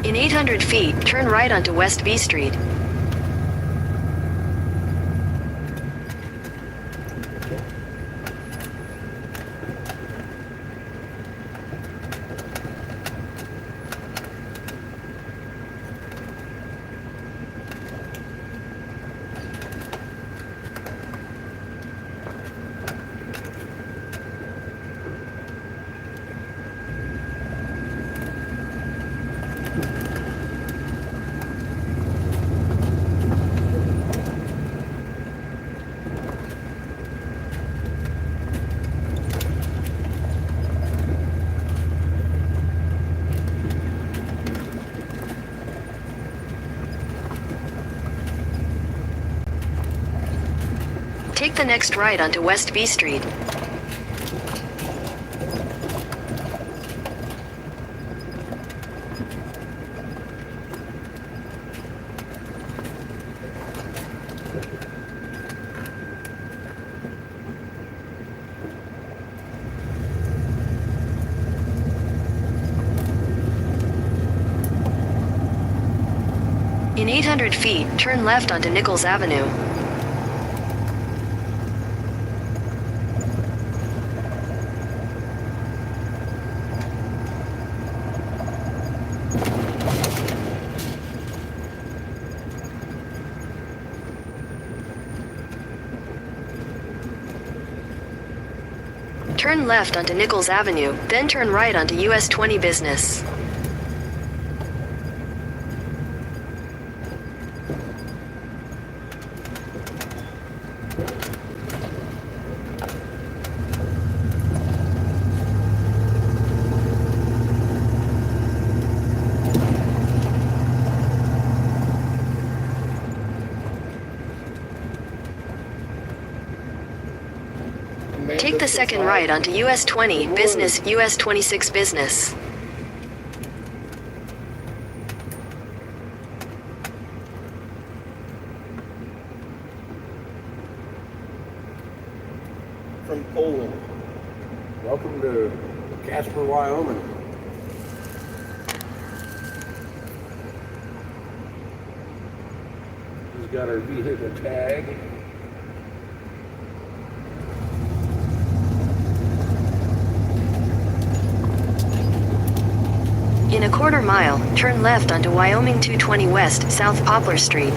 In 800 feet, turn right onto West B Street. Take the next right onto West B Street. In 800 feet, turn left onto Nichols Avenue. Turn left onto Nichols Avenue, then turn right onto US 20 Business. Take the second right onto US 20 Business, US 26 Business. From Poland. Welcome to Casper, Wyoming. He's got our vehicle tag. In a quarter mile, turn left onto Wyoming 220 West, South Poplar Street.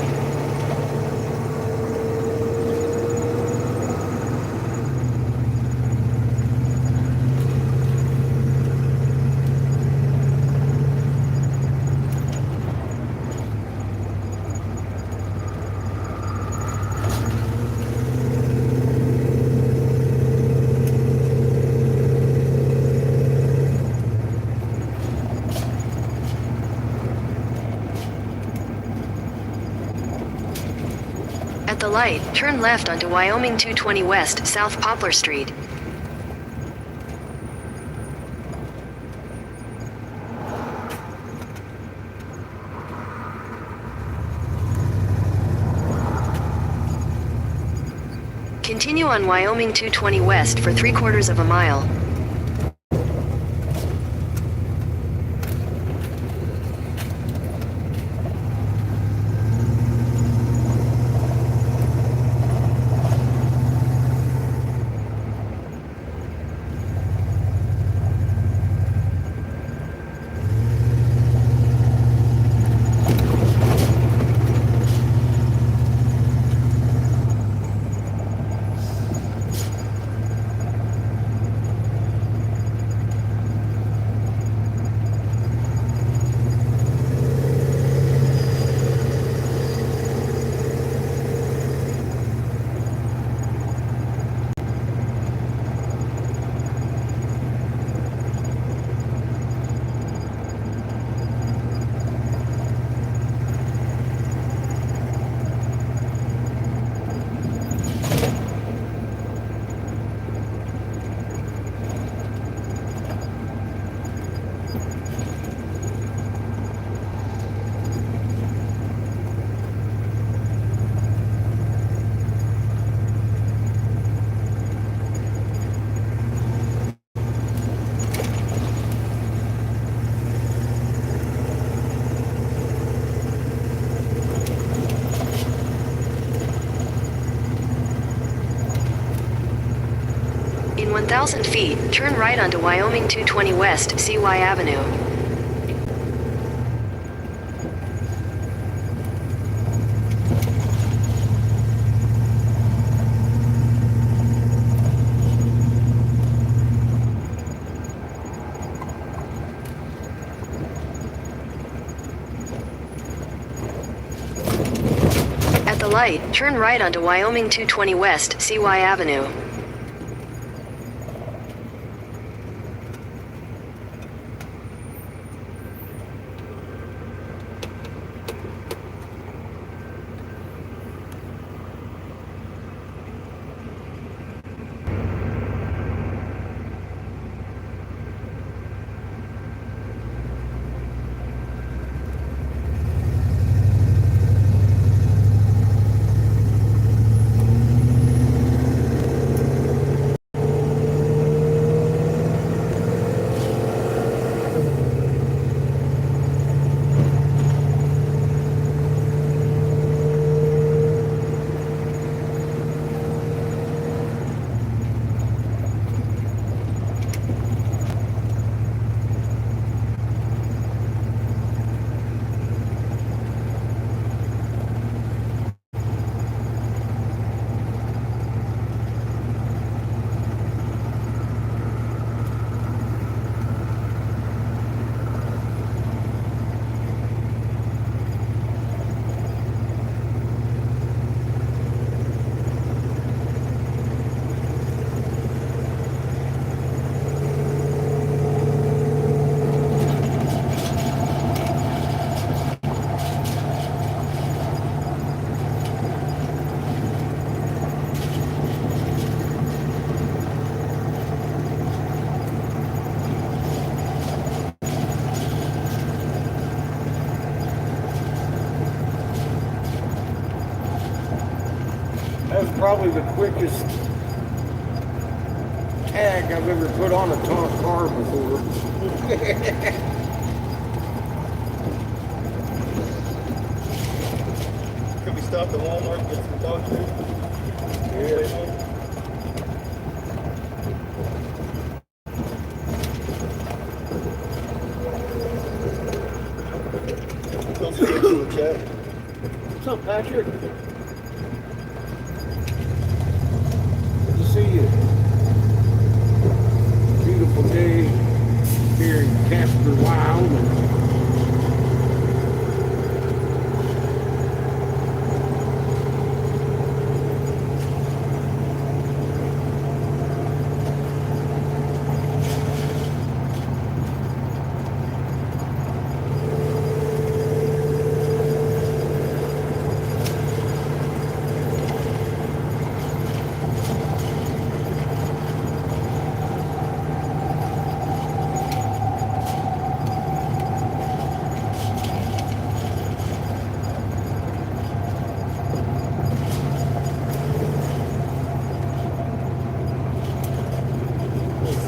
At the light, turn left onto Wyoming 220 West, South Poplar Street. Continue on Wyoming 220 West for 3/4 of a mile. In 1,000 feet, turn right onto Wyoming 220 West, CY Avenue. At the light, turn right onto Wyoming 220 West, CY Avenue. That was probably the quickest tag I've ever put on a car before. Could we stop at Walmart and get some dog food? Yeah. Tell some kids in the chat. What's up, Patrick? Good to see you. Beautiful day here in Casper, Wyoming.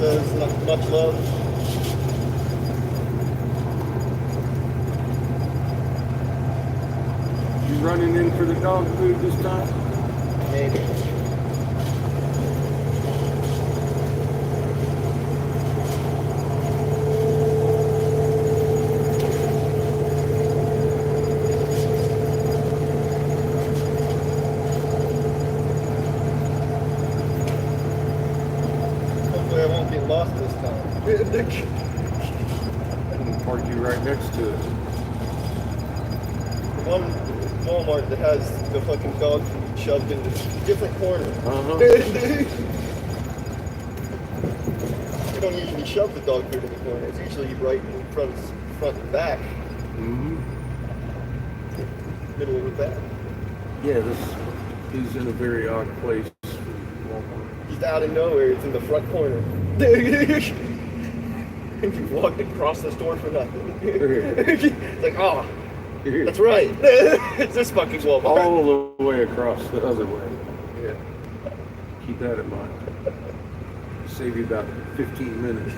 Says not much love. You running in for the dog food this time? Maybe. Hopefully I won't get lost this time. I can park you right next to it. One Walmart that has the fucking dog food shoved into different corners. Uh-huh. You don't usually shove the dog food in the corner. It's usually right in front and back. Mm-hmm. Middle of the back. Yeah, this is in a very odd place. Just out of nowhere, it's in the front corner. And you walked across the store for nothing. It's like, oh, that's right. It's this fucking Walmart. All the way across the other way. Yeah. Keep that in mind. Save you about 15 minutes.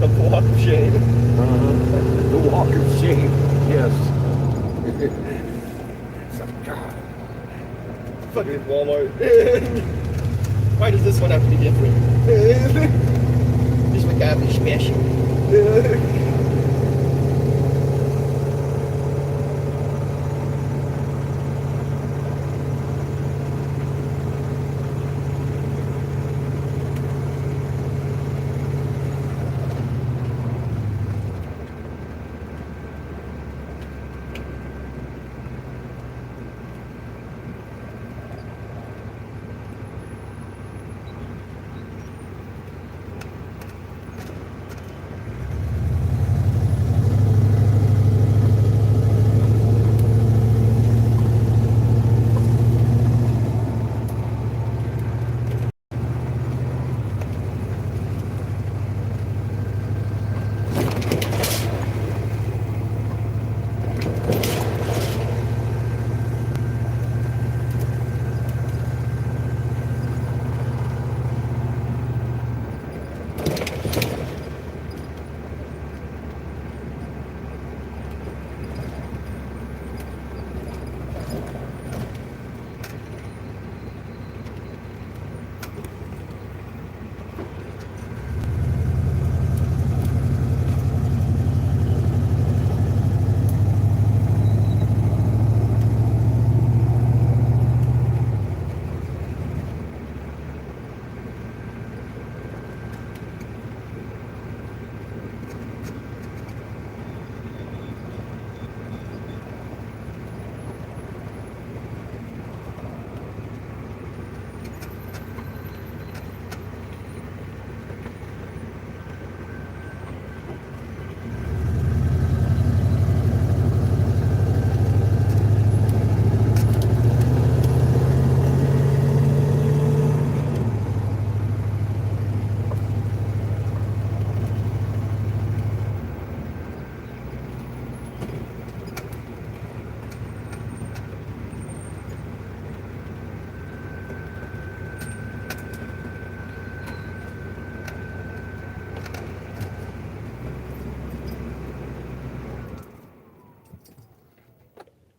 The walk of shame. The walk of shame. Yes. It's like, God. Fucking Walmart. Why does this one have to be different? This one gotta be special.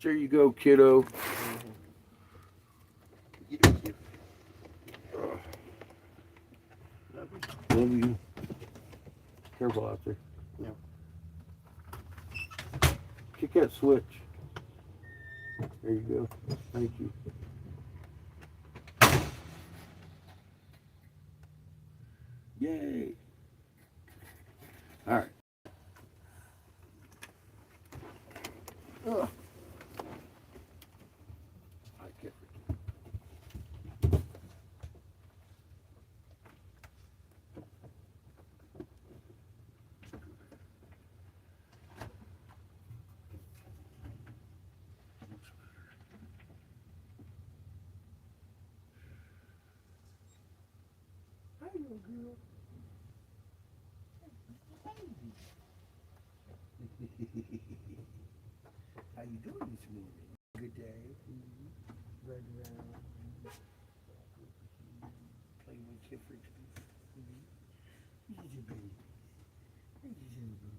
There you go, kiddo. Thank you. Love you. Careful out there. Yeah. Kick that switch. There you go. Thank you. Yay. All right. Ugh. I can't forget. Hi, little girl. How you doing this morning? Good day. Run around. Play with Kipper. Easy, baby. Easy, baby.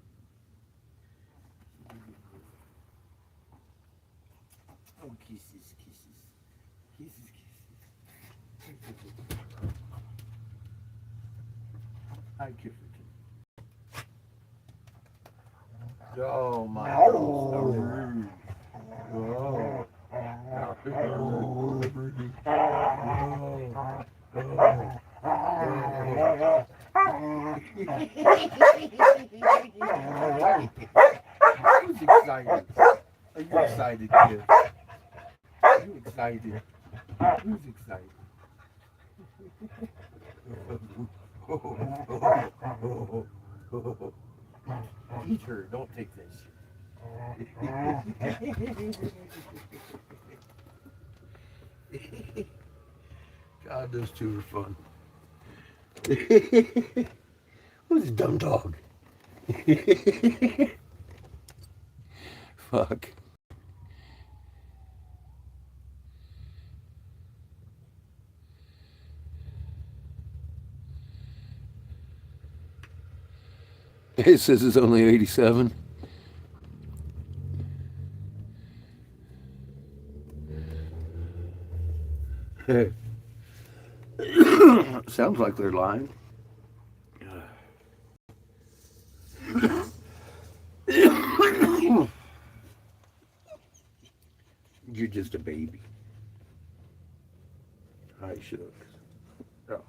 Oh, kisses, kisses. Kisses, kisses. Hi, Kipper. Oh my goodness. Oh. Who's excited? Are you excited, kid? Are you excited? Who's excited? Eat her, don't take this. God, those two are fun. Who's a dumb dog? Fuck. It says it's only 87. Hey. Sounds like they're lying. You're just a baby. Hi, shucks. Oh.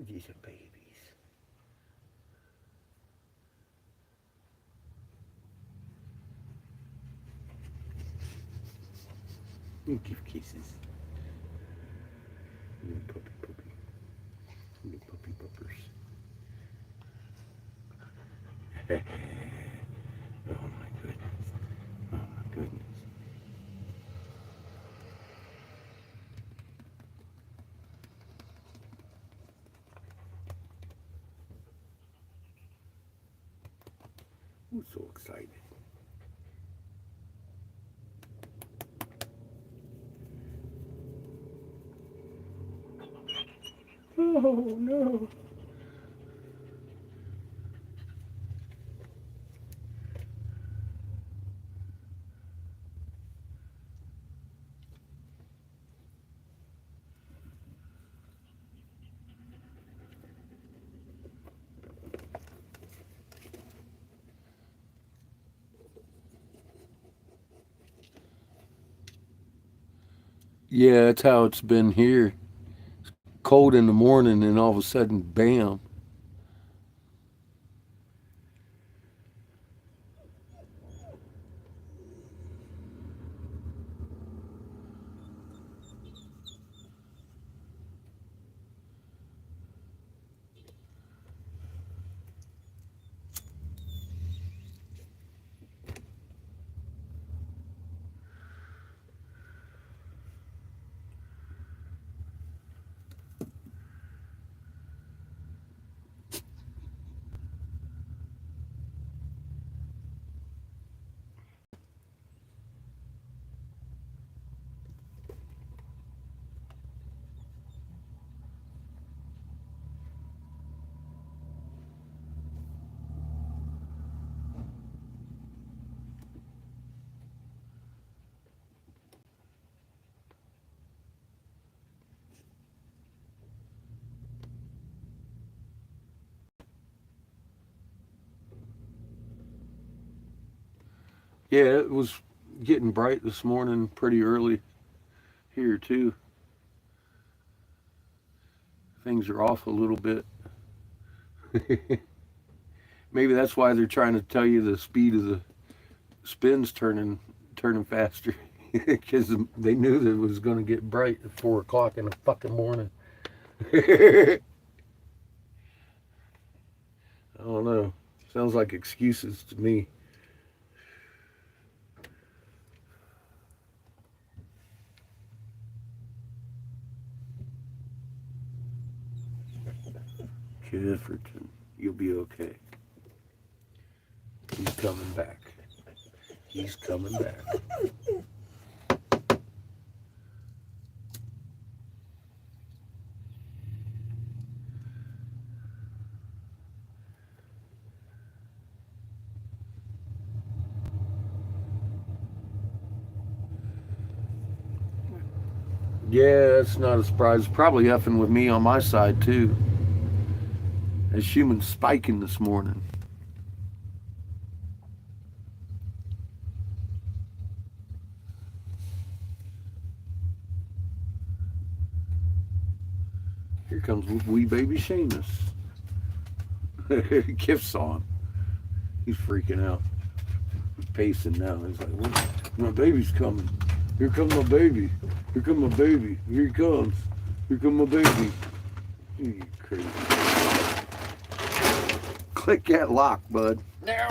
These are babies. Give kisses. Little puppy. Little puppy puppers. Oh my goodness. Oh my goodness. I'm so excited. Oh no. Yeah, that's how it's been here. Cold in the morning, and all of a sudden, bam. Yeah, it was getting bright this morning pretty early here, too. Things are off a little bit. Maybe that's why they're trying to tell you the speed of the spins turning faster. Because they knew that it was going to get bright at 4 o'clock in the fucking morning. I don't know. Sounds like excuses to me. Jefferton, you'll be okay. He's coming back. He's coming back. Yeah, that's not a surprise. Probably effing with me on my side, too. As humans spiking this morning. Here comes wee baby Seamus. Kiff's on. He's freaking out. He's pacing now. He's like, what? My baby's coming. Here comes my baby. Here comes my baby. Here he comes. Here comes my baby. You crazy. Click that lock, bud. Now.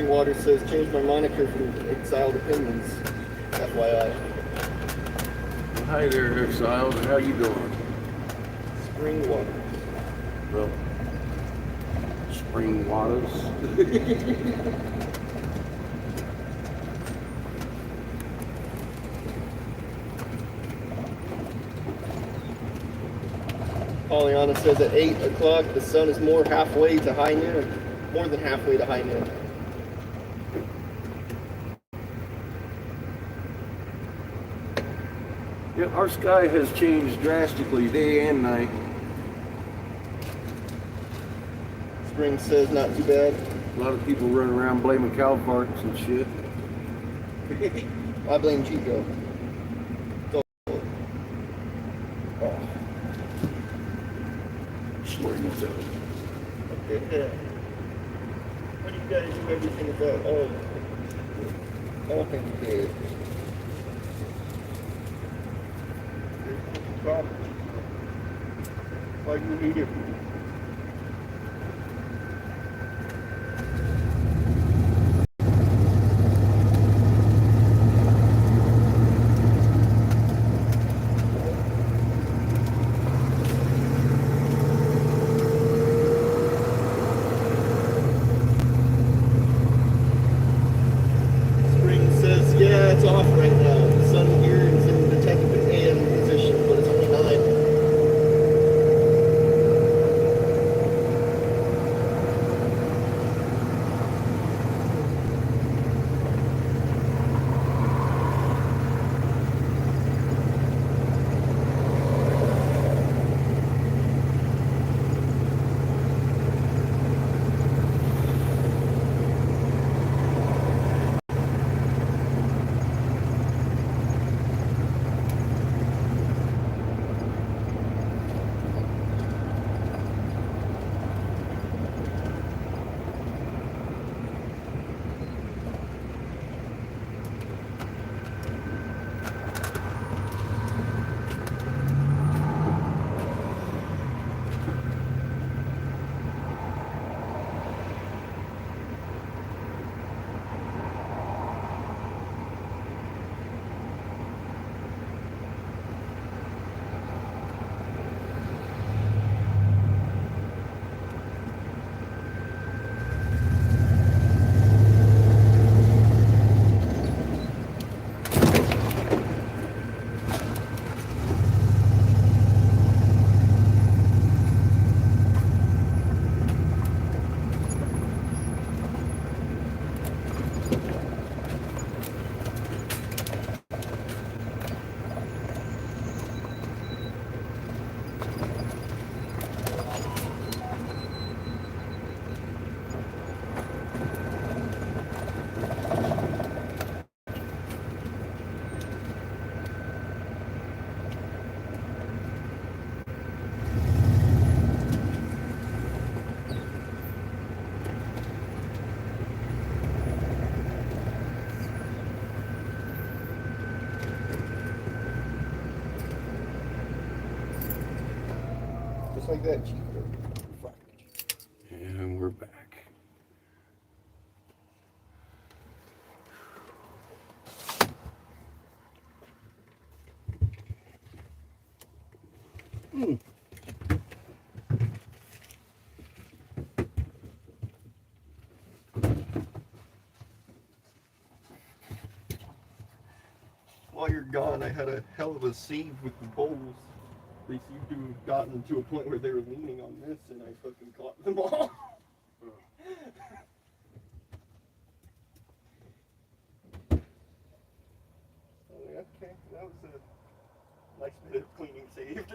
Spring Water says, change my moniker from Exiled Opinions. FYI. Hi there, Exiles. How you doing? Spring Water. Well, spring waters. Pollyanna says at 8 o'clock the sun is more halfway to high noon. More than halfway to high noon. Yeah, our sky has changed drastically day and night. Spring says not too bad. A lot of people running around blaming cow farts and shit. I blame Chico. Oh. Swearing this out. Okay. What do you gotta do everything about? Okay. Why do you need it? Spring says, yeah, it's off right now. The sun here is in the tentative AM position, but it's only 9. Just like that, Chico. Fuck. And we're back. While you're gone, I had a hell of a save with the bowls. They seem to have gotten to a point where they were leaning on this, and I fucking caught them all. Okay, that was a nice bit of cleaning saved.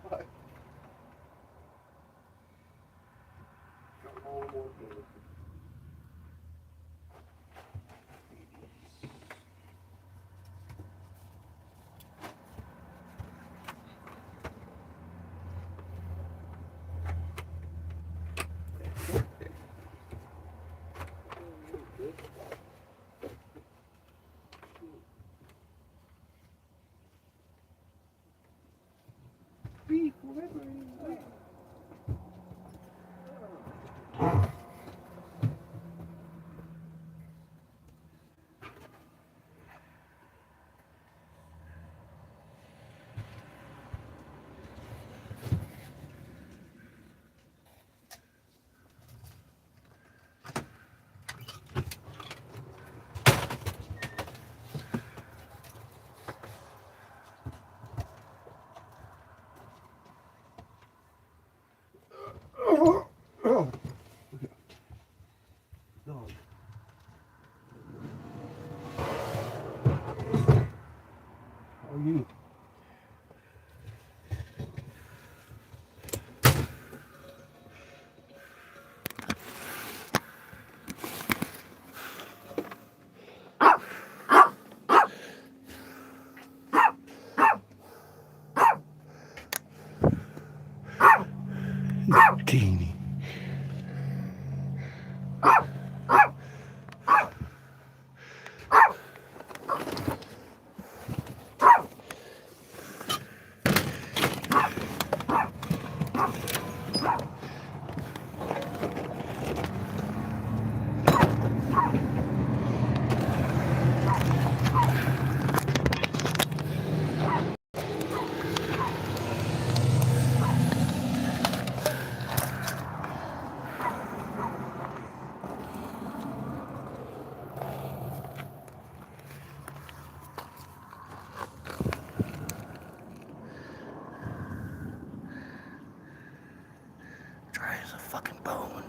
But got all more good. you. Teeny. Dry as a fucking bone.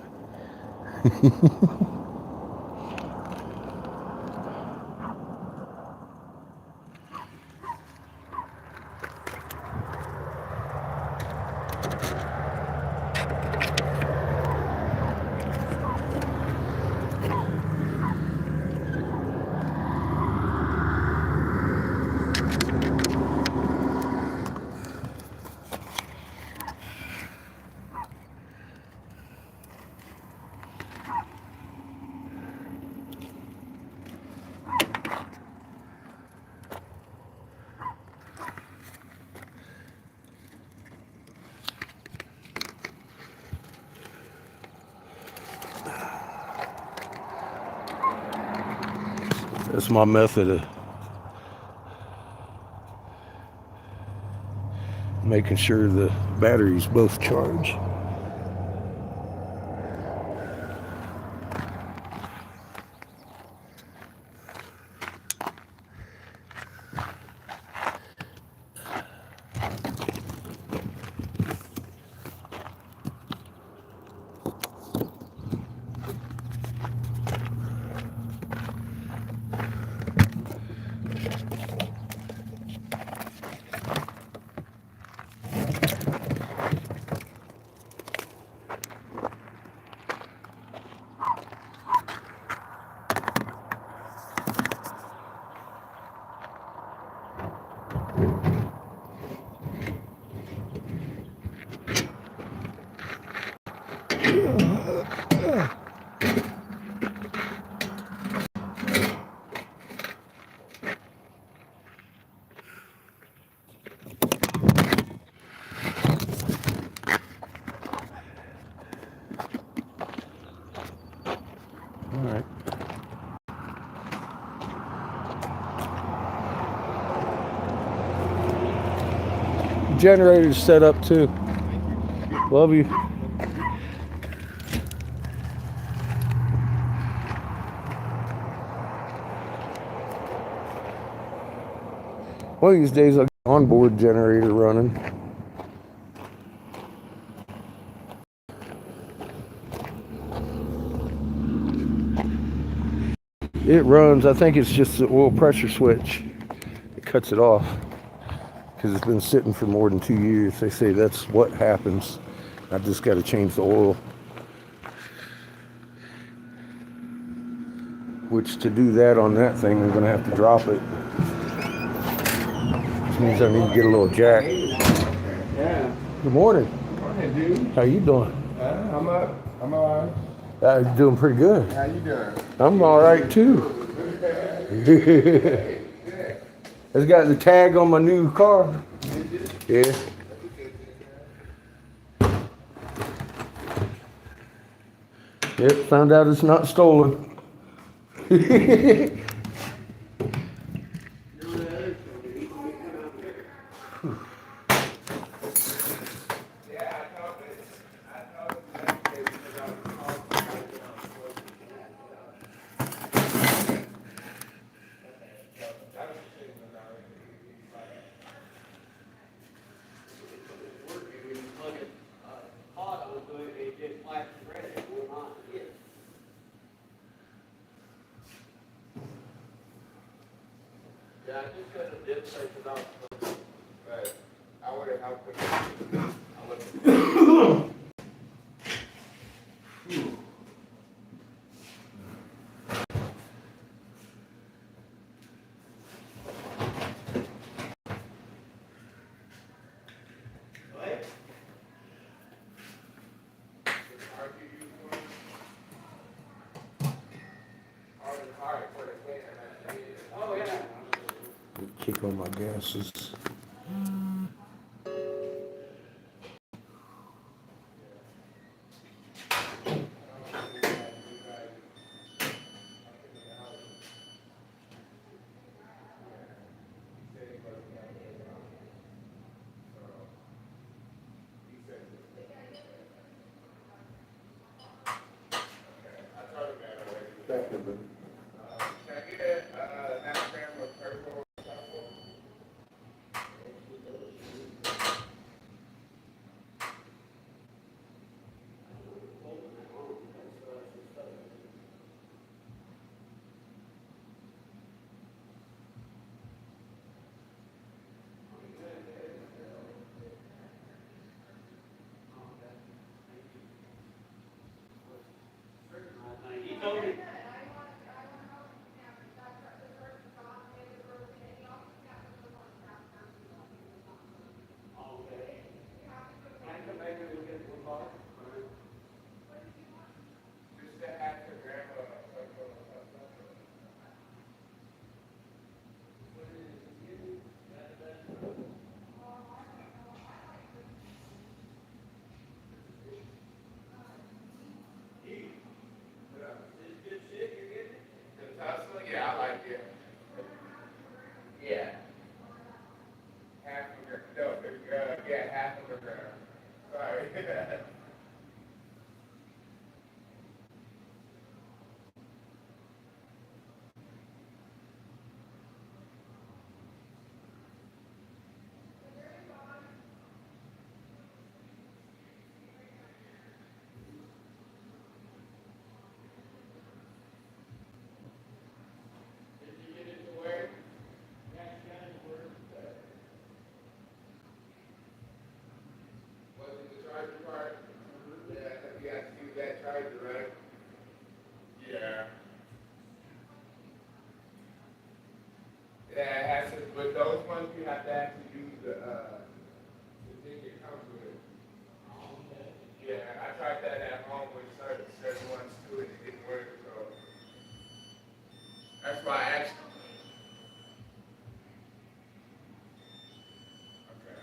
That's my method of making sure the batteries both charge. All right. Generator's set up too. Love you. One of these days I'll get an onboard generator running. It runs, I think it's just the oil pressure switch. It cuts it off because it's been sitting for more than 2 years. They say that's what happens. I just got to change the oil. Which to do that on that thing, I'm going to have to drop it. Which means I need to get a little jack. Yeah. Good morning. Morning, dude. How you doing? I'm up. I'm all right. Doing pretty good. How you doing? I'm all right too. It's got the tag on my new car. Yeah. Yep, found out it's not stolen. I just could have did search it out, but I would have helped with it. I would have. Kick on my gases. Yeah, I like it. Yeah. Half of her, no, yeah, half of her. Sorry. Yeah, it has to, but those ones you have to actually use the thing that comes with it. Yeah, I tried that at home with certain ones too, and it didn't work, so that's why I asked. Okay.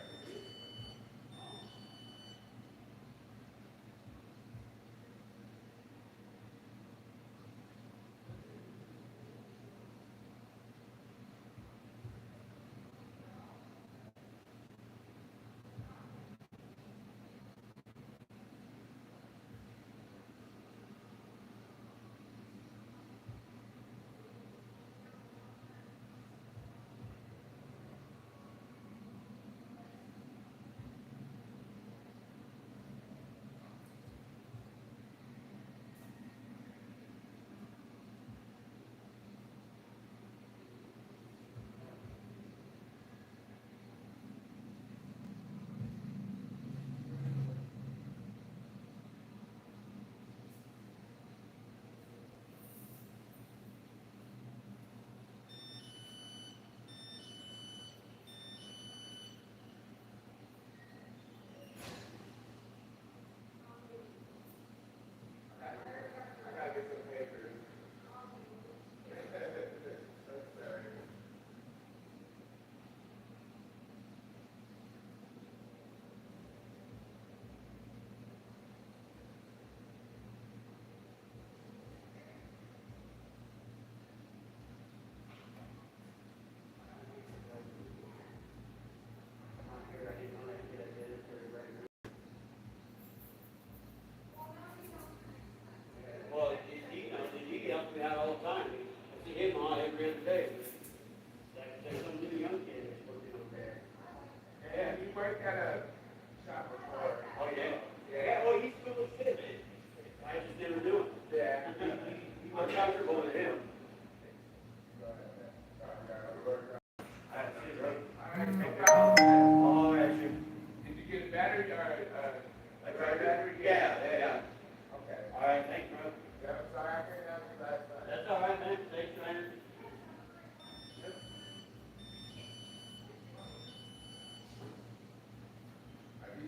Well, he helps me out all the time. I see him on every other day. There's some new young kid that's working over there. Yeah, you worked at a shop before. Oh, yeah? Yeah, well, he's cool as shit, man. I just never knew him. Yeah. I'm comfortable with him.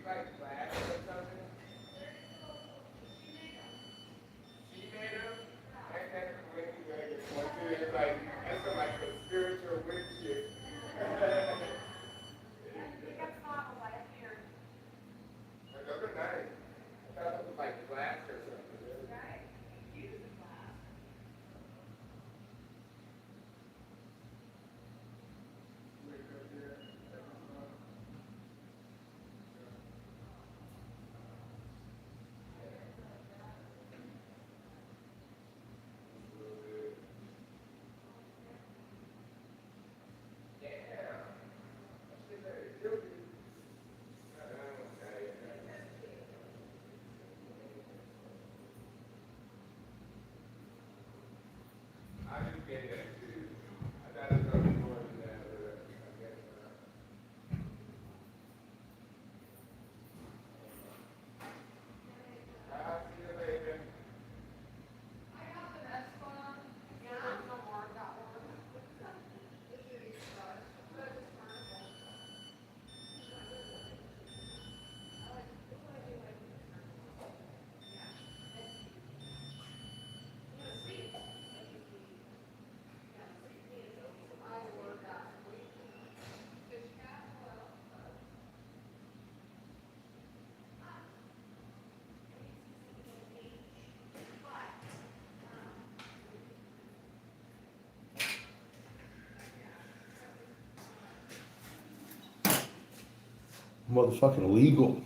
like glass or something? She made them? That's when you gotta get one too. It's like, that's some like a spiritual witch shit. Those are nice. I thought it was like glass or something. I just get that too. I thought it was gonna be more than that, but I guess not. I'll see you later. Motherfucking illegal.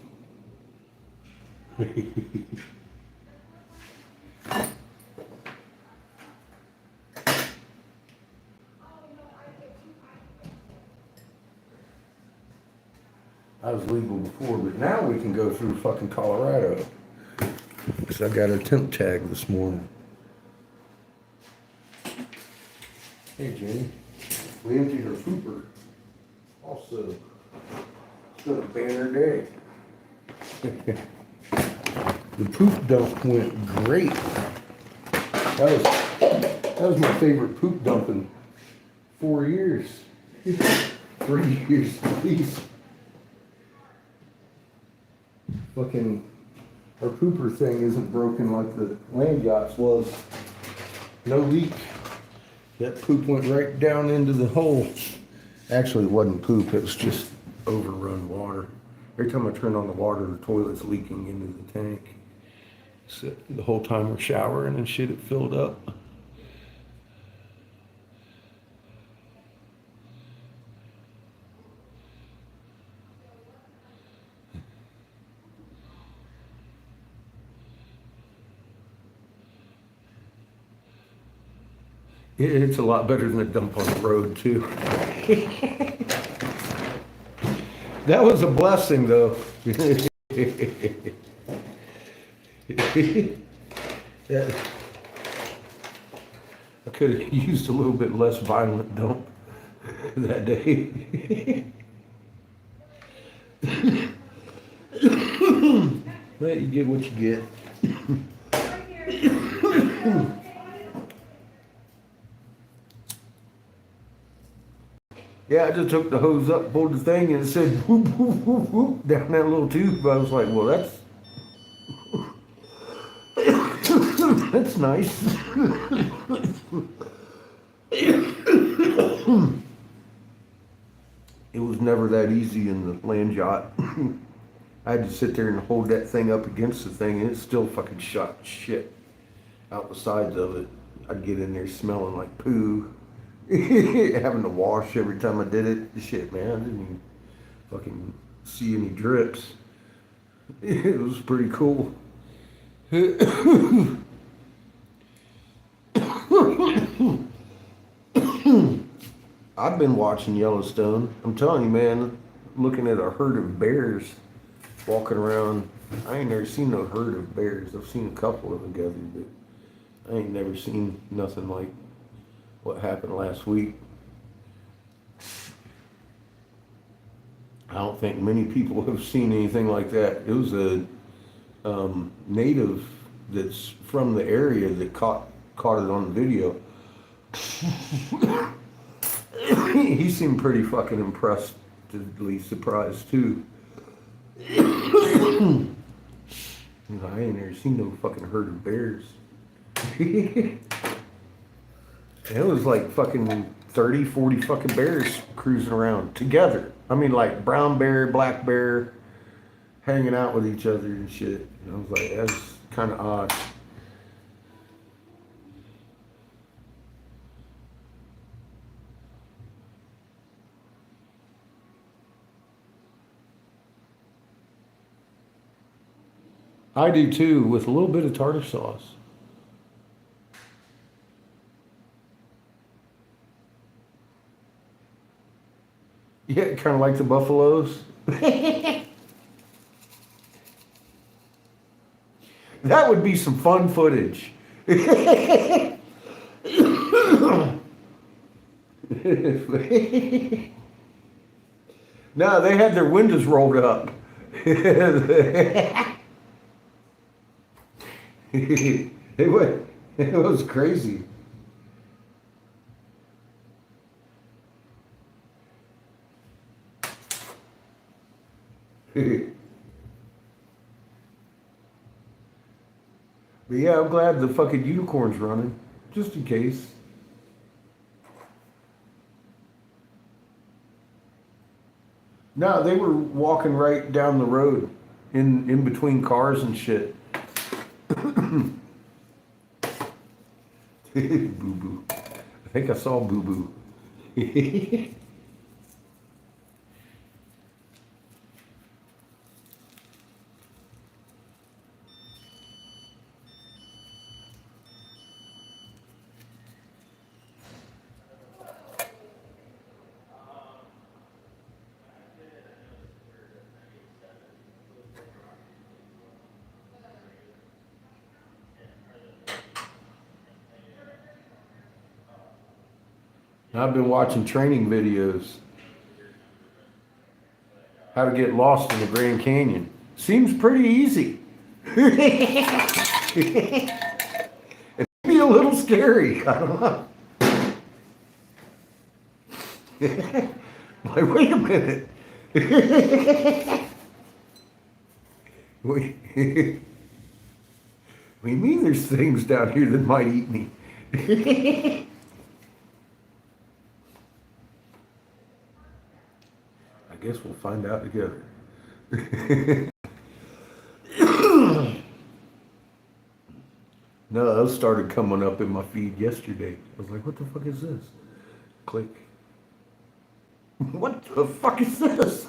I was legal before, but now we can go through fucking Colorado. Because I got a temp tag this morning. Hey, Jenny. We emptied our pooper. Also, it's been a banner day. The poop dump went great. That was my favorite poop dump in 4 years. 3 years at least. Fucking, our pooper thing isn't broken like the land yachts was. No leak. That poop went right down into the hole. Actually, it wasn't poop, it was just overrun water. Every time I turn on the water, the toilet's leaking into the tank. So the whole time we're showering and shit, it filled up. It's a lot better than a dump on the road, too. That was a blessing, though. Yeah. I could have used a little bit less violent dump that day. Well, you get what you get. Yeah, I just took the hose up, pulled the thing, and it said whoop, whoop, whoop, whoop, down that little tube. I was like, well, that's nice. It was never that easy in the land yacht. I had to sit there and hold that thing up against the thing, and it still fucking shot shit out the sides of it. I'd get in there smelling like poo. Having to wash every time I did it. Shit, man, I didn't even fucking see any drips. It was pretty cool. I've been watching Yellowstone. I'm telling you, man, looking at a herd of bears walking around. I ain't never seen no herd of bears. I've seen a couple of them together, but I ain't never seen nothing like what happened last week. I don't think many people have seen anything like that. It was a native that's from the area that caught it on video. He seemed pretty fucking impressed, surprised too. He's like, I ain't never seen no fucking herd of bears. It was like fucking 30, 40 fucking bears cruising around together. I mean, like brown bear, black bear, hanging out with each other and shit. And I was like, that's kind of odd. I do too, with a little bit of tartar sauce. Yeah, kind of like the buffaloes. That would be some fun footage. No, they had their windows rolled up. It was crazy. But yeah, I'm glad the fucking unicorn's running, just in case. No, they were walking right down the road, in between cars and shit. Boo boo. I think I saw boo boo. I've been watching training videos. How to get lost in the Grand Canyon. Seems pretty easy. It can be a little scary. I don't know. Like, wait a minute. What do you mean there's things down here that might eat me? I guess we'll find out together. No, those started coming up in my feed yesterday. I was like, what the fuck is this? Click. What the fuck is this?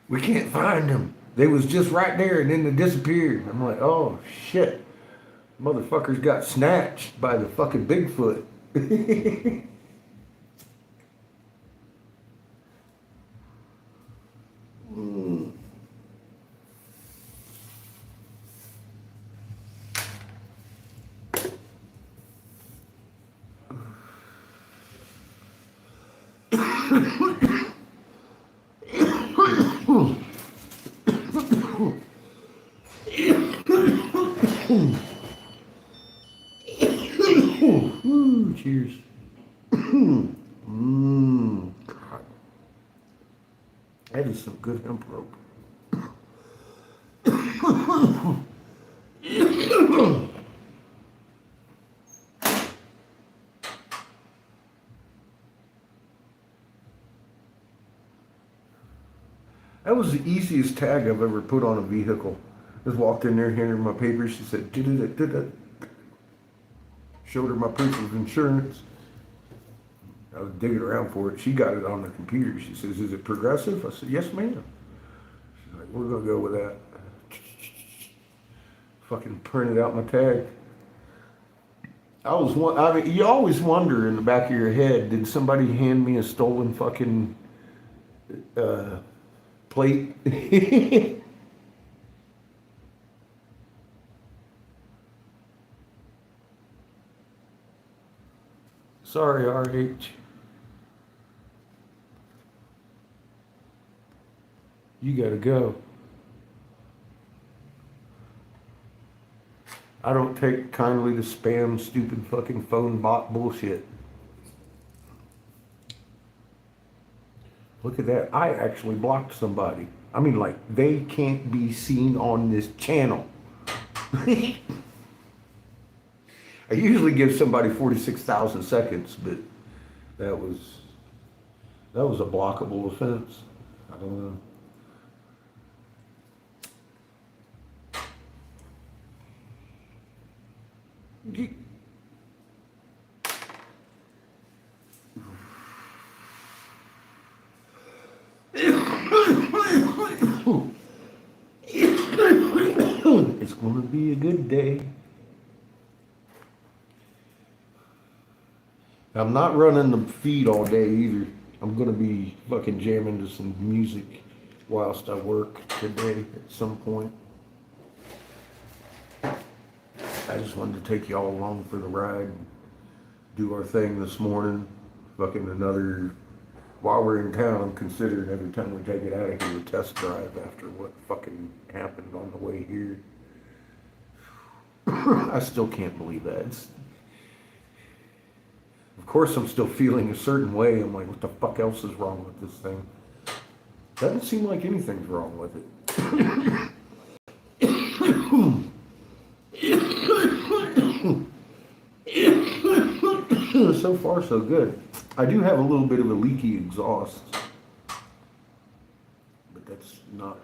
We can't find them. They was just right there and then they disappeared. I'm like, oh shit. Motherfuckers got snatched by the fucking Bigfoot. Mm. Ooh, cheers. God. That is some good hemp rope. That was the easiest tag I've ever put on a vehicle. Just walked in there, handed her my papers. She said, "Did." Showed her my proof of insurance. I was digging around for it. She got it on the computer. She says, "Is it progressive?" I said, "Yes, ma'am." She's like, "We're gonna go with that." Fucking printed out my tag. I mean, you always wonder in the back of your head, did somebody hand me a stolen fucking plate? Sorry, RH. You gotta go. I don't take kindly to spam, stupid fucking phone bot bullshit. Look at that. I actually blocked somebody. I mean, like, they can't be seen on this channel. I usually give somebody 46,000 seconds, but that was a blockable offense. I don't know. It's gonna be a good day. I'm not running the feed all day either. I'm gonna be fucking jamming to some music whilst I work today at some point. I just wanted to take y'all along for the ride, do our thing this morning. Fucking another, while we're in town, I'm considering every time we take it out of here a test drive after what fucking happened on the way here. I still can't believe that. Of course I'm still feeling a certain way. I'm like, what the fuck else is wrong with this thing? Doesn't seem like anything's wrong with it. So far so good. I do have a little bit of a leaky exhaust, but that's not,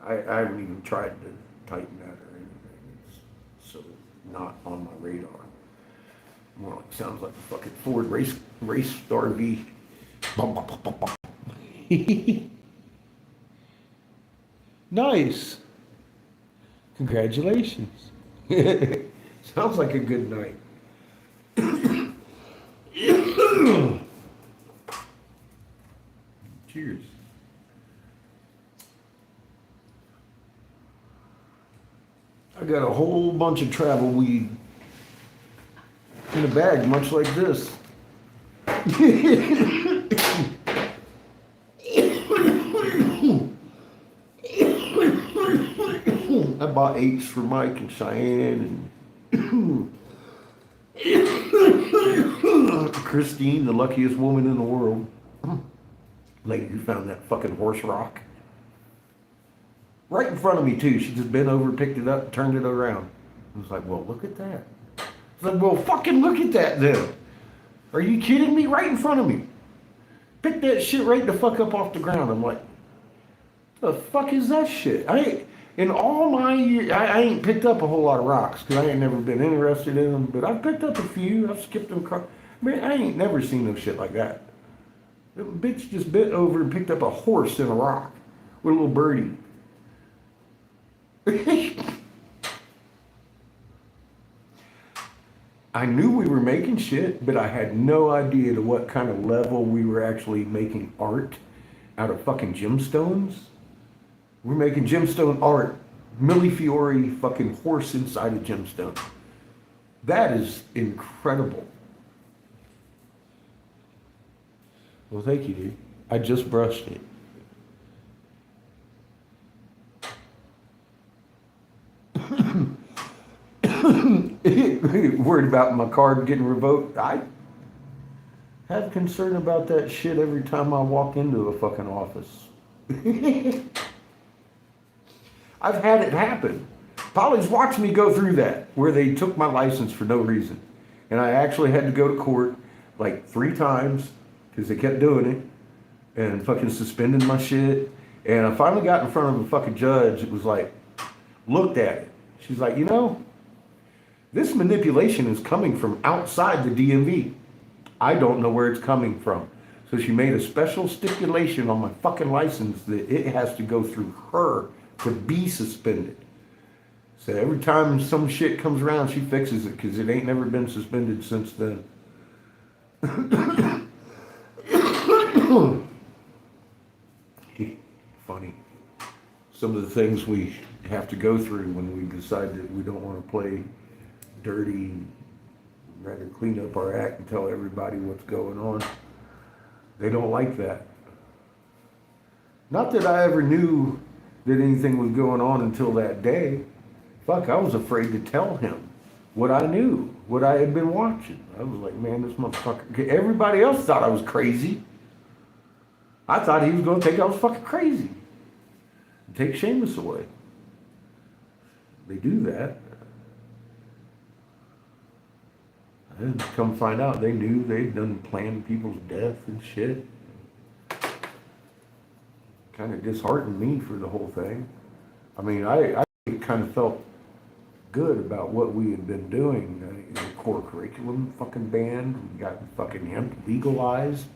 I haven't even tried to tighten that or anything. It's so not on my radar. More like, sounds like a fucking Ford race RV. Nice. Congratulations. Sounds like a good night. Cheers. I got a whole bunch of travel weed in a bag, much like this. I bought 8s for Mike and Cheyenne and Christine, the luckiest woman in the world. Lady who found that fucking horse rock. Right in front of me too. She just bent over, picked it up, turned it around. I was like, well, look at that. I was like, well, fucking look at that then. Are you kidding me? Right in front of me. Pick that shit right the fuck up off the ground. I'm like, the fuck is that shit? In all my years, I ain't picked up a whole lot of rocks because I ain't never been interested in them, but I've picked up a few. I've skipped them across. Man, I ain't never seen no shit like that. The bitch just bent over and picked up a horse in a rock with a little birdie. I knew we were making shit, but I had no idea to what kind of level we were actually making art out of fucking gemstones. We're making gemstone art. Millefiori fucking horse inside a gemstone. That is incredible. Well, thank you, dude. I just brushed it. Worried about my card getting revoked. I have concern about that shit every time I walk into a fucking office. I've had it happen. Polly's watched me go through that, where they took my license for no reason. And I actually had to go to court like 3 times because they kept doing it and fucking suspending my shit. And I finally got in front of a fucking judge. It was like, looked at it. She's like, you know, this manipulation is coming from outside the DMV. I don't know where it's coming from. So she made a special stipulation on my fucking license that it has to go through her to be suspended. So every time some shit comes around, she fixes it because it ain't never been suspended since then. Funny. Some of the things we have to go through when we decide that we don't want to play dirty, rather clean up our act and tell everybody what's going on. They don't like that. Not that I ever knew that anything was going on until that day. Fuck, I was afraid to tell him what I knew, what I had been watching. I was like, man, this motherfucker. Everybody else thought I was crazy. I thought he was going to think I was fucking crazy and take Seamus away. They do that. And come find out, they knew they'd done planned people's death and shit. Kind of disheartened me for the whole thing. I mean, I kind of felt good about what we had been doing. The core curriculum fucking banned. We got fucking hemp legalized.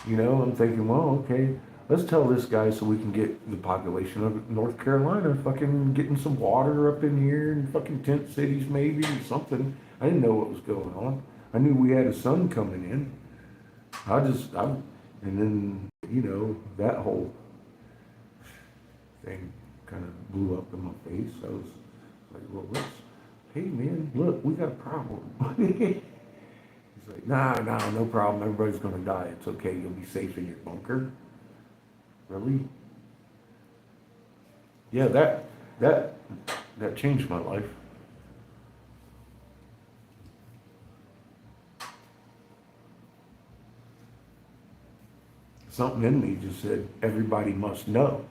You know, I'm thinking, well, okay, let's tell this guy so we can get the population of North Carolina fucking getting some water up in here and fucking tent cities maybe or something. I didn't know what was going on. I knew we had a sun coming in. And then, you know, that whole thing kind of blew up in my face. I was like, well, hey man, look, we got a problem. He's like, nah, no problem. Everybody's gonna die. It's okay. You'll be safe in your bunker. Really? Yeah, that changed my life. Something in me just said, everybody must know.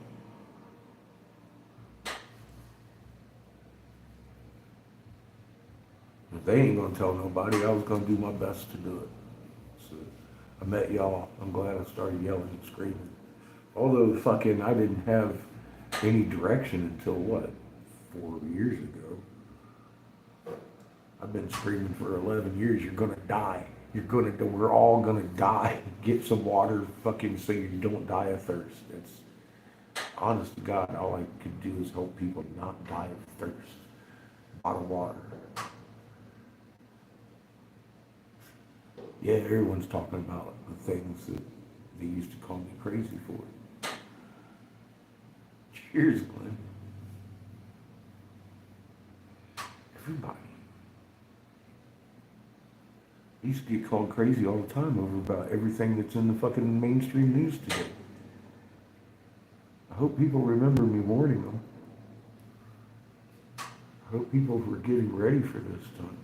If they ain't gonna tell nobody, I was gonna do my best to do it. So I met y'all. I'm glad I started yelling and screaming. Although fucking I didn't have any direction until what, 4 years ago. I've been screaming for 11 years, you're gonna die. We're all gonna die. Get some water fucking so you don't die of thirst. It's, honest to God, all I could do is help people not die of thirst. Bottled water. Yeah, everyone's talking about the things that they used to call me crazy for. Cheers, Glenn. Everybody. I used to get called crazy all the time over about everything that's in the fucking mainstream news today. I hope people remember me warning them. I hope people were getting ready for this time.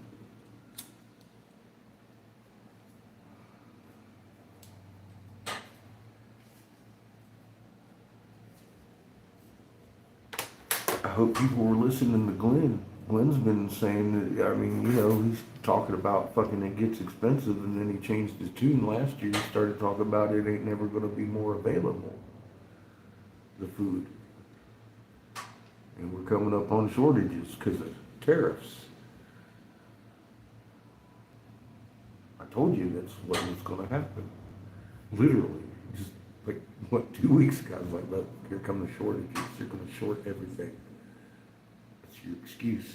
I hope people were listening to Glenn. Glenn's been saying that, I mean, you know, he's talking about fucking it gets expensive, and then he changed his tune last year. He started talking about it ain't never going to be more available, the food. And we're coming up on shortages because of tariffs. I told you that's what was going to happen. Literally. Just like, what, 2 weeks ago, I was like, look, here come the shortages. They're going to short everything. Your excuse.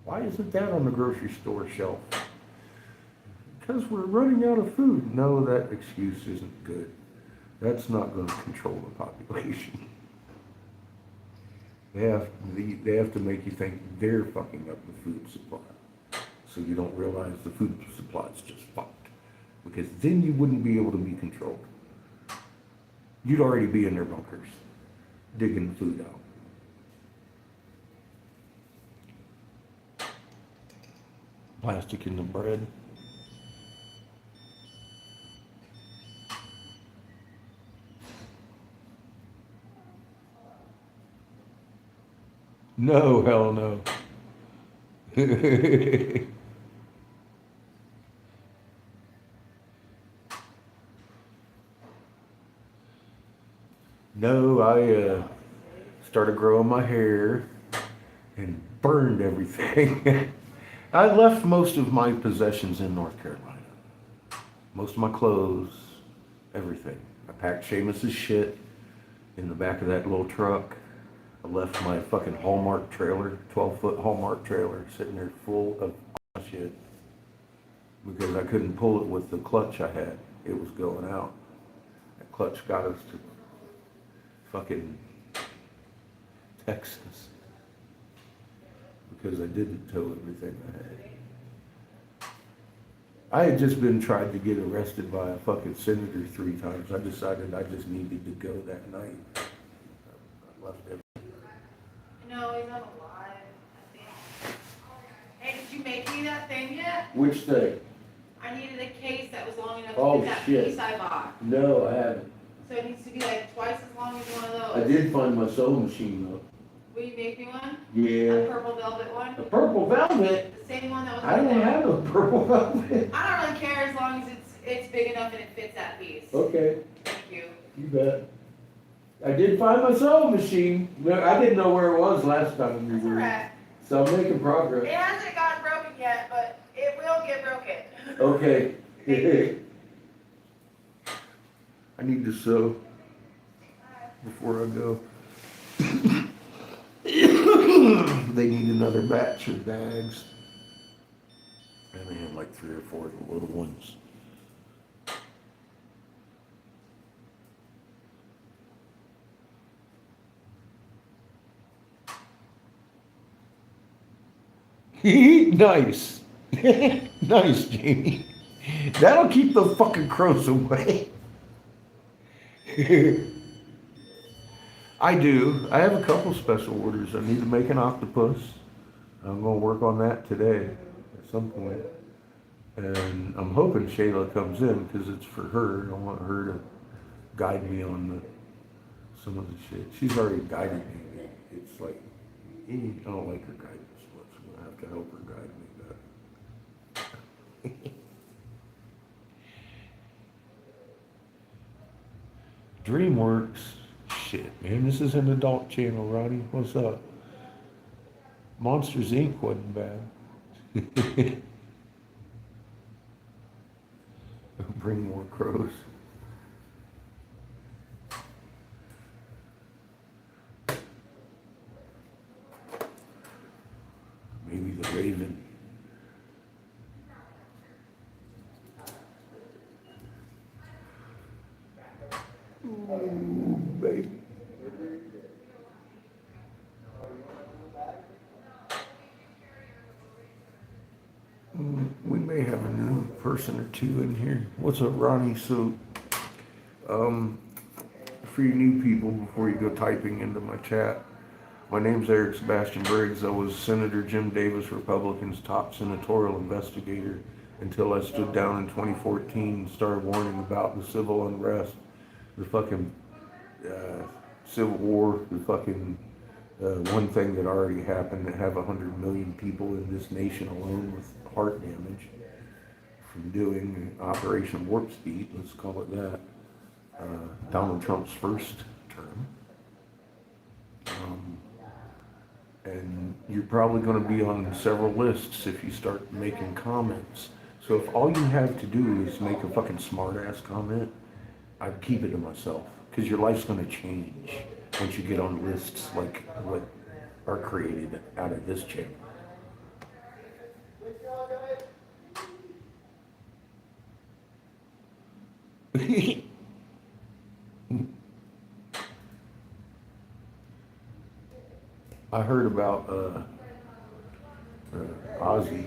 Why isn't that on the grocery store shelf? Because we're running out of food. No, that excuse isn't good. That's not going to control the population. They have to make you think they're fucking up the food supply. So you don't realize the food supply is just fucked. Because then you wouldn't be able to be controlled. You'd already be in their bunkers, digging food out. Plastic in the bread. No, hell no. No, I started growing my hair and burned everything. I left most of my possessions in North Carolina. Most of my clothes, everything. I packed Seamus's shit in the back of that little truck. I left my fucking Hallmark trailer, 12-foot Hallmark trailer, sitting there full of shit because I couldn't pull it with the clutch I had. It was going out. That clutch got us to fucking Texas. Because I didn't tow everything I had. I had just been tried to get arrested by a fucking senator 3 times. I decided I just needed to go that night. I left everything. No, he's not alive, I think. Hey, did you make me that thing yet? Which thing? I needed a case that was long enough Oh, fit that shit. piece I bought. No, I haven't. So it needs to be like twice as long as one of those. I did find my sewing machine though. Will you make me one? A Yeah. purple velvet one? A purple velvet? The same one that was I over don't there. have a purple velvet. I don't really care as long as it's big enough and it fits that piece. Okay, Thank you. you bet. I did find my sewing machine. I didn't know where it was last time we That's were. alright. So I'm making progress. It hasn't gotten broken yet, but it will get broken. Okay. I need to sew before I go. They need another batch of bags. And they have like 3 or 4 of the little ones. Nice. Nice, Jamie. That'll keep the fucking crows away. I do. I have a couple special orders. I need to make an octopus. I'm gonna work on that today at some point. And I'm hoping Shayla comes in because it's for her. I want her to guide me on some of the shit. She's already guided me. It's like, I don't like her guidance much. I'm gonna have to help her guide me better. DreamWorks. Shit, man, this is an adult channel, Ronnie. What's up? Monsters Inc. wasn't bad. Bring more crows. Maybe the raven. Ooh, baby. We may have a new person or two in here. What's up, Ronnie? So, for you new people, before you go typing into my chat, my name's Eric Sebastian Briggs. I was Senator Jim Davis, Republican's top senatorial investigator until I stood down in 2014 and started warning about the civil unrest, the fucking Civil War, the fucking one thing that already happened, that have 100 million people in this nation alone with heart damage from doing Operation Warp Speed, let's call it that, Donald Trump's first term. And you're probably going to be on several lists if you start making comments. So if all you have to do is make a fucking smart-ass comment, I'd keep it to myself, because your life's going to change once you get on lists like what are created out of this channel. I heard about Ozzy.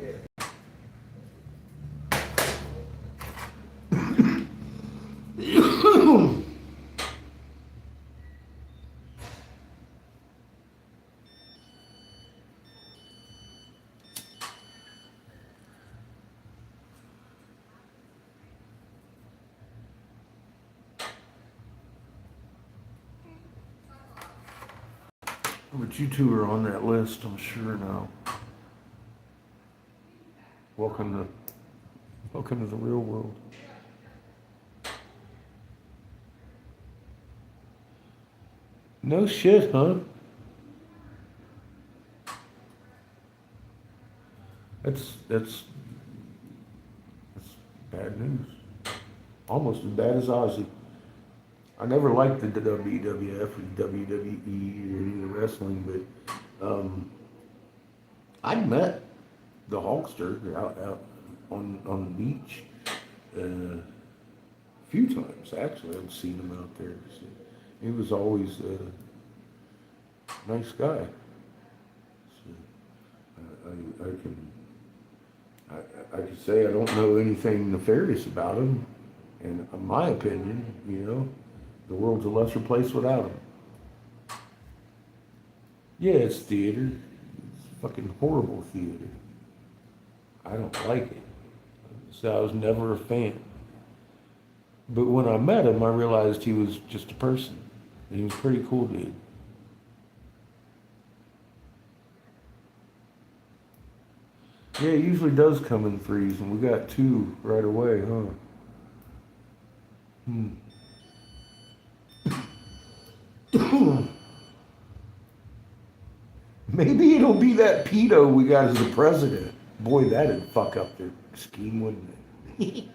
But you two are on that list, I'm sure now. Welcome to the real world. No shit, huh? That's bad news. Almost as bad as Ozzy. I never liked the WWF or WWE or any of the wrestling, but I'd met the Hulkster out on the beach a few times. Actually, I'd seen him out there. So he was always a nice guy. So I can say I don't know anything nefarious about him, and in my opinion, you know, the world's a lesser place without him. Yeah, it's theater. It's fucking horrible theater. I don't like it. So I was never a fan. But when I met him, I realized he was just a person. He was a pretty cool dude. Yeah, it usually does come in threes, and we got two right away, huh? Maybe it'll be that pedo we got as the president. Boy, that'd fuck up their scheme, wouldn't it?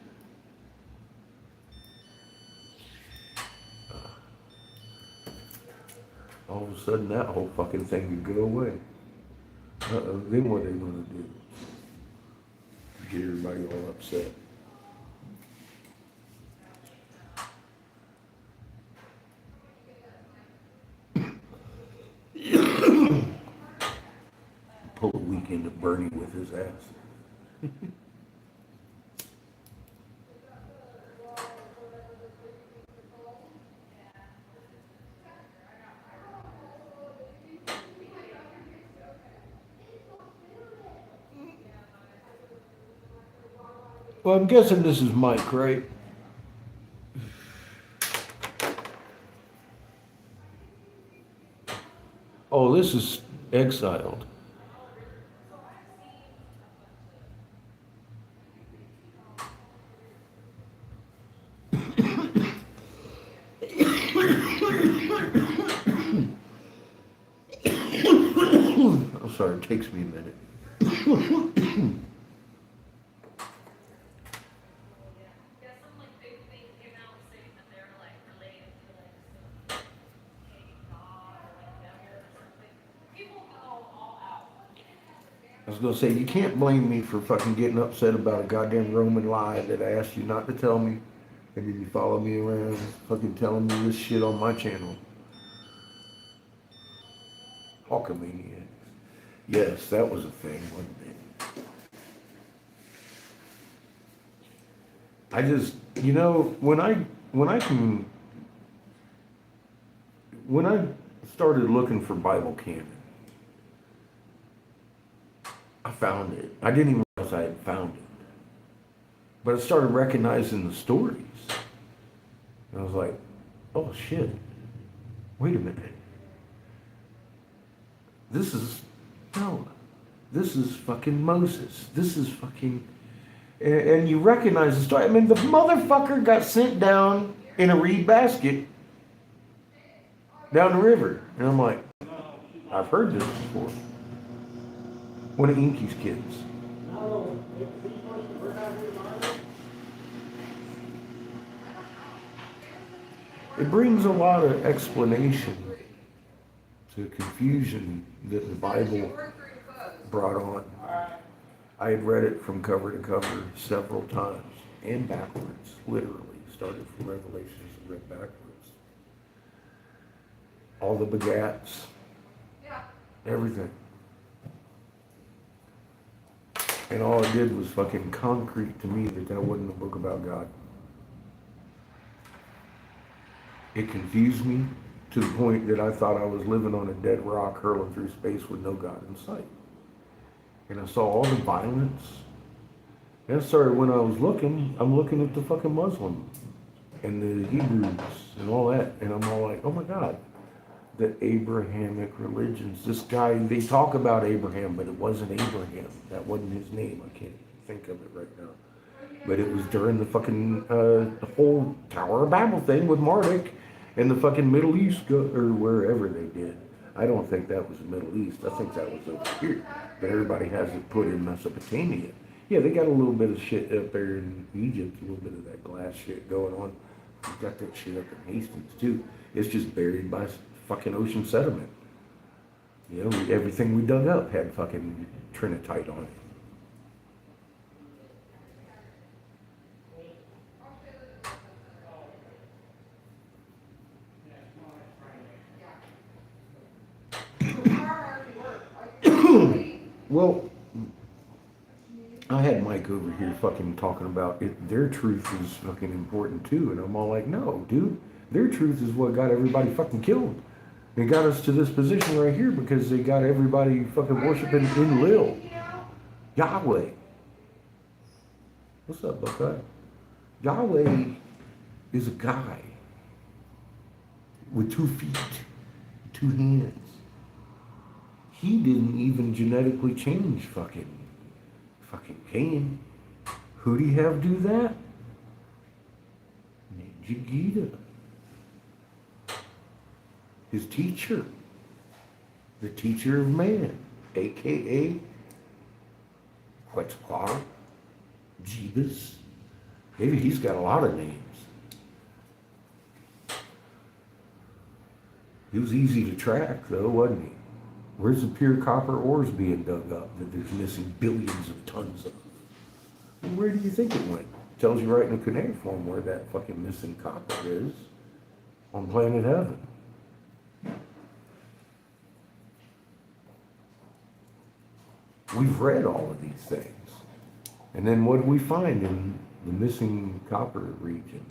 All of a sudden, that whole fucking thing could go away. Then what are they gonna do? Get everybody all upset. Pull a weekend of Bernie with his ass. Well, I'm guessing this is Mike, right? Oh, this is Exiled. I'm sorry, it takes me a minute. I was gonna say, you can't blame me for fucking getting upset about a goddamn Roman lie that I asked you not to tell me, and then you follow me around fucking telling me this shit on my channel. Hulkamaniacs. Yes, that was a thing, wasn't it? I just, you know, when I started looking for Bible canon, I found it. I didn't even realize I had found it. But I started recognizing the stories. And I was like, oh shit, wait a minute. This is Noah. This is fucking Moses. This is fucking... And you recognize the story. I mean, the motherfucker got sent down in a reed basket down the river. And I'm like, I've heard this before. One of Inky's kids. It brings a lot of explanation to confusion that the Bible brought on. I had read it from cover to cover several times and backwards, literally. Started from Revelations and read backwards. All the begats, everything. And all it did was fucking concrete to me that wasn't a book about God. It confused me to the point that I thought I was living on a dead rock hurling through space with no God in sight. And I saw all the violence. And I started, when I was looking, I'm looking at the fucking Muslim and the Hebrews and all that. And I'm all like, oh my God, the Abrahamic religions. This guy, they talk about Abraham, but it wasn't Abraham. That wasn't his name. I can't think of it right now. But it was during the fucking the whole Tower of Babel thing with Marduk and the fucking Middle East, or wherever they did. I don't think that was the Middle East. I think that was over here. But everybody has it put in Mesopotamia. Yeah, they got a little bit of shit up there in Egypt, a little bit of that glass shit going on. They got that shit up in Hastings too. It's just buried by fucking ocean sediment. You know, everything we dug up had fucking trinitite on it. Well, I had Mike over here fucking talking about it. Their truth is fucking important too. And I'm all like, no, dude, their truth is what got everybody fucking killed. They got us to this position right here because they got everybody fucking worshiping in Lil. Yahweh. What's up, Buckeye? Yahweh is a guy with 2 feet, 2 hands. He didn't even genetically change fucking Cain. Who do you have do that? Ninja Gita. His teacher. The teacher of man, aka Quetzalcoatl, Jeebus. Maybe he's got a lot of names. He was easy to track though, wasn't he? Where's the pure copper ores being dug up that there's missing billions of tons of? And where do you think it went? Tells you right in the cuneiform where that fucking missing copper is. On planet Heaven. We've read all of these things. And then what do we find in the missing copper region?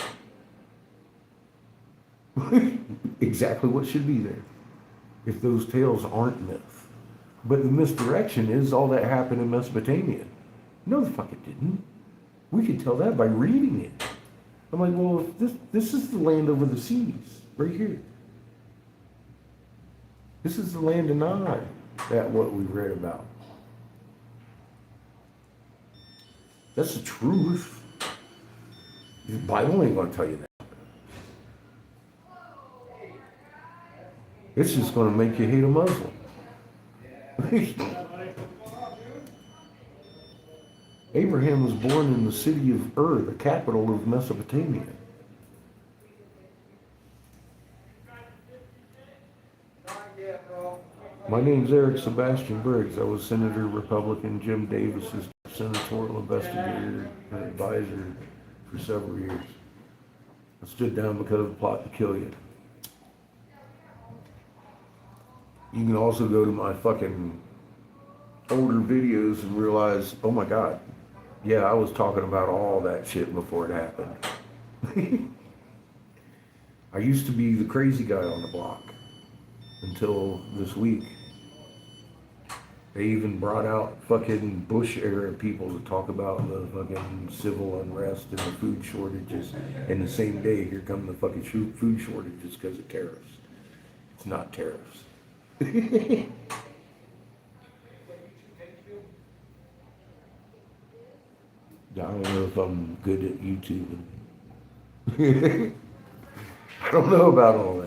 Exactly what should be there, if those tales aren't myth. But the misdirection is all that happened in Mesopotamia. No, the fuck it didn't. We could tell that by reading it. I'm like, well, if this is the land over the seas, right here. This is the land of Nod, that what we read about. That's the truth. The Bible ain't gonna tell you that. It's just gonna make you hate a Muslim. Abraham was born in the city of Ur, the capital of Mesopotamia. My name's Eric Sebastian Briggs. I was Senator Republican Jim Davis's senatorial investigator and advisor for several years. I stood down because of a plot to kill you. You can also go to my fucking older videos and realize, oh my God, yeah, I was talking about all that shit before it happened. I used to be the crazy guy on the block until this week. They even brought out fucking Bush era people to talk about the fucking civil unrest and the food shortages. And the same day, here come the fucking food shortages because of tariffs. It's not tariffs. I don't know if I'm good at YouTube. I don't know about all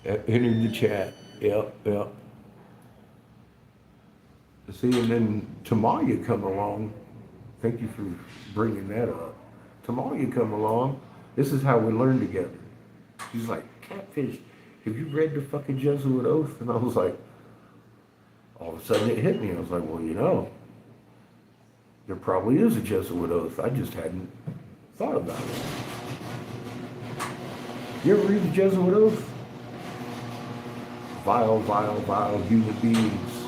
that. Enter the chat. Yep. See, and then Tamaya come along. Thank you for bringing that up. Tamaya come along. This is how we learn together. She's like, Catfish, have you read the fucking Jesuit Oath? And I was like, all of a sudden it hit me. I was like, well, you know, there probably is a Jesuit Oath. I just hadn't thought about it. You ever read the Jesuit Oath? Vile human beings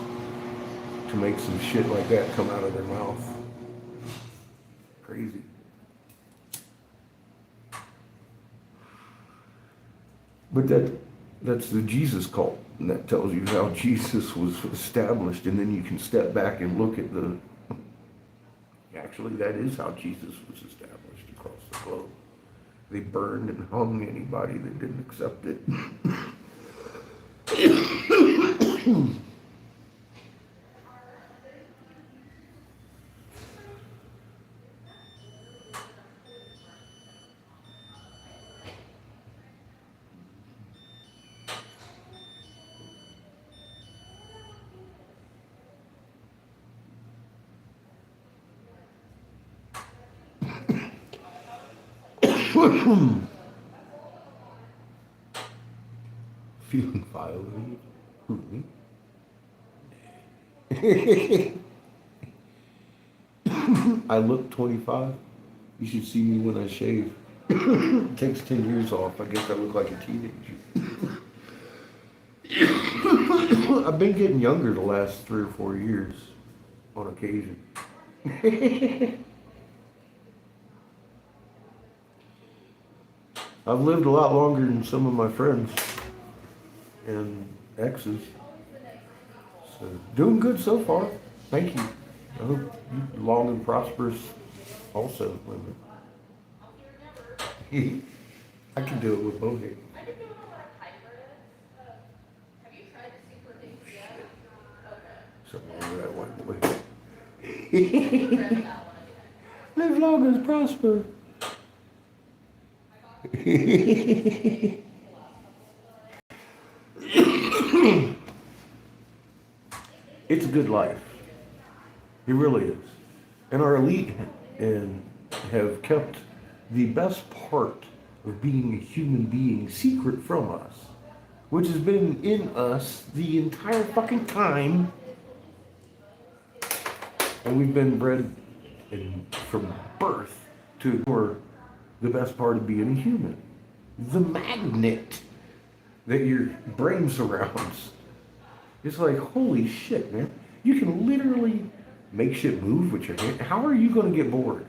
to make some shit like that come out of their mouth. Crazy. But that's the Jesus cult, and that tells you how Jesus was established, and then you can step back and look at actually that is how Jesus was established across the globe. They burned and hung anybody that didn't accept it. Feeling violated? Who, me? I look 25. You should see me when I shave. It takes 10 years off. I guess I look like a teenager. I've been getting younger the last 3 or 4 years on occasion. I've lived a lot longer than some of my friends and exes. So, doing good so far. Thank you. I hope you long and prosperous also. I can do it with both hands. I didn't know what a hyper is. Have you tried the super things yet? Okay. Something wrong with that white boy. Read that one. Live long and prosper. It's a good life. It really is. And our elite and have kept the best part of being a human being secret from us, which has been in us the entire fucking time. And we've been bred from birth to ignore the best part of being a human. The magnet that your brain surrounds. It's like, holy shit, man. You can literally make shit move with your hand. How are you going to get bored?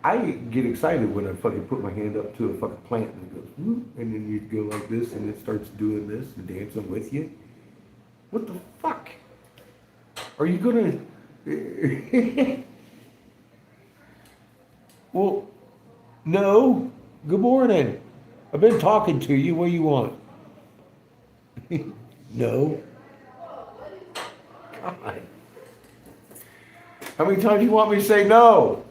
I get excited when I fucking put my hand up to a fucking plant and it goes, whoop, and then you go like this and it starts doing this and dancing with you. What the fuck? Are you going to... Well, no. Good morning. I've been talking to you. What do you want? No. God. How many times do you want me to say no?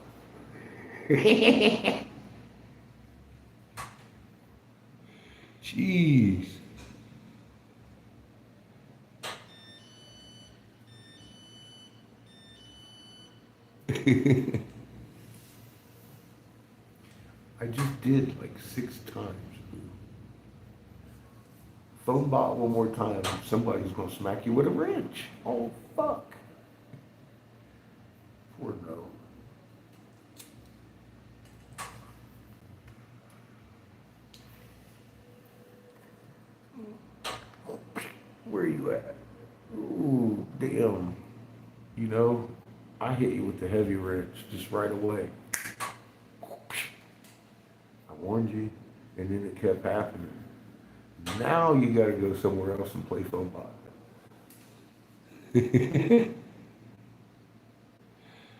Jeez. I just did like 6 times. Phone bot one more time, somebody's gonna smack you with a wrench. Oh, fuck. Poor no. Where are you at? Ooh, damn. You know, I hit you with the heavy wrench just right away. I warned you, and then it kept happening. Now you gotta go somewhere else and play phone bot.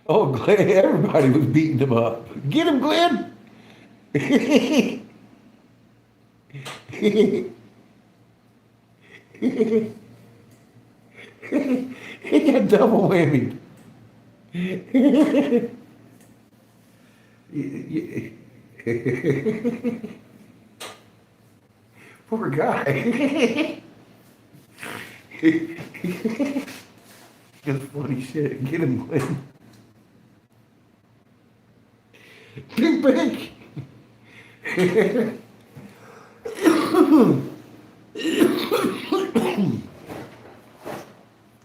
Oh, Glenn, everybody was beating him up. Get him, Glenn! He got double whammy. Poor guy. It's funny shit. Get him, Glenn. Pink, pink.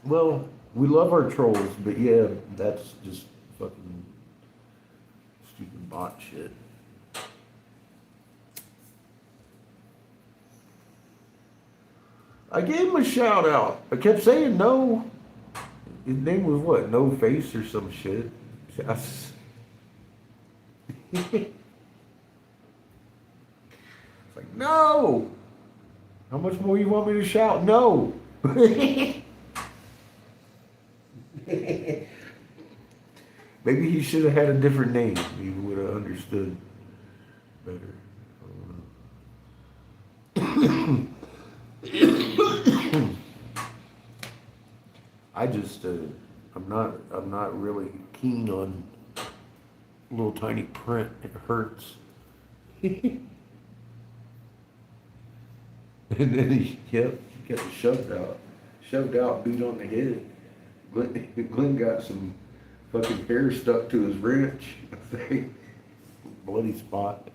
Well, we love our trolls, but yeah, that's just fucking stupid bot shit. I gave him a shout out. I kept saying no. His name was what? No Face or some shit. It's like, no! How much more you want me to shout? No! Maybe he should have had a different name. He would have understood better. I just, I'm not really keen on little tiny print. It hurts. And then he got shoved out, beat on the head. Glenn got some fucking hair stuck to his wrench. Bloody spot.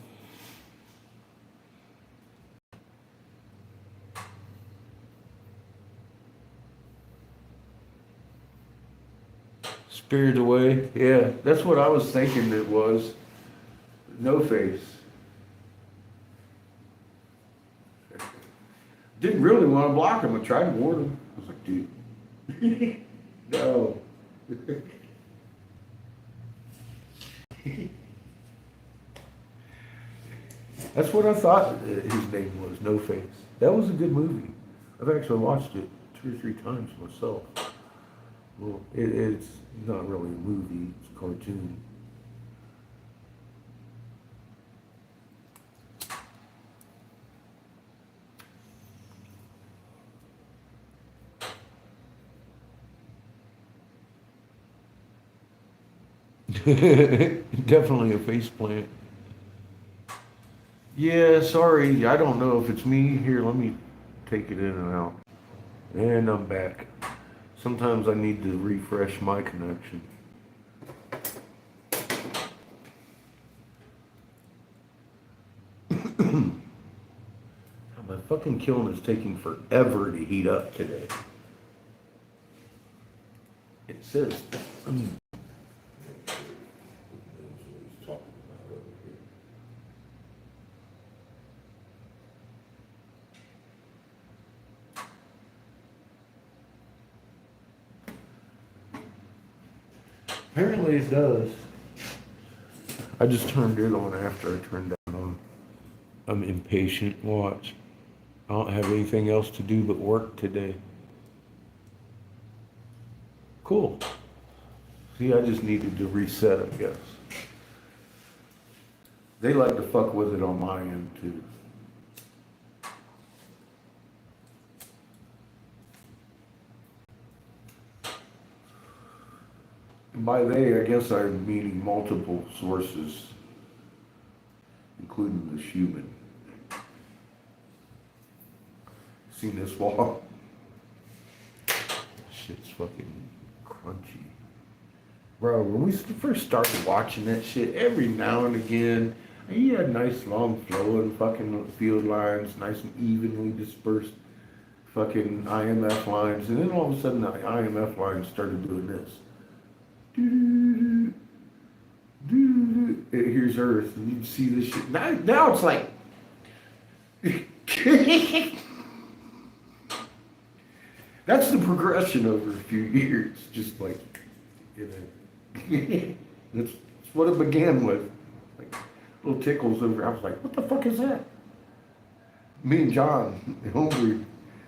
Spirited Away. Yeah, that's what I was thinking it was. No Face. Didn't really want to block him. I tried to warn him. I was like, dude. No. That's what I thought his name was, No Face. That was a good movie. I've actually watched it 2 or 3 times myself. Well, it's not really a movie, it's a cartoon. Definitely a face plant. Yeah, sorry, I don't know if it's me. Here, let me take it in and out. And I'm back. Sometimes I need to refresh my connection. My fucking kiln is taking forever to heat up today. It says. Apparently it does. I just turned it on after I turned it on. I'm impatient. Watch. I don't have anything else to do but work today. Cool. See, I just needed to reset, I guess. They like to fuck with it on my end too. And by they, I guess I'm meaning multiple sources, including the human. Seen this wall? Shit's fucking crunchy. Bro, when we first started watching that shit, every now and again, you had nice long flowing fucking field lines, nice and evenly dispersed fucking IMF lines, and then all of a sudden the IMF lines started doing this. Here's Earth, and you see this shit. Now it's like, that's the progression over a few years. Just like, you know, that's what it began with. Like little tickles over. I was like, what the fuck is that? Me and John, homie,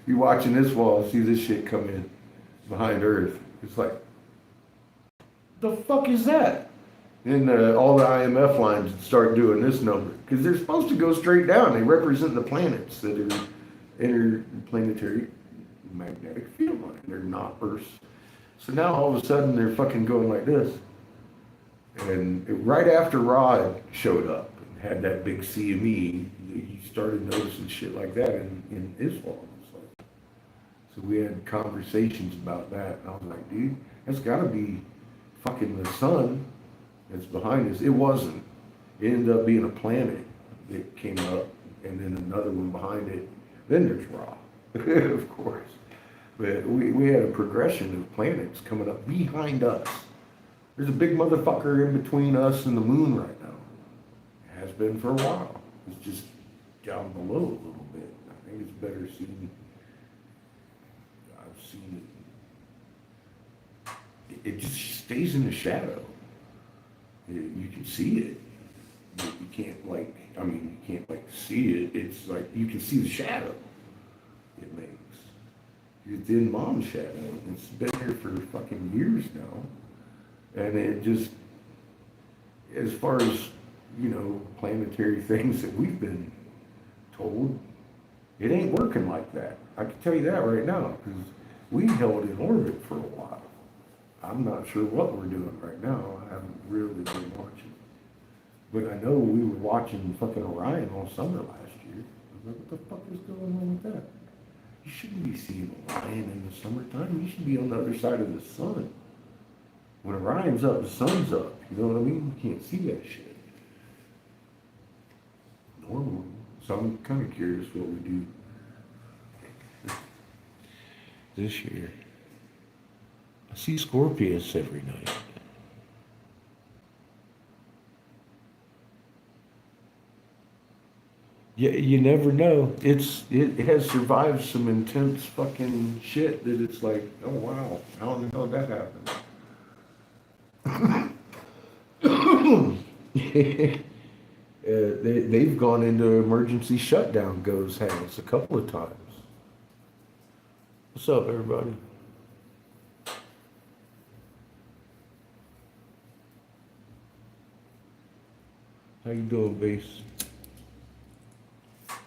be watching this wall, see this shit come in behind Earth. It's like, the fuck is that? And all the IMF lines start doing this number because they're supposed to go straight down. They represent the planets that are interplanetary magnetic field line. They're not Earth's. So now all of a sudden they're fucking going like this. And right after Rod showed up and had that big CME, you started noticing shit like that in Islam. So we had conversations about that, and I was like, dude, that's gotta be fucking the sun that's behind us. It wasn't. It ended up being a planet that came up, and then another one behind it. Then there's Ra, of course. But we had a progression of planets coming up behind us. There's a big motherfucker in between us and the moon right now. It has been for a while. It's just down below a little bit. I think it's better seen. I've seen it. It just stays in the shadow. You can see it. You can't you can't see it. It's like you can see the shadow it makes. It's in Mom's shadow. It's been here for fucking years now. And it just, as far as, you know, planetary things that we've been told, it ain't working like that. I can tell you that right now, because we held in orbit for a while. I'm not sure what we're doing right now. I haven't really been watching. But I know we were watching fucking Orion all summer last year. I was like, what the fuck is going on with that? You shouldn't be seeing Orion in the summertime. You should be on the other side of the sun. When Orion's up, the sun's up. You know what I mean? You can't see that shit normally. So I'm kind of curious what we do this year. I see Scorpius every night. Yeah, you never know. It has survived some intense fucking shit that it's like, oh wow, how in the hell did that happen? They've gone into emergency shutdown goes has a couple of times. What's up, everybody? How you doing, Base? I'm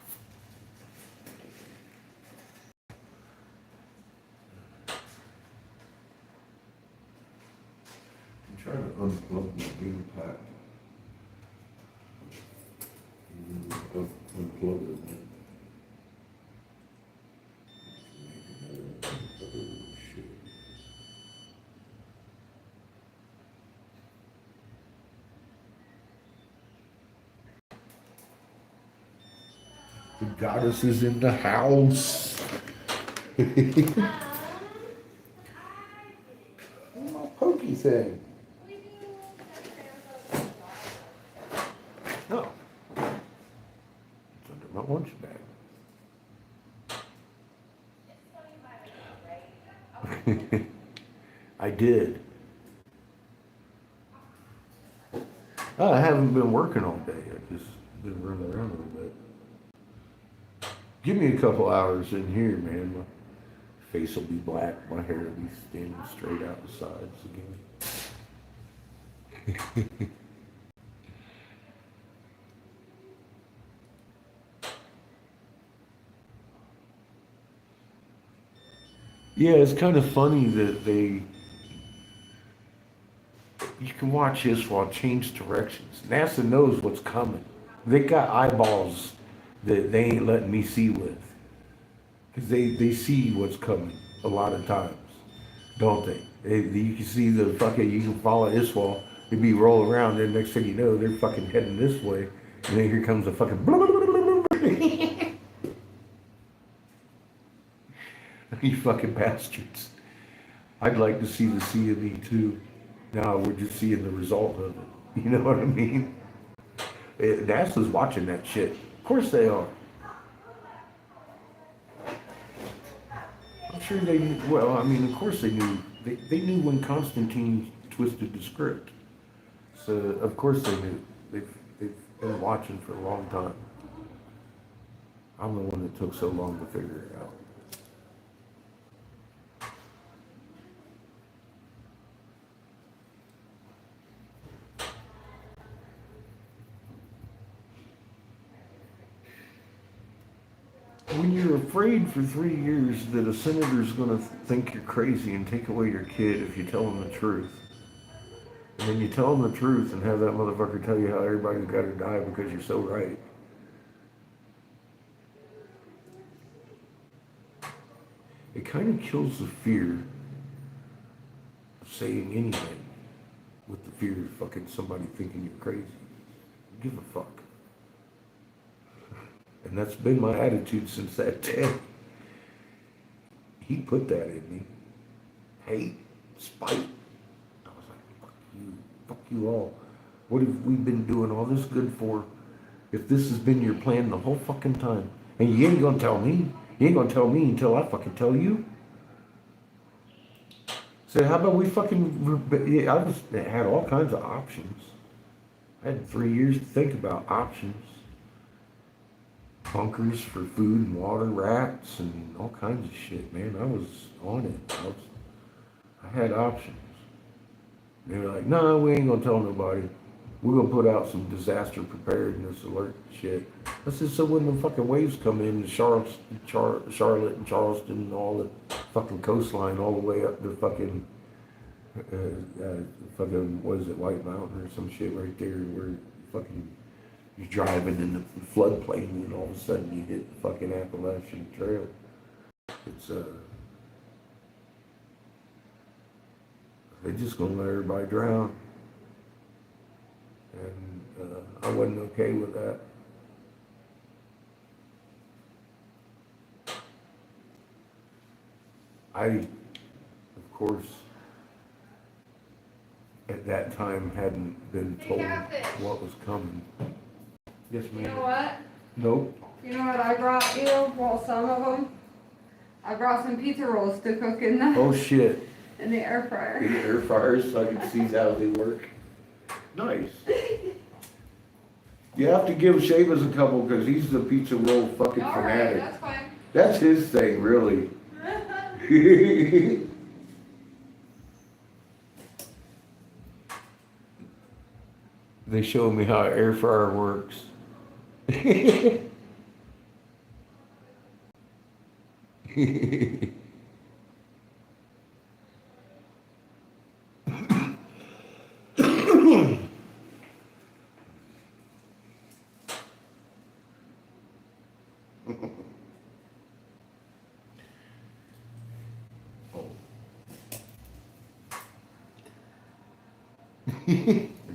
trying to unplug my bean pack. Unplug it. The goddess is in the house. My pokey thing. No. It's under my lunch bag. I did. I haven't been working all day. I just been running around a little bit. Give me a couple hours in here, man. My face will be black. My hair will be standing straight out the sides again. Yeah, it's kind of funny that you can watch this while change directions. NASA knows what's coming. They got eyeballs that they ain't letting me see with. Because they see what's coming a lot of times, don't they? You can see the fucking, you can follow this wall, it'd be rolling around, then next thing you know, they're fucking heading this way, and then here comes a fucking you fucking bastards. I'd like to see the CME too. Now we're just seeing the result of it. You know what I mean? NASA's watching that shit. Of course they are. I'm sure they knew, well, I mean, of course they knew. They knew when Constantine twisted the script. So, of course they knew. They've been watching for a long time. I'm the one that took so long to figure it out. When you're afraid for 3 years that a senator's going to think you're crazy and take away your kid if you tell him the truth, and then you tell him the truth and have that motherfucker tell you how everybody's got to die because you're so right. It kind of kills the fear of saying anything with the fear of fucking somebody thinking you're crazy. Give a fuck. And that's been my attitude since that day. He put that in me. Hate, spite. I was like, fuck you all. What have we been doing all this good for if this has been your plan the whole fucking time? And you ain't gonna tell me. You ain't gonna tell me until I fucking tell you. So how about we fucking, yeah, I just had all kinds of options. I had 3 years to think about options. Bunkers for food and water, rats, and all kinds of shit, man. I was on it. I had options. They were like, no, we ain't gonna tell nobody. We're gonna put out some disaster preparedness alert shit. I said, so when the fucking waves come in, Charlotte and Charleston and all the fucking coastline all the way up to fucking, what is it, White Mountain or some shit right there where fucking you're driving in the floodplain and all of a sudden you hit the fucking Appalachian Trail. It's, they're just gonna let everybody drown. And I wasn't okay with that. I, of course, at that time hadn't been told what was coming. Yes, ma'am. You know what? Nope. You know what I brought you? Well, some of them. I brought some pizza rolls to cook in the Oh shit. in the air fryer. The air fryers so I can see how they work. Nice. You have to give Shavas a couple because he's the pizza roll fucking All fanatic. right, that's fine. That's his thing, really. They show me how an air fryer works. I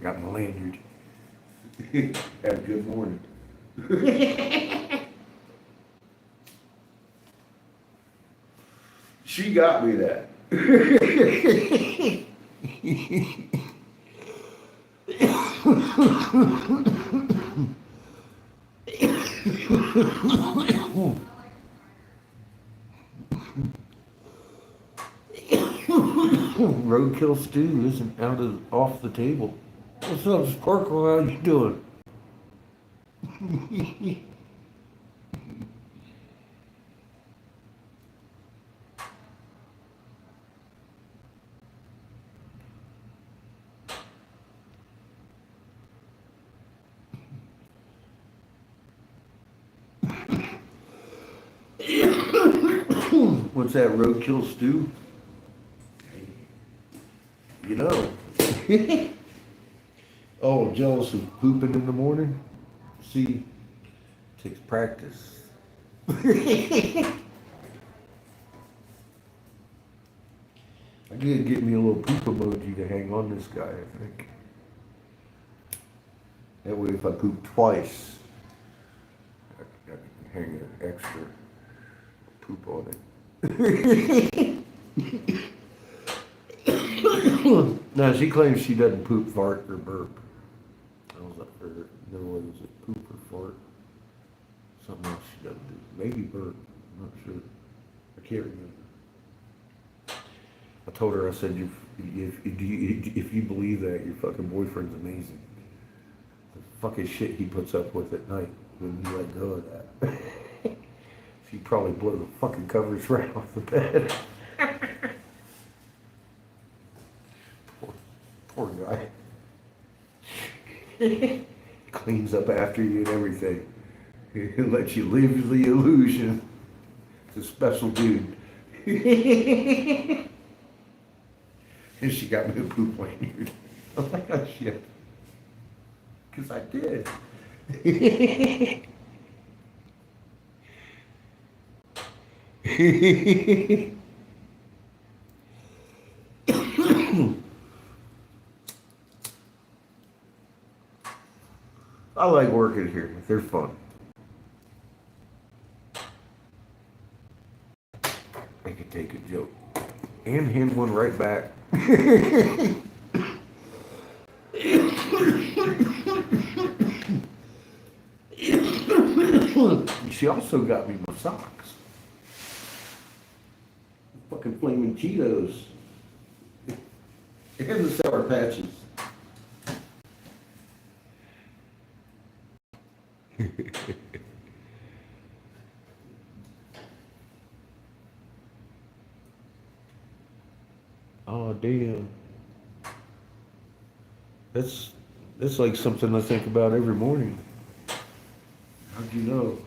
got my lanyard. Have a good morning. She got me that. Roadkill stew isn't off the table. What's up, Sparkle? How you doing? What's that, roadkill stew? You know. Oh, jealous of pooping in the morning? See, takes practice. I could get me a little poop emoji to hang on this guy, I think. That way if I poop twice, I can hang an extra poop on it. No, she claims she doesn't poop, fart, or burp. I was up for no one was it poop or fart. Something else she doesn't do. Maybe burp. I'm not sure. I can't remember. I told her, I said, if you believe that, your fucking boyfriend's amazing. The fucking shit he puts up with at night when you let go of that. She'd probably blow the fucking covers right off the bed. Poor guy. Cleans up after you and everything. He'll let you live the illusion. It's a special dude. And she got me a poop lanyard. I'm like, oh shit. Because I did. I like working here. They're fun. I could take a joke and hand one right back. She also got me my socks. Fucking flaming Cheetos. And the Sour Patches. Oh damn. That's like something I think about every morning. How'd you know?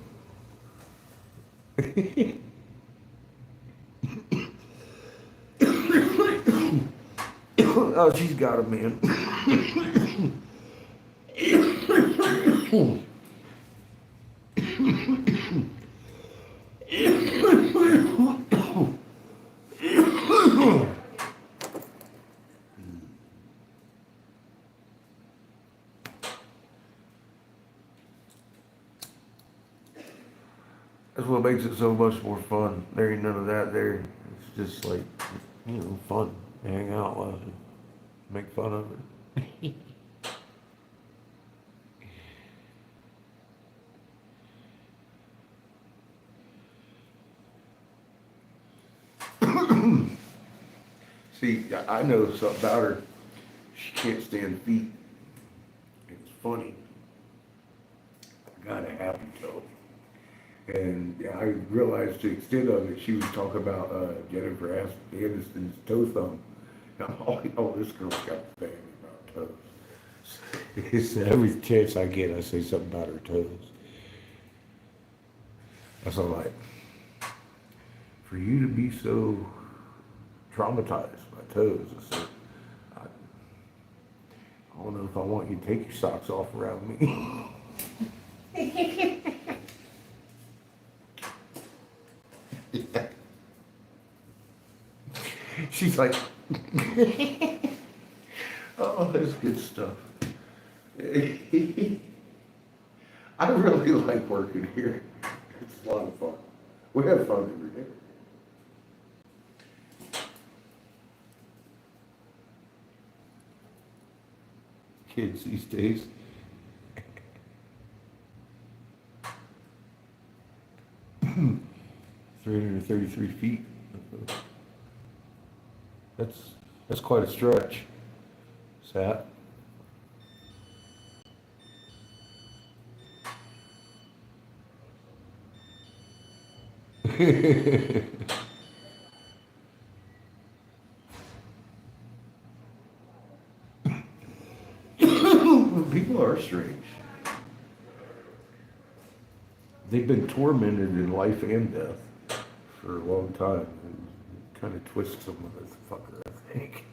Oh, she's got him, man. That's what makes it so much more fun. There ain't none of that there. It's just like, fun. Hang out, laugh, make fun of it. See, I know something about her. She can't stand feet. It's funny. I got a happy toe. And I realized the extent of it. She was talking about Jennifer Aniston's toe thumb. And I'm like, oh, this girl's got bad about toes. It's every chance I get, I say something about her toes. That's all right. For you to be so traumatized by toes, I said, I don't know if I want you to take your socks off around me. She's like, oh, that's good stuff. I really like working here. It's a lot of fun. We have fun every day. Kids these days. 333 feet. That's quite a stretch. Sat. People are strange. They've been tormented in life and death for a long time. It kind of twists them with this fucker, I think.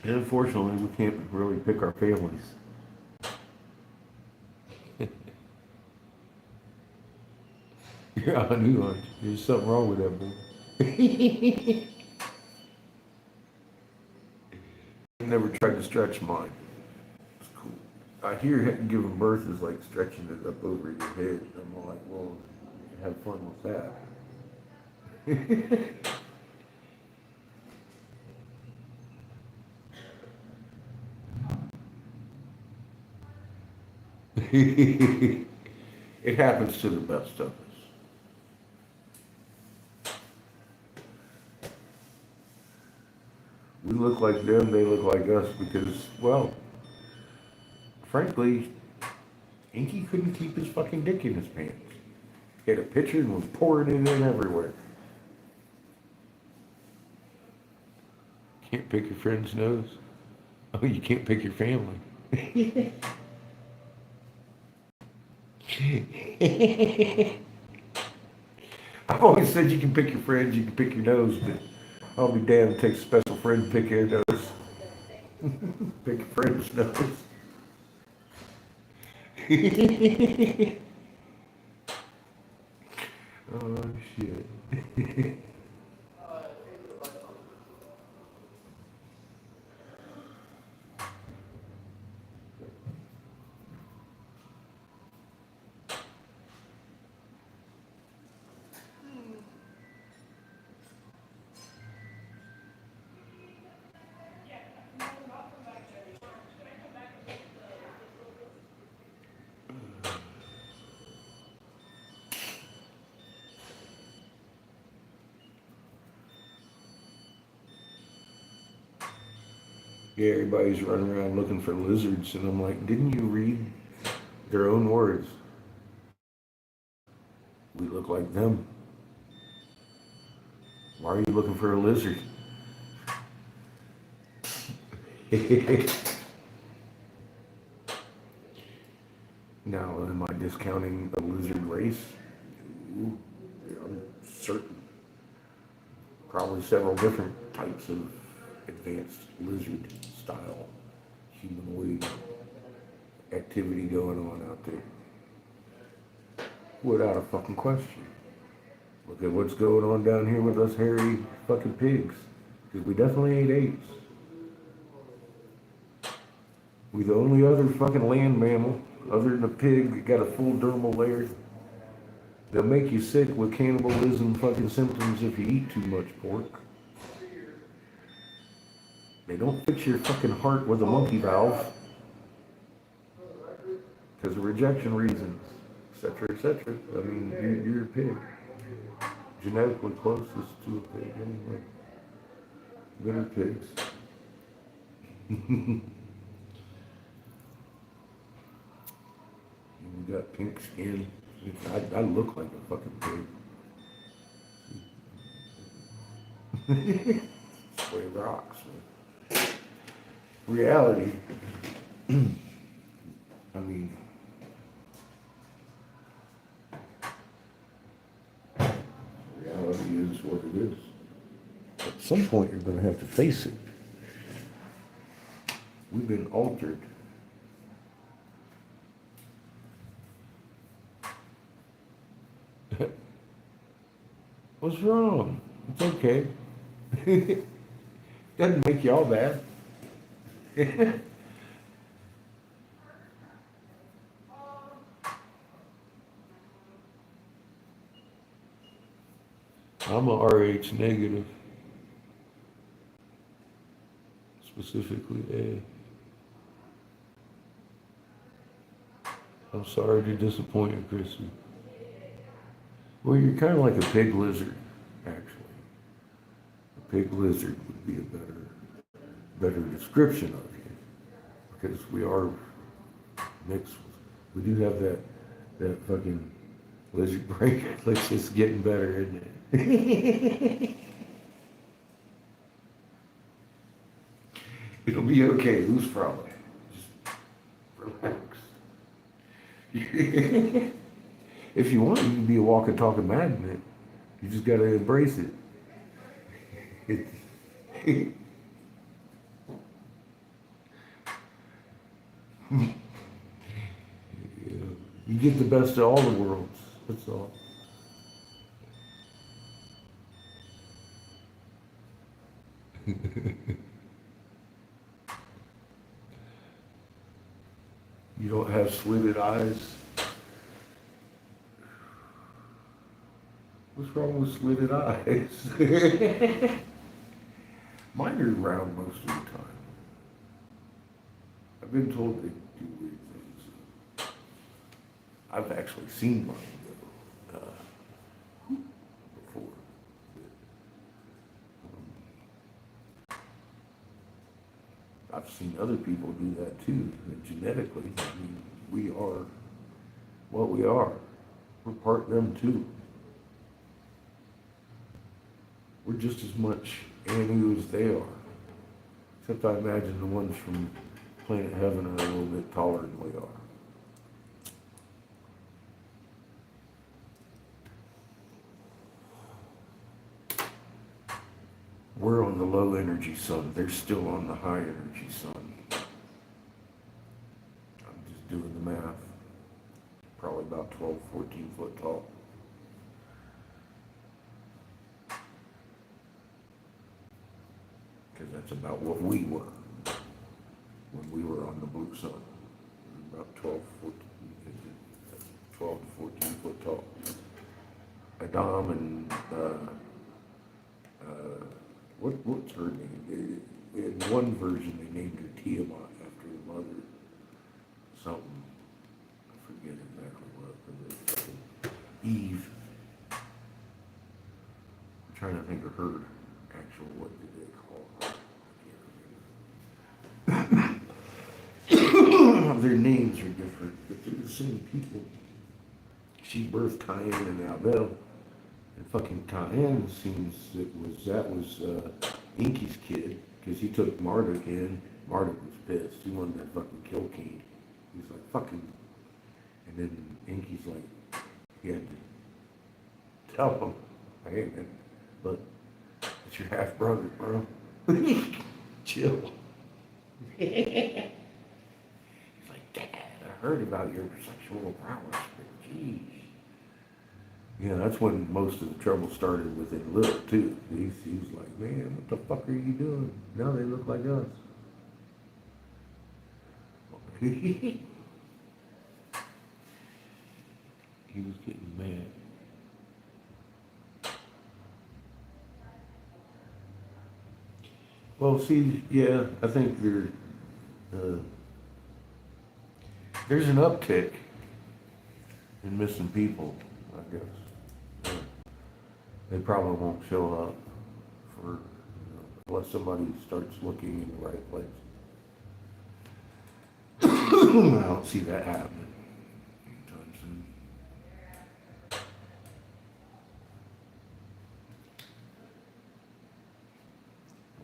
And unfortunately, we can't really pick our families. Yeah, I knew there's something wrong with that boy. I never tried to stretch mine. It's cool. I hear giving birth is like stretching it up over your head. I'm all like, well, have fun with that. It happens to the best of us. We look like them, they look like us because, well, frankly, Inky couldn't keep his fucking dick in his pants. He had a pitcher and was pouring it in everywhere. Can't pick your friend's nose. Oh, you can't pick your family. I've always said you can pick your friends, you can pick your nose, but I'll be damned, it takes a special friend to pick your nose. Pick your friend's nose. Oh, shit. Yeah, everybody's running around looking for lizards, and I'm like, didn't you read their own words? We look like them. Why are you looking for a lizard? Now, am I discounting a lizard race? Ooh, I'm certain. Probably several different types of advanced lizard style humanoid activity going on out there. Without a fucking question. Look at what's going on down here with us hairy fucking pigs. Because we definitely ain't apes. We're the only other fucking land mammal, other than a pig, that got a full dermal layer. They'll make you sick with cannibalism fucking symptoms if you eat too much pork. They don't fix your fucking heart with a monkey valve. Because of rejection reasons, etc., etc. I mean, you're a pig. Genetically closest to a pig, anyway. Better pigs. You got pink skin. I look like a fucking pig. That's the way it rocks. Reality, I mean, reality is what it is. At some point, you're going to have to face it. We've been altered. What's wrong? It's okay. Doesn't make y'all bad. I'm a RH negative, specifically A. I'm sorry to disappoint you, Chrissy. Well, you're kind of like a pig lizard, actually. A pig lizard would be a better description of you, because we are mixed. We do have that fucking lizard brain. It's just getting better, isn't it? It'll be okay. Who's from it? Just relax. If you want, you can be a walking, talking magnet. You just got to embrace it. Yeah. You get the best of all the worlds. That's all. You don't have slitted eyes. What's wrong with slitted eyes? Mine are round most of the time. I've been told they do weird things. I've actually seen mine though, before. I've seen other people do that too. And genetically, I mean, we are what we are. We're part them too. We're just as much Anu as they are. Except I imagine the ones from Planet Heaven are a little bit taller than we are. We're on the low energy sun. They're still on the high energy sun. I'm just doing the math. Probably about 12, 14 foot tall. Because that's about what we were when we were on the blue sun. About 12, 12 to 14 foot tall. Adam and what's her name? In one version, they named her Tiamat after her mother. Something. I forget exactly what. But Eve. I'm trying to think of her actual, what did they call her? Their names are different, but they're the same people. She birthed Cayenne and Abel. And fucking Cayenne seems that was Inky's kid, because he took Marduk in. Marduk was pissed. He wanted to fucking kill King. He's like, fucking. And then Inky's like, he had to tell him, hey man, look, it's your half brother, bro. Chill. He's like, Dad, I heard about your sexual prowess, but geez. Yeah, that's when most of the trouble started within Little, too. He was like, man, what the fuck are you doing? Now they look like us. He was getting mad. Well, see, yeah, I think there's an uptick in missing people, I guess. They probably won't show up for, unless somebody starts looking in the right place. I don't see that happening anytime soon.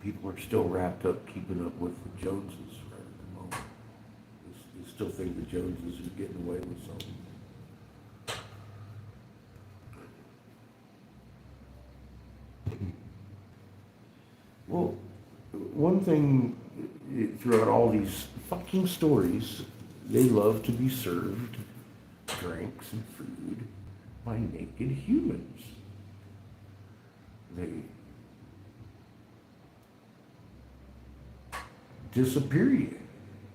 people are still wrapped up keeping up with the Joneses right at the moment. They still think the Joneses are getting away with something. Well, one thing throughout all these fucking stories, they love to be served drinks and food by naked humans. They disappear you.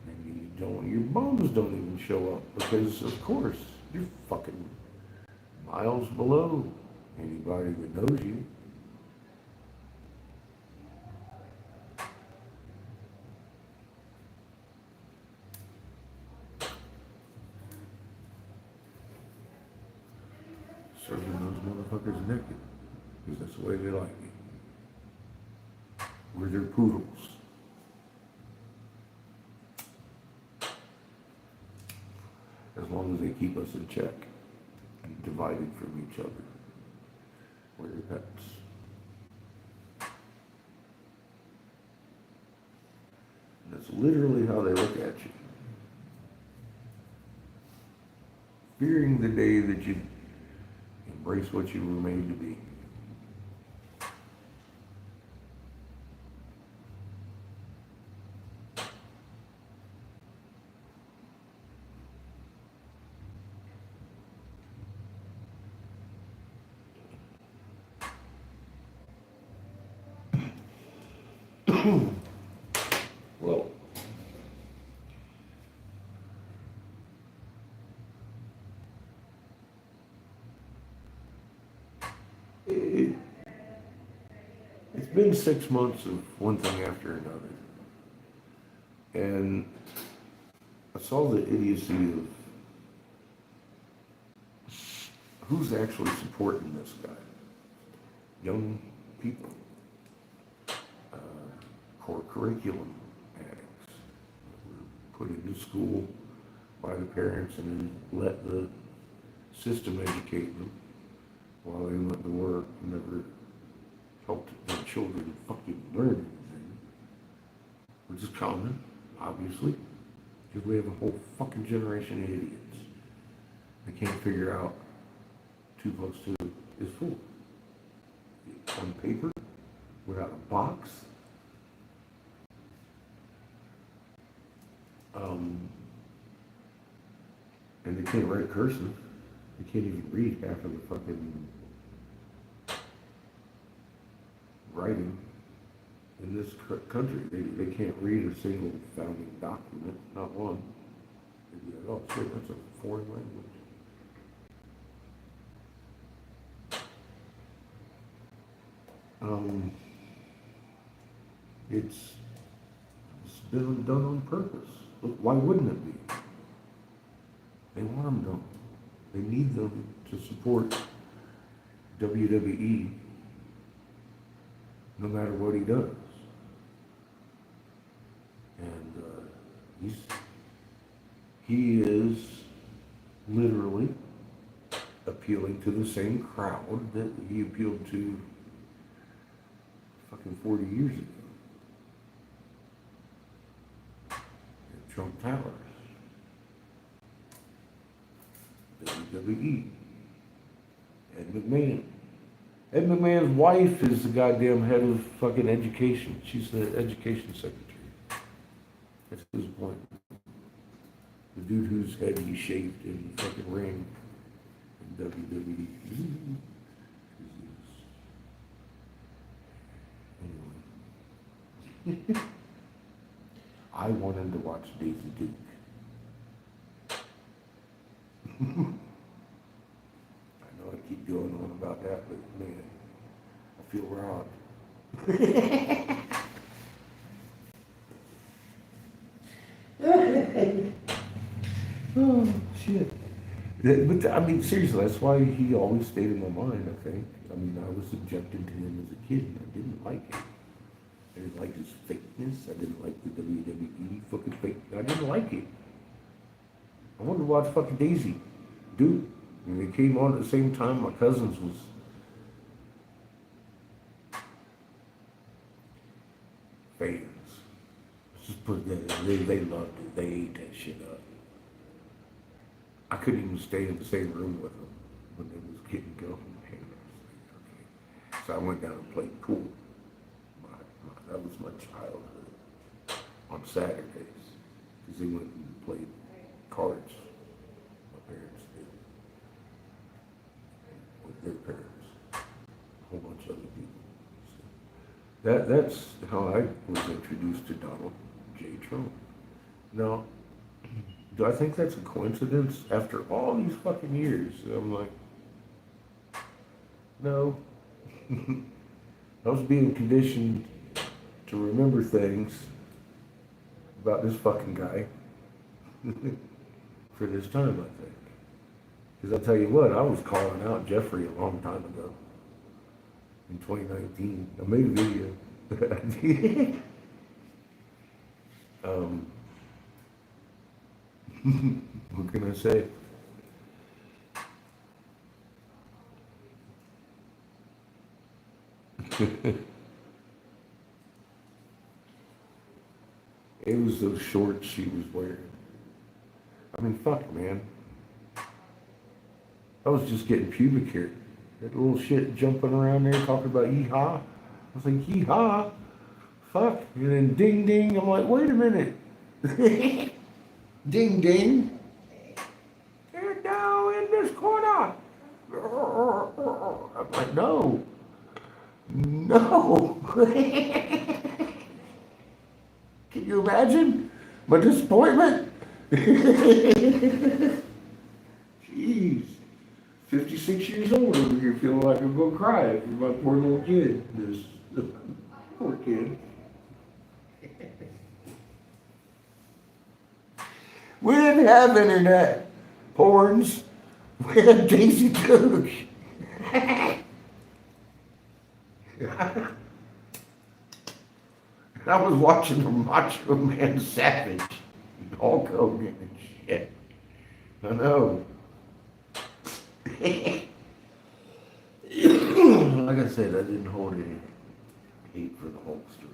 And your bones don't even show up because, of course, you're fucking miles below anybody that knows you. Serving those motherfuckers naked, because that's the way they like it. We're their poodles. As long as they keep us in check and divided from each other. We're their pets. And that's literally how they look at you. Fearing the day that you embrace what you were made to be. Well, it's been 6 months of one thing after another. And I saw the idiocy of who's actually supporting this guy. Young people. Core curriculum addicts that were put into school by the parents and then let the system educate them while they went to work and never helped their children fucking learn anything. Which is common, obviously, because we have a whole fucking generation of idiots. They can't figure out 2 + 2 is 4. On paper, without a box. And they can't write cursive. They can't even read half of the fucking writing in this country. They can't read a single founding document, not one. They'd be like, oh shit, that's a foreign language. It's been done on purpose. Look, why wouldn't it be? They want them done. They need them to support WWE no matter what he does. And he is literally appealing to the same crowd that he appealed to fucking 40 years ago. At Trump Towers. WWE. Ed McMahon. Ed McMahon's wife is the goddamn head of fucking education. She's the education secretary. That's his point. The dude whose head he shaved in the fucking ring in WWE. Anyway. I wanted to watch Daisy Duke. I know I keep going on about that, but man, I feel robbed. Oh, shit. But, I mean, seriously, that's why he always stayed in my mind, I think. I mean, I was subjected to him as a kid, and I didn't like it. I didn't like his fakeness. I didn't like the WWE fucking fake. I didn't like it. I wanted to watch fucking Daisy Duke. And they came on at the same time my cousins was fans. Let's just put that in. They loved it. They ate that shit up. I couldn't even stay in the same room with them when they was getting going. And I was like, okay. So I went down and played pool. That was my childhood on Saturdays. Because they went and played cards. My parents did. With their parents. A whole bunch of other people. So that's how I was introduced to Donald J. Trump. Now, do I think that's a coincidence after all these fucking years? I'm like, no. I was being conditioned to remember things about this fucking guy for this time, I think. Because I'll tell you what, I was calling out Jeffrey a long time ago. In 2019. I made a video. What can I say? It was those shorts she was wearing. I mean, fuck, man. I was just getting pubic hair. That little shit jumping around there talking about yeehaw. I was like, yeehaw? Fuck. And then ding ding. I'm like, wait a minute. Ding ding. You're down in this corner. I'm like, no. No. Can you imagine my disappointment? Jeez. 56 years old over here feeling like I'm gonna cry for my poor little kid. This poor kid. We didn't have internet. Porns. We had Daisy Dukes. I was watching the Macho Man Savage, Hulk Hogan and shit. I know. Like I said, I didn't hold any hate for the Hulkster.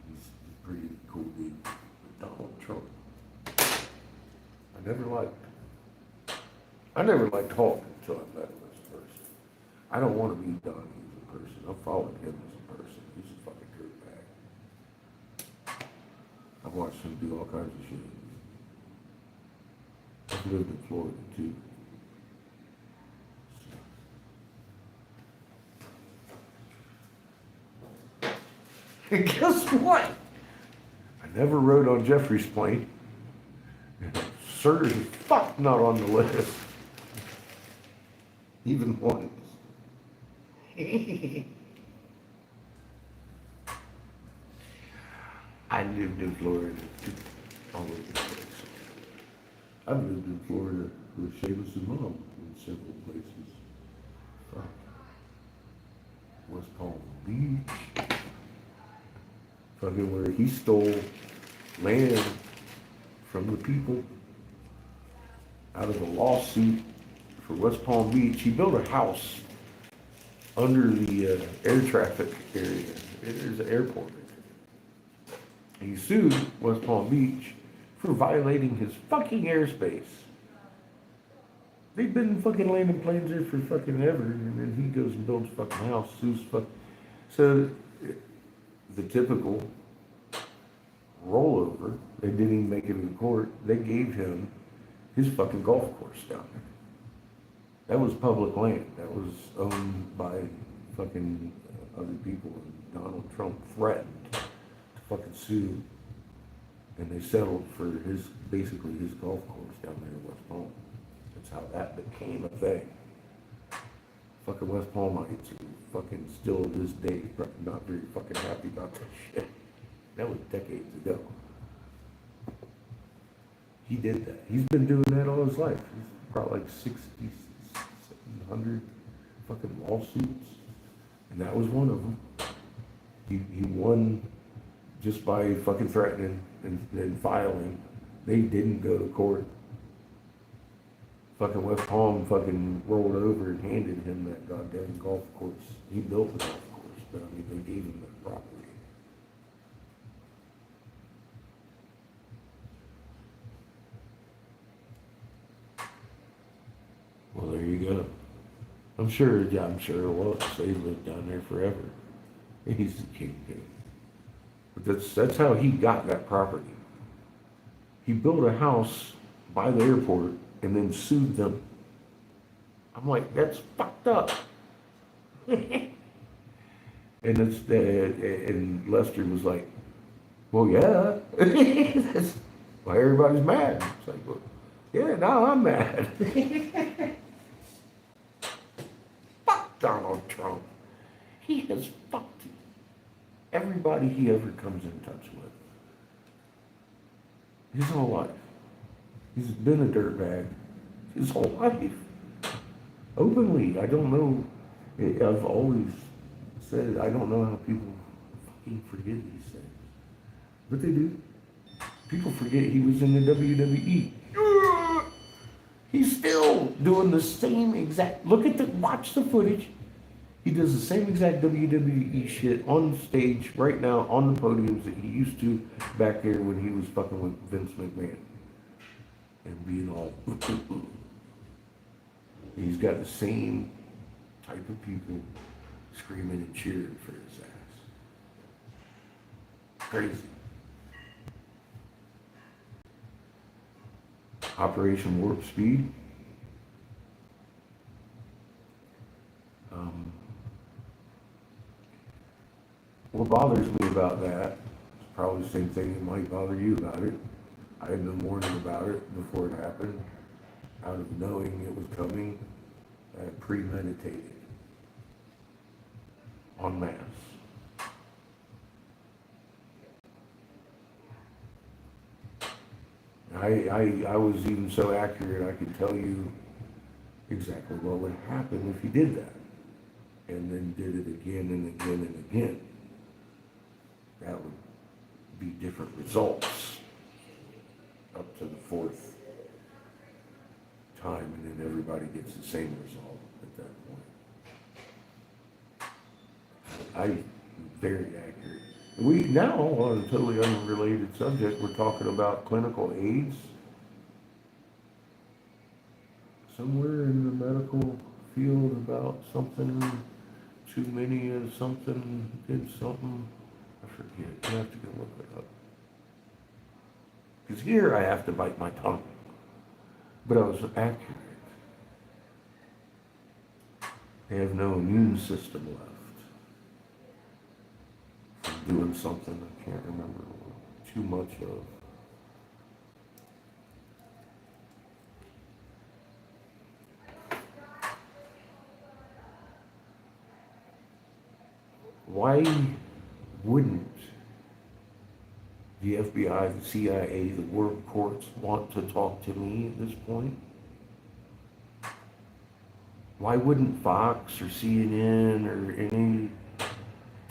He's a pretty cool dude. But Donald Trump, I never liked Hulk until I met him as a person. I don't want to be Donnie as a person. I'm following him as a person. He's a fucking dirtbag. I've watched him do all kinds of shit. I've lived in Florida too. And guess what? I never rode on Jeffrey's plane. Sir as fuck not on the list. Even once. I lived in Florida all over the place. I've lived in Florida with Seamus' mom in several places. Fuck. West Palm Beach. Fucking where he stole land from the people out of a lawsuit for West Palm Beach. He built a house under the air traffic area. There's an airport right there. He sued West Palm Beach for violating his fucking airspace. They've been fucking landing planes there for fucking ever, and then he goes and builds a fucking house, sues fuck. So the typical rollover, they didn't even make it in court. They gave him his fucking golf course down there. That was public land. That was owned by fucking other people. And Donald Trump threatened to fucking sue. And they settled for basically his golf course down there in West Palm. That's how that became a thing. Fucking West Palmites are fucking still to this day not very fucking happy about that shit. That was decades ago. He did that. He's been doing that all his life. He's brought like 60, 700 fucking lawsuits. And that was one of them. He won just by fucking threatening and then filing. They didn't go to court. Fucking West Palm fucking rolled over and handed him that goddamn golf course. He built the golf course, but I mean, they gave him that property. I'm sure it was. They lived down there forever. He's the kingpin. But that's how he got that property. He built a house by the airport and then sued them. I'm like, that's fucked up. And and Lester was like, well, yeah. That's why everybody's mad. It's like, well, yeah, now I'm mad. Fuck Donald Trump. He has fucked everybody he ever comes in touch with. His whole life. He's been a dirtbag his whole life. Openly, I don't know. I've always said I don't know how people fucking forget these things. But they do. People forget he was in the WWE. He's still doing the same exact, watch the footage. He does the same exact WWE shit on stage right now on the podiums that he used to back there when he was fucking with Vince McMahon. And being all, he's got the same type of people screaming and cheering for his ass. Crazy. Operation Warp Speed. What bothers me about that is probably the same thing that might bother you about it. I had been warning about it before it happened, out of knowing it was coming, premeditated, en masse. I was even so accurate I could tell you exactly what would happen if you did that, and then did it again and again and again. That would be different results up to the fourth time, and then everybody gets the same result at that point. I'm very accurate. We now, on a totally unrelated subject, we're talking about clinical AIDS. Somewhere in the medical field about something, too many of something, did something. I forget, you have to go look it up. Because here I have to bite my tongue. But I was accurate. They have no immune system left from doing something I can't remember too much of. Why wouldn't the FBI, the CIA, the world courts want to talk to me at this point? Why wouldn't Fox or CNN or any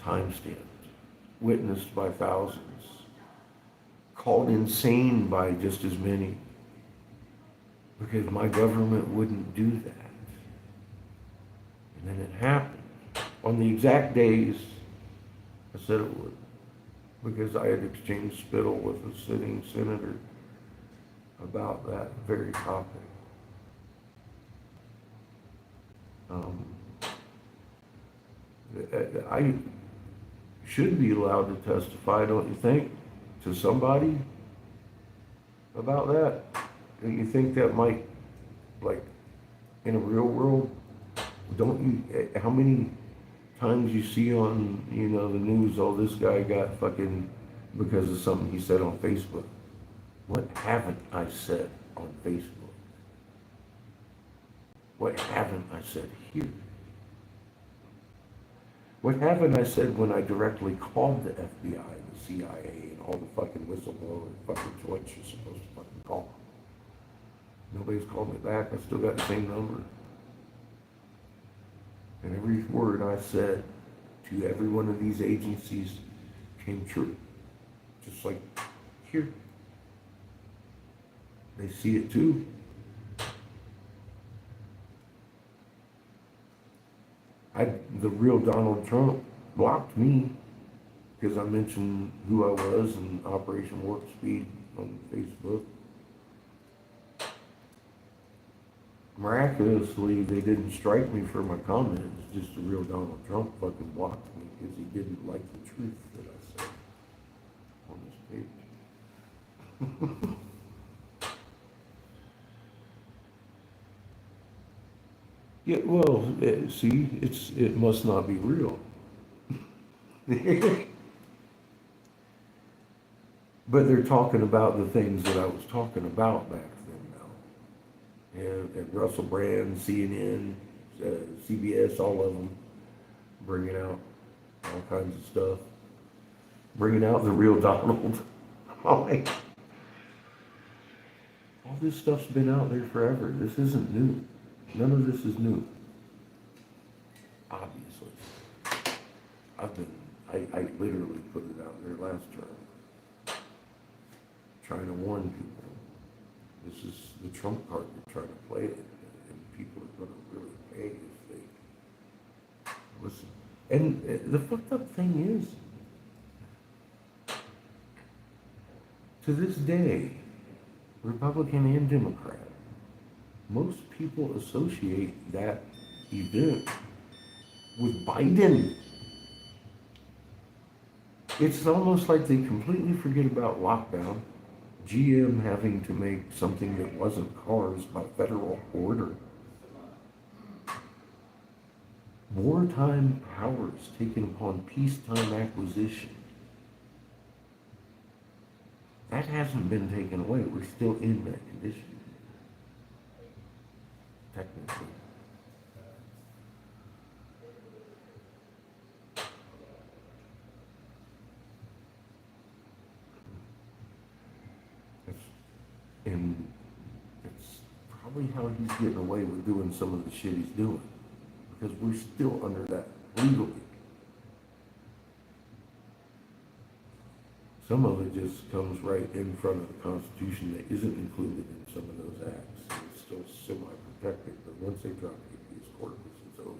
timestamp, witnessed by thousands, called insane by just as many? Because my government wouldn't do that. And then it happened. On the exact days I said it would. Because I had exchanged spittle with a sitting senator about that very topic. I should be allowed to testify, don't you think, to somebody about that? Don't you think that might, like, in a real world, don't you, how many times you see on, the news, oh, this guy got fucking because of something he said on Facebook. What haven't I said on Facebook? What haven't I said here? What haven't I said when I directly called the FBI, the CIA, and all the fucking whistleblower fucking joints you're supposed to fucking call? Nobody's called me back. I still got the same number. And every word I said to every one of these agencies came true. Just like here. They see it too. The real Donald Trump blocked me because I mentioned who I was in Operation Warp Speed on Facebook. Miraculously, they didn't strike me for my comments. Just the real Donald Trump fucking blocked me because he didn't like the truth that I said on this page. Yeah, well, see, it must not be real. But they're talking about the things that I was talking about back then now. And Russell Brand, CNN, CBS, all of them bringing out all kinds of stuff. Bringing out the real Donald. Like, all this stuff's been out there forever. This isn't new. None of this is new. Obviously. I literally put it out there last term. Trying to warn people. This is the Trump card you're trying to play it. And people are going to really pay if they listen. And the fucked up thing is, to this day, Republican and Democrat, most people associate that event with Biden. It's almost like they completely forget about lockdown, GM having to make something that wasn't cars by federal order, wartime powers taken upon peacetime acquisition. That hasn't been taken away. We're still in that condition. Technically. And it's probably how he's getting away with doing some of the shit he's doing. Because we're still under that legally. Some of it just comes right in front of the Constitution that isn't included in some of those acts. It's still semi-protected, but once they drop habeas corpus, it's over.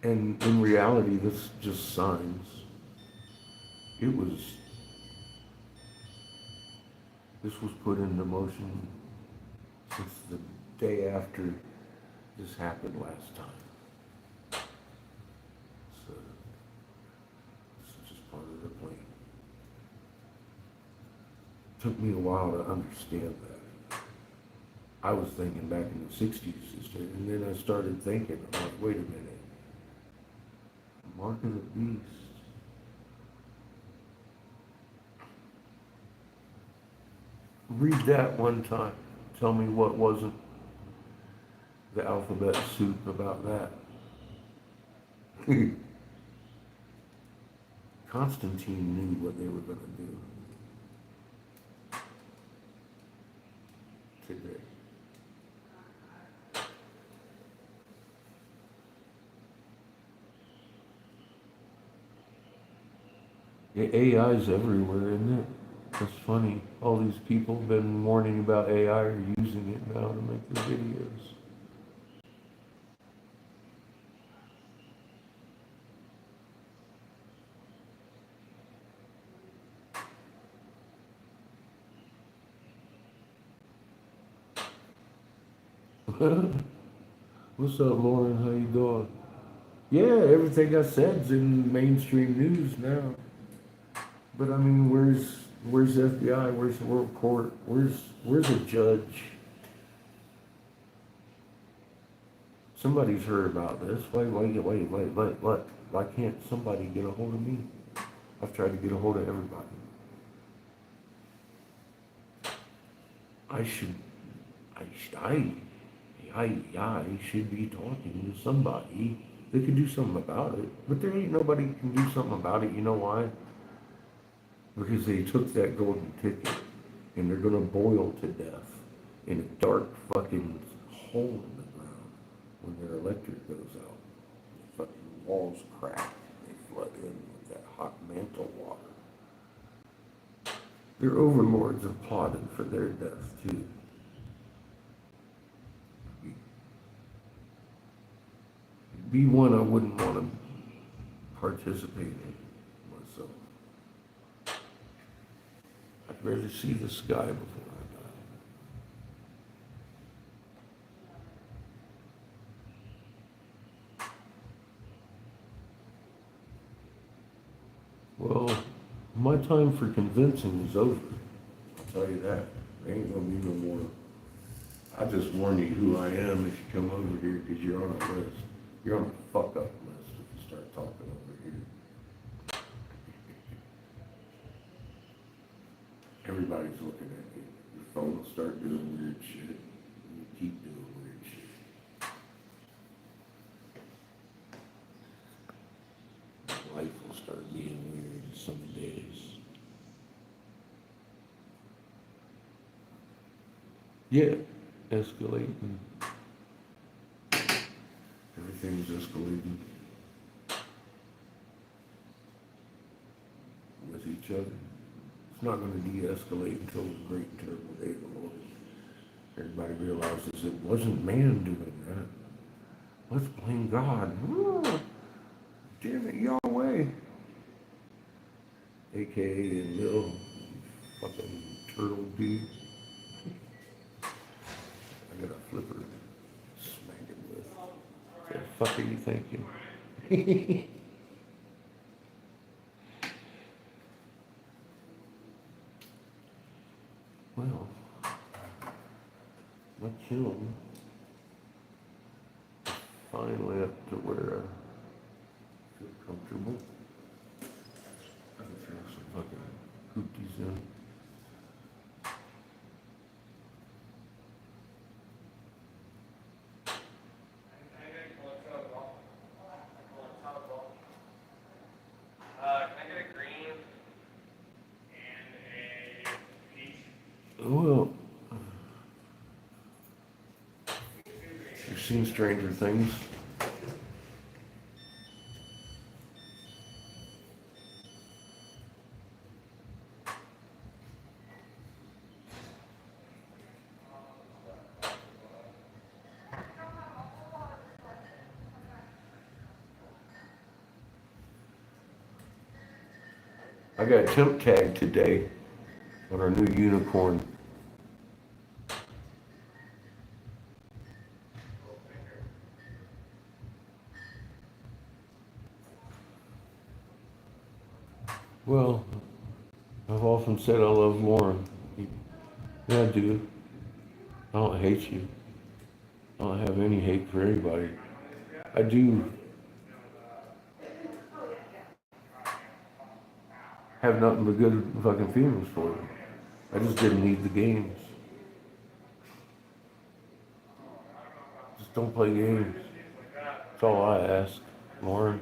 And in reality, this just signs. This was put into motion since the day after this happened last time. So, this is just part of the plan. Took me a while to understand that. I was thinking back in the 60s, sister, and then I started thinking, I'm like, wait a minute. Mark of the beast. Read that one time. Tell me what wasn't the alphabet soup about that. Constantine knew what they were going to do today. AI's everywhere, isn't it? That's funny. All these people have been warning about AI are using it now to make their videos. What's up, Lauren? How you doing? Yeah, everything I said's in mainstream news now. But I mean, where's the FBI? Where's the World Court? Where's a judge? Somebody's heard about this. Wait. Why can't somebody get a hold of me? I've tried to get a hold of everybody. I should be talking to somebody that could do something about it. But there ain't nobody who can do something about it. You know why? Because they took that golden ticket and they're gonna boil to death in a dark fucking hole in the ground when their electric goes out. The fucking walls crack. They flood in with that hot mantle water. Their overlords have plotted for their death too. be one I wouldn't want to participate in myself. I'd rather see the sky before I die. Well, my time for convincing is over. I'll tell you that. There ain't gonna be no more. I just warn you who I am if you come over here, because you're on a list. You're on a fuck up list if you start talking over here. Everybody's looking at you. Your phone will start doing weird shit. And you keep doing weird shit. Life will start being weird some days. Yeah, escalating. Everything's escalating with each other. It's not going to de-escalate until the great and terrible day of the Lord. Everybody realizes it wasn't man doing that. Let's blame God. Oh, damn it, Yahweh. AKA Lil fucking turtle dude. I got a flipper to smack it with. What the fuck are you thinking? Well, my kiln is finally up to where I feel comfortable. I can throw some fucking cookies in. Well, you've seen Stranger Things. I got a temp tag today on our new unicorn. Well, I've often said I love Lauren. Yeah, I do. I don't hate you. I don't have any hate for anybody. I do have nothing but good fucking feelings for her. I just didn't need the games. Just don't play games. That's all I ask, Lauren.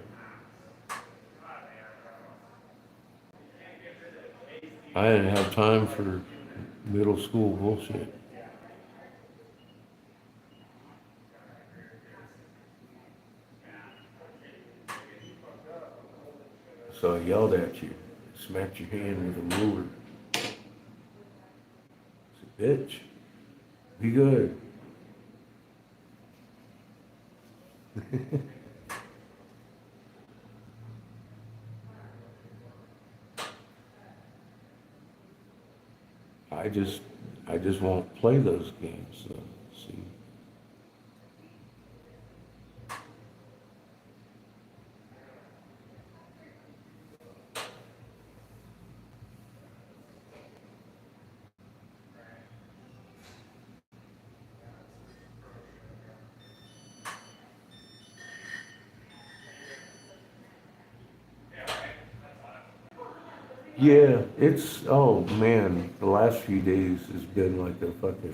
I didn't have time for middle school bullshit. So I yelled at you, smacked your hand with a ruler. I said, bitch, be good. I just won't play those games, so, see. Yeah, oh man, the last few days has been like a fucking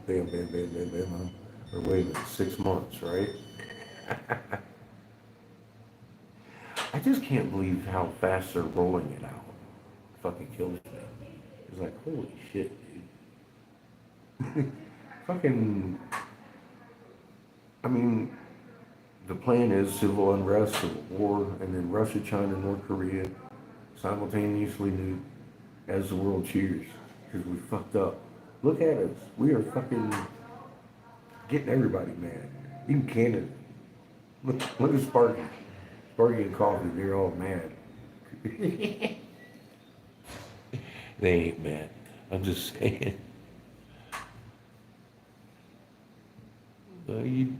bam, bam, bam, bam, bam, or wait a minute, 6 months, right? I just can't believe how fast they're rolling it out. It fucking kills me. It's like, holy shit, dude. Fucking, I mean, the plan is civil unrest, civil war, and then Russia, China, North Korea simultaneously nuke as the world cheers because we fucked up. Look at us. We are fucking getting everybody mad. Even Canada. Look at Sparky. Sparky and Coffee, they're all mad. They ain't mad. I'm just saying. You,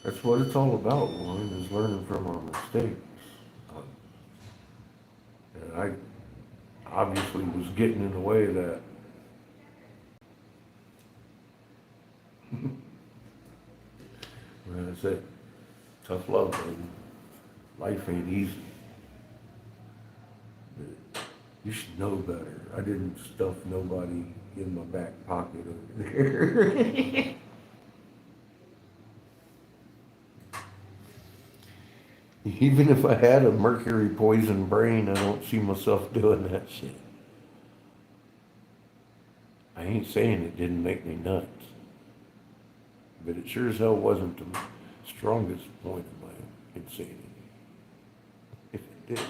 that's what it's all about, Lauren, is learning from our mistakes. And I obviously was getting in the way of that. That's it. Tough love, baby. Life ain't easy. But you should know better. I didn't stuff nobody in my back pocket over there. Even if I had a mercury poisoned brain, I don't see myself doing that shit. I ain't saying it didn't make me nuts, but it sure as hell wasn't the strongest point of my insanity. If it did.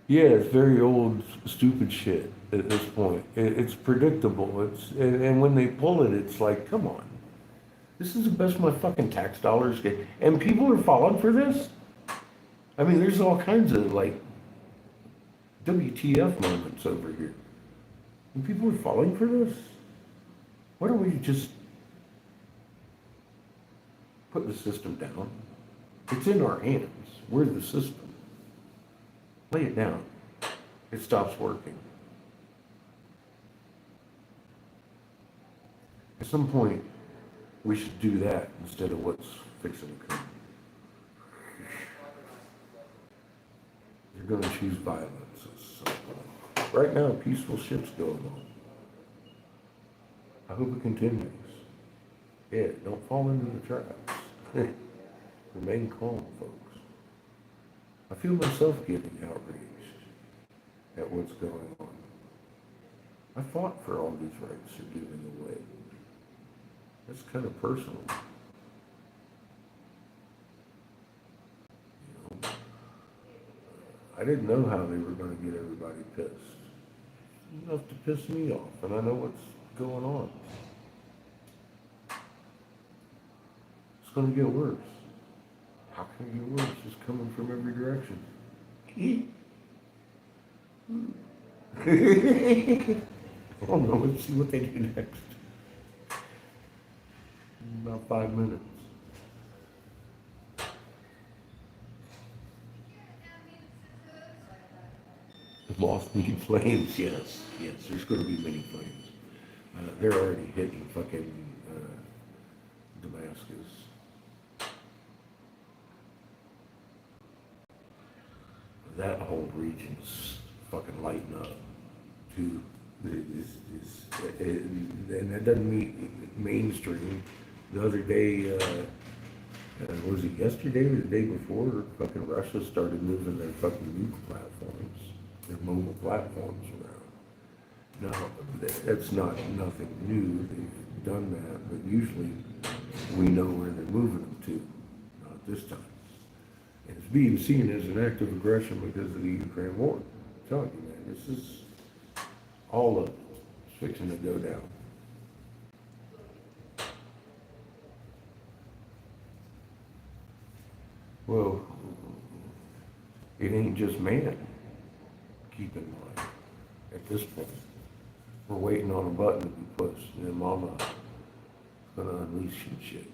Yeah, it's very old, stupid shit at this point. It's predictable. And when they pull it, it's like, come on. This is the best my fucking tax dollars get. And people are falling for this? I mean, there's all kinds of, like, WTF moments over here. And people are falling for this? Why don't we just put the system down? It's in our hands. We're the system. Lay it down. It stops working. At some point, we should do that instead of what's fixing to come. You're going to choose violence at some point. Right now, peaceful shit's going on. I hope it continues. Yeah, don't fall into the traps. Remain calm, folks. I feel myself getting outraged at what's going on. I fought for all these rights are given away. That's kind of personal. You know, I didn't know how they were going to get everybody pissed. Enough to piss me off, and I know what's going on. It's going to get worse. How can it get worse? It's coming from every direction. Oh no, let's see what they do next. In about 5 minutes. Lost many planes, yes. Yes, there's going to be many planes. They're already hitting fucking Damascus. That whole region's fucking lighting up, too. And that doesn't mean mainstream. The other day, was it yesterday or the day before, fucking Russia started moving their fucking nuke platforms, their mobile platforms around. Now, that's not nothing new. They've done that, but usually we know where they're moving them to. Not this time. And it's being seen as an act of aggression because of the Ukraine war. I'm telling you, man, this is all of it. It's fixing to go down. Well, it ain't just man. Keep in mind, at this point, we're waiting on a button to be pushed, and then Mama is gonna unleash some shit.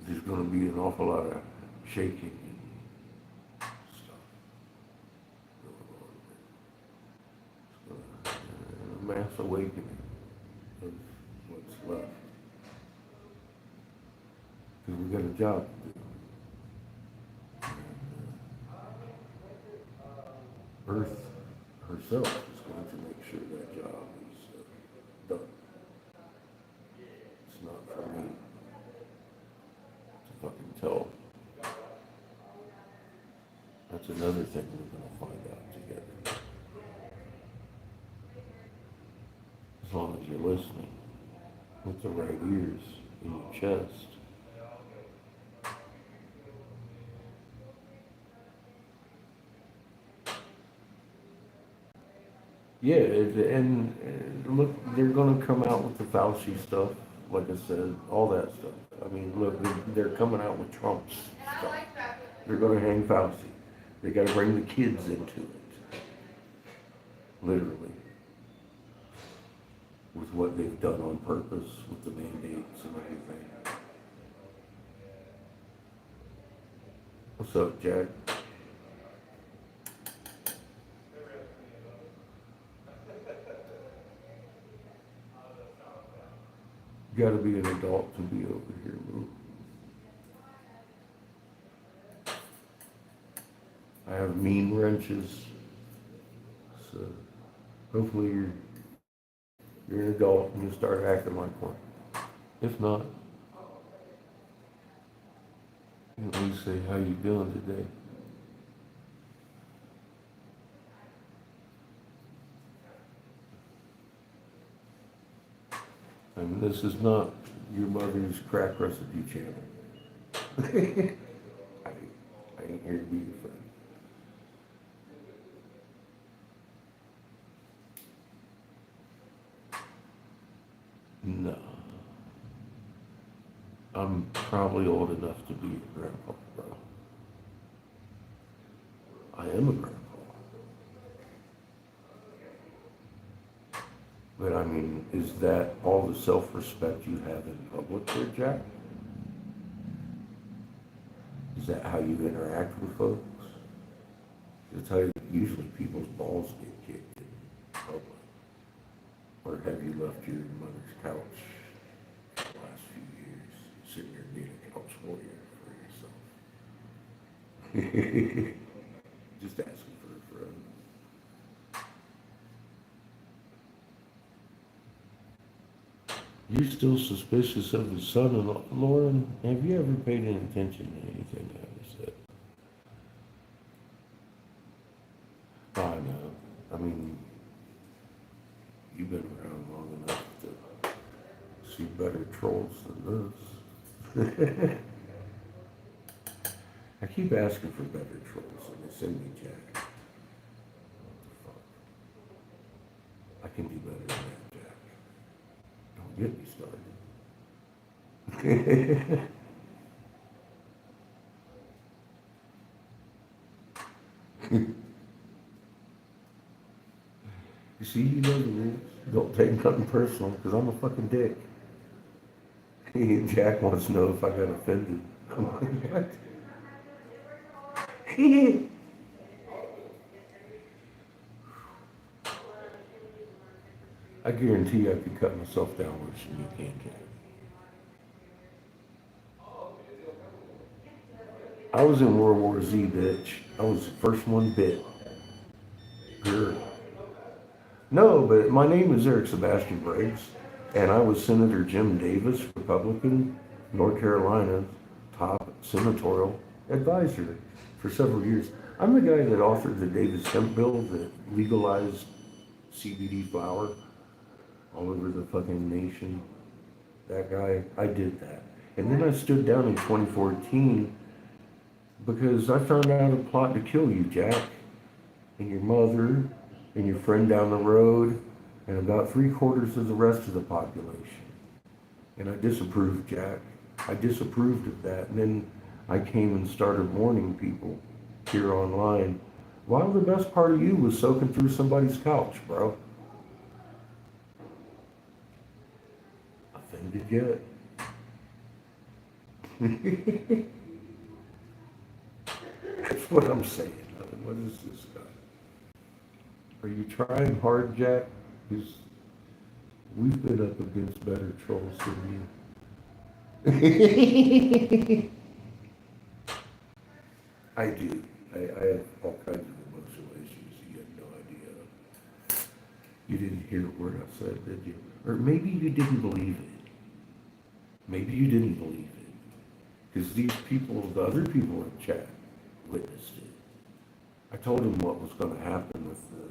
There's going to be an awful lot of shaking and stuff going on. It's going to a mass awakening of what's left. Because we got a job to do. And, Earth herself is going to make sure that job is done. It's not for me. Fucking tell. That's another thing we're gonna find out together. As long as you're listening. with the right ears in your chest. Yeah, and look, they're gonna come out with the Fauci stuff, like I said, all that stuff. I mean, look, they're coming out with Trump's stuff. They're gonna hang Fauci. They gotta bring the kids into it, literally, with what they've done on purpose, with the mandates and everything. What's up, Jack? You gotta be an adult to be over here, bro. I have mean wrenches, so hopefully you're an adult and you start acting like one. If not, you at least say, how you doing today? I mean, this is not your mother's crack recipe channel. I ain't here to be your friend. No. I'm probably old enough to be your grandpa, bro. I am a grandpa. But I mean, is that all the self-respect you have in public there, Jack? Is that how you interact with folks? That's how usually people's balls get kicked in public. Or have you left your mother's couch for the last few years, sitting there being a couch warrior for yourself? Just asking for a friend. You still suspicious of his son-in-law? Lauren, have you ever paid any attention to anything I ever said? I know. I mean, you've been around long enough to see better trolls than this. I keep asking for better trolls and they send me Jack. What the fuck? I can do better than that, Jack. Don't get me started. You see, you know the rules. Don't take nothing personal, because I'm a fucking dick. Jack wants to know if I got offended. I'm like, what? I guarantee you I could cut myself down worse than you can, Jack. I was in World War Z, bitch. I was the first one bit. Girl. No, but my name is Eric Sebastian Briggs, and I was Senator Jim Davis, Republican, North Carolina's top senatorial advisor for several years. I'm the guy that authored the Davis hemp bill that legalized CBD flower all over the fucking nation. That guy, I did that. And then I stood down in 2014 because I found out a plot to kill you, Jack, and your mother, and your friend down the road, and about 3/4 of the rest of the population. And I disapproved, Jack. I disapproved of that. And then I came and started warning people here online, while the best part of you was soaking through somebody's couch, bro. Offended yet? That's what I'm saying. What is this guy? Are you trying hard, Jack? Because we've been up against better trolls than you. I do. I have all kinds of emotional issues you have no idea of. You didn't hear a word I said, did you? Or maybe you didn't believe it. Maybe you didn't believe it. Because these people, the other people in chat, witnessed it. I told them what was going to happen with the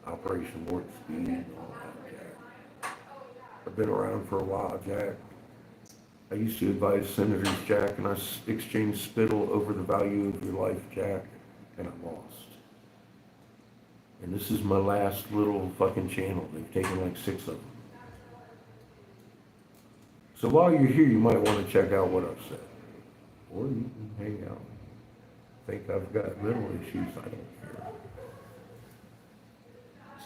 Operation Warp Speed and all that, Jack. I've been around for a while, Jack. I used to advise senators, Jack, and I exchanged spittle over the value of your life, Jack, and I lost. And this is my last little fucking channel. They've taken like 6 of them. So while you're here, you might want to check out what I've said. Or you can hang out. Think I've got mental issues, I don't care.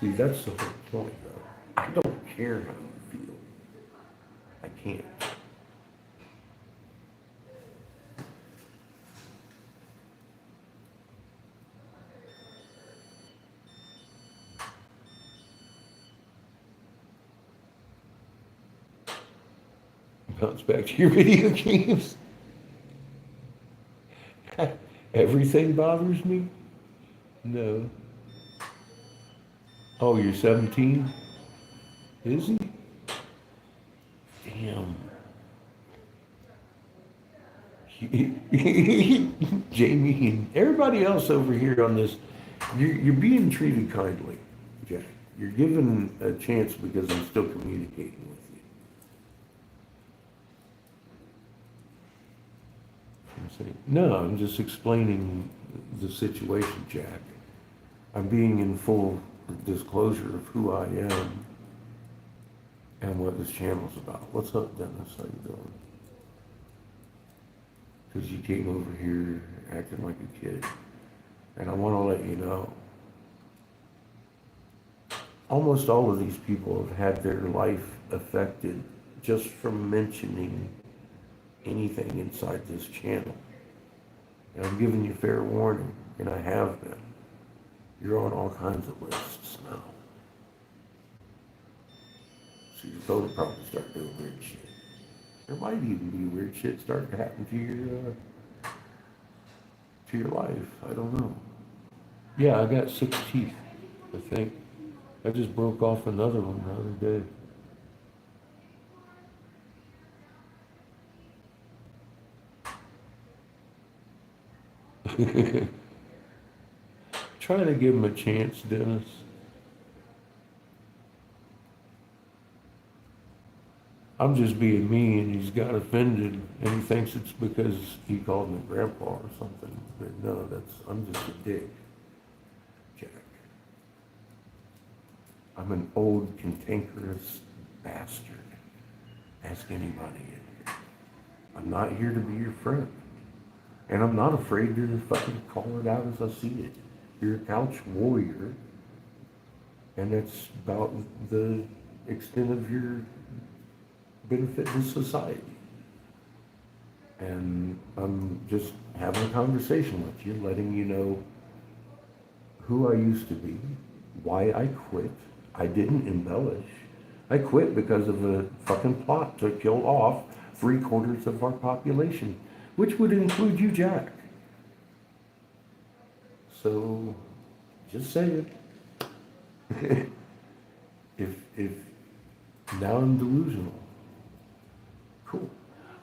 See, that's the whole point, though. I don't care how you feel. I can't. Bounce back to your video games. Everything bothers me? No. Oh, you're 17? Is he? Damn. Jamie and everybody else over here on this, you're being treated kindly, Jack. You're given a chance because I'm still communicating with you. No, I'm just explaining the situation, Jack. I'm being in full disclosure of who I am and what this channel's about. What's up, Dennis? How you doing? Because you came over here acting like a kid. And I want to let you know, almost all of these people have had their life affected just from mentioning anything inside this channel. And I'm giving you fair warning, and I have been. You're on all kinds of lists now. So your phone will probably start doing weird shit. There might even be weird shit starting to happen to your life. I don't know. Yeah, I got 6 teeth, I think. I just broke off another one the other day. Try to give him a chance, Dennis. I'm just being me, and he's got offended, and he thinks it's because he called me grandpa or something. But no, I'm just a dick, Jack. I'm an old, cantankerous bastard. Ask anybody in here. I'm not here to be your friend. And I'm not afraid to fucking call it out as I see it. You're a couch warrior, and that's about the extent of your benefit to society. And I'm just having a conversation with you, letting you know who I used to be, why I quit. I didn't embellish. I quit because of a fucking plot to kill off 3/4 of our population, which would include you, Jack. So, just say it. if now I'm delusional. Cool.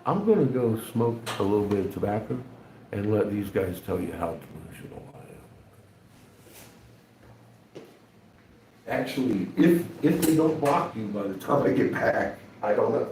I'm gonna go smoke a little bit of tobacco and let these guys tell you how delusional I am. Actually, if they don't block you by the time I get back, I don't know.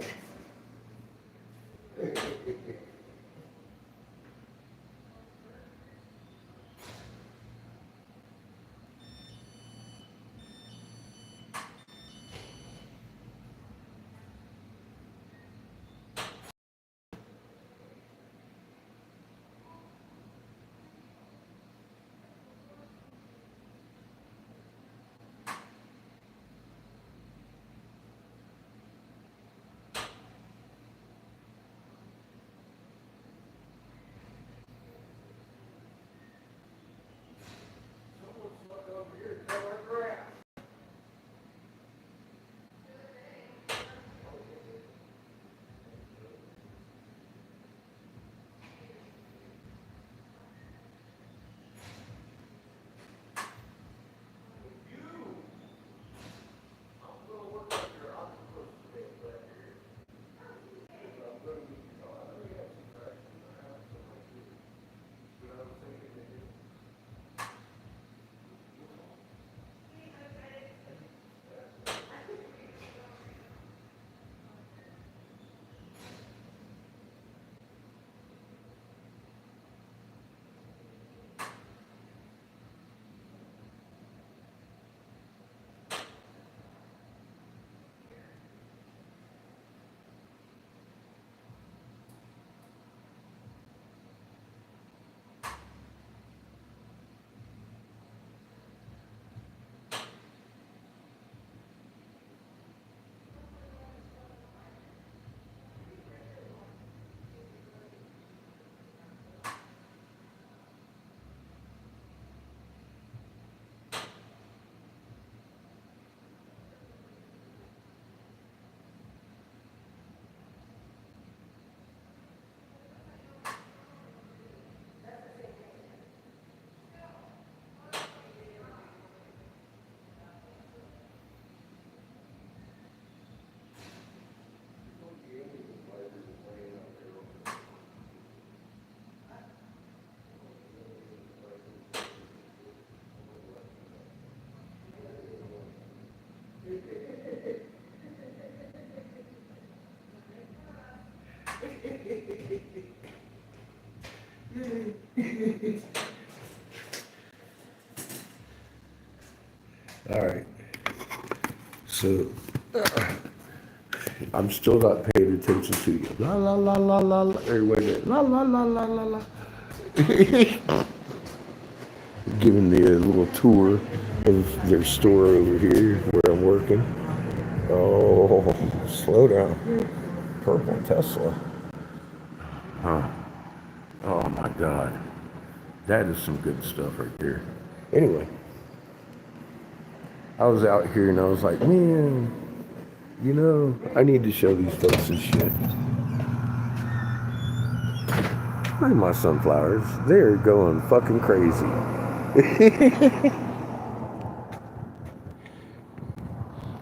All right. So I'm still not paying attention to you. La la la la la la. Or wait a minute. La la la la la la. Giving me a little tour of their store over here where I'm working. Oh, slow down. Purple Tesla. Huh. Oh my God. That is some good stuff right there. Anyway, I was out here and I was like, man, you know, I need to show these folks this shit. Look at my sunflowers. They're going fucking crazy.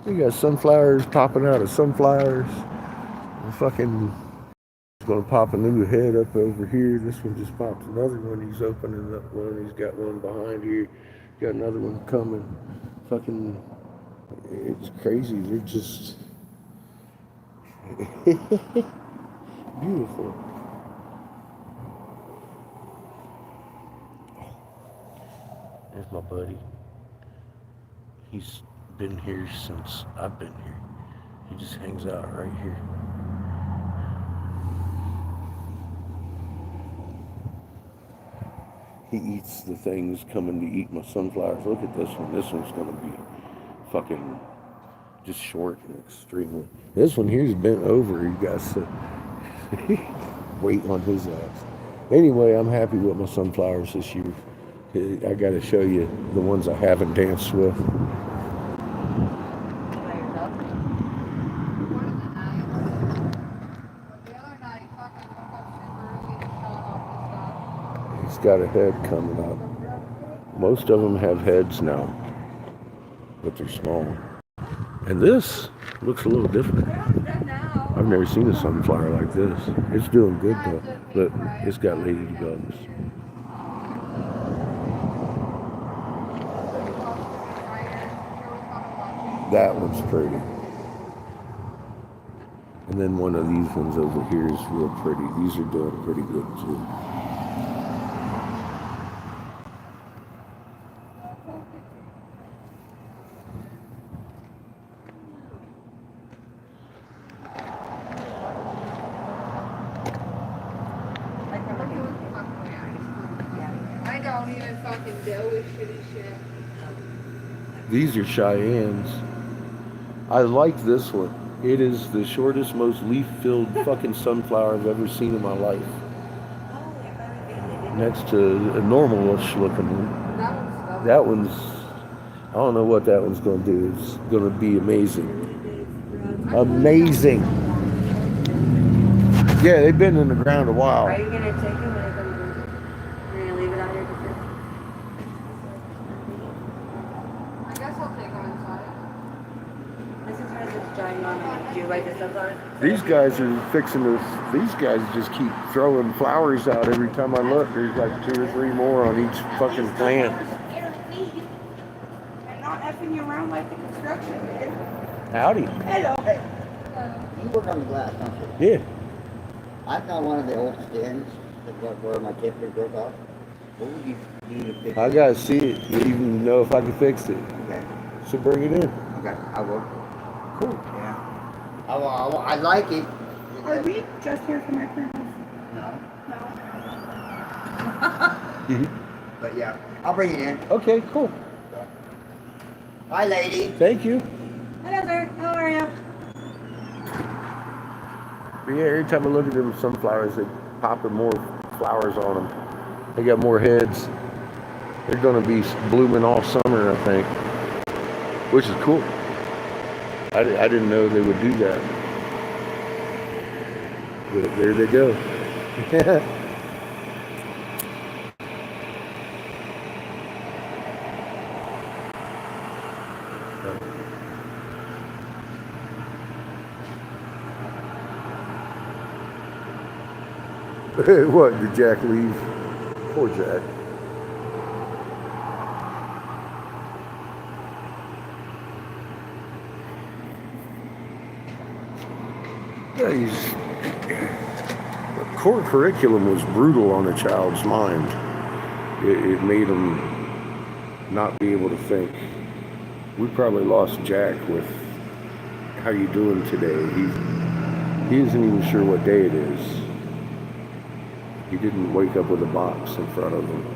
We got sunflowers popping out of sunflowers. Fucking gonna pop a new head up over here. This one just popped another one. He's opening up one. He's got one behind here. Got another one coming. Fucking, it's crazy. They're just beautiful. There's my buddy. He's been here since I've been here. He just hangs out right here. He eats the things coming to eat my sunflowers. Look at this one. This one's gonna be fucking just short and extremely. This one here's bent over. You guys weight on his ass. Anyway, I'm happy with my sunflowers this year. I gotta show you the ones I haven't danced with. He's got a head coming up. Most of them have heads now, but they're small. And this looks a little different. I've never seen a sunflower like this. It's doing good though. Look, it's got ladybugs. That one's pretty. And then one of these ones over here is real pretty. These are doing pretty good too. I don't even fucking deal with shitty shit. These are Cheyennes. I like this one. It is the shortest, most leaf-filled fucking sunflower I've ever seen in my life. Next to a normal-ish looking one. That one's, I don't know what that one's going to do. It's going to be amazing. Amazing. Yeah, they've been in the ground a while. Are you gonna take them when they come to? You're gonna leave it out here to fit? I guess I'll take them inside. This is where this giant one. Do you like this sunflower? These guys are fixing this. These guys just keep throwing flowers out every time I look. There's like 2 or 3 more on each fucking plant. I'm not effing you around like the construction did. Howdy. Hello. Hey, you work on the glass, don't you? Yeah. I've got one of the old stands where my tipper broke off. What would you do to fix it? I gotta see it to even know if I can fix it. Okay, So bring it in. okay, I will. Cool. Yeah. I like it. Are we just here for my parents? No. Mhm. But yeah, I'll bring it in. Okay, cool. Hi, lady. Thank you. Hello, sir. How are you? But yeah, every time I look at them sunflowers, they popping more flowers on them. They got more heads. They're gonna be blooming all summer, I think, which is cool. I didn't know they would do that. But there they go. What, did Jack leave? Poor Jack. Yeah, he's core curriculum was brutal on a child's mind. It made them not be able to think. We probably lost Jack with how you doing today. He isn't even sure what day it is. He didn't wake up with a box in front of him.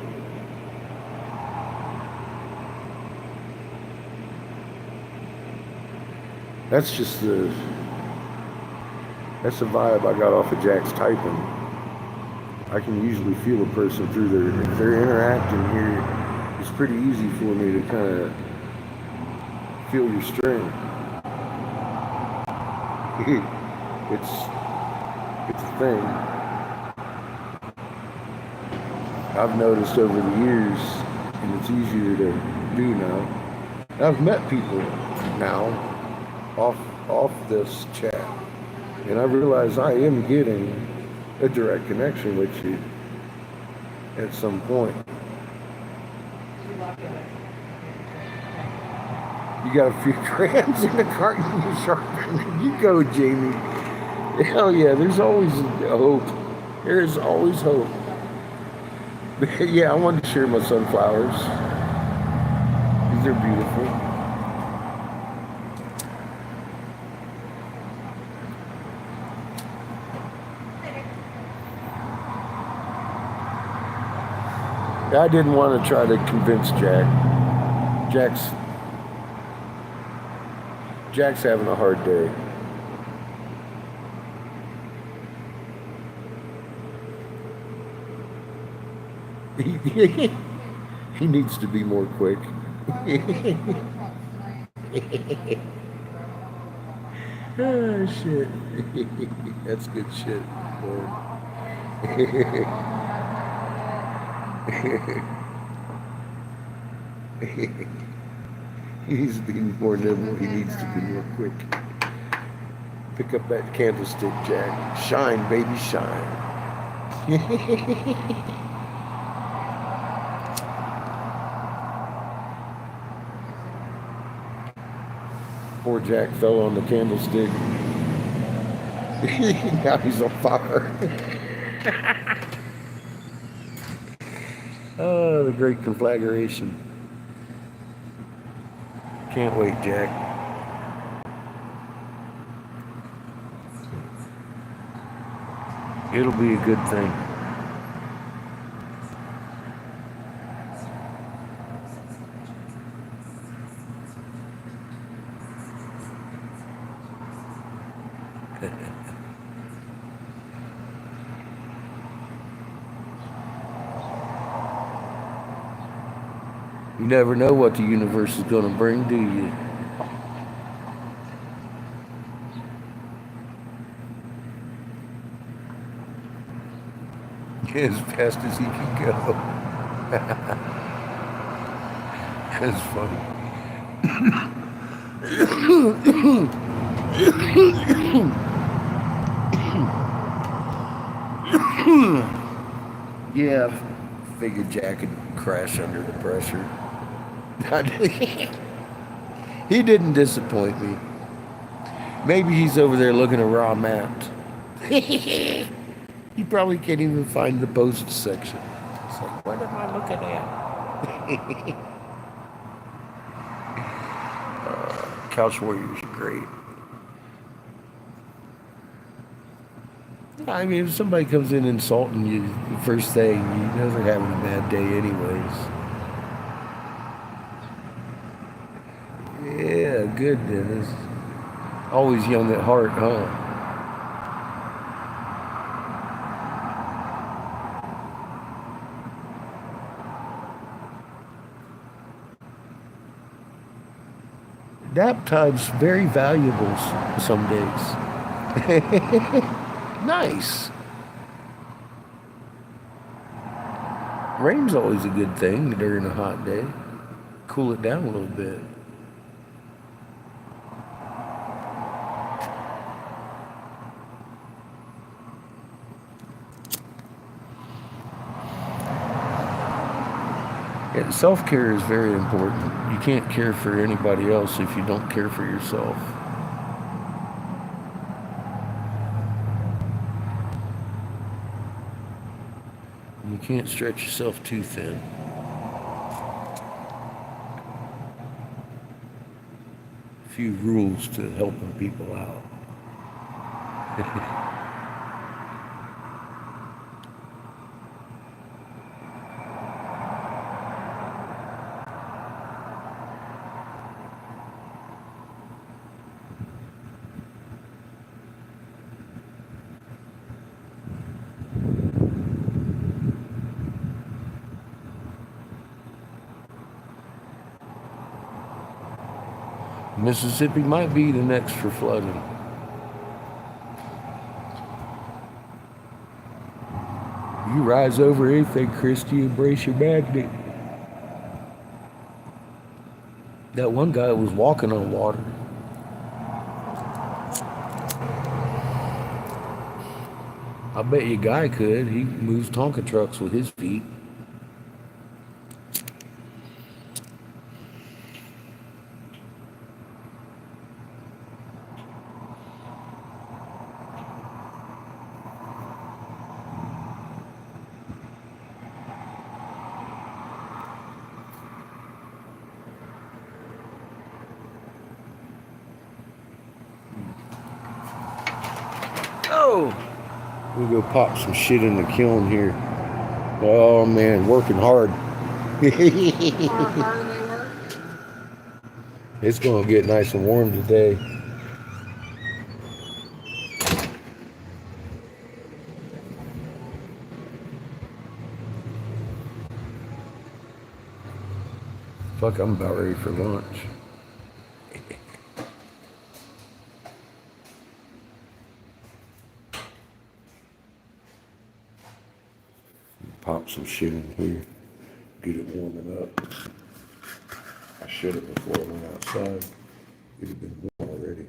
That's the vibe I got off of Jack's typing. I can usually feel a person through if they're interacting here. It's pretty easy for me to kind of feel your string. It's a thing. I've noticed over the years, and it's easier to do now. I've met people now off this chat, and I realize I am getting a direct connection with you at some point. You got a few grams in the carton you sharpen. You go, Jamie. Hell yeah, there's always hope. There is always hope. But yeah, I wanted to share my sunflowers. These are beautiful. I didn't want to try to convince Jack. Jack's having a hard day. He needs to be more quick. Oh shit. That's good shit, boy. He needs to be more nimble. He needs to be more quick. Pick up that candlestick, Jack. Shine, baby, shine. Poor Jack fell on the candlestick. Now he's on fire. Oh, the great conflagration. Can't wait, Jack. It'll be a good thing. You never know what the universe is going to bring, do you? As fast as he can go. That's funny. Yeah, I figured Jack would crash under the pressure. He didn't disappoint me. Maybe he's over there looking at raw maps. He probably can't even find the post section. It's like, what am I looking at? Couch Warriors are great. I mean, if somebody comes in insulting you the first thing, you know they're having a bad day anyways. Yeah, good, Dennis. Always young at heart, huh? Nap time's very valuable some days. Nice. Rain's always a good thing during a hot day. Cool it down a little bit. Yeah, self-care is very important. You can't care for anybody else if you don't care for yourself. You can't stretch yourself too thin. A few rules to helping people out. Mississippi might be the next for flooding. You rise over anything, Christy, embrace your magnet. That one guy was walking on water. I bet you a guy could. He moves Tonka trucks with his feet. Oh! We'll go pop some shit in the kiln here. Oh man, working hard. How hard they work? It's gonna get nice and warm today. Fuck, I'm about ready for lunch. Pop some shit in here. Get it warming up. I should have before I went outside. It had been warm already.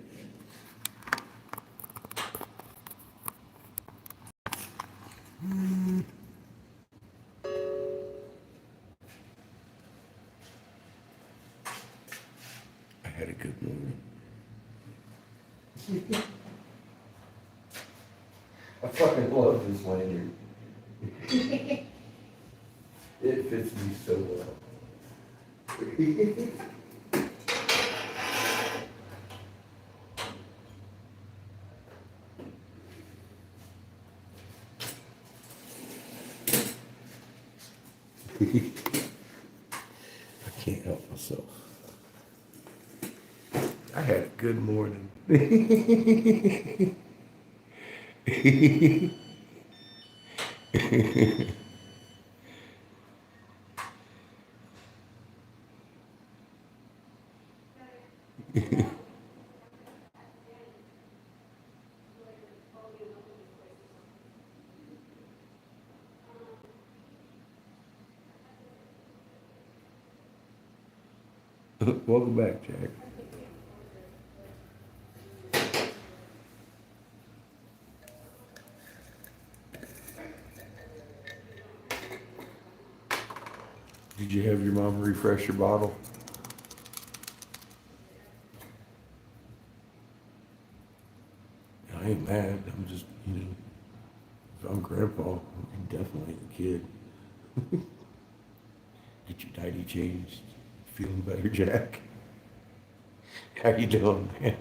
I had a good morning. I fucking love this lanyard. It fits me so well. I can't help myself. I had a good morning. Welcome back, Jack. Did you have your mom refresh your bottle? I ain't mad. I'm just, if I'm grandpa, I'm definitely a kid. Get your tidy changed. Feeling better, Jack? How you doing, man?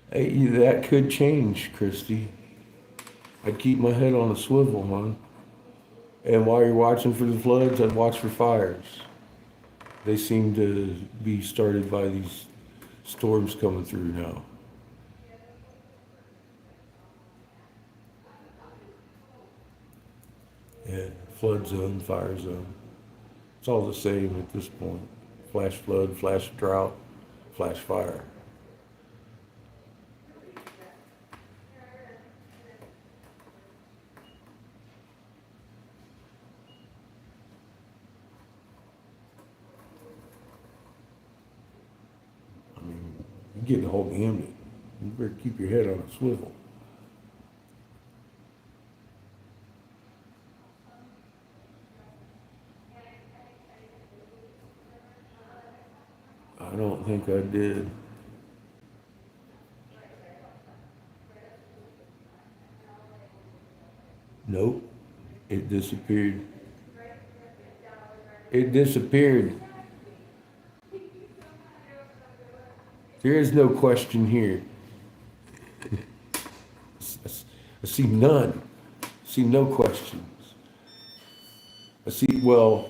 Hey, that could change, Christy. I'd keep my head on a swivel, man. And while you're watching for the floods, I'd watch for fires. They seem to be started by these storms coming through now. Yeah, flood zone, fire zone. It's all the same at this point. Flash flood, flash drought, flash fire. I mean, you're getting a hold of him. You better keep your head on a swivel. I don't think I did. Nope. It disappeared. It disappeared. There is no question here. I see none. I see no questions. I see, well,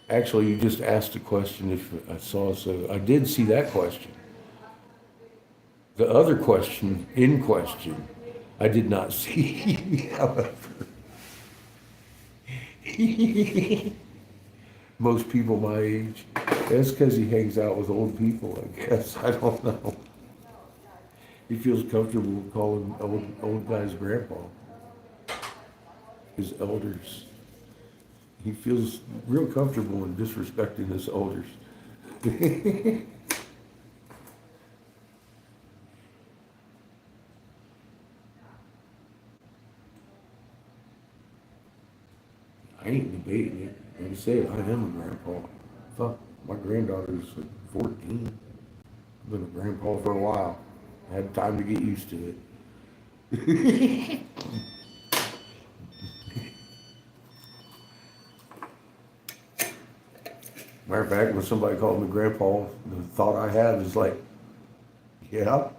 actually, you just asked a question if I saw, so I did see that question. The other question, in question, I did not see, however. Most people my age. That's because he hangs out with old people, I guess. I don't know. He feels comfortable calling old guys grandpa. His elders. He feels real comfortable in disrespecting his elders. I ain't debating it. Like I said, I am a grandpa. Fuck, my granddaughter's like 14. I've been a grandpa for a while. I had time to get used to it. Matter of fact, when somebody called me grandpa, the thought I had is like, yeah.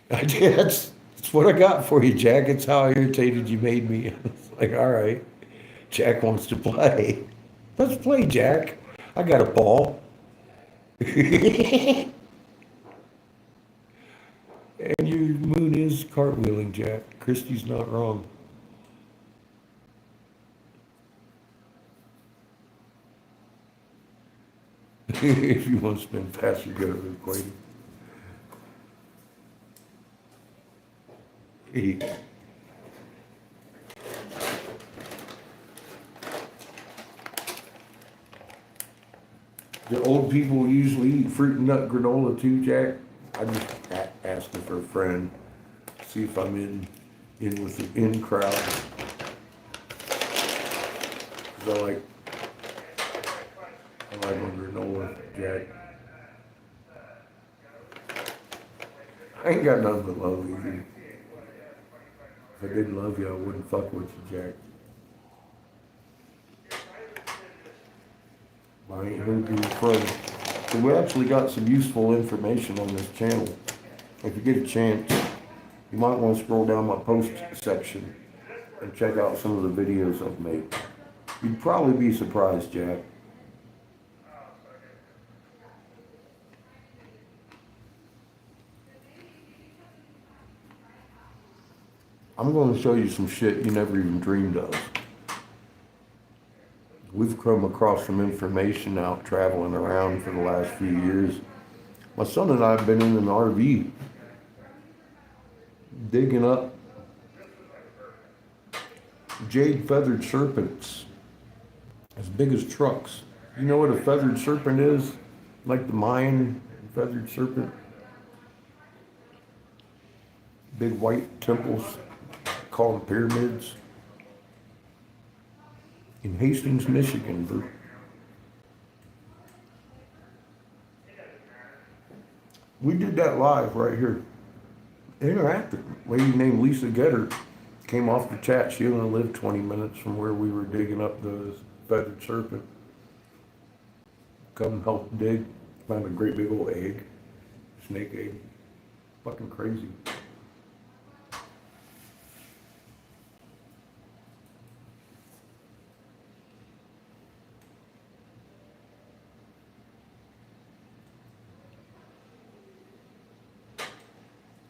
That's what I got for you, Jack. It's how irritated you made me. It's like, all right, Jack wants to play. Let's play, Jack. I got a ball. And your moon is cartwheeling, Jack. Christy's not wrong. If you want to spend faster, go to the equator. Hey. The old people usually eat fruit and nut granola too, Jack. I'm just asking for a friend, see if I'm in with the in crowd. 'Cause I like my granola, Jack. I ain't got nothing but love either. If I didn't love you, I wouldn't fuck with you, Jack. I ain't here to be your friend. So we actually got some useful information on this channel. If you get a chance, you might want to scroll down my post section and check out some of the videos I've made. You'd probably be surprised, Jack. I'm going to show you some shit you never even dreamed of. We've come across some information out traveling around for the last few years. My son and I have been in an RV digging up jade feathered serpents as big as trucks. You know what a feathered serpent is? Like the Mayan feathered serpent? Big white temples called pyramids. In Hastings, Michigan, bro. We did that live right here. Interactive. A lady named Lisa Getter came off the chat. She only lived 20 minutes from where we were digging up the feathered serpent. Come help dig. Found a great big old egg. Snake egg. Fucking crazy.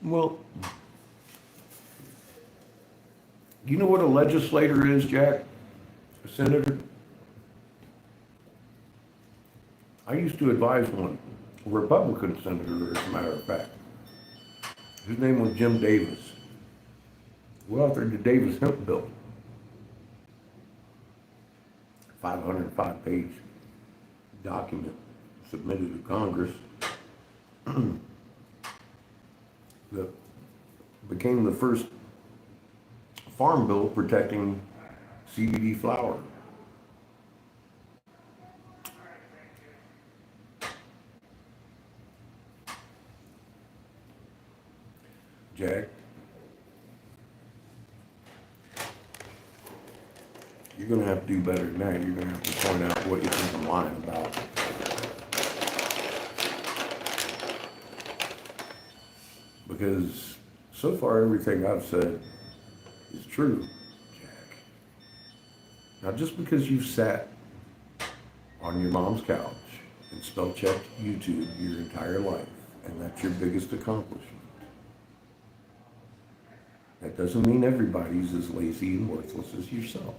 Well, you know what a legislator is, Jack? A senator? I used to advise one, a Republican senator, as a matter of fact. His name was Jim Davis. Who authored the Davis Hemp Bill. 505-page document submitted to Congress. That became the first farm bill protecting CBD flower. Jack, you're gonna have to do better than that. You're gonna have to point out what you think I'm lying about. Because so far everything I've said is true, Jack. Now just because you've sat on your mom's couch and spell checked YouTube your entire life, and that's your biggest accomplishment, that doesn't mean everybody's as lazy and worthless as yourself.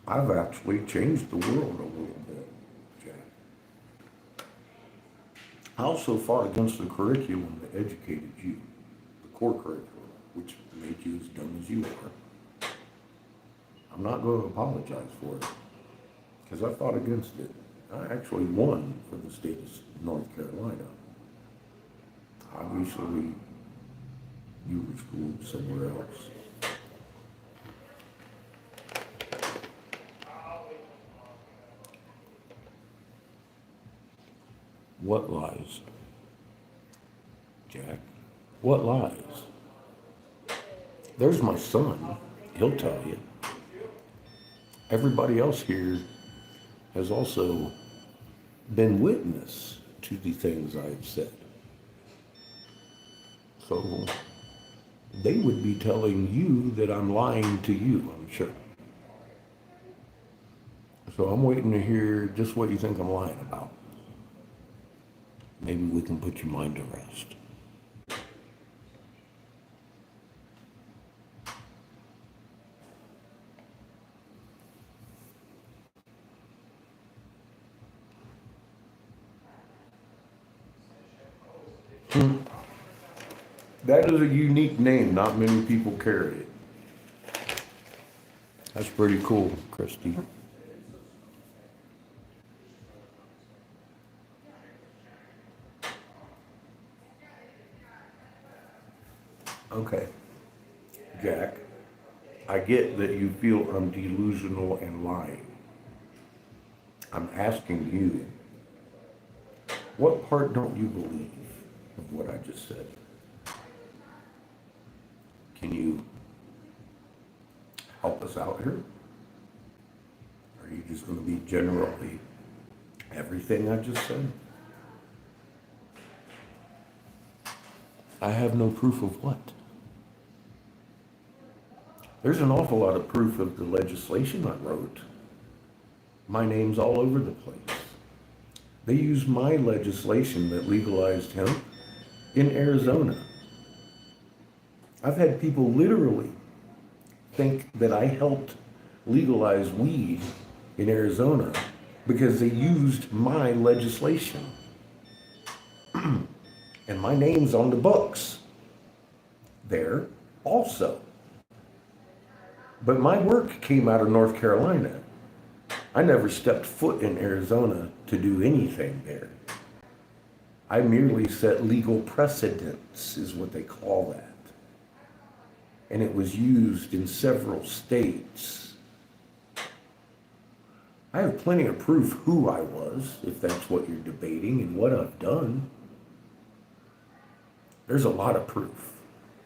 I've actually changed the world a little bit, Jack. I also fought against the curriculum that educated you, the core curriculum, which made you as dumb as you are. I'm not going to apologize for it, because I fought against it. I actually won for the state of North Carolina. Obviously, you were schooled somewhere else. What lies? Jack, what lies? There's my son. He'll tell you. Everybody else here has also been witness to the things I've said. So they would be telling you that I'm lying to you, I'm sure. So I'm waiting to hear just what you think I'm lying about. Maybe we can put your mind to rest. That is a unique name. Not many people carry it. That's pretty cool, Christy. Okay, Jack, I get that you feel I'm delusional and lying. I'm asking you, what part don't you believe of what I just said? Can you help us out here? Are you just going to be generally everything I just said? I have no proof of what? There's an awful lot of proof of the legislation I wrote. My name's all over the place. They used my legislation that legalized hemp in Arizona. I've had people literally think that I helped legalize weed in Arizona because they used my legislation. And my name's on the books there also. But my work came out of North Carolina. I never stepped foot in Arizona to do anything there. I merely set legal precedents, is what they call that. And it was used in several states. I have plenty of proof who I was, if that's what you're debating, and what I've done. There's a lot of proof.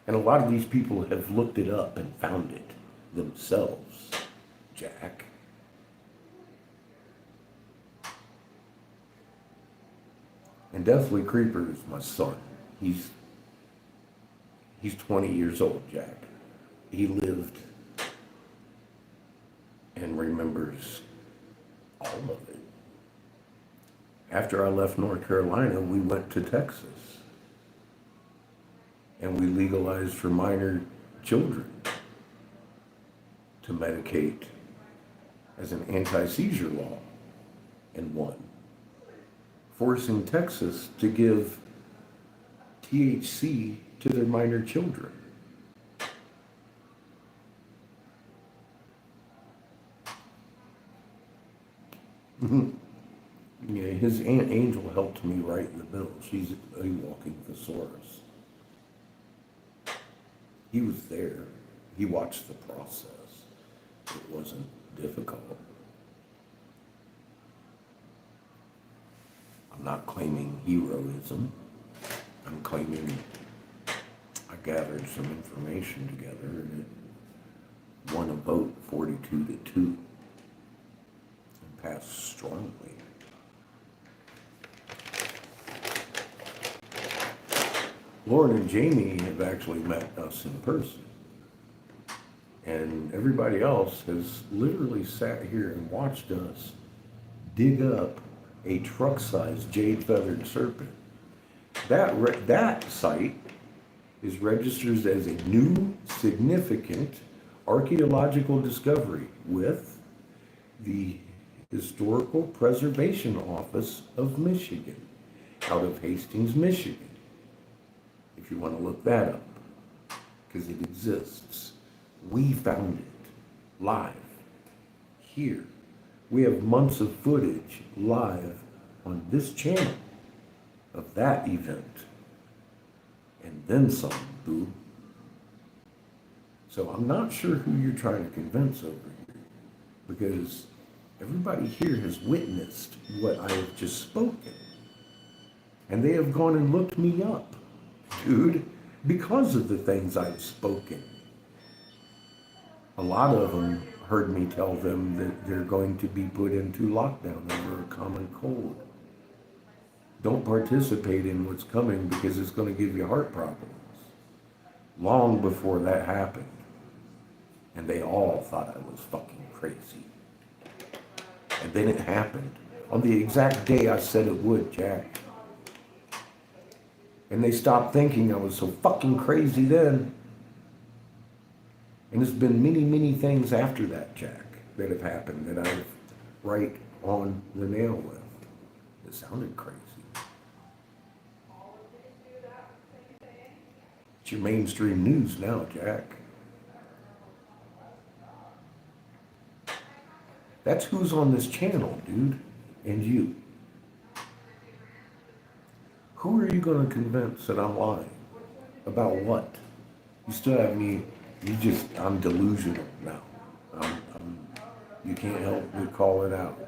And a lot of these people have looked it up and found it themselves, Jack. And Deathly Creeper is my son. He's 20 years old, Jack. He lived and remembers all of it. After I left North Carolina, we went to Texas. And we legalized for minor children to medicate as an anti-seizure law and won. Forcing Texas to give THC to their minor children. Yeah, his Aunt Angel helped me write the bill. She's a walking thesaurus. He was there. He watched the process. It wasn't difficult. I'm not claiming heroism. I'm claiming I gathered some information together and it won a vote 42-2 and passed strongly. Lauren and Jamie have actually met us in person. And everybody else has literally sat here and watched us dig up a truck-sized jade-feathered serpent. That site is registered as a new significant archaeological discovery with the Historical Preservation Office of Michigan, out of Hastings, Michigan. If you want to look that up, because it exists. We found it live here. We have months of footage live on this channel of that event. And then some, boo. So I'm not sure who you're trying to convince over here, because everybody here has witnessed what I have just spoken. And they have gone and looked me up, dude, because of the things I've spoken. A lot of them heard me tell them that they're going to be put into lockdown over a common cold. Don't participate in what's coming because it's going to give you heart problems. Long before that happened. And they all thought I was fucking crazy. And then it happened on the exact day I said it would, Jack. And they stopped thinking I was so fucking crazy then. And there's been many, many things after that, Jack, that have happened that I've right on the nail with. It sounded crazy. It's your mainstream news now, Jack. That's who's on this channel, dude, and you. Who are you going to convince that I'm lying? About what? You still have me, I'm delusional now. You can't help but call it out.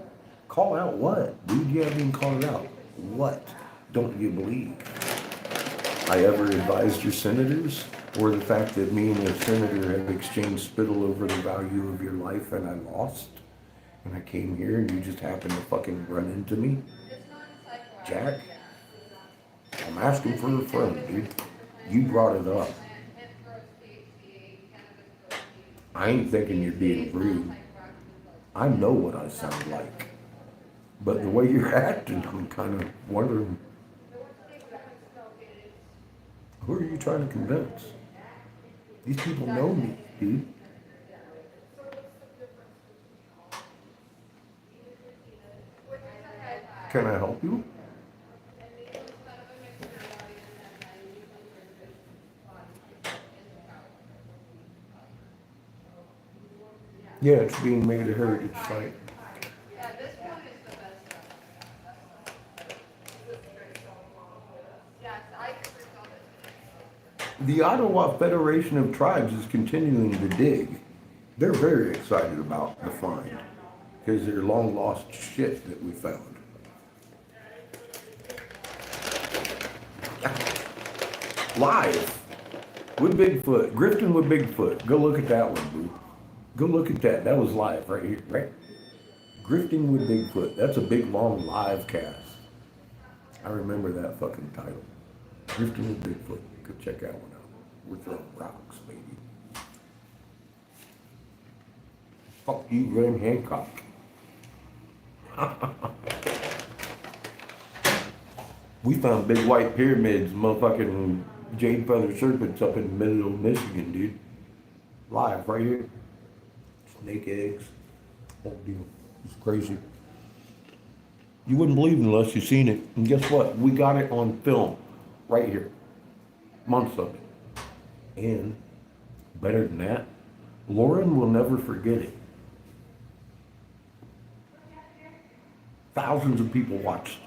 Call out what? Dude, you haven't even called it out. What don't you believe? I ever advised your senators? Or the fact that me and a senator have exchanged spittle over the value of your life and I lost? And I came here and you just happened to fucking run into me? Jack? I'm asking for a friend, dude. You brought it up. I ain't thinking you're being rude. I know what I sound like. But the way you're acting, I'm kind of wondering, who are you trying to convince? These people know me, dude. Can I help you? Yeah, it's being made a heritage site. The Ottawa Federation of Tribes is continuing to dig. They're very excited about the find because they're long lost shit that we found. Live with Bigfoot, grifting with Bigfoot. Go look at that one, boo. Go look at that. That was live right here, right? Grifting with Bigfoot. That's a big, long live cast. I remember that fucking title. Grifting with Bigfoot. Go check that one out. We're throwing rocks, baby. Fuck you, Graham Hancock. We found big white pyramids, motherfucking jade feather serpents up in the middle of Michigan, dude. Live right here. Snake eggs. Whole deal. It's crazy. You wouldn't believe it unless you seen it. And guess what? We got it on film. Right here. Months of it. And better than that, Lauren will never forget it. Thousands of people watched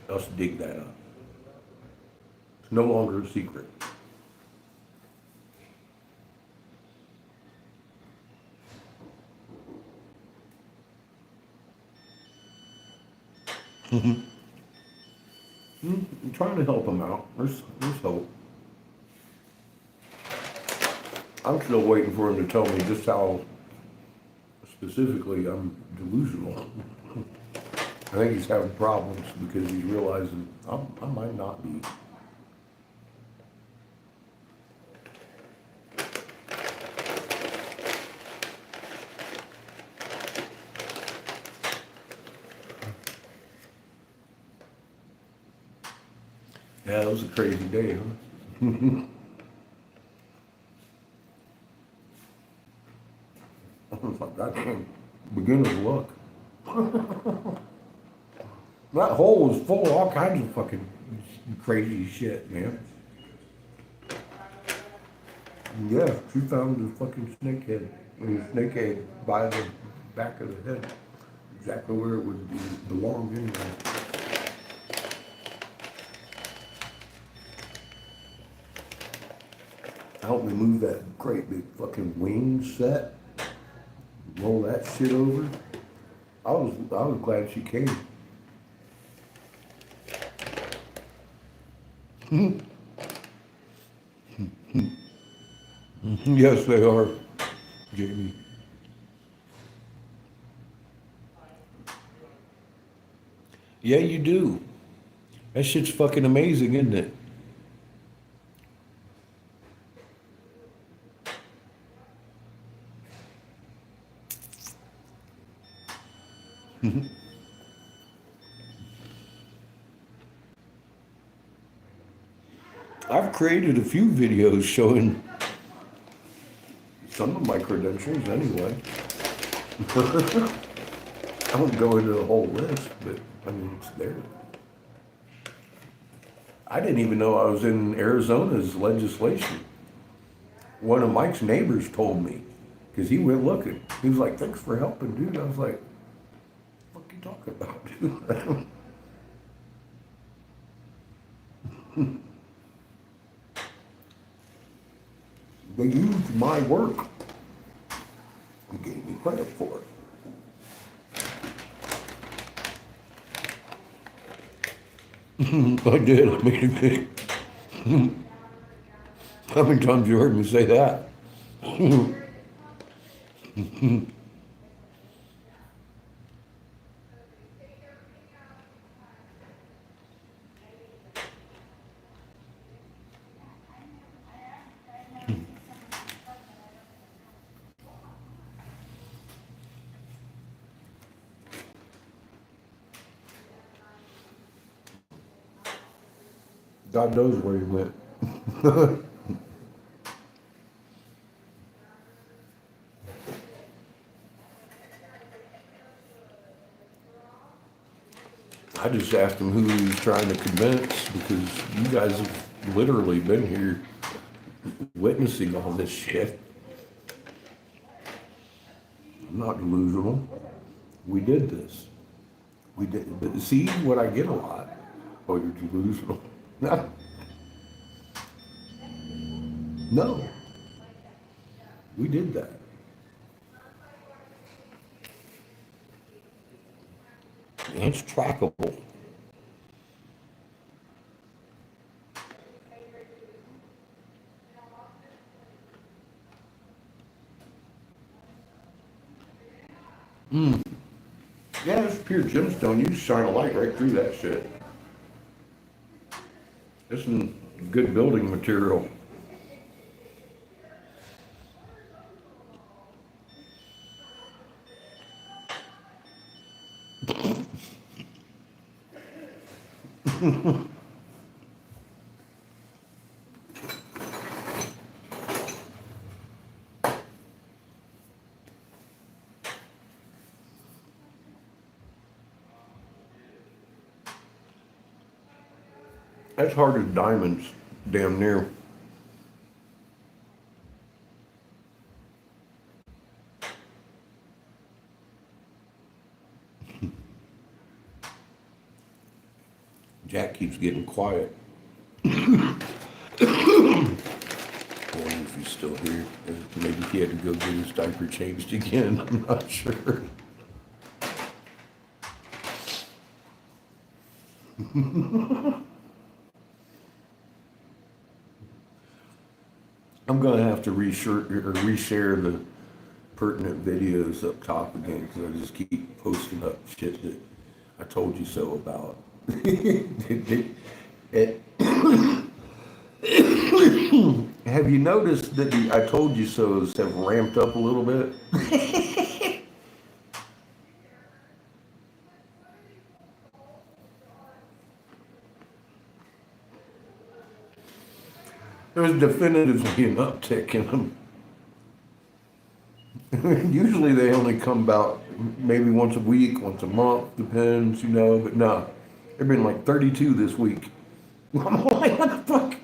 us dig that up. It's no longer a secret. I'm trying to help him out. There's hope. I'm still waiting for him to tell me just how specifically I'm delusional. I think he's having problems because he's realizing I might not be. Yeah, it was a crazy day, huh? I was like, that's a beginner's luck. That hole was full of all kinds of fucking crazy shit, man. Yeah, she found the fucking snakehead. The snakehead by the back of the head. Exactly where it would belong anyway. Help me move that great big fucking wing set. Roll that shit over. I was glad she came. Yes, they are, Jamie. Yeah, you do. That shit's fucking amazing, isn't it? I've created a few videos showing some of my credentials anyway. I won't go into the whole list, but I mean, it's there. I didn't even know I was in Arizona's legislation. One of Mike's neighbors told me, because he went looking. He was like, thanks for helping, dude. I was like, what are you talking about, dude? They used my work and gave me credit for it. I did. I made it big. How many times you heard me say that? God knows where he went. I just asked him who he was trying to convince because you guys have literally been here witnessing all this shit. I'm not delusional. We did this. We did. But see what I get a lot? Oh, you're delusional. No. We did that. And it's trackable. Yeah, it's pure gemstone. You just shine a light right through that shit. This is good building material. That's hard as diamonds, damn near. Jack keeps getting quiet. I wonder if he's still here. Maybe he had to go get his diaper changed again. I'm not sure. I'm gonna have to reshare the pertinent videos up top again because I just keep posting up shit that I told you so about. It- have you noticed that the I told you so's have ramped up a little bit? There's definitively an uptick in them. Usually they only come about maybe once a week, once a month, depends, you know, but no. There've been like 32 this week. I'm like, what the fuck?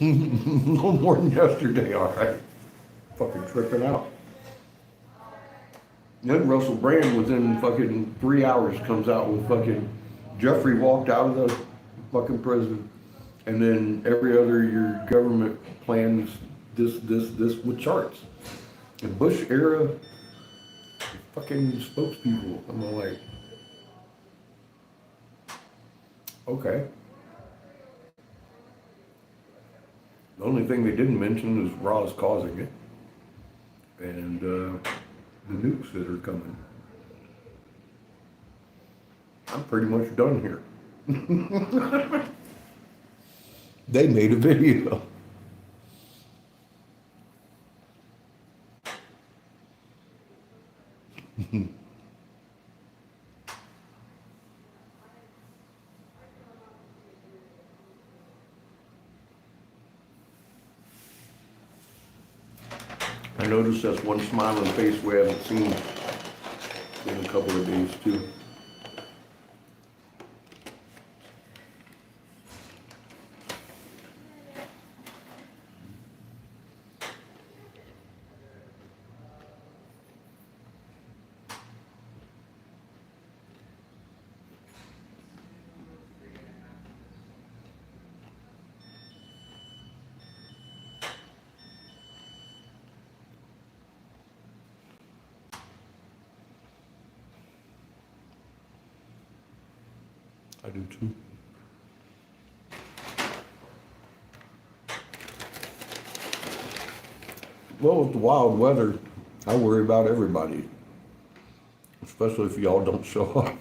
No more than yesterday, alright. Fucking tripping out. Then Russell Brand within fucking 3 hours comes out with fucking Jeffrey walked out of the fucking prison. And then every other your government plans this with charts. The Bush era fucking spokespeople. I'm all like, okay. The only thing they didn't mention is Ra's causing it. And the nukes that are coming. I'm pretty much done here. They made a video. I noticed that's one smiling face we haven't seen in a couple of days too. I do too. Well, with the wild weather, I worry about everybody, especially if y'all don't show up.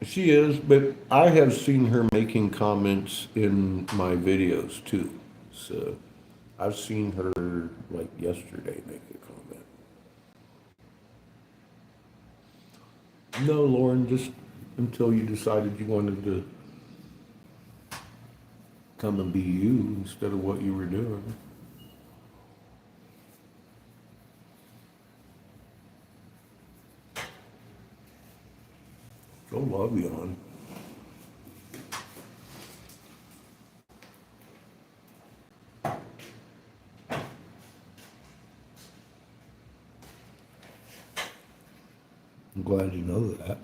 She is, but I have seen her making comments in my videos too. So I've seen her like yesterday make a comment. No, Lauren, just until you decided you wanted to come and be you instead of what you were doing. Go love you, hon. I'm glad you know that.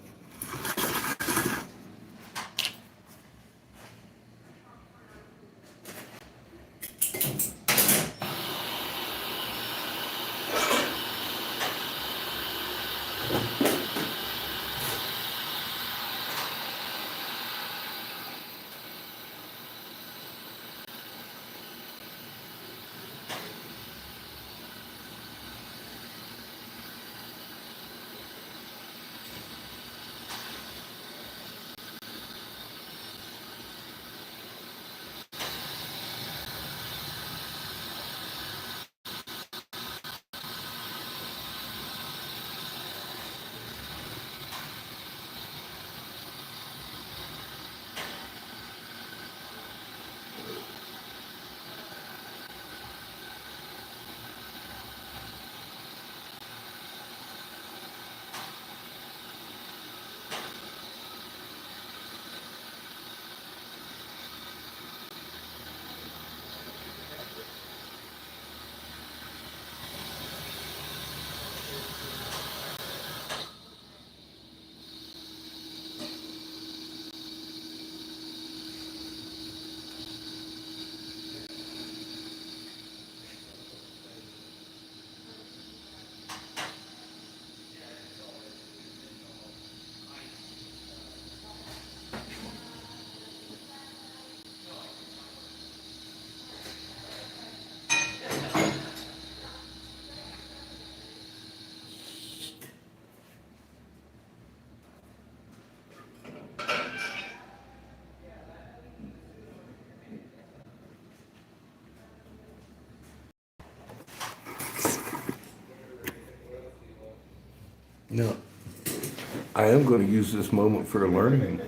No. I am going to use this moment for a learning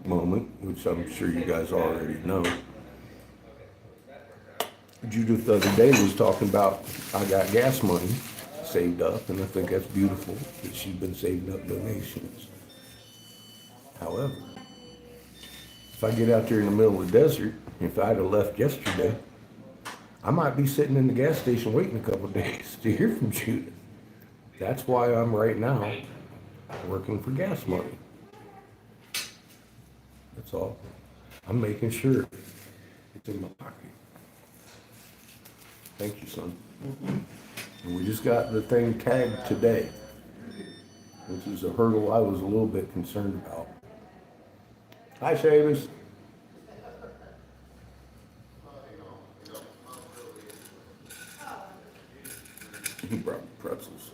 moment, which I'm sure you guys already know. Judith the other day was talking about, I got gas money saved up, and I think that's beautiful that she's been saving up donations. However, if I get out there in the middle of the desert, if I'd have left yesterday, I might be sitting in the gas station waiting a couple of days to hear from Judith. That's why I'm right now working for gas money. That's all. I'm making sure it's in my pocket. Thank you, son. And we just got the thing tagged today, which is a hurdle I was a little bit concerned about. Hi, Seamus. He brought me pretzels.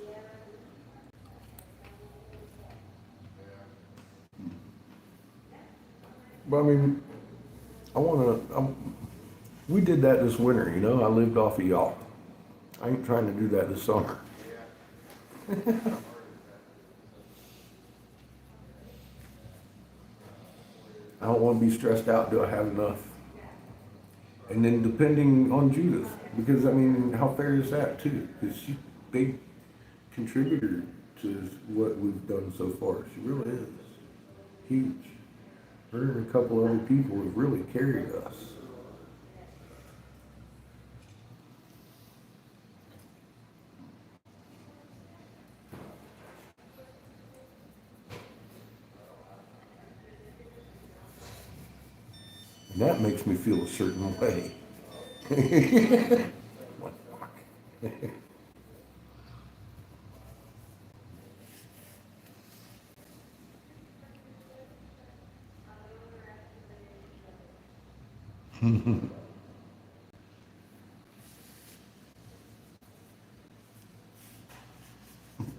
But I mean, we did that this winter, you know, I lived off of y'all. I ain't trying to do that this summer. I don't want to be stressed out, do I have enough? And then depending on Judith, because I mean, how fair is that too? Because she's a big contributor to what we've done so far. She really is. Huge. Her and a couple other people have really carried us. And that makes me feel a certain way. What the fuck?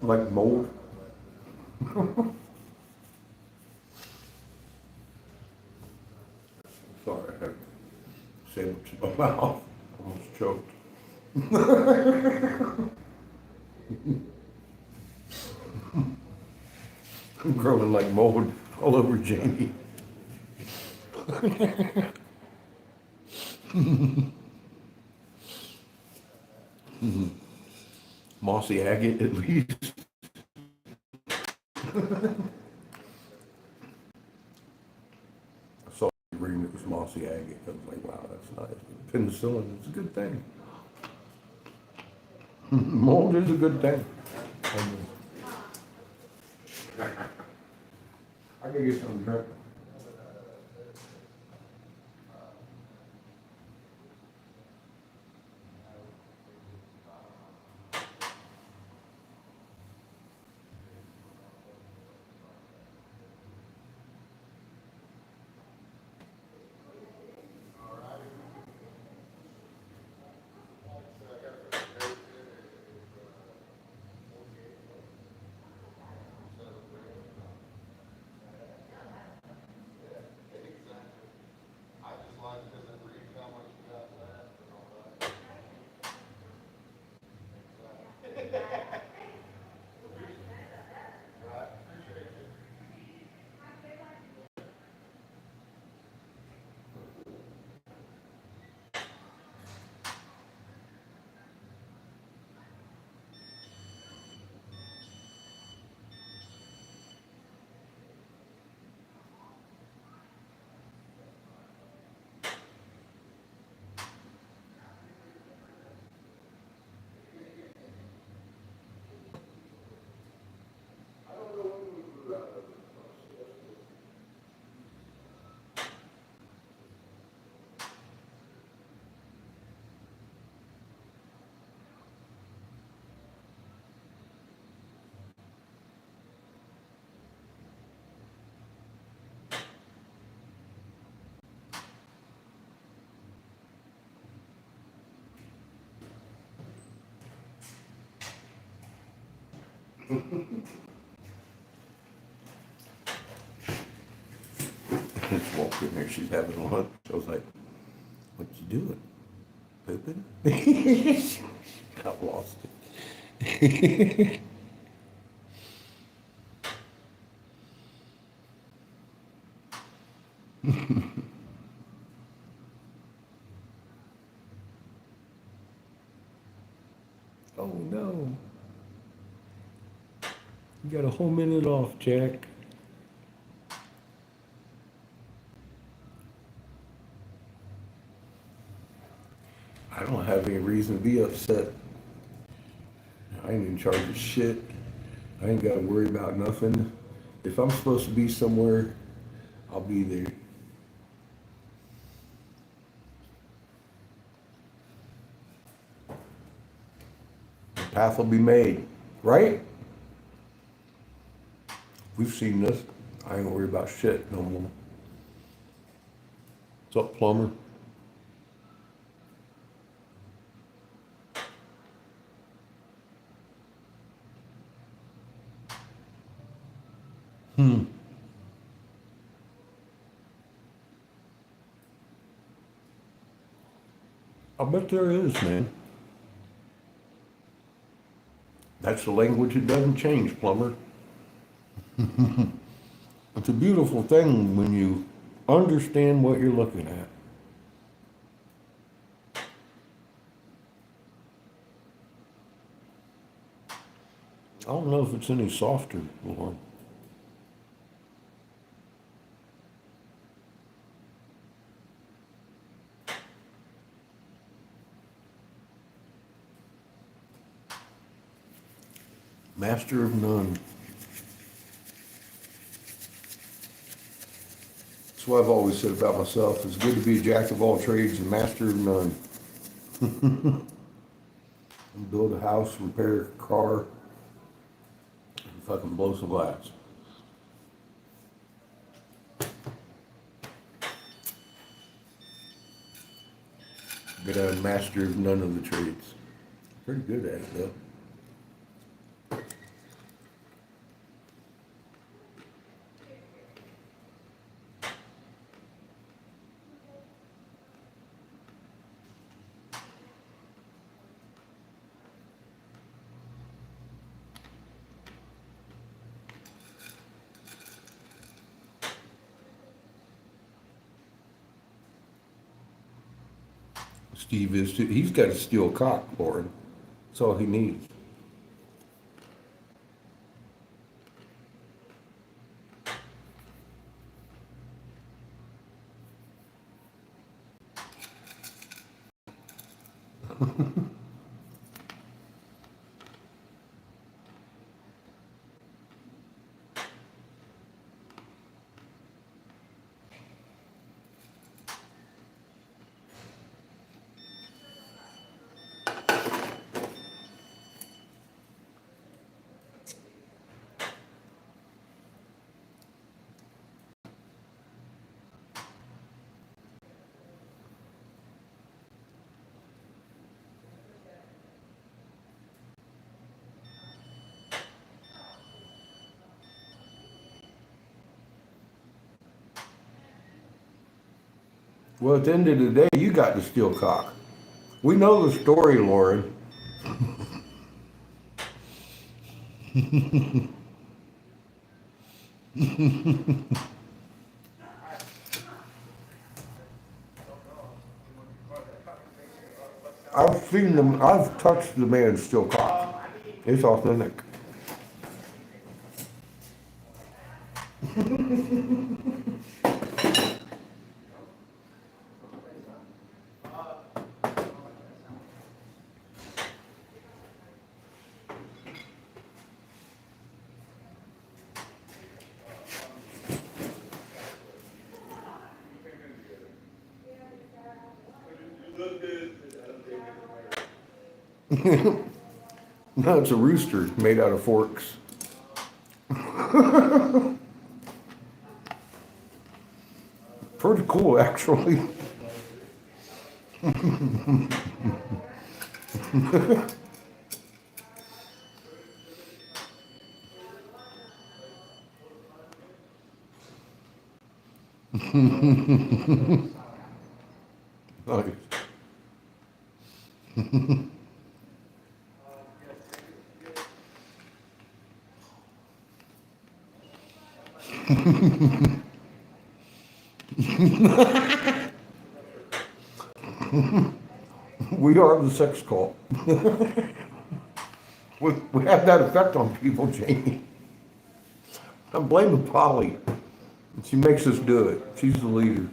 Like mold. Sorry, I had a sandwich in my mouth. Almost choked. I'm growing like mold all over Jamie. Mossy agate, at least. I saw a ring that was mossy agate. I was like, wow, that's nice. Penicillin is a good thing. Mold is a good thing. I can get some drink. Just walked in there, she's having lunch. I was like, what you doing? Pooping? Got lost it. Oh no. You got a whole minute off, Jack. I don't have any reason to be upset. I ain't in charge of shit. I ain't got to worry about nothing. If I'm supposed to be somewhere, I'll be there. The path will be made, right? We've seen this. I ain't worried about shit no more. What's up, plumber? I bet there is, man. That's the language that doesn't change, plumber. It's a beautiful thing when you understand what you're looking at. I don't know if it's any softer, Lord. Master of none. That's what I've always said about myself. It's good to be a jack of all trades and master of none. And build a house, repair a car, and fucking blow some glass. But I'm master of none of the trades. Pretty good at it though. Steve is too. He's got a steel cock, Lauren. That's all he needs. Well, at the end of the day, you got the steel cock. We know the story, Lauren. I've seen them. I've touched the man's steel cock. It's authentic. No, it's a rooster made out of forks. Pretty cool, actually. Nice. We are the sex cult. We have that effect on people, Jamie. I'm blaming Polly. She makes us do it. She's the leader.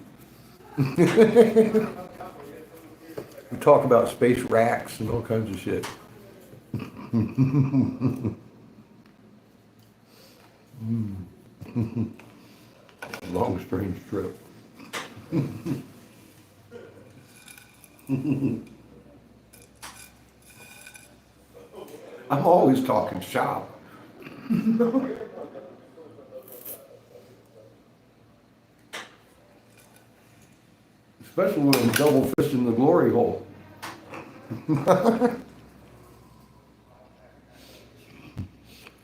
We talk about space racks and all kinds of shit. Long, strange trip. I'm always talking shop. Especially when I'm double fisting the glory hole.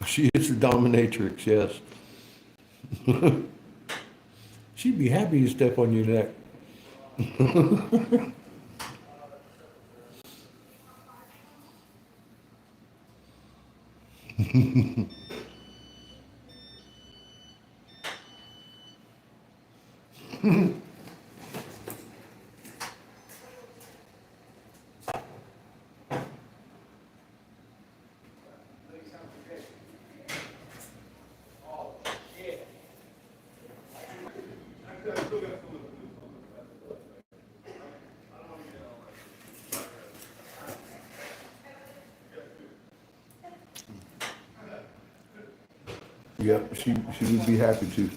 She is the dominatrix, yes. She'd be happy to step on your neck. Yep, she would be happy to.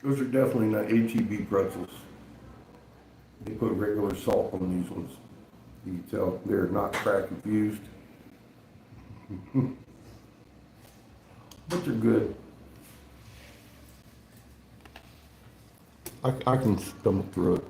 Those are definitely not HEB pretzels. They put regular salt on these ones. You can tell they're not crack infused. But they're good. I can stomach through it.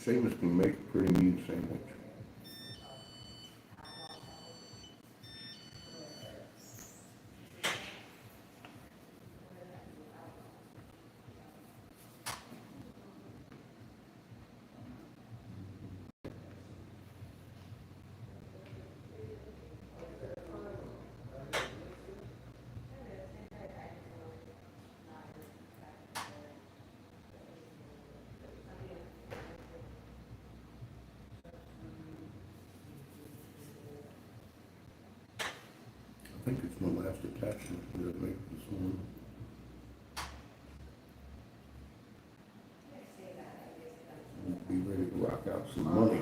Seamus can make a pretty mean sandwich. I think it's my last attachment that I make this morning. Be ready to rock out some money.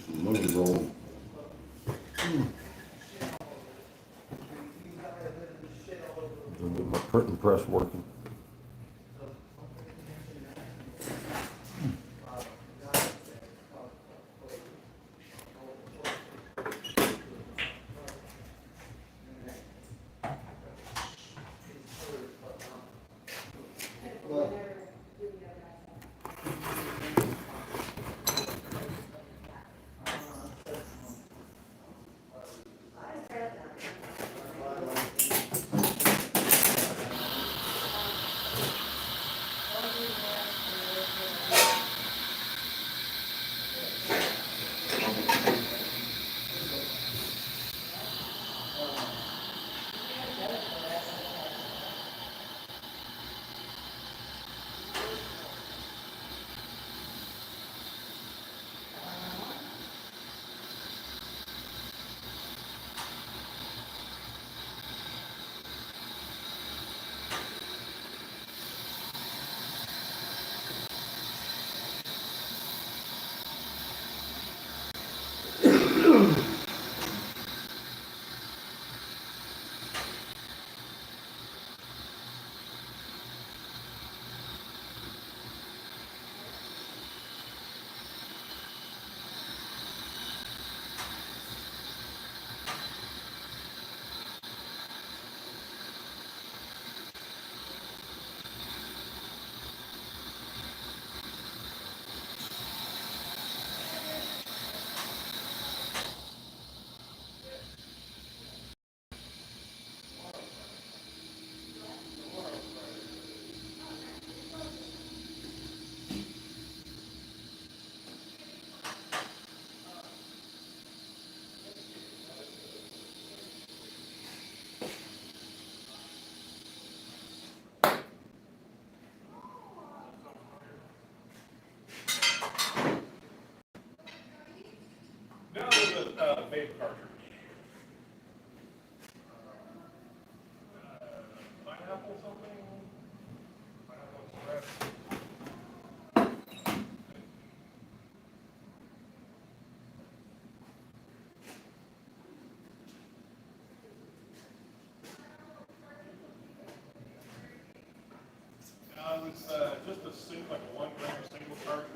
Some money roll. I'll get my printing press working. tape cartridge. Pineapple something? Pineapple express. It's just a like a 1 gram single cartridge.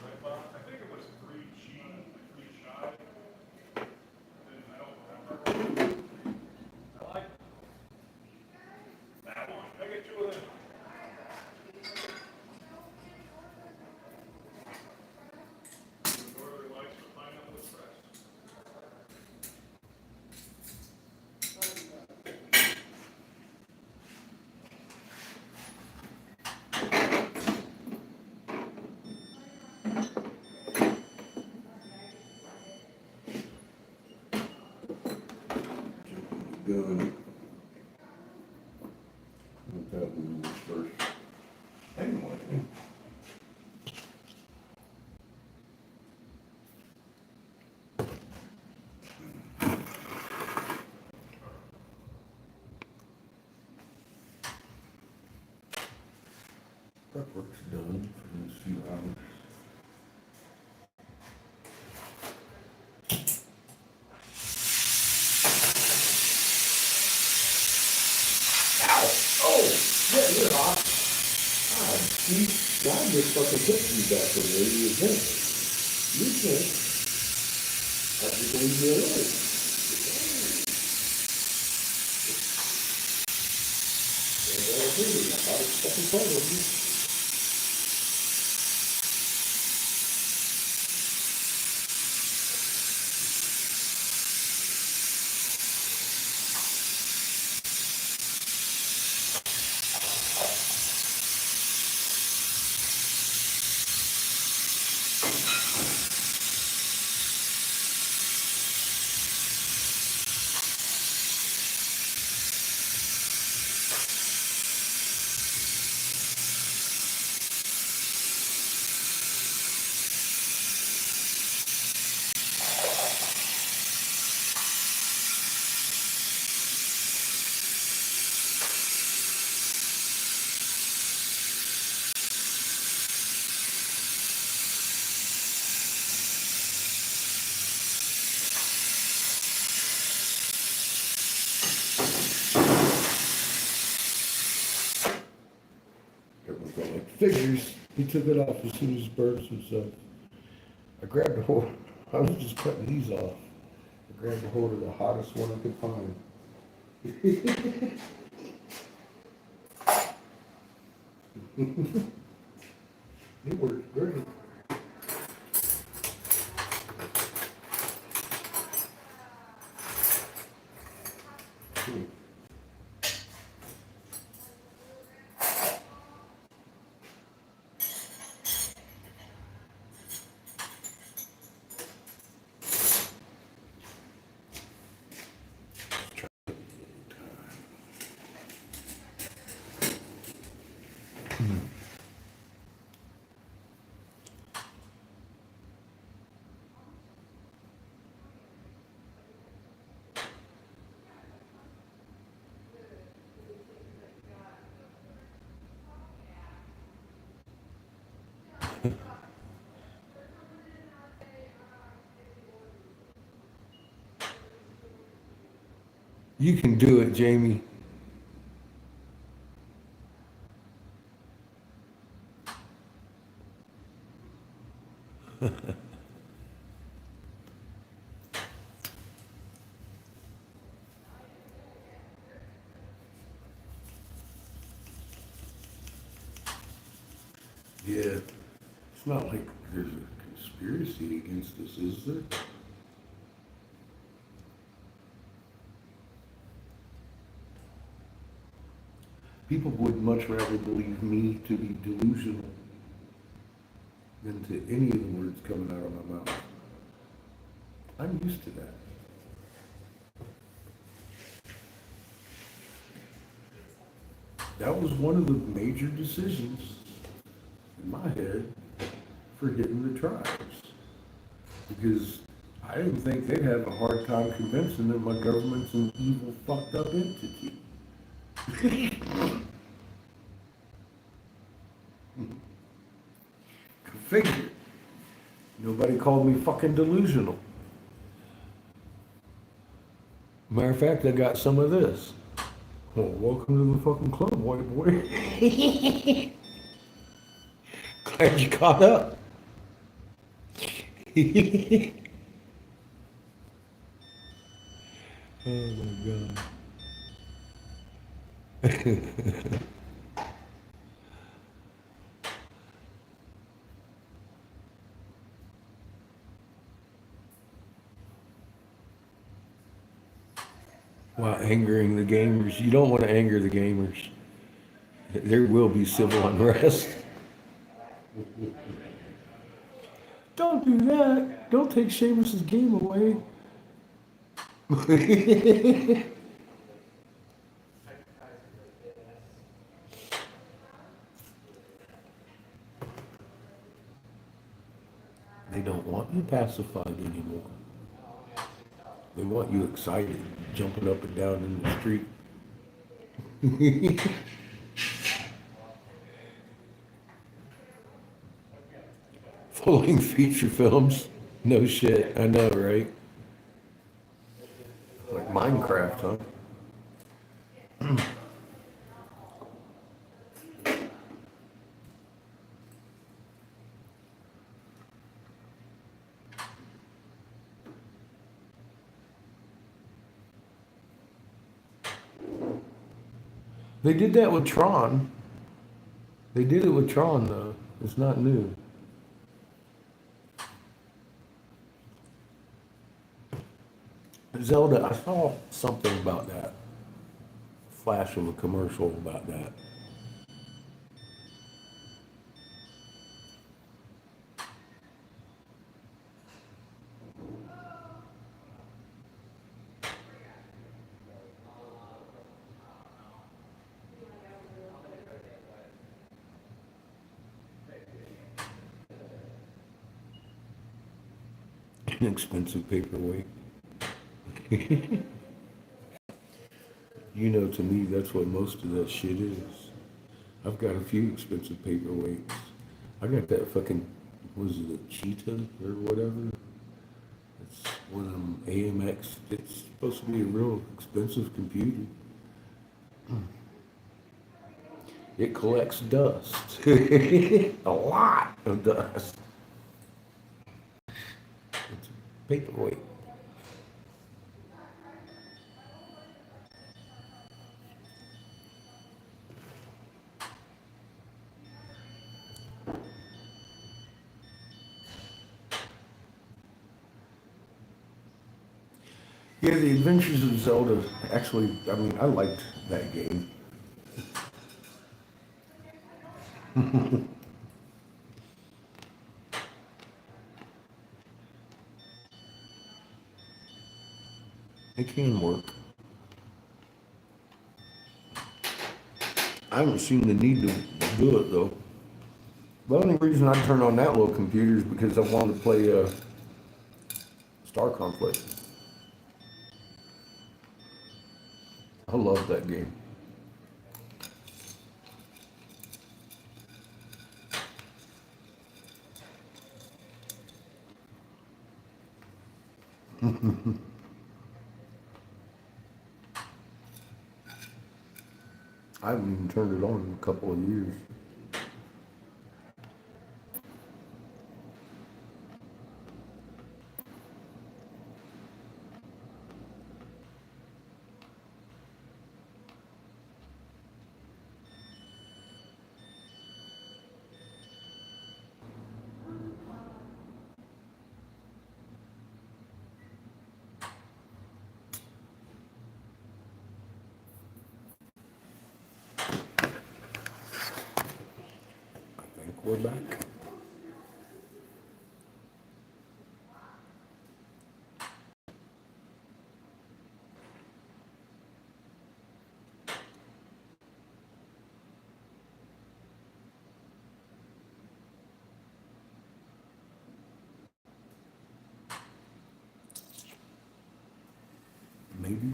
Right about, I think it was 3G, 3 shy. And I don't remember. I like that one. I get 2 of them. Whoever likes the pineapple express. Gun. What that one was first. Anyway. Prep work's done for these few hours. Yeah, you're hot. God, see, God just fucking put you back in there. You think. You think. I just leave you alone. That's all I do. The hottest fucking part of you. Everyone's going like, figures. He took it off as soon as he burns himself. I grabbed a hold. I was just cutting these off. I grabbed a hold of the hottest one I could find. It worked great. Cool. You can do it, Jamie. Yeah, it's not like there's a conspiracy against us, is there? People would much rather believe me to be delusional than to any of the words coming out of my mouth. I'm used to that. That was one of the major decisions in my head for hitting the tribes. Because I didn't think they'd have a hard time convincing that my government's an evil, fucked up entity. Figure. Nobody called me fucking delusional. Matter of fact, I got some of this. Well, welcome to the fucking club, white boy. Glad you caught up. Oh my god. While angering the gamers. You don't want to anger the gamers. There will be civil unrest. Don't do that. Don't take Seamus's game away. They don't want you pacified anymore. They want you excited, jumping up and down in the street. Full-length feature films. No shit. I know, right? Like Minecraft, huh? They did that with Tron. They did it with Tron, though. It's not new. Zelda, I saw something about that. Flash of a commercial about that. Inexpensive paperweight. You know, to me, that's what most of that shit is. I've got a few expensive paperweights. I got that fucking, was it a Cheetah or whatever? It's one of them AMX. It's supposed to be a real expensive computer. It collects dust. A lot of dust. It's a paperweight. Yeah, the Adventures of Zelda, actually, I mean, I liked that game. It can work. I haven't seen the need to do it, though. The only reason I turned on that little computer is because I wanted to play Star Conflict. I love that game. I haven't even turned it on in a couple of years. I think we're back. Maybe.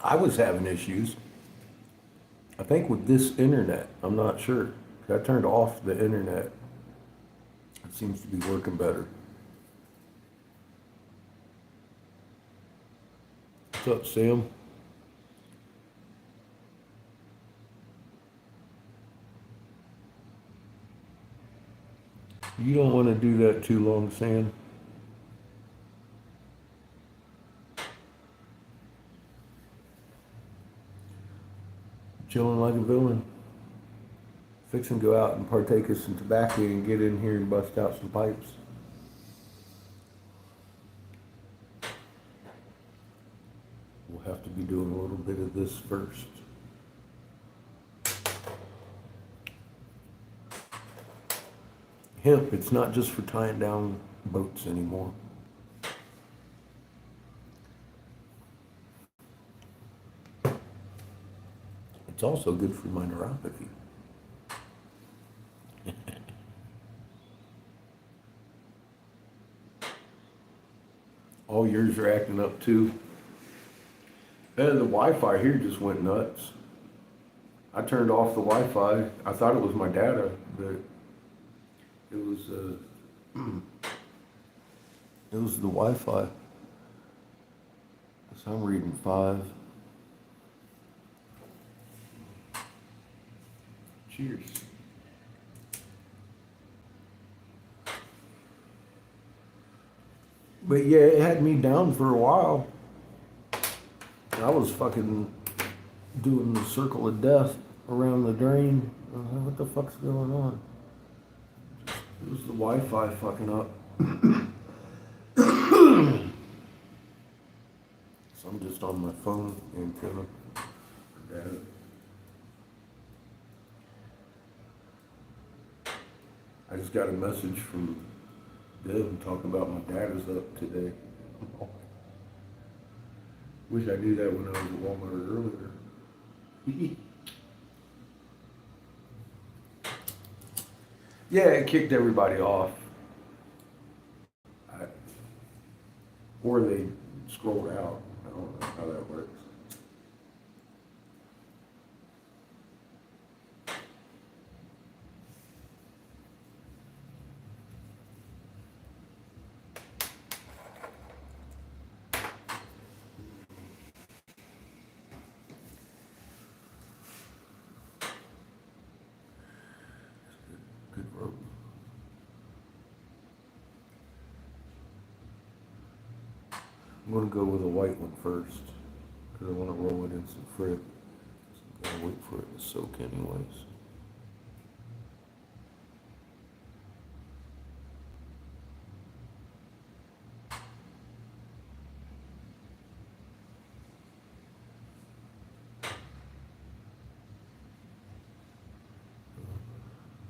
I was having issues. I think with this internet, I'm not sure. I turned off the internet. It seems to be working better. What's up, Sam? You don't want to do that too long, Sam. Chilling like a villain. Fixing to go out and partake of some tobacco and get in here and bust out some pipes. We'll have to be doing a little bit of this first. Hemp, it's not just for tying down boats anymore. It's also good for my neuropathy. All yours are acting up too. And the Wi-Fi here just went nuts. I turned off the Wi-Fi. I thought it was my data, but it was it was the Wi-Fi. So I'm reading 5. Cheers. But yeah, it had me down for a while. I was fucking doing the circle of death around the drain. I was like, what the fuck's going on? It was the Wi-Fi fucking up. So I'm just on my phone antenna. I just got a message from Deb talking about my dad is up today. Wish I knew that when I was at Walmart earlier. Yeah, it kicked everybody off. Or they scrolled out. I don't know how that works. Good rope. I'm going to go with a white one first, because I want to roll it in some frit. So I'm going to wait for it to soak anyways.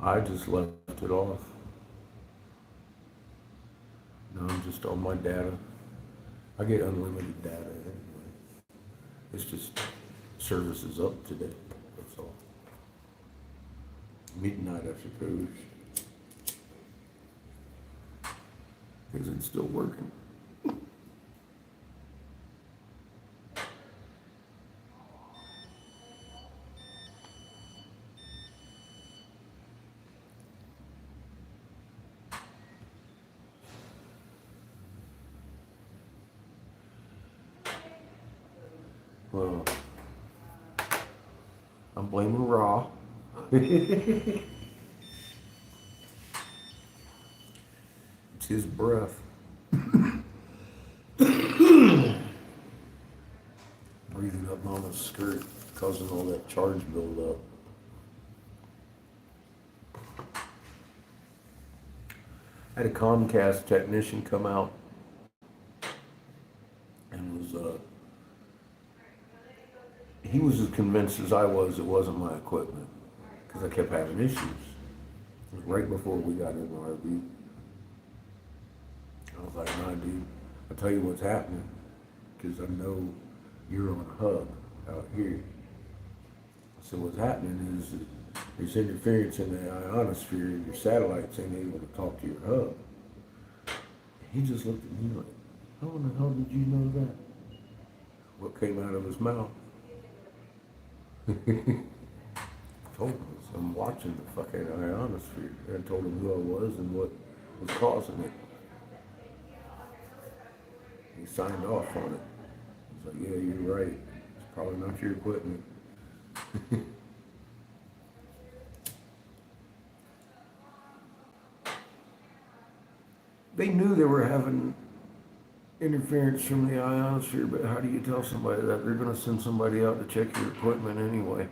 I just left it off. Now I'm just on my data. I get unlimited data anyway. It's just service is up today. That's all. Midnight, I suppose. Because it's still working. Well, I'm blaming Raw. It's his breath. Breathing up Mama's skirt, causing all that charge buildup. I had a Comcast technician come out and was he was as convinced as I was it wasn't my equipment, because I kept having issues. It was right before we got in the RV. I was like, nah, dude, I'll tell you what's happening, because I know you're on a hub out here. So what's happening is that there's interference in the ionosphere and your satellites ain't able to talk to your hub. He just looked at me like, how in the hell did you know that? What came out of his mouth? Told him, so I'm watching the fucking ionosphere. And told him who I was and what was causing it. He signed off on it. He's like, yeah, you're right. It's probably not your equipment. They knew they were having interference from the ionosphere, but how do you tell somebody that? They're going to send somebody out to check your equipment anyway.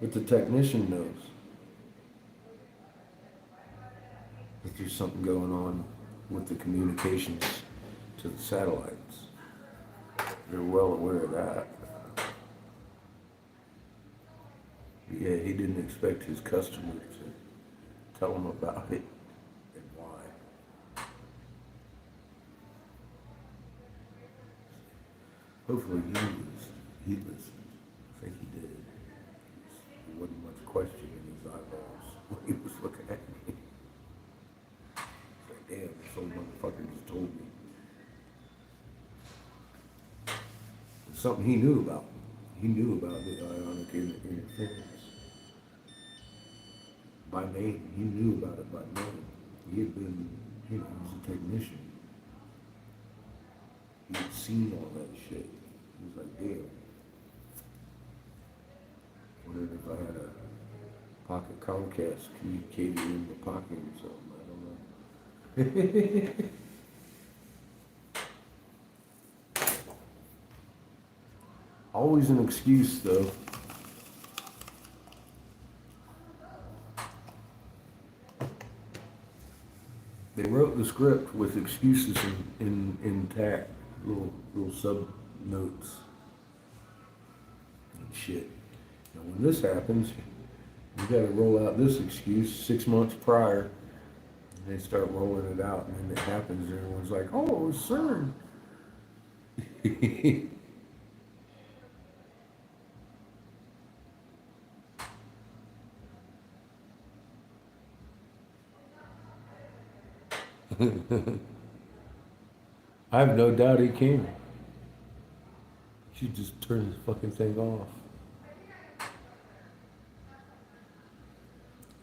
But the technician knows that there's something going on with the communications to the satellites. They're well aware of that. Yeah, he didn't expect his customer to tell him about it and why. Hopefully he listened. I think he did. There wasn't much question in his eyeballs when he was looking at me. It's like, damn, this old motherfucker just told me. It's something he knew about. He knew about the ionic interference. By name, he knew about it by name. He had been, he was a technician. He had seen all that shit. He was like, damn. Wondered if I had a pocket Comcast communicator in my pocket or something. I don't know. Always an excuse, though. They wrote the script with excuses intact, little sub notes and shit. Now, when this happens, you got to roll out this excuse 6 months prior, and they start rolling it out, and then it happens, and everyone's like, "Oh, it was CERN." I have no doubt he can. She just turned the fucking thing off.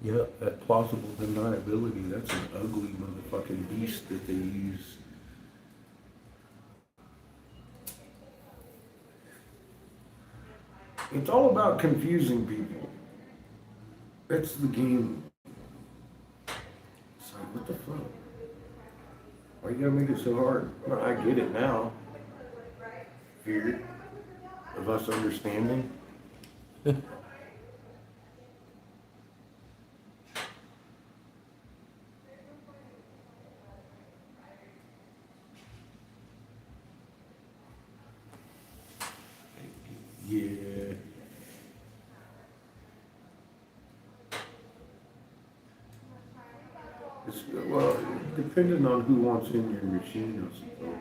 Yep, that plausible deniability, that's an ugly motherfucking beast that they use. It's all about confusing people. That's the game. It's like, what the fuck? Why you gotta make it so hard? Well, I get it now. Fear of us understanding. Yeah. It's, well, depending on who wants in your machine, I suppose.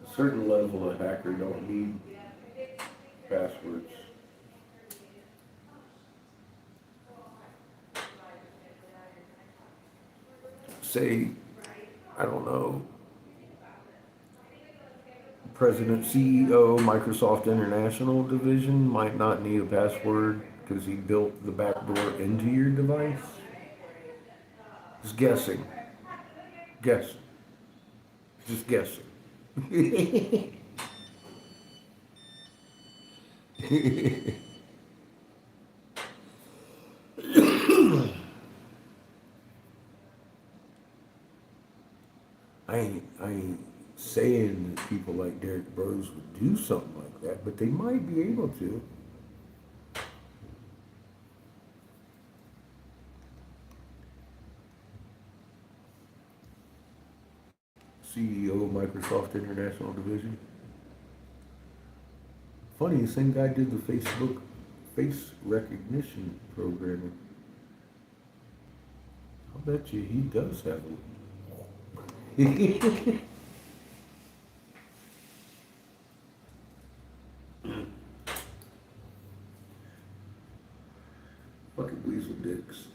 A certain level of hacker don't need passwords. Say, I don't know, President, CEO, Microsoft International Division might not need a password because he built the back door into your device. Just guessing. Guessing. Just guessing. I ain't saying that people like Derek Burrows would do something like that, but they might be able to. CEO of Microsoft International Division. Funny, the same guy did the Facebook face recognition programming. I'll bet you he does have a fucking weasel dicks.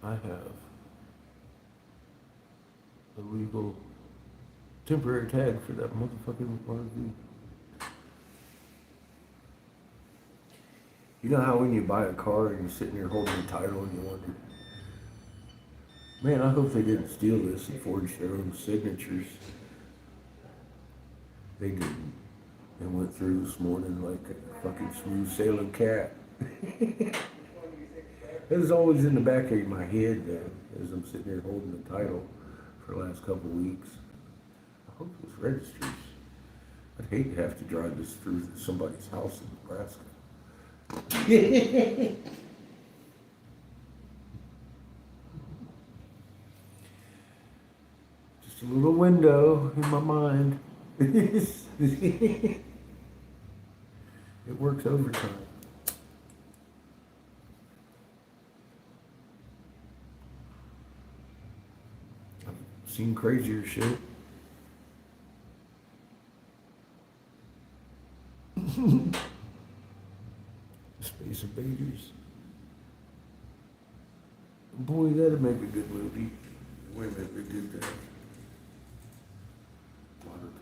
I have a legal temporary tag for that motherfucking RV. You know how when you buy a car and you're sitting there holding the title and you wonder, man, I hope they didn't steal this and forge their own signatures. They didn't. They went through this morning like a fucking smooth sailing cat. It was always in the back of my head as I'm sitting there holding the title for the last couple of weeks. I hope this registers. I'd hate to have to drive this through somebody's house in Nebraska. Just a little window in my mind. It works overtime. I've seen crazier shit. Space Invaders. Boy, that'd make a good movie. Wait a minute, they did that. A lot of times.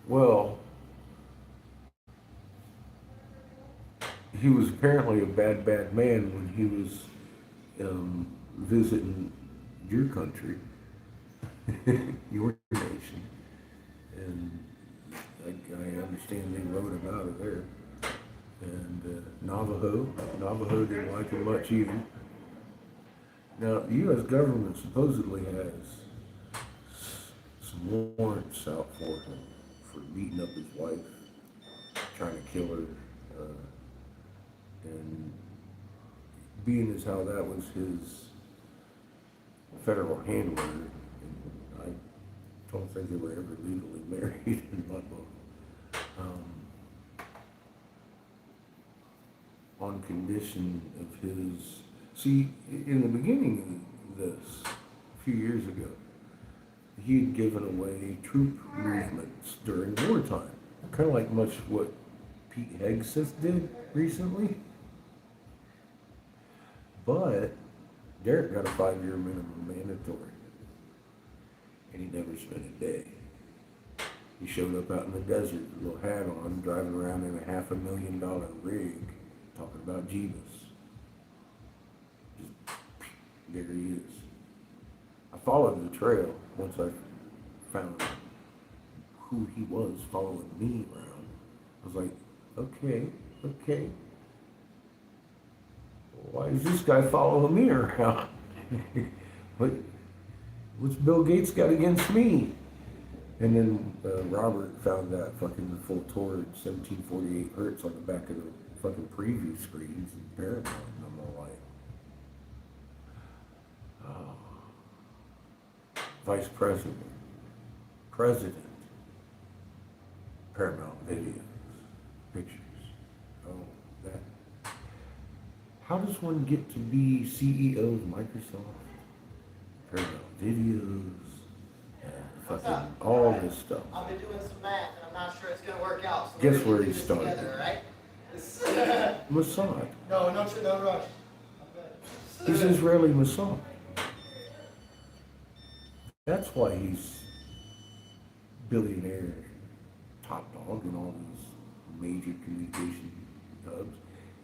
Well, he was apparently a bad man when he was visiting your country, your nation, and I understand they wrote him out of there. And Navajo didn't like him much either. Now, the U.S. government supposedly has some warrants out for him for beating up his wife, trying to kill her, and being as how that was his federal handler, and I don't think they were ever legally married in my book. On condition of his, see, in the beginning of this, a few years ago, he had given away troop movements during wartime, kind of like much what Pete Hegseth did recently. But Derek got a 5-year minimum mandatory, and he never spent a day. He showed up out in the desert with a little hat on, driving around in a $500,000 rig, talking about Jeebus. Just, there he is. I followed the trail once I found who he was following me around. I was like, okay. Why is this guy following me around? What's Bill Gates got against me? And then Robert found that fucking full Torrid 1748 hertz on the back of the fucking preview screens in Paramount, and I'm all like, Vice President, Paramount Videos, pictures. Oh, that. How does one get to be CEO of Microsoft? videos, fucking all this stuff. I've been doing some math and I'm not sure it's gonna work out. So Guess we're where gonna he do this started? together, all right? Mossad. No rush. He's Israeli Mossad. That's why he's billionaire, top dog in all these major communication hubs.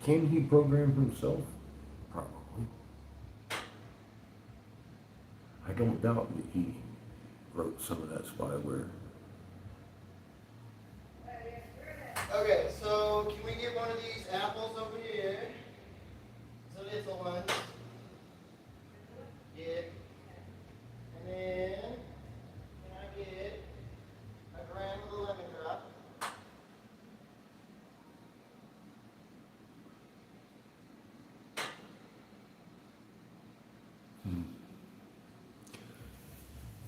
Can he program himself? Probably. I don't doubt that he wrote some of that spyware. Okay, so can we get one of these apples over here? So little ones. Yeah. And then, can I get a gram of the lemon drop?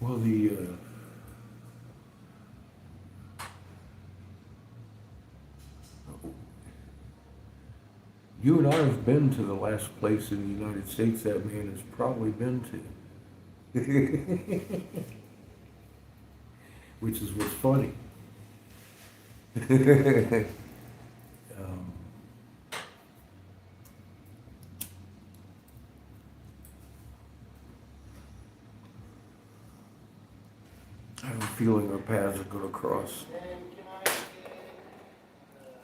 Well, you and I have been to the last place in the United States that man has probably been to. Which is what's funny. I have a feeling our paths are going to cross. And can I get,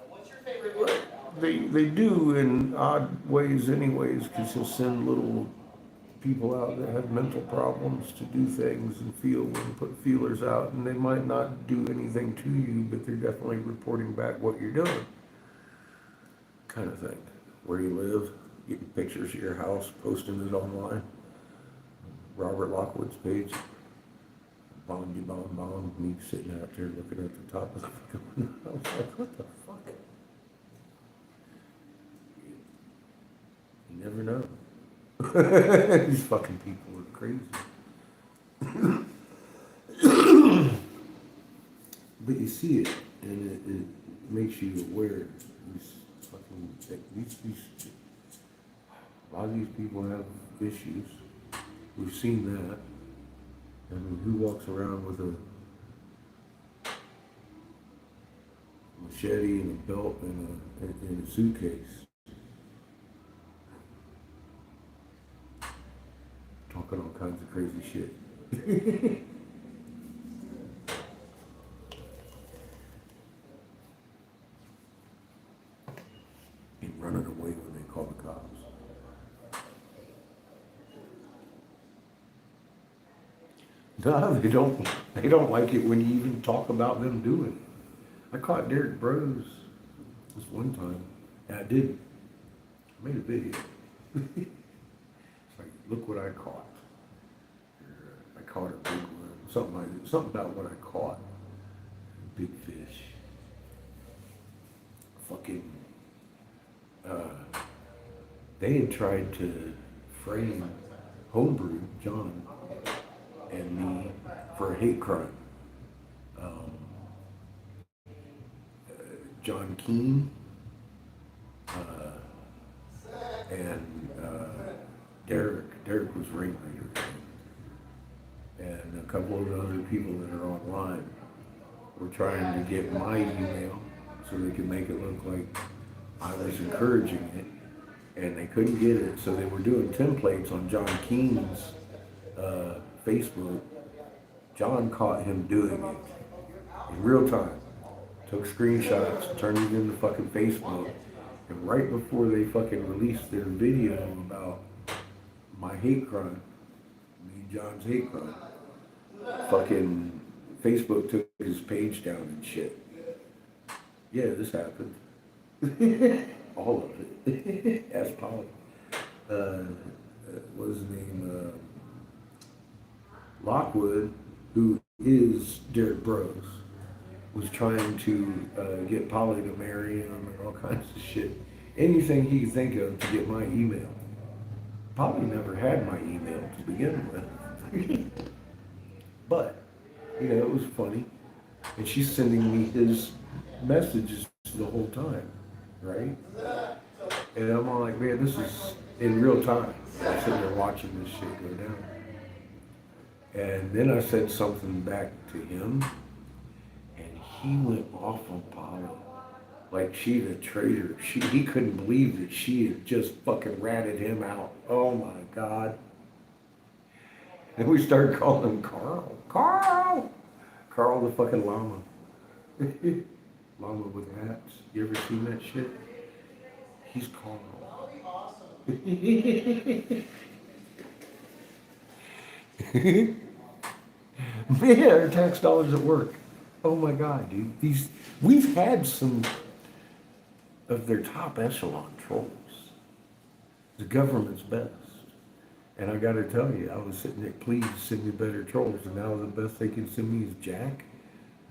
what's your favorite word? They do in odd ways anyways, because he'll send little people out that have mental problems to do things and feel and put feelers out, and they might not do anything to you, but they're definitely reporting back what you're doing. Kind of thing. Where you live, getting pictures of your house, posting it online. Robert Lockwood's page. Bondy bomb, me sitting out there looking at the top of the fucking window. I was like, what the fuck? You never know. These fucking people are crazy. But you see it, and it makes you aware. A lot of these people have issues. We've seen that. I mean, who walks around with a machete and a belt and a suitcase? Talking all kinds of crazy shit. And running away when they call the cops. No, they don't like it when you even talk about them doing it. I caught Derek Bros this one time, and I made a video. It's like, look what I caught. I caught a big one, something about what I caught. Big fish. Fucking, they had tried to frame Homebrew, John, and me for a hate crime. John Keane and Derek was ringleader, and a couple of other people that are online were trying to get my email so they could make it look like I was encouraging it, and they couldn't get it, so they were doing templates on John Keane's Facebook. John caught him doing it in real time. Took screenshots, turned it into fucking Facebook, and right before they fucking released their video about my hate crime, me and John's hate crime, fucking Facebook took his page down and shit. Yeah, this happened. All of it. Ask Polly. What was his name? Lockwood, who is Derek Bros, was trying to get Polly to marry him and all kinds of shit. Anything he could think of to get my email. Polly never had my email to begin with. But, you know, it was funny. And she's sending me his messages the whole time, right? And I'm all like, man, this is in real time. I'm sitting there watching this shit go down. And then I said something back to him, and he went off on Polly. Like she's a traitor. He couldn't believe that she had just fucking ratted him out. Oh my God. And we started calling him Carl. Carl! Carl the fucking llama. Llama with hats. You ever seen that shit? He's Carl. Man, our tax dollars at work. Oh my God, dude. We've had some of their top echelon trolls. The government's best. And I gotta tell you, I was sitting there, please send me better trolls, and now the best they can send me is Jack.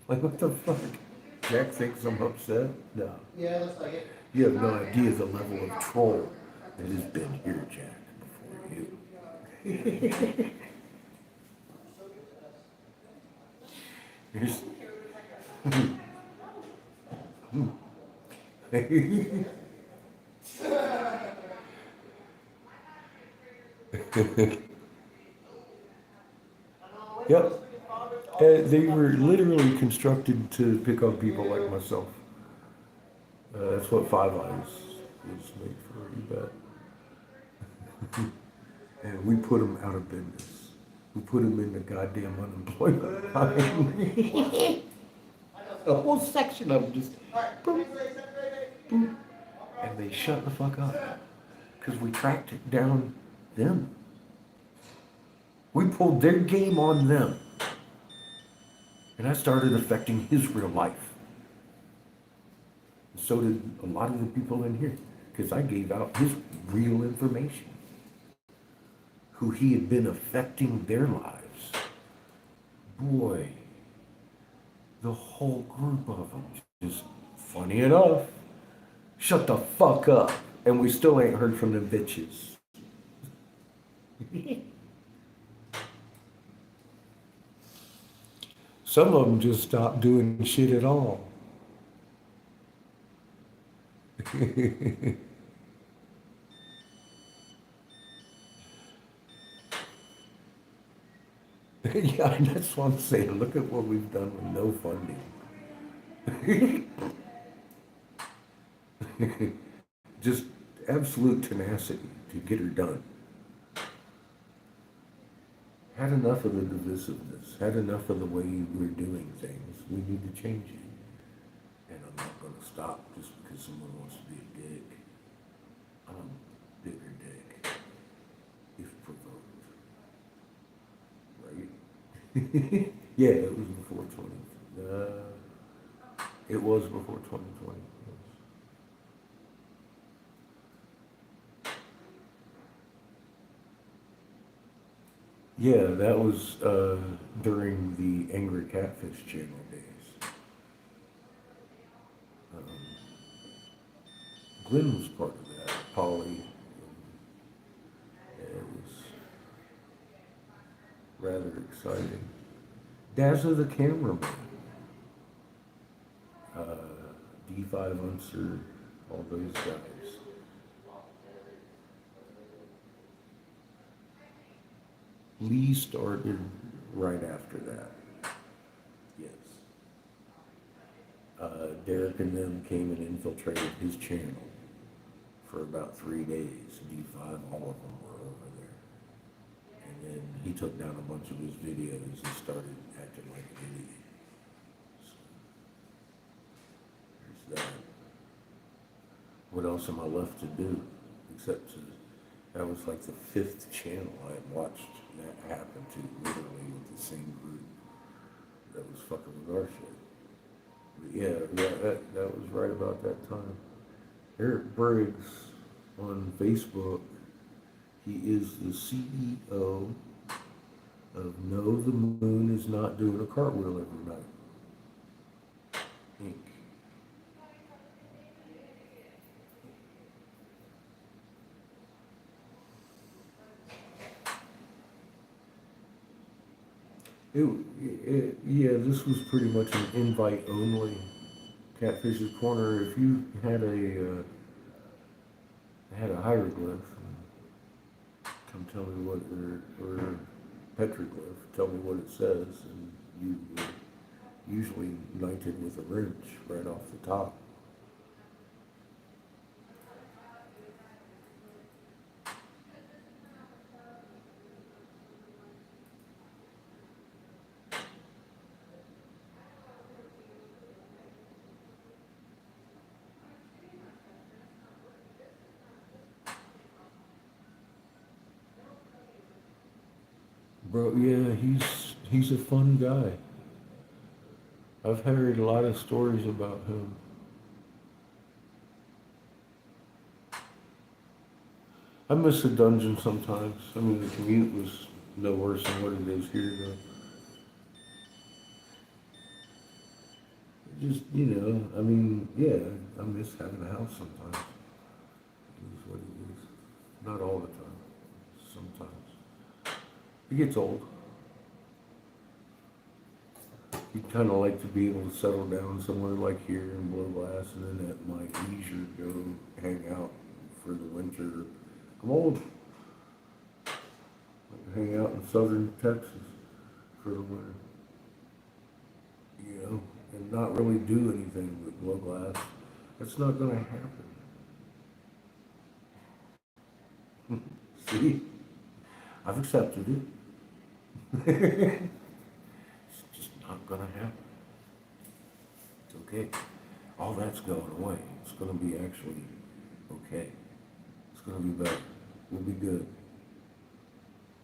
Like, what the fuck? Jack thinks I'm upset? No. Yeah, looks like it. You have no idea the level of troll that has been here, Jack, before you. Here's... Yep. They were literally constructed to pick on people like myself. That's what Five Eyes is made for, you bet. And we put them out of business. We put them in the goddamn unemployment line. A whole section of them just boom, boom. And they shut the fuck up. Because we tracked it down them. We pulled their game on them. And that started affecting his real life. And so did a lot of the people in here. Because I gave out his real information. Who he had been affecting their lives. Boy, the whole group of them just, funny enough, shut the fuck up. And we still ain't heard from them bitches. Some of them just stopped doing shit at all. Yeah, that's what I'm saying. Look at what we've done with no funding. Just absolute tenacity to get her done. Had enough of the divisiveness, had enough of the way we're doing things. We need to change it. And I'm not going to stop just because someone wants to be a dick. I'm a bigger dick, if provoked. Right? Yeah, it was before 20. It was before 2020. Yeah, that was during the Angry Catfish channel days. Glenn was part of that, Polly. It was rather exciting. Dazza the cameraman. D5 Unser, all those guys. Lee started right after that. Yes. Derek and them came and infiltrated his channel for about 3 days. D5, all of them were over there. And then he took down a bunch of his videos and started acting like an idiot. So, there's that. What else am I left to do? Except to, that was like the 5th channel I had watched that happen to, literally with the same group that was fucking with our shit. But yeah, that was right about that time. Eric Briggs on Facebook, he is the CEO of No, the Moon is Not Doing a Cartwheel Every Night, Inc. Yeah, this was pretty much an invite only. Catfish's Corner. If you had a hieroglyph, come tell me what, or petroglyph, tell me what it says, and you usually knight it with a wrench right off the top. Bro, yeah, he's a fun guy. I've heard a lot of stories about him. I miss the dungeon sometimes. I mean, the commute was no worse than what it is here, though. Just, I mean, yeah, I miss having a house sometimes. It is what it is. Not all the time. Sometimes. It gets old. You'd kind of like to be able to settle down somewhere like here and blow glass, and then at my leisure go hang out for the winter. I'm old. Hang out in southern Texas for the winter. And not really do anything but blow glass. That's not gonna happen. See? I've accepted it. It's just not gonna happen. It's okay. All that's going away. It's gonna be actually okay. It's gonna be better. We'll be good.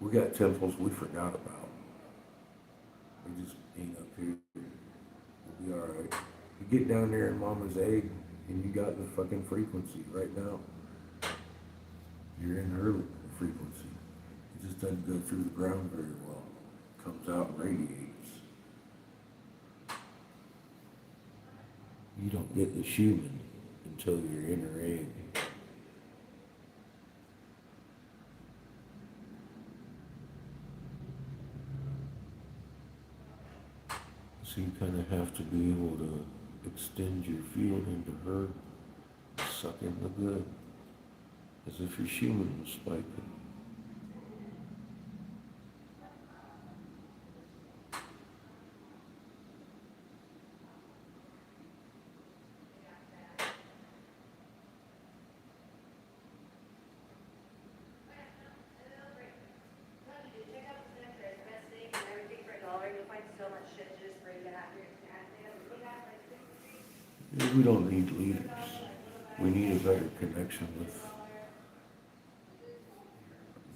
We got temples we forgot about. We just ain't up here. We'll be alright. You get down there in Mama's egg and you got the fucking frequency right now. You're in her frequency. It just doesn't go through the ground very well. It comes out and radiates. You don't get the human until you're in her egg. So you kind of have to be able to extend your field into her, suck in the good, as if your human was spiking. We don't need leaders. We need a better connection with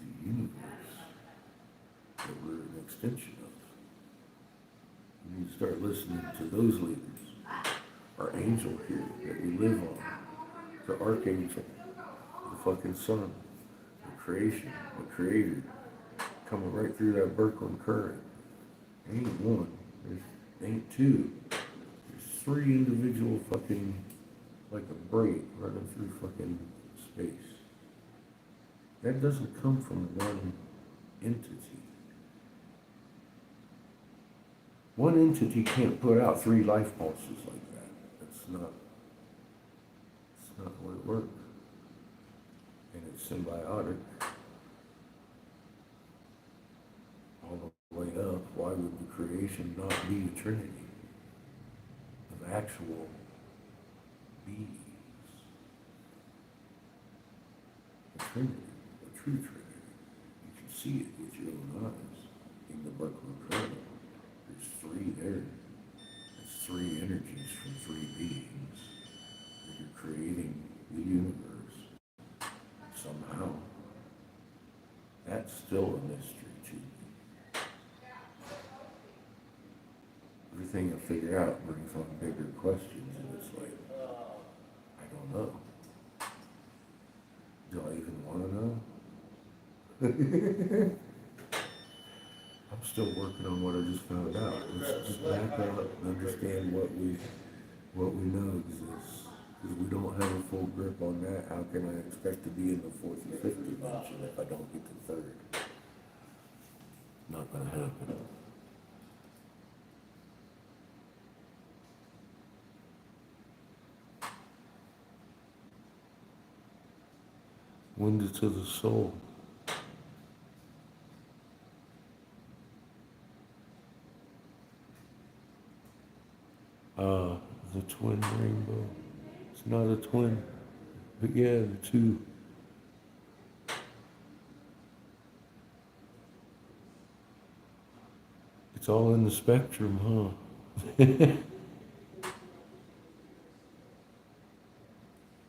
the universe that we're an extension of. We need to start listening to those leaders. Our angel here that we live on, the archangel, the fucking sun, the creation, the creator, coming right through that Berkeley current. Ain't one, ain't two. Three individual fucking, like a braid running through fucking space. That doesn't come from one entity. One entity can't put out 3 life pulses like that. That's not how it works. And it's symbiotic. All the way up, why would the creation not be a trinity? Actual beings. A trinity, a true trinity. You can see it with your own eyes in the Berkeley current. There's 3 there. It's 3 energies from 3 beings that are creating the universe. Somehow. That's still a mystery to me. Everything I figure out brings on bigger questions, and it's like, I don't know. Do I even want to know? I'm still working on what I just found out. Let's just back up and understand what we know exists. Because we don't have a full grip on that, how can I expect to be in the 4th and 5th dimension if I don't get the 3rd? Not gonna happen. Window to the soul. twin rainbow. It's not a twin. But yeah, the two. It's all in the spectrum, huh?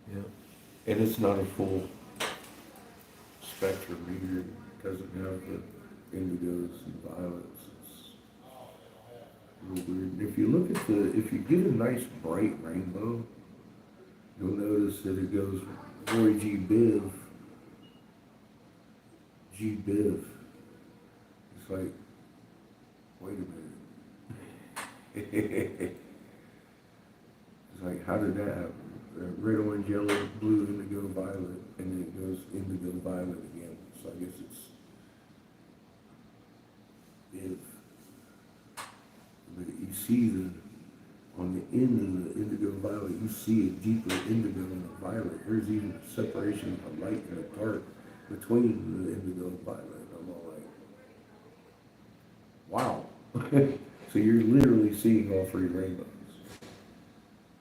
Yeah. And it's not a full spectrum either. It doesn't have the indigos and violets. It's a little weird. And if you look at if you get a nice bright rainbow, you'll notice that it goes Roy G. Biv. G. Biv. It's like, wait a minute. It's like, how did that happen? Red, orange, yellow, blue, indigo, violet, and then it goes indigo, violet again. So I guess it's if. But you see on the end of the indigo violet, you see a deeper indigo and a violet. There's even a separation of the light and the dark between the indigo and violet. I'm all like, wow. So you're literally seeing all three rainbows.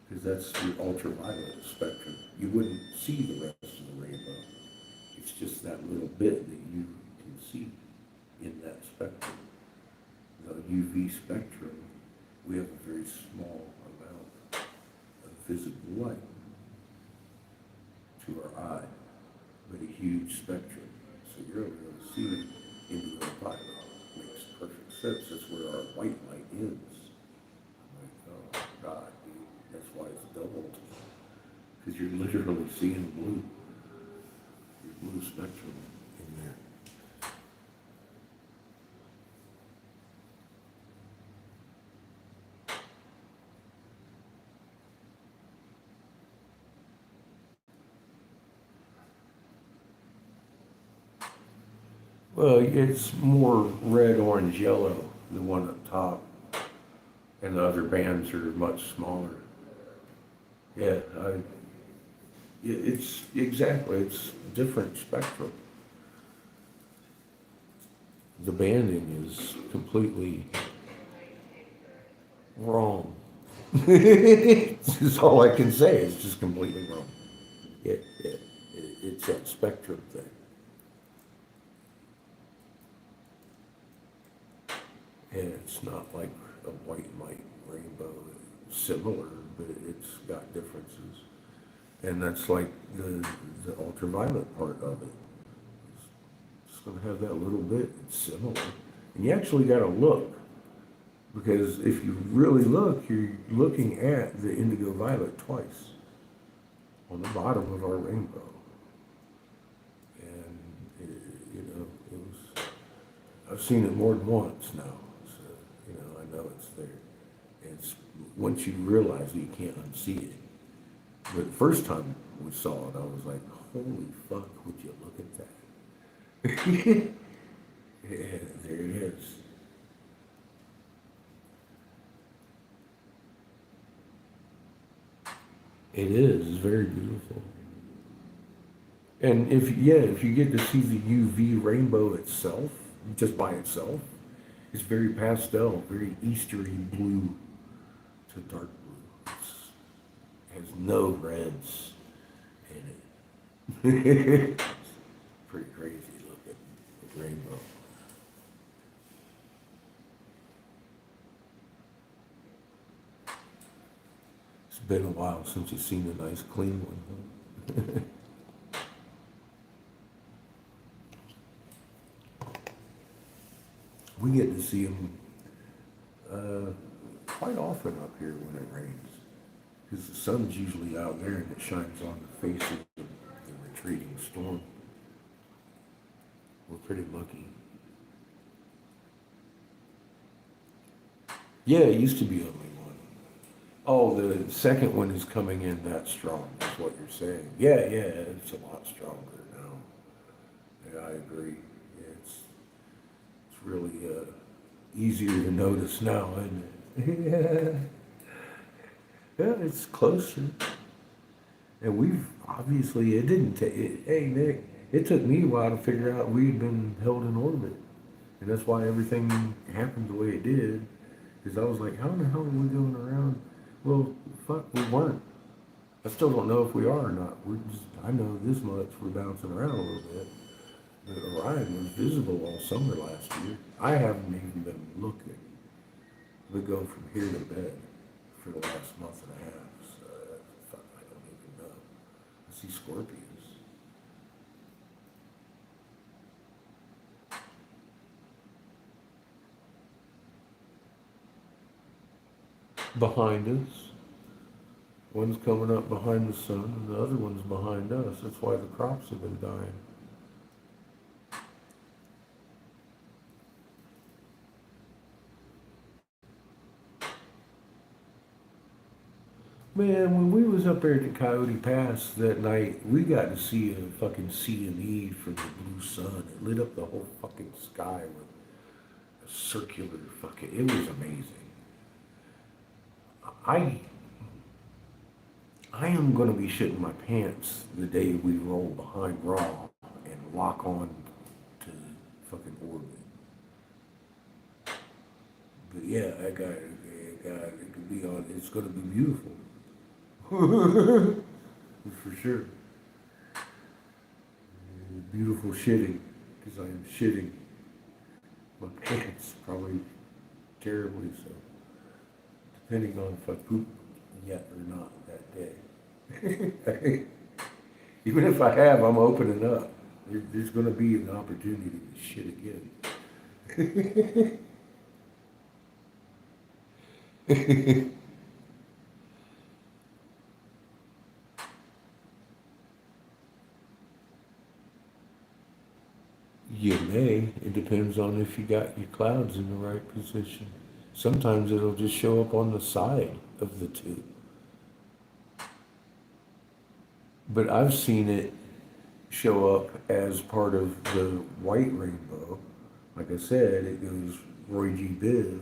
Because that's the ultraviolet spectrum. You wouldn't see the rest of the rainbow. It's just that little bit that you can see in that spectrum. The UV spectrum, we have a very small amount of visible light to our eye, but a huge spectrum. So you're able to see indigo violet. Makes perfect sense. That's where our white light ends. I'm like, oh God, dude, that's why it's doubled. Because you're literally seeing blue. Your blue spectrum in there. Well, it's more red, orange, yellow, the one up top. And the other bands are much smaller. Yeah, it's exactly, it's different spectrum. The banding is completely wrong. This is all I can say, it's just completely wrong. It's that spectrum thing. And it's not like a white light rainbow. It's similar, but it's got differences. And that's like the ultraviolet part of it. It's going to have that little bit. It's similar. And you actually got to look. Because if you really look, you're looking at the indigo violet twice on the bottom of our rainbow. And, I've seen it more than once now. I know it's there. It's once you realize it, you can't unsee it. But the first time we saw it, I was like, holy fuck, would you look at that? Yeah, there it is. It is. It's very beautiful. And if you get to see the UV rainbow itself, just by itself, it's very pastel, very Eastery blue to dark blue. It has no reds in it. It's pretty crazy looking rainbow. It's been a while since you've seen a nice clean one, huh? We get to see them quite often up here when it rains, because the sun's usually out there and it shines on the face of the retreating storm. We're pretty lucky. Yeah, it used to be only one. Oh, the second one is coming in that strong, is what you're saying. Yeah, it's a lot stronger now. Yeah, I agree. It's really easier to notice now, isn't it? Yeah, it's closer. And we've obviously, it didn't take, hey Nick, it took me a while to figure out we'd been held in orbit. And that's why everything happened the way it did. Because I was like, how in the hell are we going around? Well, fuck, we weren't. I still don't know if we are or not. I know this much, we're bouncing around a little bit. But Orion was visible all summer last year. I haven't even been looking. We go from here to bed for the last month and a half. So, fuck, I don't even know. I see scorpions. Behind us. One's coming up behind the sun, and the other one's behind us. That's why the crops have been dying. Man, when we was up there at the Coyote Pass that night, we got to see a fucking CME from the blue sun. It lit up the whole fucking sky with a circular fucking, it was amazing. I am gonna be shitting my pants the day we roll behind Raw and lock on to fucking orbit. But yeah, it could be on, it's gonna be beautiful. For sure. Beautiful shitting, because I am shitting my pants, probably terribly so. Depending on if I poop yet or not that day. Even if I have, I'm opening up. There's going to be an opportunity to shit again. You may. It depends on if you got your clouds in the right position. Sometimes it'll just show up on the side of the tube. But I've seen it show up as part of the white rainbow. Like I said, it goes Roy G. Biv,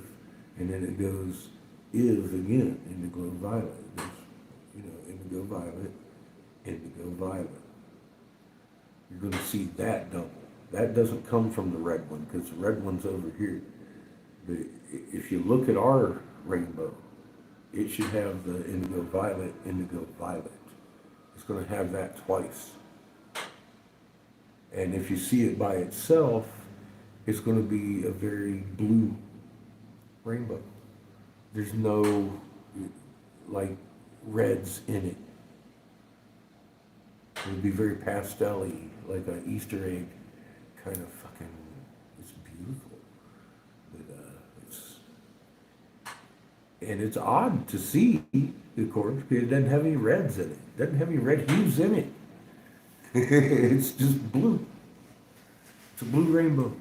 and then it goes Iv again, indigo violet. It goes, indigo violet, indigo violet. You're going to see that double. That doesn't come from the red one, because the red one's over here. But if you look at our rainbow, it should have the indigo violet. It's going to have that twice. And if you see it by itself, it's going to be a very blue rainbow. There's no, like, reds in it. It would be very pastel-y, like an Easter egg kind of fucking, it's beautiful. But it's odd to see, of course, because it doesn't have any reds in it. It doesn't have any red hues in it. It's just blue. It's a blue rainbow.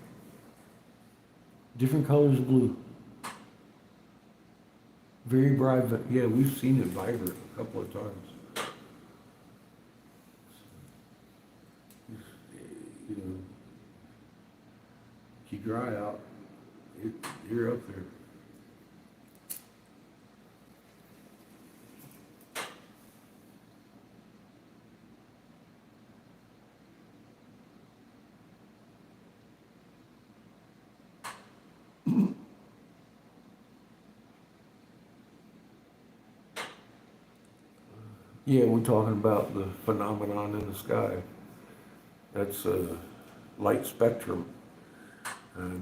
Different colors of blue. Very bright, but yeah, we've seen it vibrate a couple of times. Keep your eye out. You're up there. Yeah, we're talking about the phenomenon in the sky. That's a light spectrum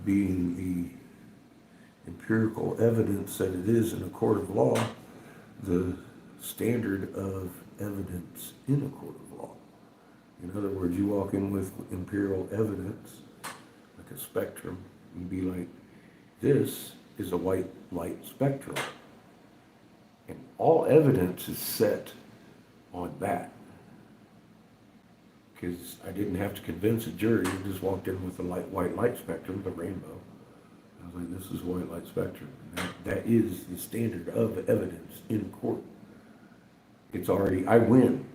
being the empirical evidence that it is in a court of law, the standard of evidence in a court of law. In other words, you walk in with empirical evidence, like a spectrum, and be like, this is a white light spectrum. And all evidence is set on that. Because I didn't have to convince a jury, I just walked in with a white light spectrum, the rainbow. I was like, this is white light spectrum. And that is the standard of evidence in court. It's already, I win.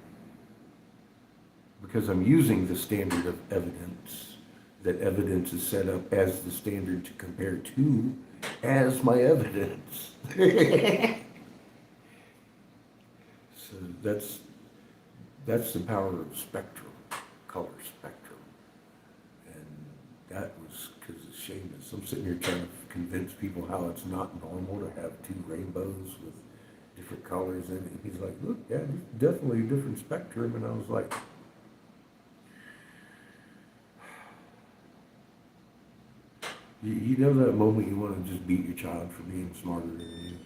Because I'm using the standard of evidence, that evidence is set up as the standard to compare to as my evidence. So that's the power of spectrum, color spectrum. And that was because it's shameless. I'm sitting here trying to convince people how it's not normal to have two rainbows with different different colors in it. He's like, look, yeah, there's definitely a different spectrum. And I was like, you know that moment you want to just beat your child for being smarter than you?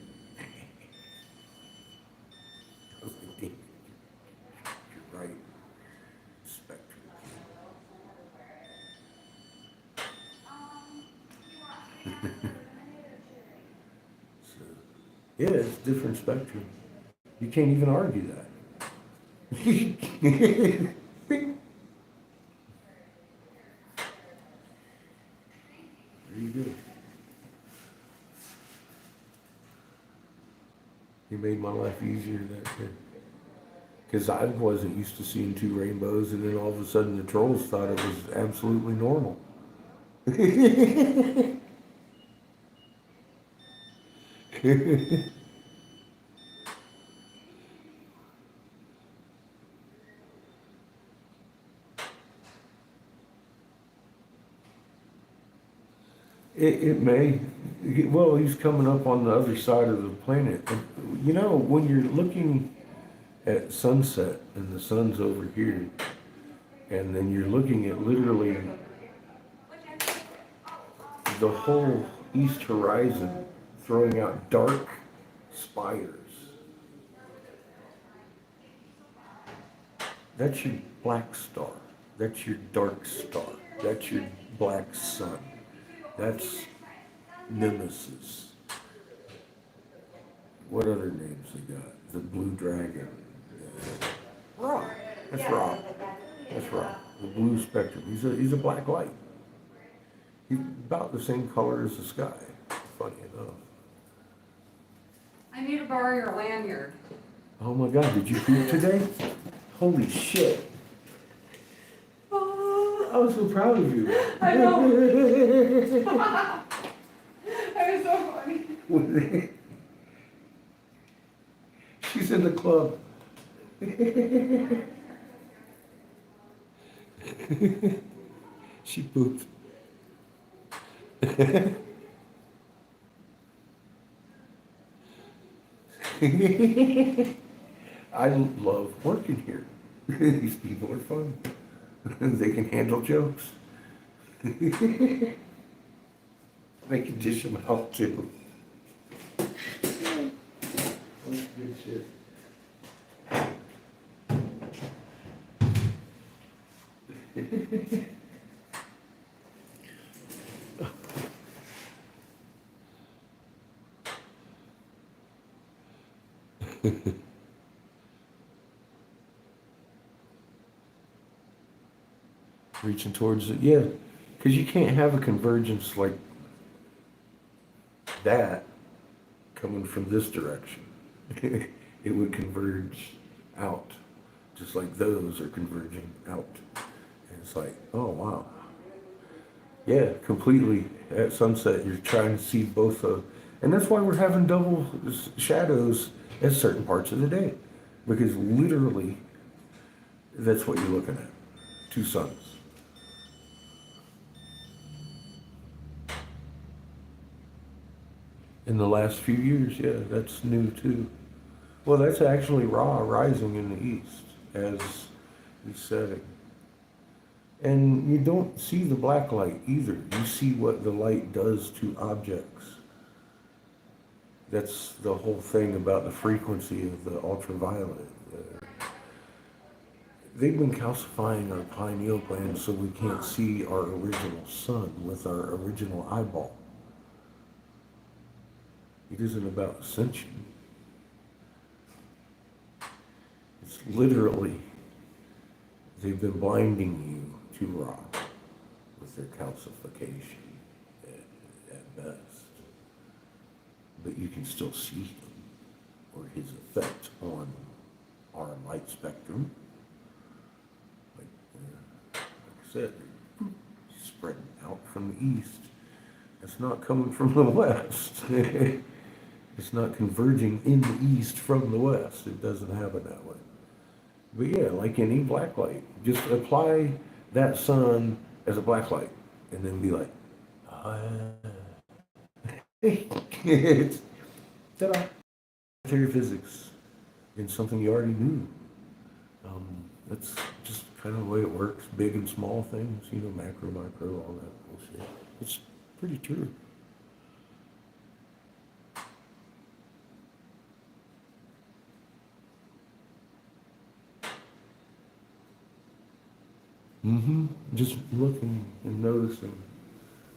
I was like, "Damn, you're right. Spectrum. So, yeah, it's different spectrum. You can't even argue that. There you go. You made my life easier that day. Because I wasn't used to seeing two rainbows, and then all of a sudden the trolls thought it was absolutely normal. It may. Well, he's coming up on the other side of the planet. And, you know, when you're looking at sunset and the sun's over here, and then you're looking at literally the whole east horizon throwing out dark spires. That's your black star. That's your dark star. That's your black sun. That's Nemesis. What other names they got? The Blue Dragon. Ra. That's Ra. That's Ra. The blue spectrum. He's a black light. He's about the same color as the sky. Funny enough. I need to borrow your lanyard. Oh my God! Did you poop today? Holy shit! I was so proud of you. I know. That was so funny. She's in the club. She pooped. I love working here. These people are fun. They can handle jokes. They can dish them out too. Good shit. Reaching towards it, yeah, because you can't have a convergence like that coming from this direction. It would converge out, just like those are converging out. And it's like, oh wow. Yeah, completely. At sunset, you're trying to see both of, and that's why we're having double shadows at certain parts of the day, because literally, that's what you're looking at. Two suns. In the last few years, yeah, that's new too. Well, that's actually Ra rising in the east as he's setting. And you don't see the black light either. You see what the light does to objects. That's the whole thing about the frequency of the ultraviolet. They've been calcifying our pineal gland so we can't see our original sun with our original eyeball. It isn't about ascension. It's literally, they've been blinding you to Ra with their calcification at best. But you can still see him or his effect on our light spectrum. Like I said, spreading out from the east. It's not coming from the west. It's not converging in the east from the west. It doesn't happen that way. But yeah, like any black light, just apply that sun as a black light and then be like, ta-da. planetary physics in something you already knew. That's just kind of the way it works. Big and small things, you know, macro, micro, all that bullshit. It's pretty true. Just looking and noticing.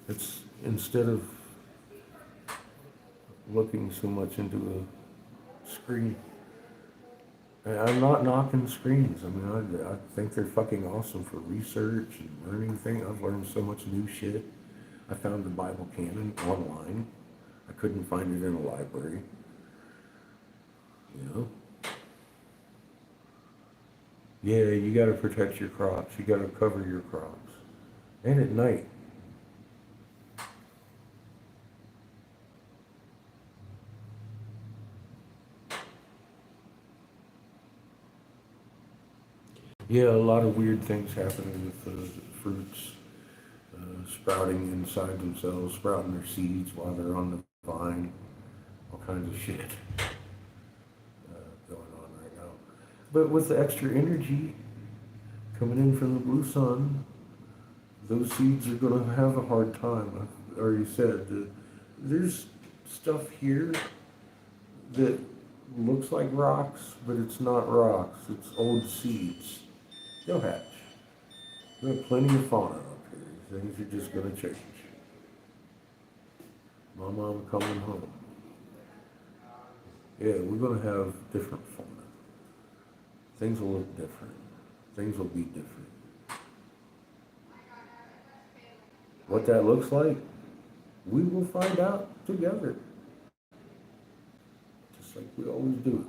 It's instead of looking so much into a screen. I'm not knocking screens. I mean, I think they're fucking awesome for research and learning things. I've learned so much new shit. I found the Bible canon online. I couldn't find it in a library. You know? Yeah, you gotta protect your crops. You gotta cover your crops. And at night. Yeah, a lot of weird things happening with the fruits sprouting inside themselves, sprouting their seeds while they're on the vine. All kinds of shit going on right now. But with the extra energy coming in from the blue sun, those seeds are going to have a hard time. I already said that there's stuff here that looks like rocks, but it's not rocks. It's old seeds. They'll hatch. We have plenty of fauna up here. Things are just going to change. Mama, I'm coming home. Yeah, we're going to have different fauna. Things will look different. Things will be different. What that looks like, we will find out together. Just like we always do.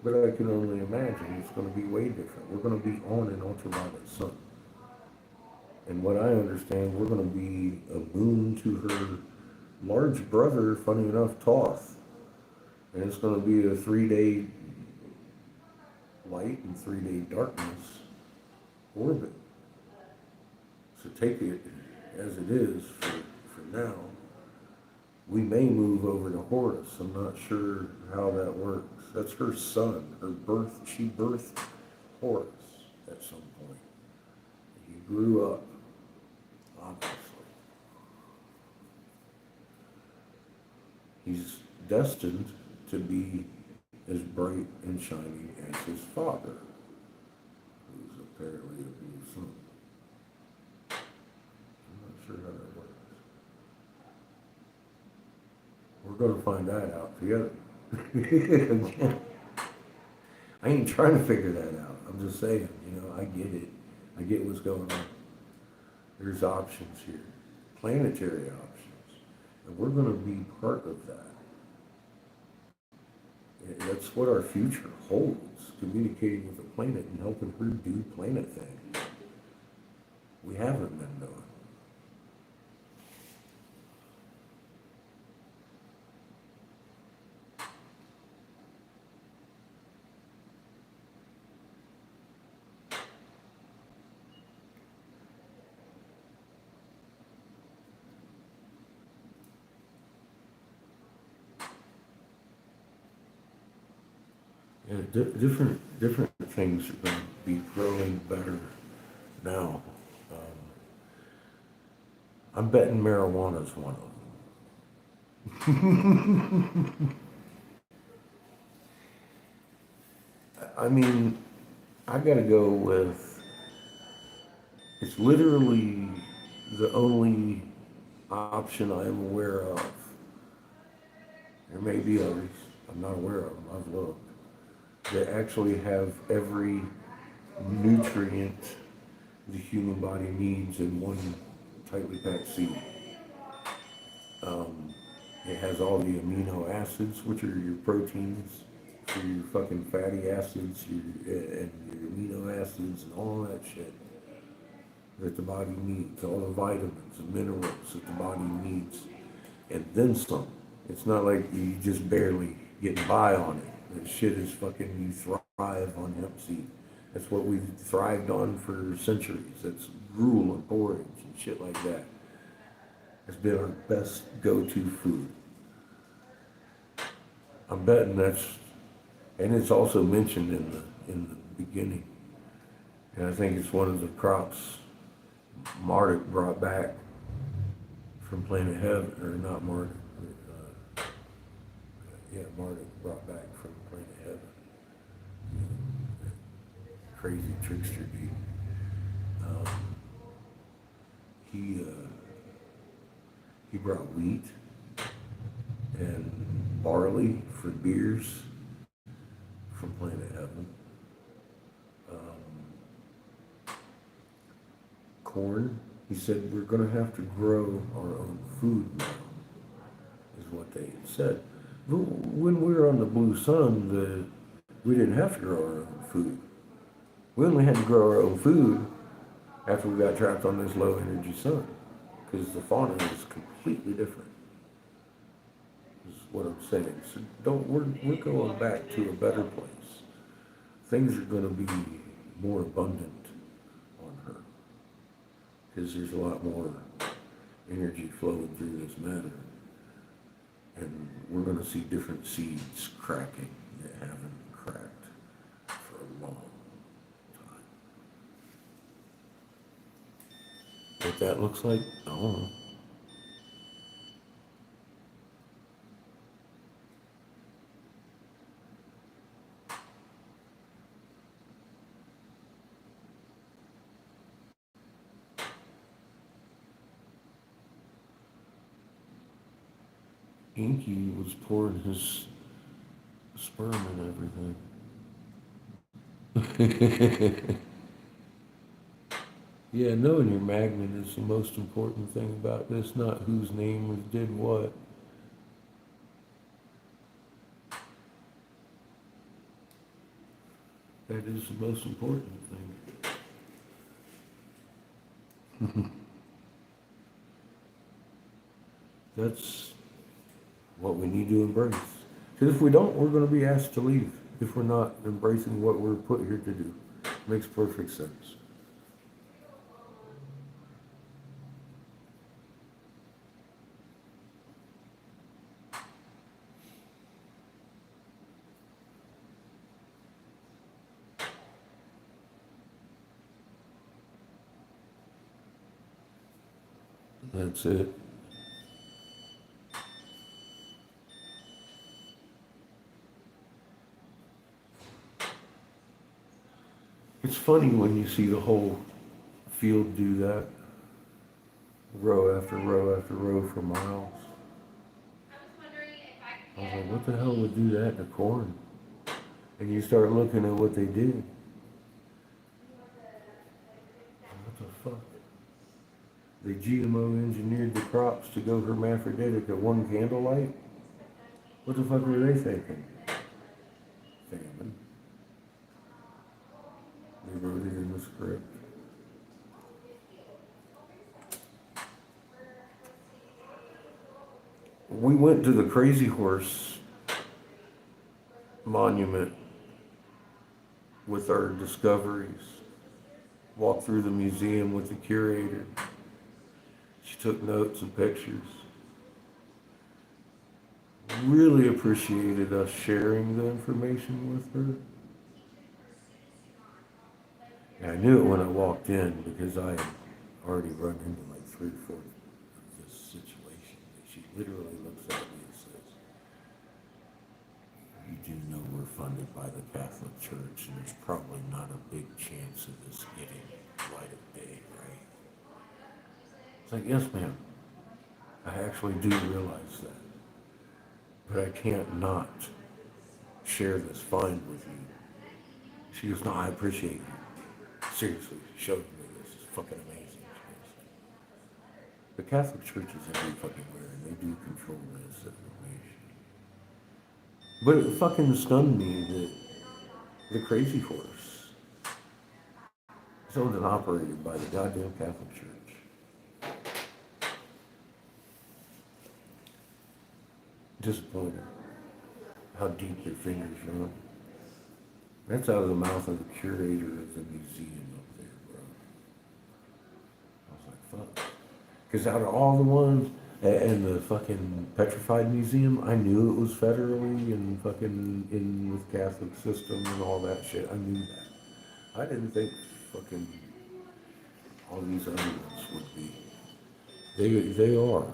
But I can only imagine it's going to be way different. We're going to be on an ultraviolet sun. And what I understand, we're going to be a moon to her large brother, funny enough, Thoth. And it's going to be a 3-day light and 3-day darkness orbit. So take it as it is for now. We may move over to Horus. I'm not sure how that works. That's her son. Her birth, she birthed Horus at some point. He grew up, obviously. He's destined to be as bright and shining as his father, who's apparently a blue sun. I'm not sure how that works. We're going to find that out together. I ain't trying to figure that out. I'm just saying, you know, I get it. I get what's going on. There's options here, planetary options, and we're going to be part of that. That's what our future holds, communicating with the planet and helping her do planet things. We haven't been doing. Yeah, different things are going to be growing better now. I'm betting marijuana's one of them. I mean, I gotta go with, it's literally the only option I'm aware of. There may be others, I'm not aware of them, I've looked, that actually have every nutrient the human body needs in one tightly packed seed. It has all the amino acids, which are your proteins, so your fucking fatty acids, and your amino acids, and all that shit that the body needs, all the vitamins and minerals that the body needs, and then some. It's not like you just barely getting by on it. That shit is fucking, you thrive on hemp seed. That's what we've thrived on for centuries. That's gruel and porridge and shit like that. It's been our best go-to food. I'm betting that's, and it's also mentioned in the beginning. And I think it's one of the crops Marduk brought back from Planet Heaven, or not Marduk, Marduk brought back from Planet Heaven. Crazy trickster dude. He brought wheat and barley for beers from Planet Heaven. Corn. He said we're going to have to grow our own food now, is what they had said. But when we were on the Blue Sun, we didn't have to grow our own food. We only had to grow our own food after we got trapped on this low energy sun, because the fauna is completely different. Is what I'm saying. So we're going back to a better place. Things are going to be more abundant on her, because there's a lot more energy flowing through this matter, and we're going to see different seeds cracking that haven't cracked for a long time. What that looks like, I don't know. Inky was pouring his sperm and everything. Yeah, knowing your magnet is the most important thing about this, not whose name did what. That is the most important thing. That's what we need to embrace. Because if we don't, we're going to be asked to leave if we're not embracing what we're put here to do. Makes perfect sense. That's it. It's funny when you see the whole field do that, row after row after row for miles. I was like, what the hell would do that to corn? And you start looking at what they did. What the fuck? They GMO engineered the crops to go hermaphroditic at one candlelight? What the fuck were they thinking? Famine. They wrote it in the script. We went to the Crazy Horse monument with our discoveries. Walked through the museum with the curator. She took notes and pictures. Really appreciated us sharing the information with her. And I knew it when I walked in because I had already run into like 3 or 4 of this situation. She literally looks at me and says, "You do know we're funded by the Catholic Church, and there's probably not a big chance of this getting light of day, right?" It's like, yes, ma'am. I actually do realize that. But I can't not share this find with you. She goes, "No, I appreciate you. Seriously, showing me this is fucking amazing." The Catholic Church is every fucking where, and they do control this information. But it fucking stunned me that the Crazy Horse is owned and operated by the goddamn Catholic Church. Disappointed how deep their fingers run. That's out of the mouth of the curator of the museum up there, bro. I was like, fuck. Because out of all the ones, And the fucking Petrified Museum, I knew it was federally and fucking in with Catholic system and all that shit. I knew that. I didn't think fucking all these other ones would be. They are.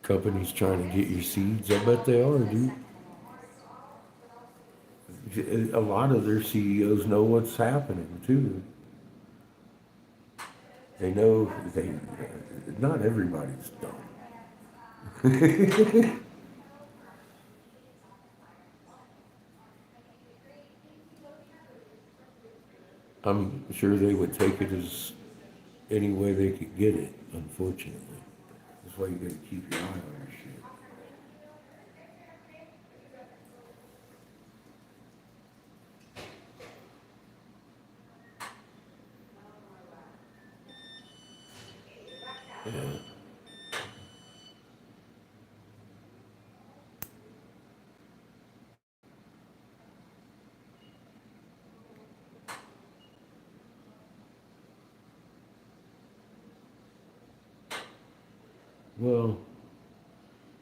Companies trying to get your seeds, I bet they are, dude. A lot of their CEOs know what's happening too. They know not everybody's dumb. I'm sure they would take it as any way they could get it, unfortunately. That's why you gotta keep your eye on your shit. Yeah. Well,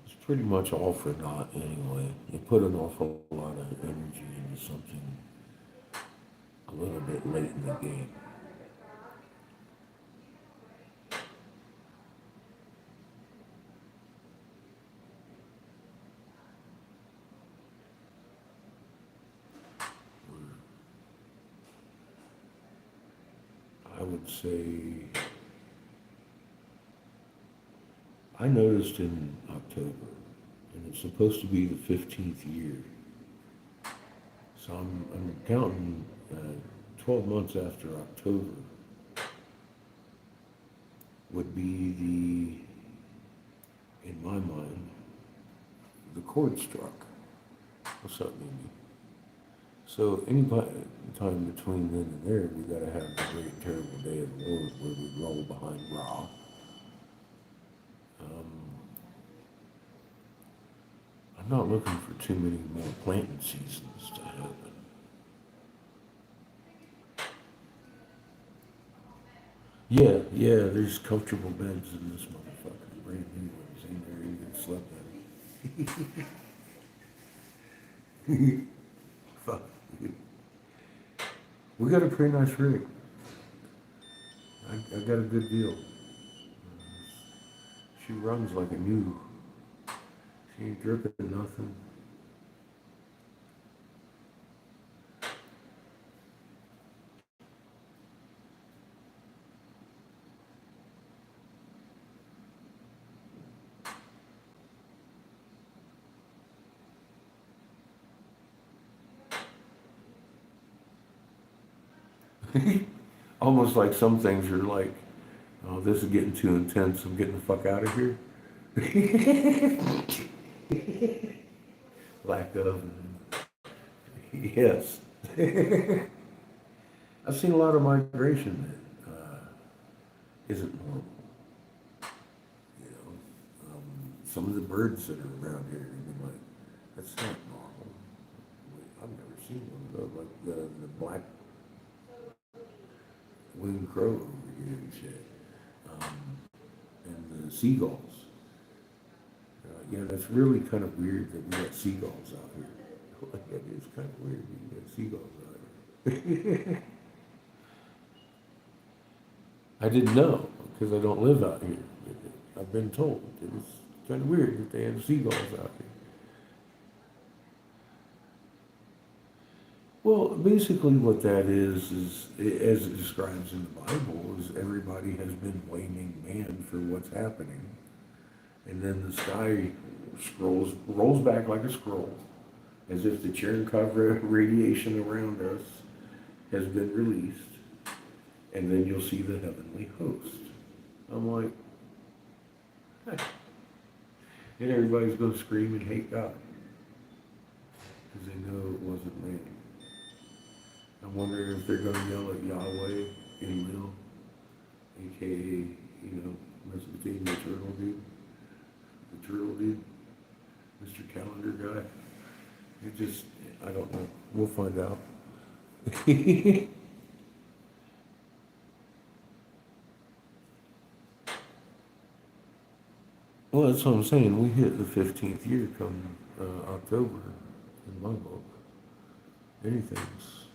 it's pretty much all for naught anyway. You put an awful lot of energy into something a little bit late in the game. I would say, I noticed in October, and it's supposed to be the 15th year. So I'm counting 12 months after October would be in my mind, the chord struck. What's up, Mimi? So any time between then and there, we gotta have the great and terrible day of the Lord where we roll behind Ra. I'm not looking for too many more planting seasons to happen. Yeah, there's comfortable beds in this motherfucker. Brand new ones. Ain't there even slept in. Fuck. We got a pretty nice rig. I got a good deal. She runs like a new. She ain't dripping nothing. Almost like some things are like, oh, this is getting too intense. I'm getting the fuck out of here. Lack of. Yes. I've seen a lot of migration that isn't normal. You know, some of the birds that are around here, you're like, that's not normal. I've never seen one of those, like the black winged crow over here and shit. And the seagulls. Yeah, that's really kind of weird that we got seagulls out here. It is kind of weird that you got seagulls out here. I didn't know, because I don't live out here. I've been told. It was kind of weird that they had seagulls out here. Well, basically what that is, as it describes in the Bible, is everybody has been blaming man for what's happening. And then the sky rolls back like a scroll, as if the Cherenkov radiation around us has been released. And then you'll see the heavenly host. I'm like, hey. And everybody's going to scream and hate God, because they know it wasn't man. I wonder if they're going to yell at Yahweh, Enlil, aka, Mesopotamia turtle dude, the turtle dude, Mr. Calendar guy. I don't know. We'll find out. Well, that's what I'm saying. We hit the 15th year come October in my book. Anything's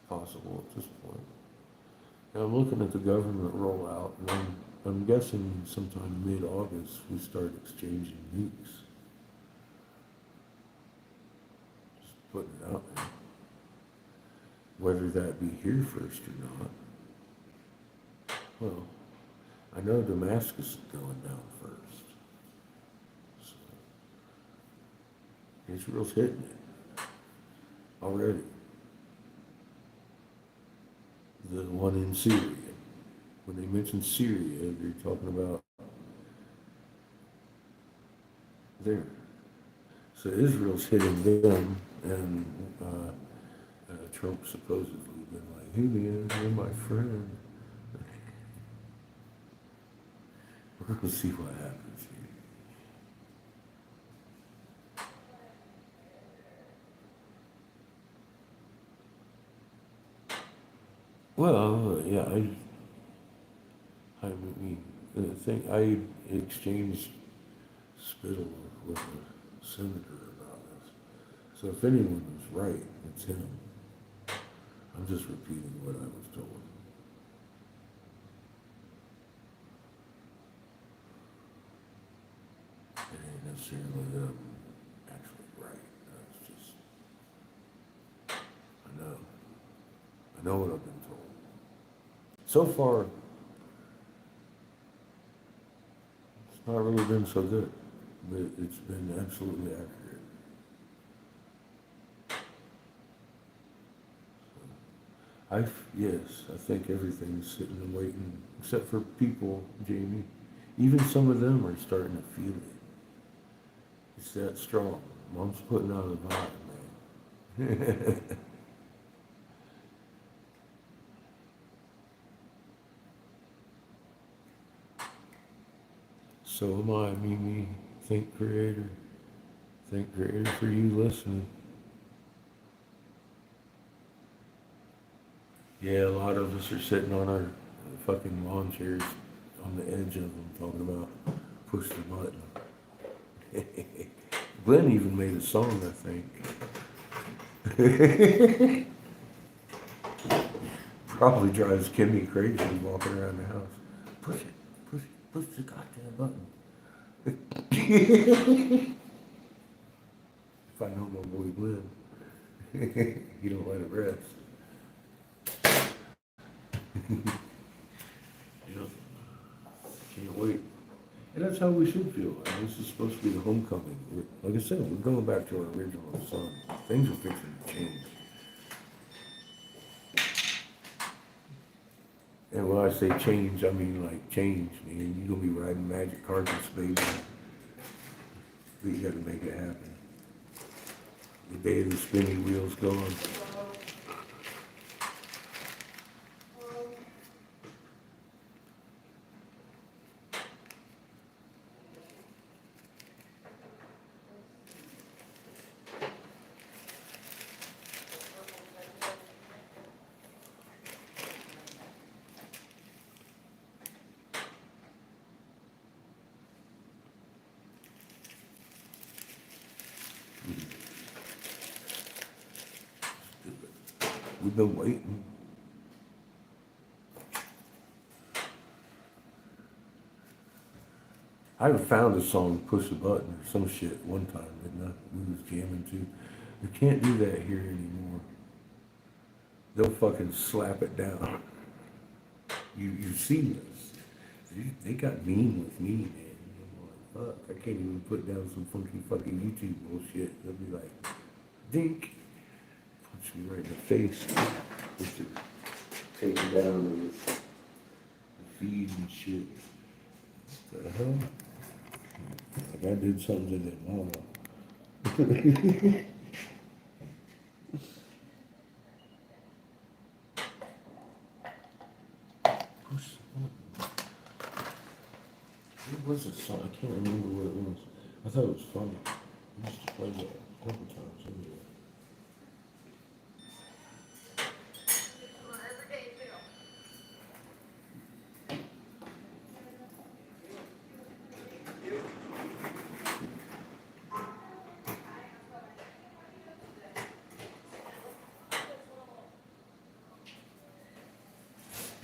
possible at this point. And I'm looking at the government rollout, and I'm guessing sometime mid-August we start exchanging nukes. Just putting it out there. Whether that be here first or not. Well, I know Damascus is going down first. So, Israel's hitting it already. The one in Syria. When they mention Syria, they're talking about there. So Israel's hitting them, and Trump supposedly been like, "Hey man, you're my friend." We're gonna see what happens here. Well, yeah, I mean, the thing, I exchanged spittle with a senator about this. So if anyone was right, it's him. I'm just repeating what I was told. It ain't necessarily them actually right. That's just, I know what I've been told. So far, it's not really been so good, but it's been absolutely accurate. Yes, I think everything's sitting and waiting, except for people, Jamie. Even some of them are starting to feel it. It's that strong. Mom's putting out a vibe, man. So am I, Mimi. Think creator. Think creator for you listening. Yeah, a lot of us are sitting on our fucking lawn chairs on the edge of them talking about push the button. Glenn even made a song, I think. Probably drives Kimmy crazy walking around the house. Push it, push the goddamn button. If I know my boy Glenn, he don't let it rest. Yeah, can't wait. And that's how we should feel. And this is supposed to be the homecoming. Like I said, we're going back to our original sun. Things are fixing to change. And when I say change, I mean like change, man. You're gonna be riding magic carpets, baby. But you gotta make it happen. The day of the spinning wheel's gone. We've been waiting. I found a song, Push the Button, or some shit one time, didn't I? We was jamming to. You can't do that here anymore. They'll fucking slap it down. You've seen this. They got mean with me, man. I'm like, fuck, I can't even put down some funky fucking YouTube bullshit. They'll be like, dink. Punch me right in the face. Just to take it down and the feed and shit. What the hell? Like I did something to their mama. What was this song? I can't remember what it was. I thought it was funny. I used to play that a couple times anyway.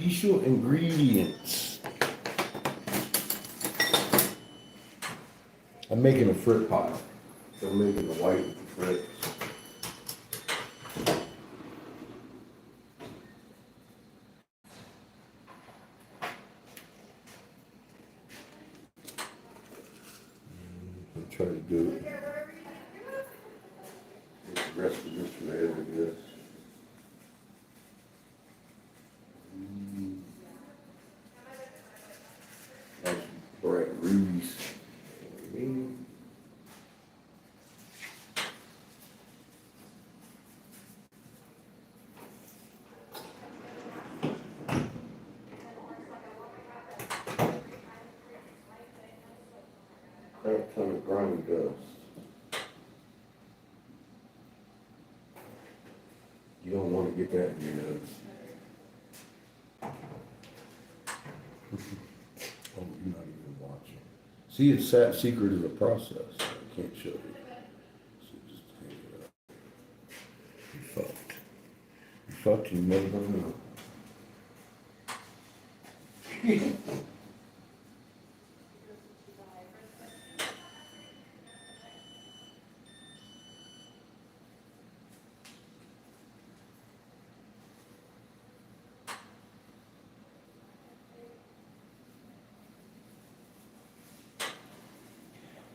Special ingredients. I'm making a fruit pie. So I'm making the white with the fruit. I'll try to do it. Get the rest of this red, I guess. Nice bright rubies. That ton of grind dust. You don't want to get that in your nose. Oh, you're not even watching. See, it's that secret of the process. I can't show you. So just hang it up. You fucked. You fucked, you never know.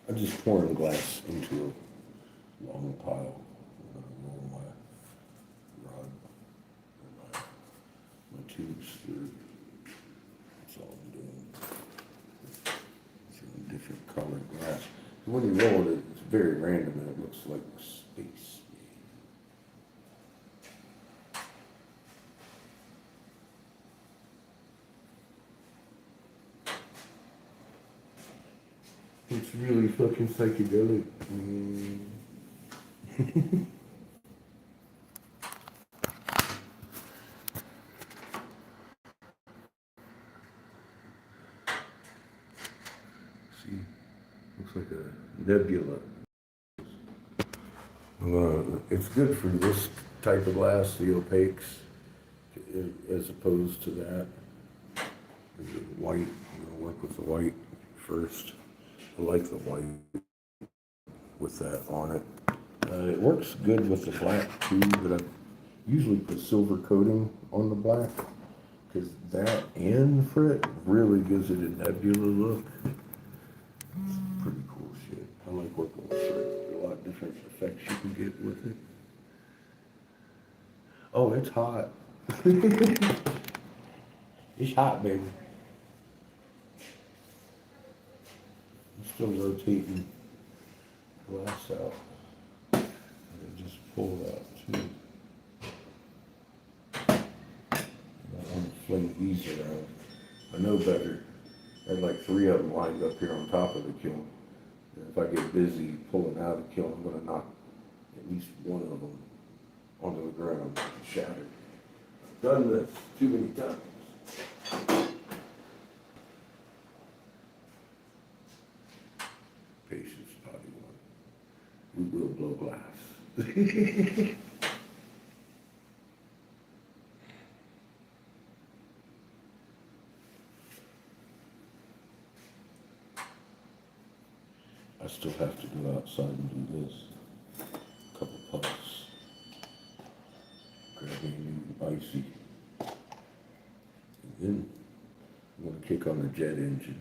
I'm just pouring glass into a long pile. I'm gonna roll my rod and my tubes through. That's all I'm doing. It's in different colored glass. When you roll it, it's very random and it looks like space. It's really fucking psychedelic. See, looks like a nebula. It's good for this type of glass, the opaques, as opposed to that. The white, I'm gonna work with the white first. I like the white with that on it. It works good with the black too, but I usually put silver coating on the black because that and frit really gives it a nebula look. It's pretty cool shit. I like working with frit. There's a lot of different effects you can get with it. Oh, it's hot. It's hot, baby. I'm still rotating glass out. And then just pull out too. I don't want to fling these around. I know better. I have like 3 of them lined up here on top of the kiln. And if I get busy pulling out of the kiln, I'm going to knock at least one of them onto the ground and shatter. I've done this too many times. Patience, naughty one. We will blow glass. I still have to go outside and do this. A couple puffs. Grab anything icy. And then I'm going to kick on the jet engine.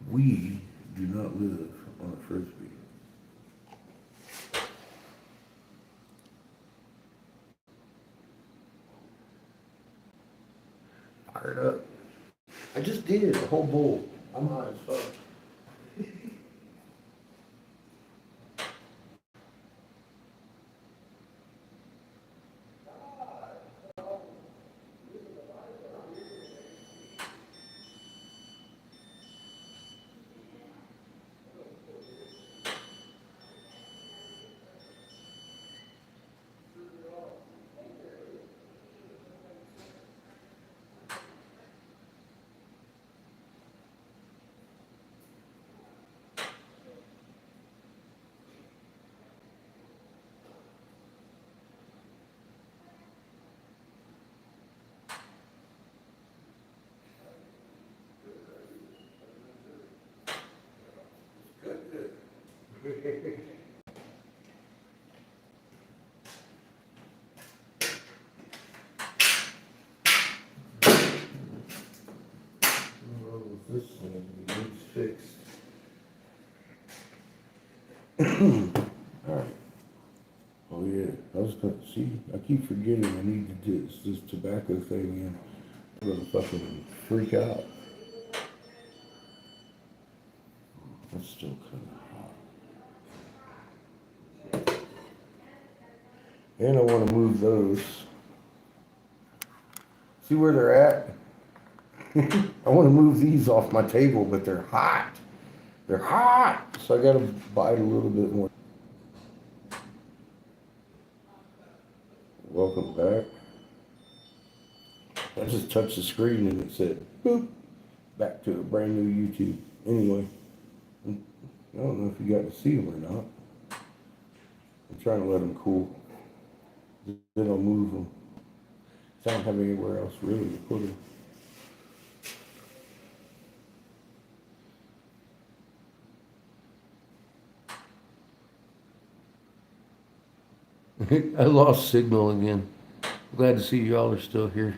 We do not live on a frisbee. Fired up. I just did a whole bowl. I'm high as fuck. Alright. Oh yeah, I was gonna see, I keep forgetting I need to do this tobacco thing in. I'm gonna fucking freak out. It's still kinda hot. And I wanna move those. See where they're at? I wanna move these off my table, but they're hot. They're hot! So I gotta bite a little bit more. Welcome back. I just touched the screen and it said, boop, back to a brand new YouTube. Anyway, I don't know if you got to see them or not. I'm trying to let them cool. Then I'll move them. I don't have anywhere else really to put them. I lost signal again. Glad to see y'all are still here.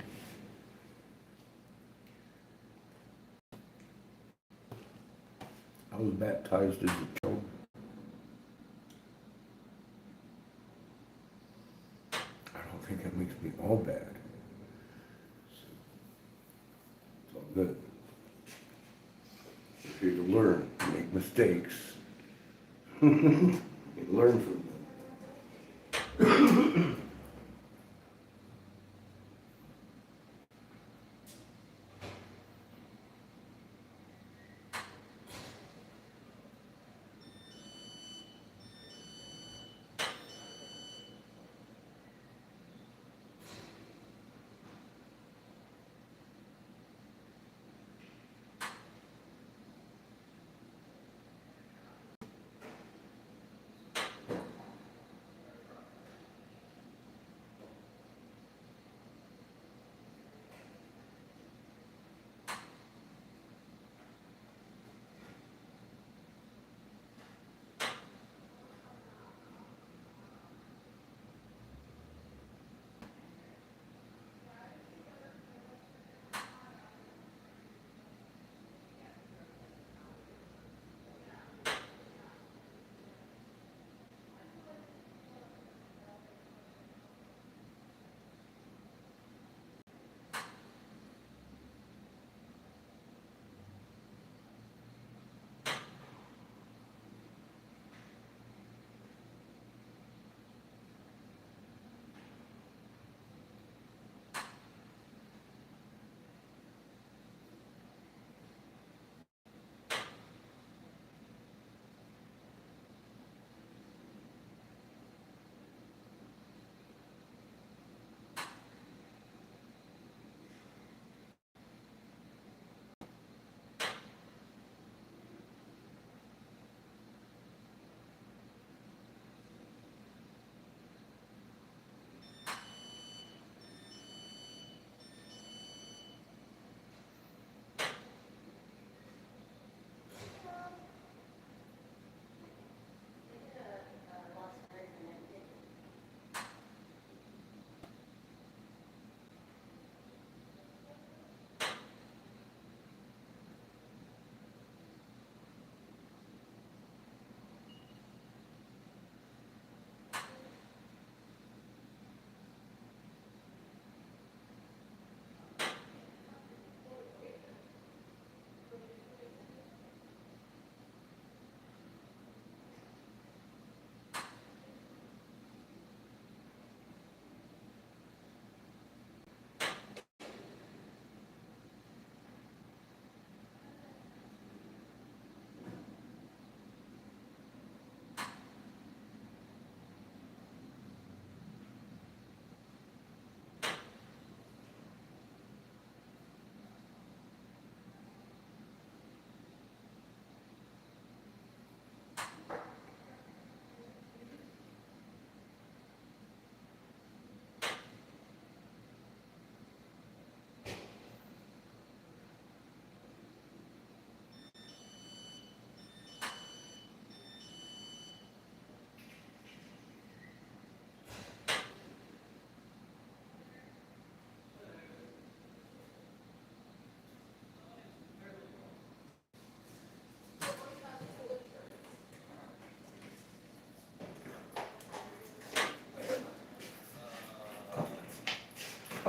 I was baptized as a child. I don't think that makes me all bad. It's all good. We're here to learn, make mistakes. And learn from them.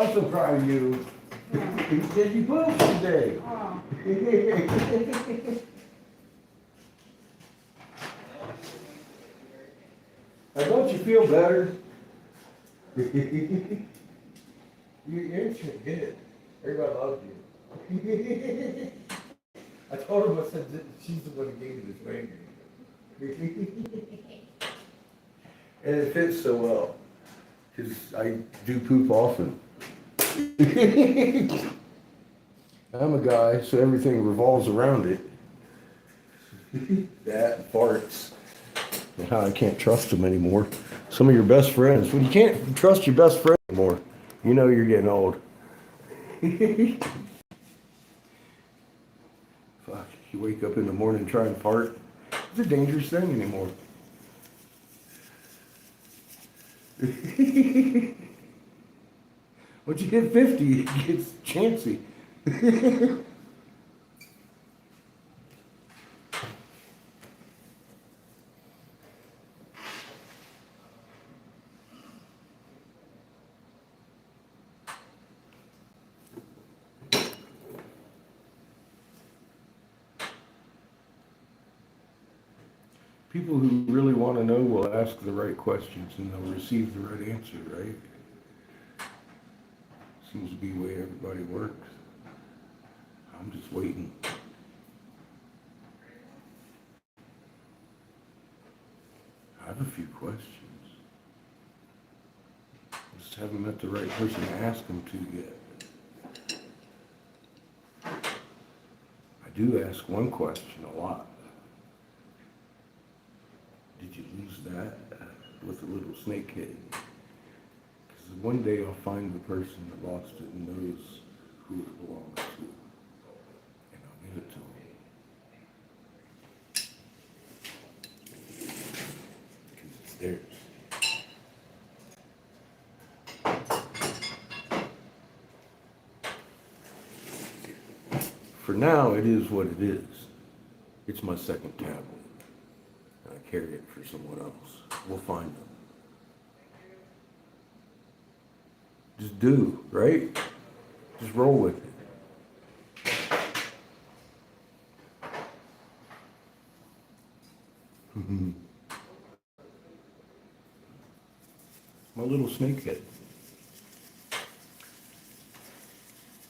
I'm so proud of you. You said you pooped today. Oh. Now, don't you feel better? You're good. Everybody loves you. I told him, I said, that she's the one who gave me this finger. And it fits so well, because I do poop often. I'm a guy, so everything revolves around it. That, farts, and how I can't trust them anymore. Some of your best friends, when you can't trust your best friend anymore, you know you're getting old. Fuck, you wake up in the morning and try and fart. It's a dangerous thing anymore. Once you hit 50, it gets chancy. People who really want to know will ask the right questions and they'll receive the right answer, right? Seems to be the way everybody works. I'm just waiting. I have a few questions. I just haven't met the right person to ask them to yet. I do ask one question a lot. Did you lose that with a little snakehead? Because one day I'll find the person that lost it and knows who it belongs to. And I'll give it to them. Because it's theirs. For now, it is what it is. It's my second tablet. I carry it for someone else. We'll find them. Just do, right? Just roll with it. My little snakehead.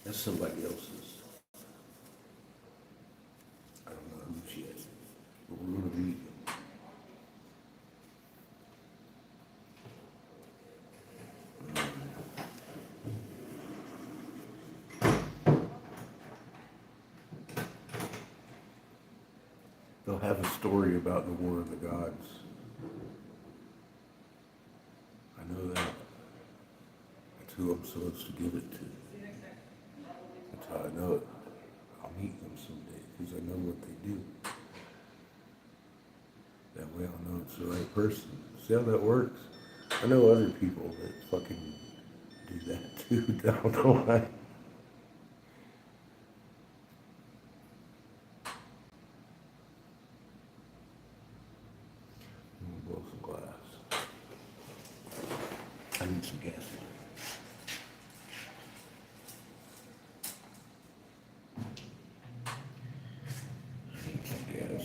That's somebody else's. I don't know who she is, but we're going to meet them. They'll have a story about the War of the Gods. I know that. That's who I'm supposed to give it to. That's how I know it. I'll meet them someday because I know what they do. That way I'll know it's the right person. See how that works? I know other people that fucking do that too down the line. Blow some glass. I need some gas. I need some gas.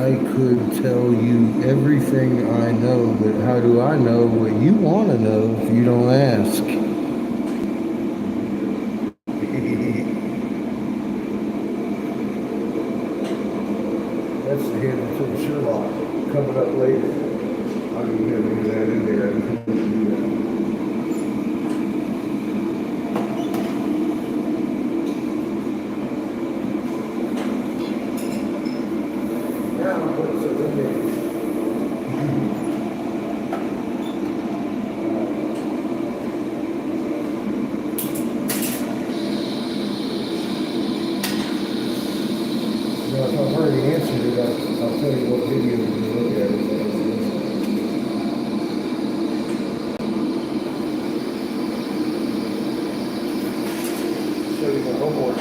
I could tell you everything I know, but how do I know what you want to know if you don't ask? That's the head until Sherlock coming up later. I don't even have any of that in there. I just wanted to do that. Now, what's the limit? Now, if I've already answered it, I'll tell you what video you can look at it. Show you my homework.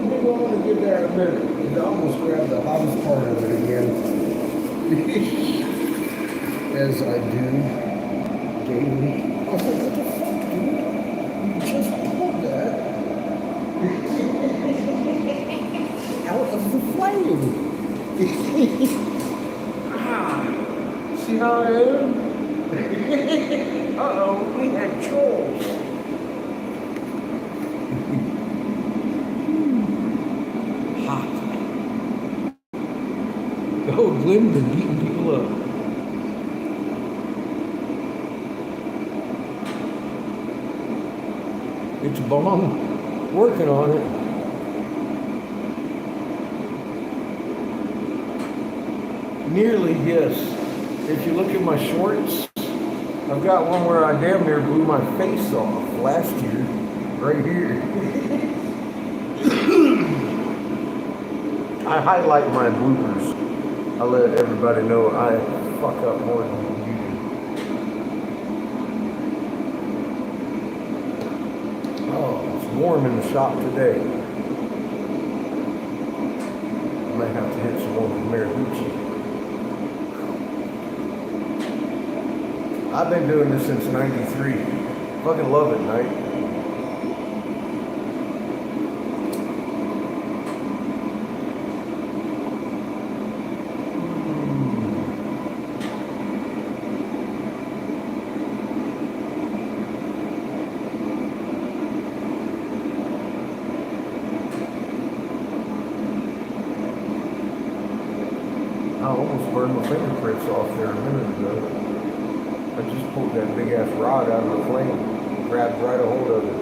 hang on and give that a minute. I almost grabbed the hottest part of it again. As I do daily. I was like, what the fuck, dude? You just pulled that out of the flame. See how I am? Uh-oh, we had trolls. Hot. Oh, Glenn's been beating people up. It's bomb. Working on it. Nearly, yes. If you look at my shorts, I've got one where I damn near blew my face off last year, right here. I highlight my bloopers. I let everybody know I fuck up more than you do. Oh, it's warm in the shop today. I might have to hit some more Marihucci. I've been doing this since '93. Fucking love it, Knight. I almost burned my fingerprints off there a minute ago. I just pulled that big ass rod out of the flame and grabbed right a hold of it.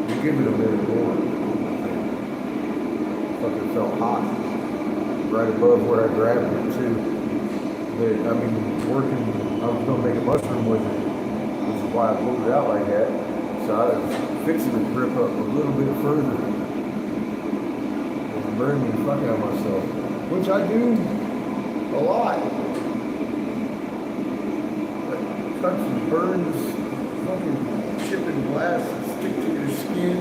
You give it a minute more. Fucking felt hot. Right above where I grabbed it too. But I mean, working, I was gonna make a mushroom with it. Which is why I pulled it out like that. So I was fixing to grip up a little bit further. Burn the fuck out of myself, which I do a lot. Cuts and burns, fucking chipping glass that stick to your skin.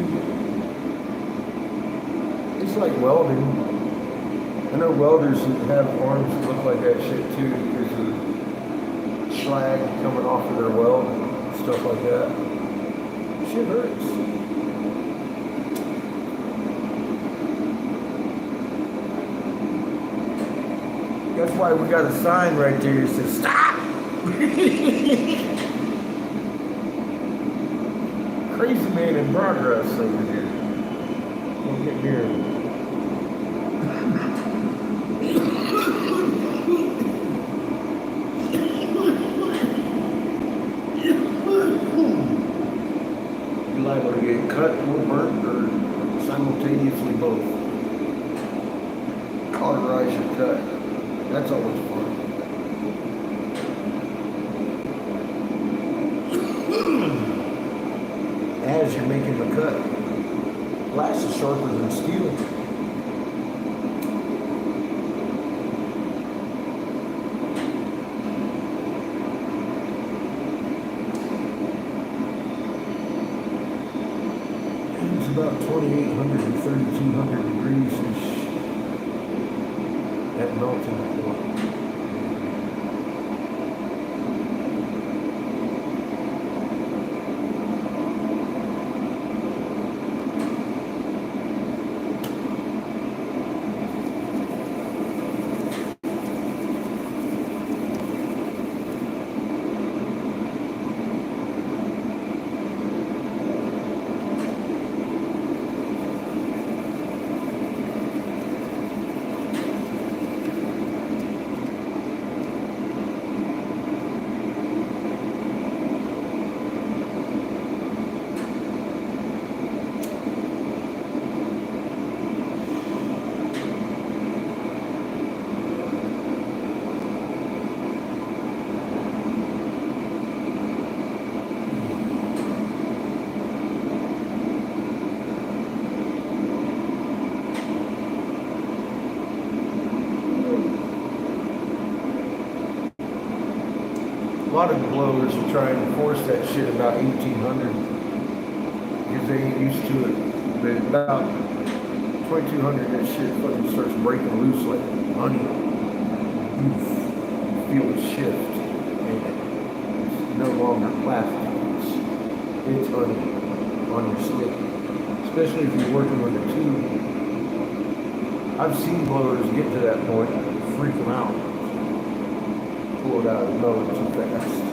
It's like welding. I know welders that have arms that look like that shit too because of slag coming off of their weld, stuff like that. Shit hurts. That's why we got a sign right there that says, stop! Crazy man in progress over here. Don't get near him. You're liable to get cut or burnt or simultaneously both. Cauterize your cut. That's always fun. As you're making the cut, glass is sharper than steel. It's about 2,800 to 3,200 degrees-ish at melting point. lot of the blowers are trying to force that shit about 1800 because they ain't used to it. But about 2200, that shit fucking starts breaking loose like honey. You feel it shift, and it's no longer plastic. It's honey on your stick, especially if you're working with a tube. I've seen blowers get to that point, freak them out, pull it out of the motor too fast.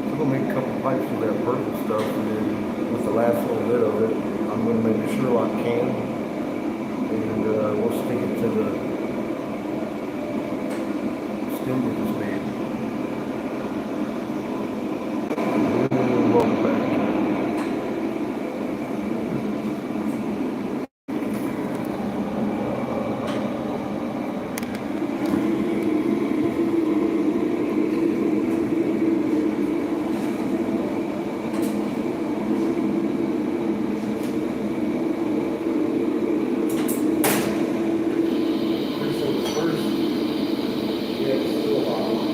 I'm gonna make a couple pipes of that purple stuff, and then with the last little bit of it, I'm gonna make a Sherlock can, and we'll stick it to the stem we just made. And then we'll roll it back. First, yeah, it's still hot.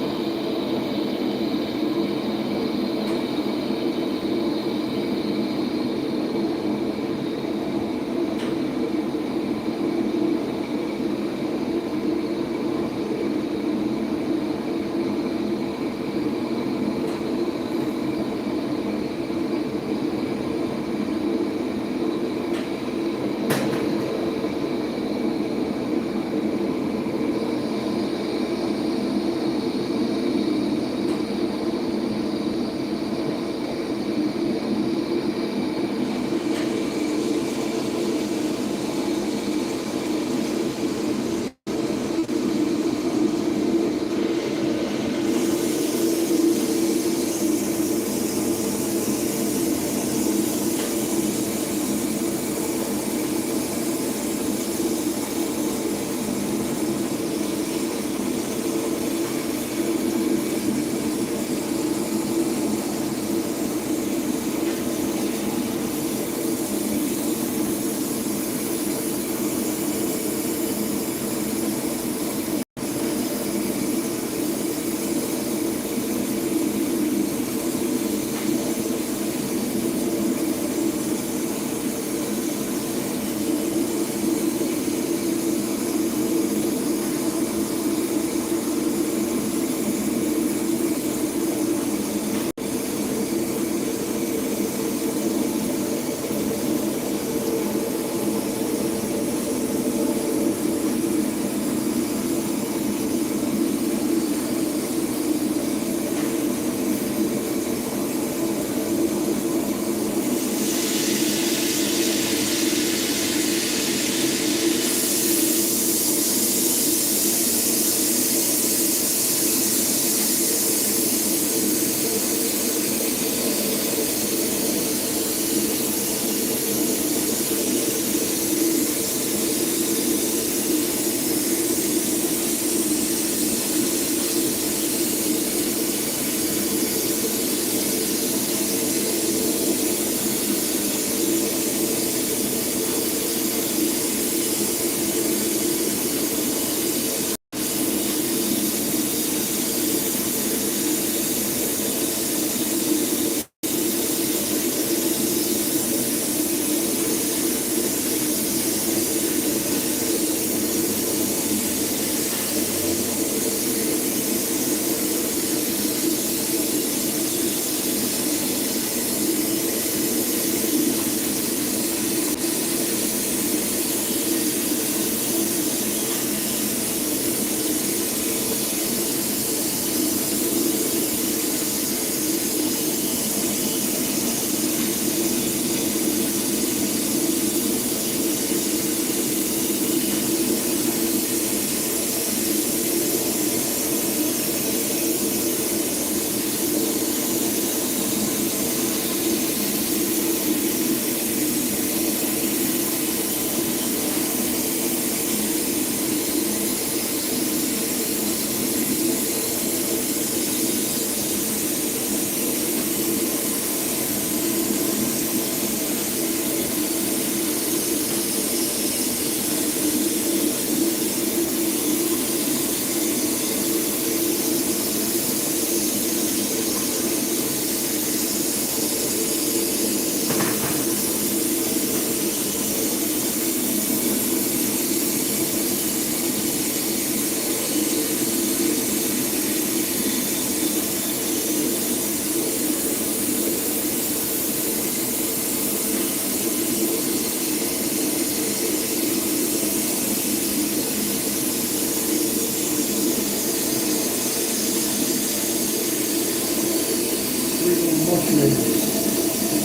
little mushrooms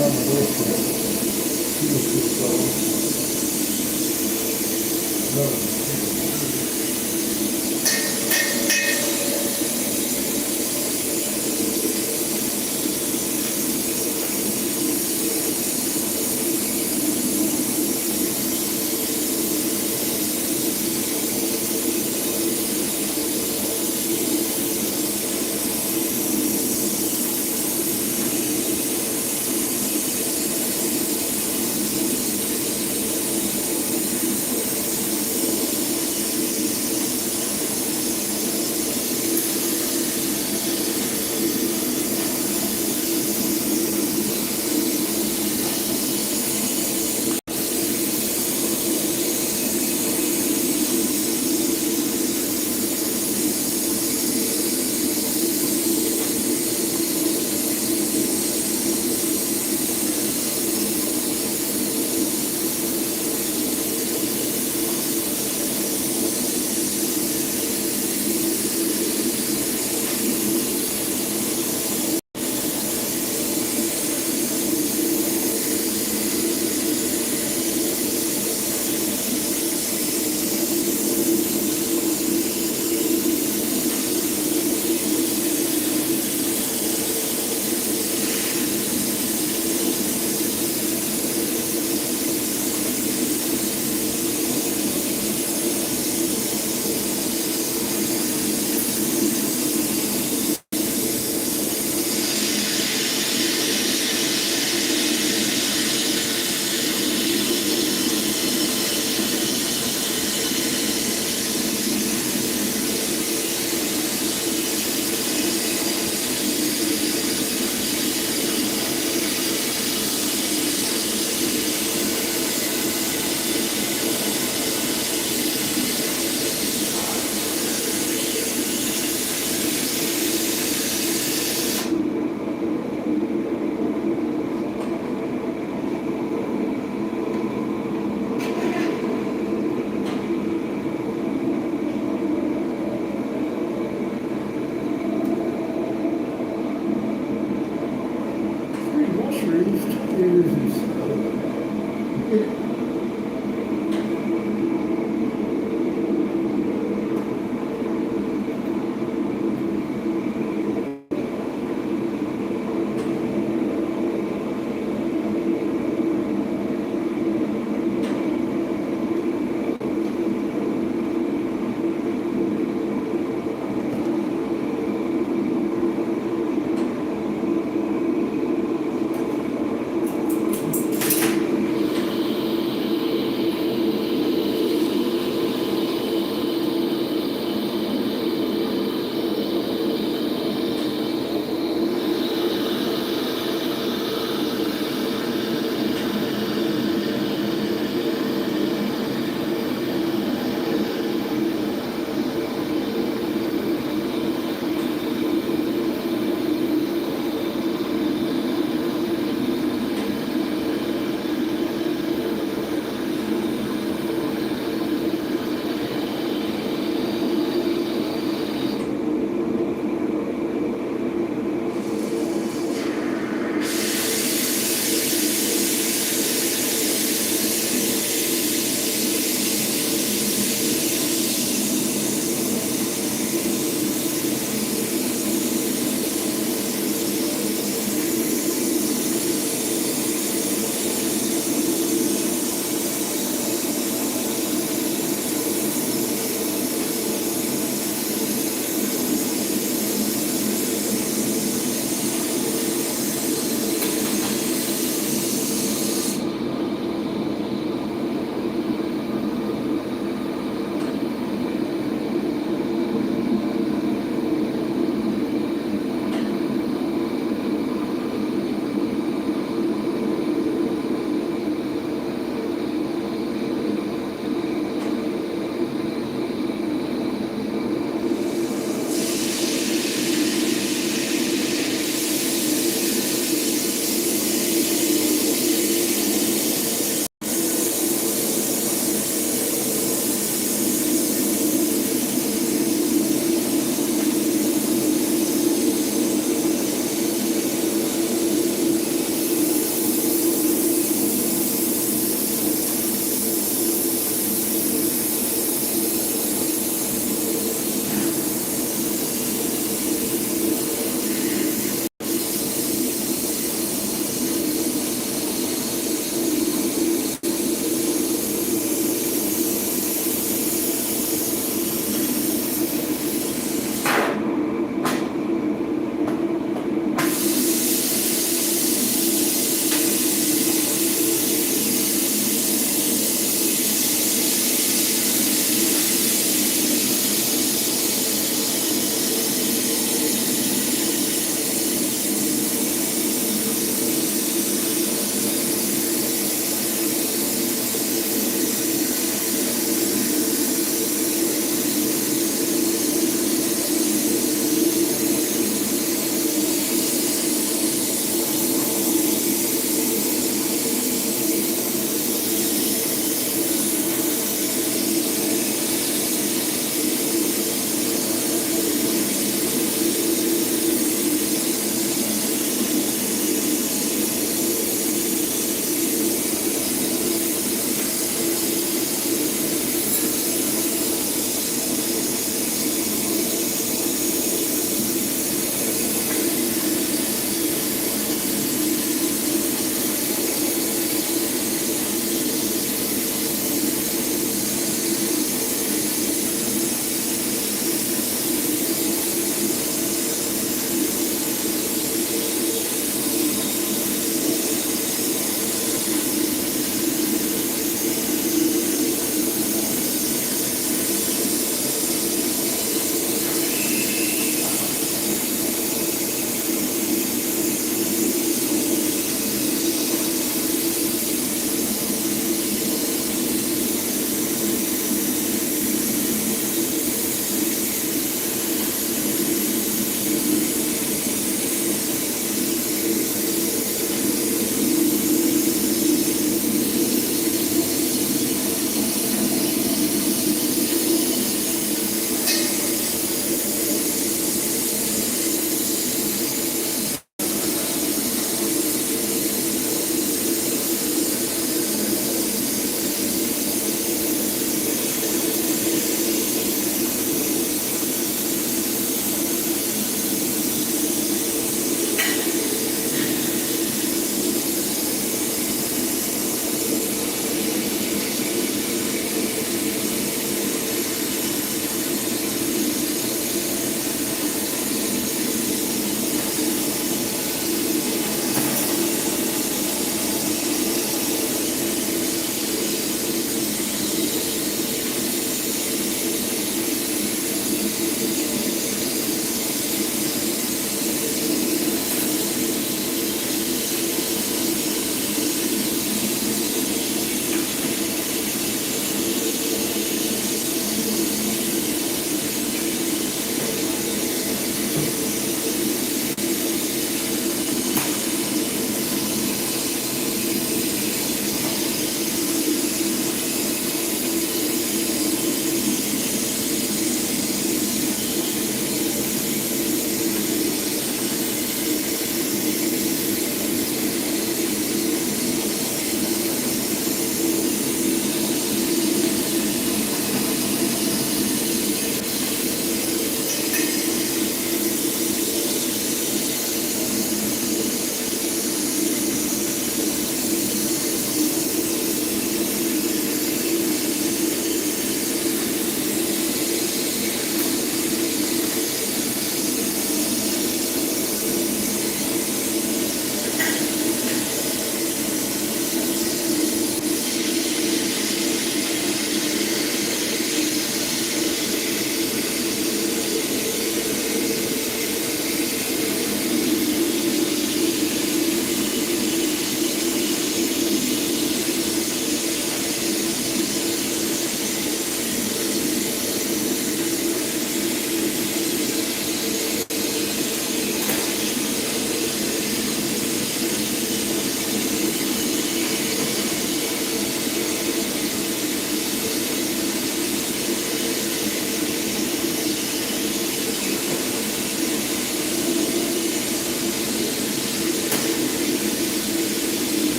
on the doorstep. He was good fellow. No.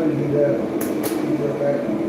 gonna do that. Be right back.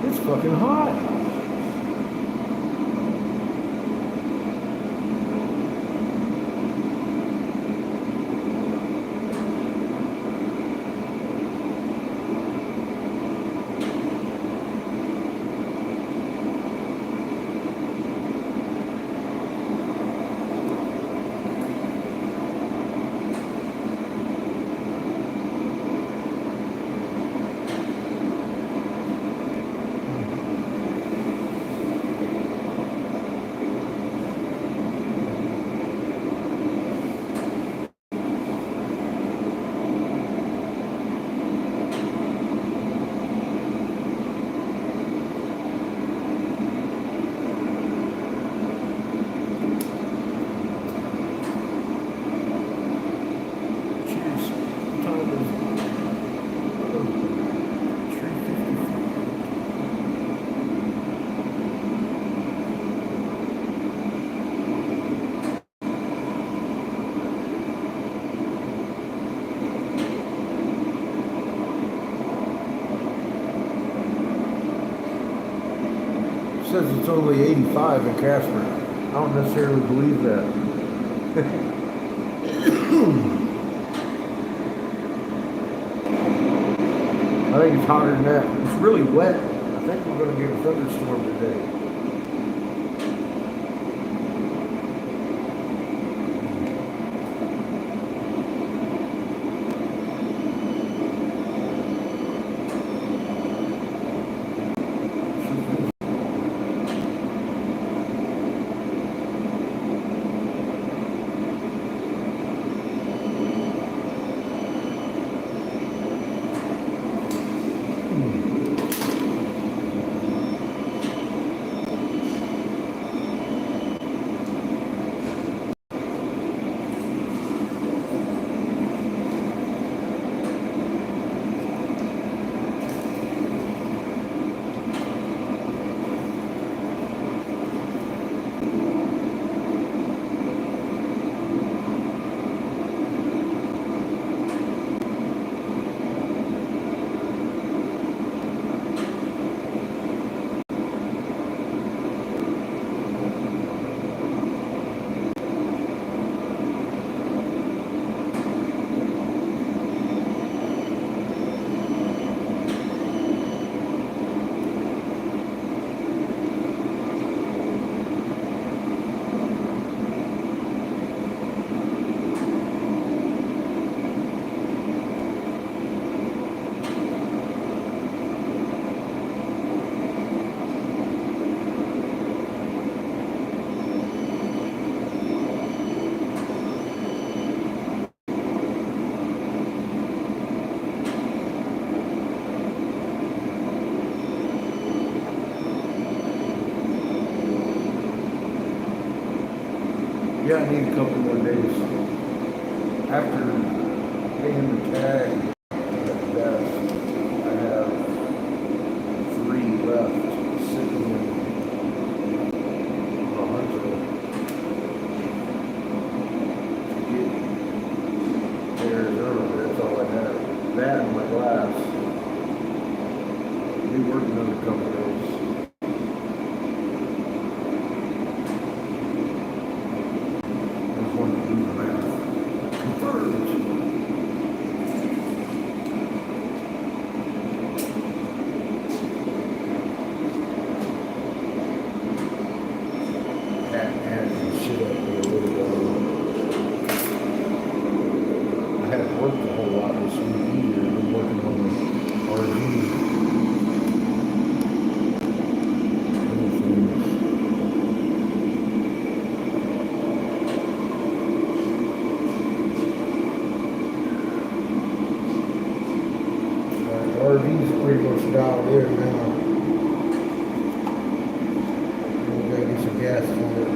It's fucking hot. Says it's only 85 in Casper. I don't necessarily believe that. I think it's hotter than that. It's really wet. I think we're going to get a thunderstorm today. Yeah, I need a couple more days. After paying the tag at the desk, I have 3 left sitting in a hunter to get to Arizona. That's all I have. That and my glass. Be working on a couple days. Just wanted to do the math. Confirmed. Had some shit up there a little ago. I haven't worked a whole lot this week either. I've been working on the RV. RV's pretty much dialed in now. We gotta get some gas for it.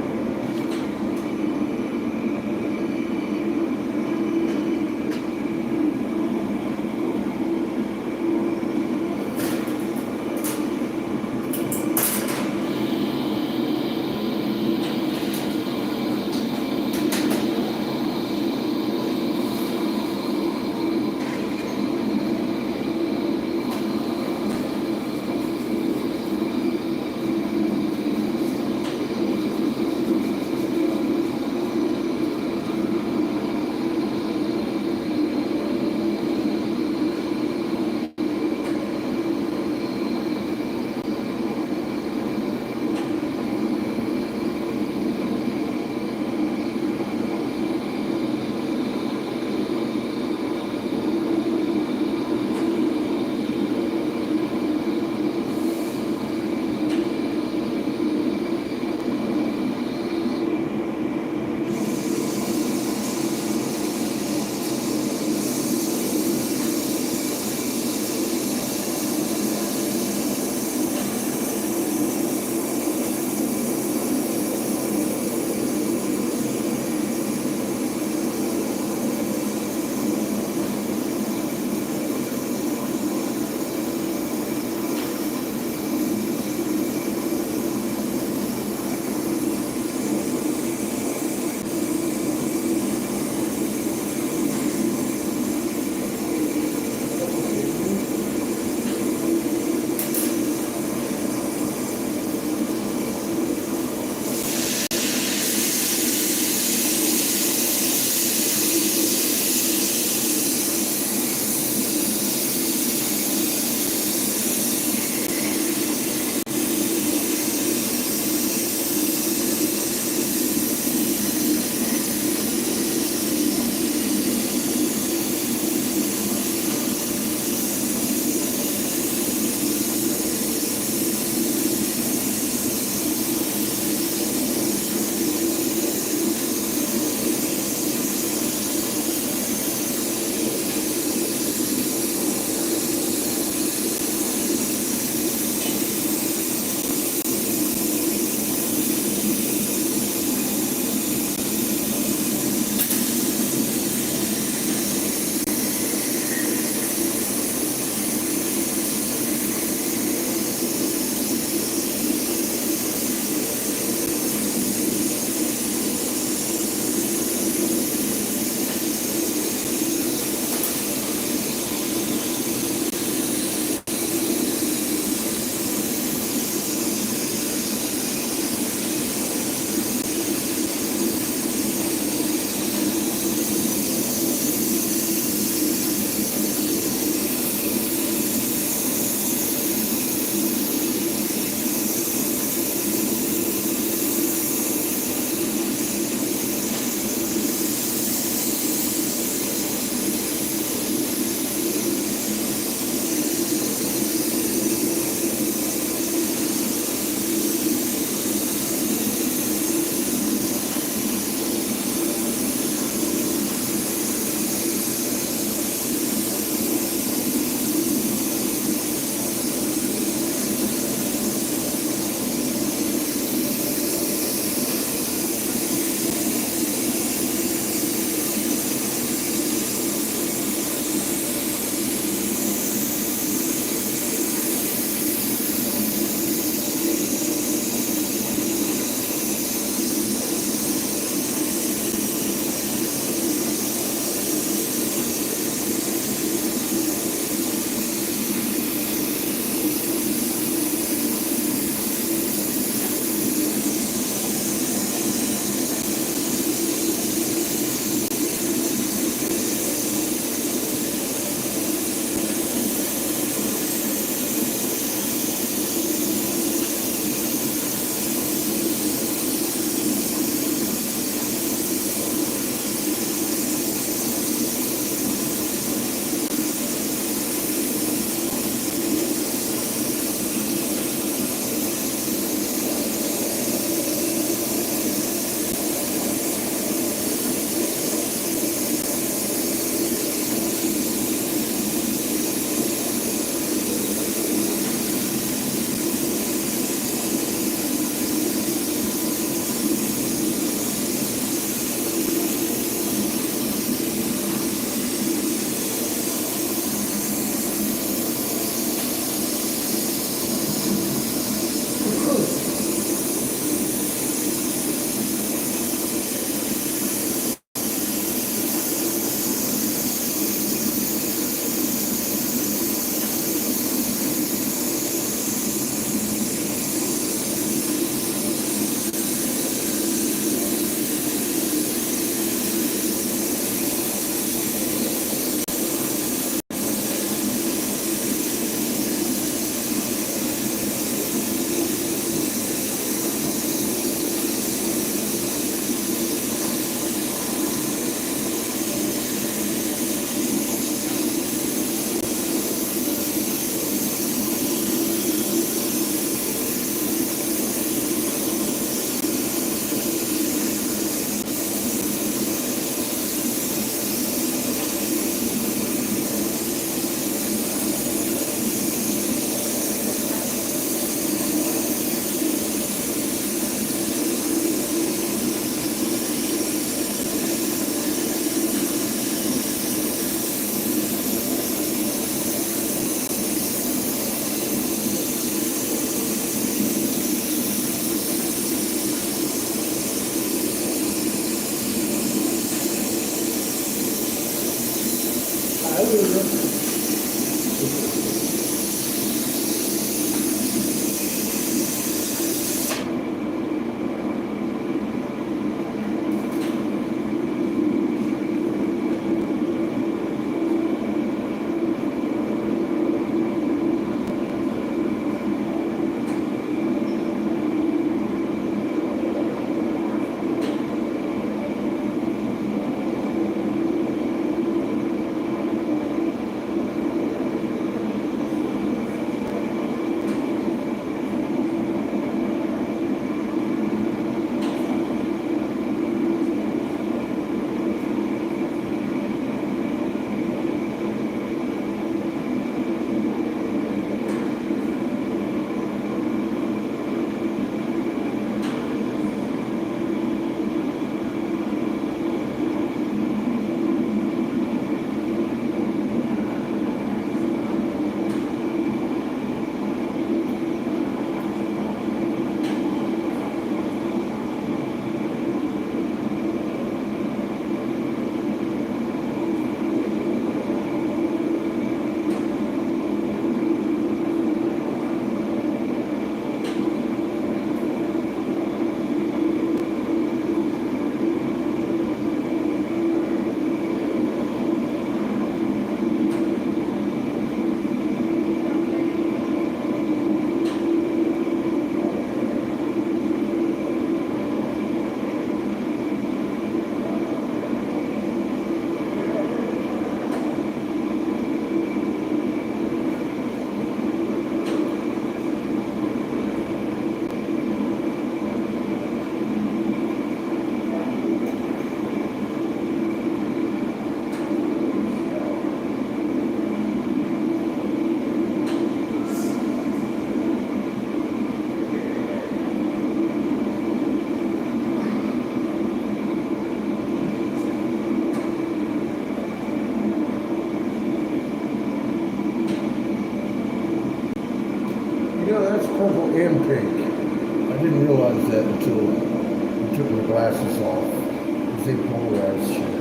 that until I took my glasses off. Because they polarized shit.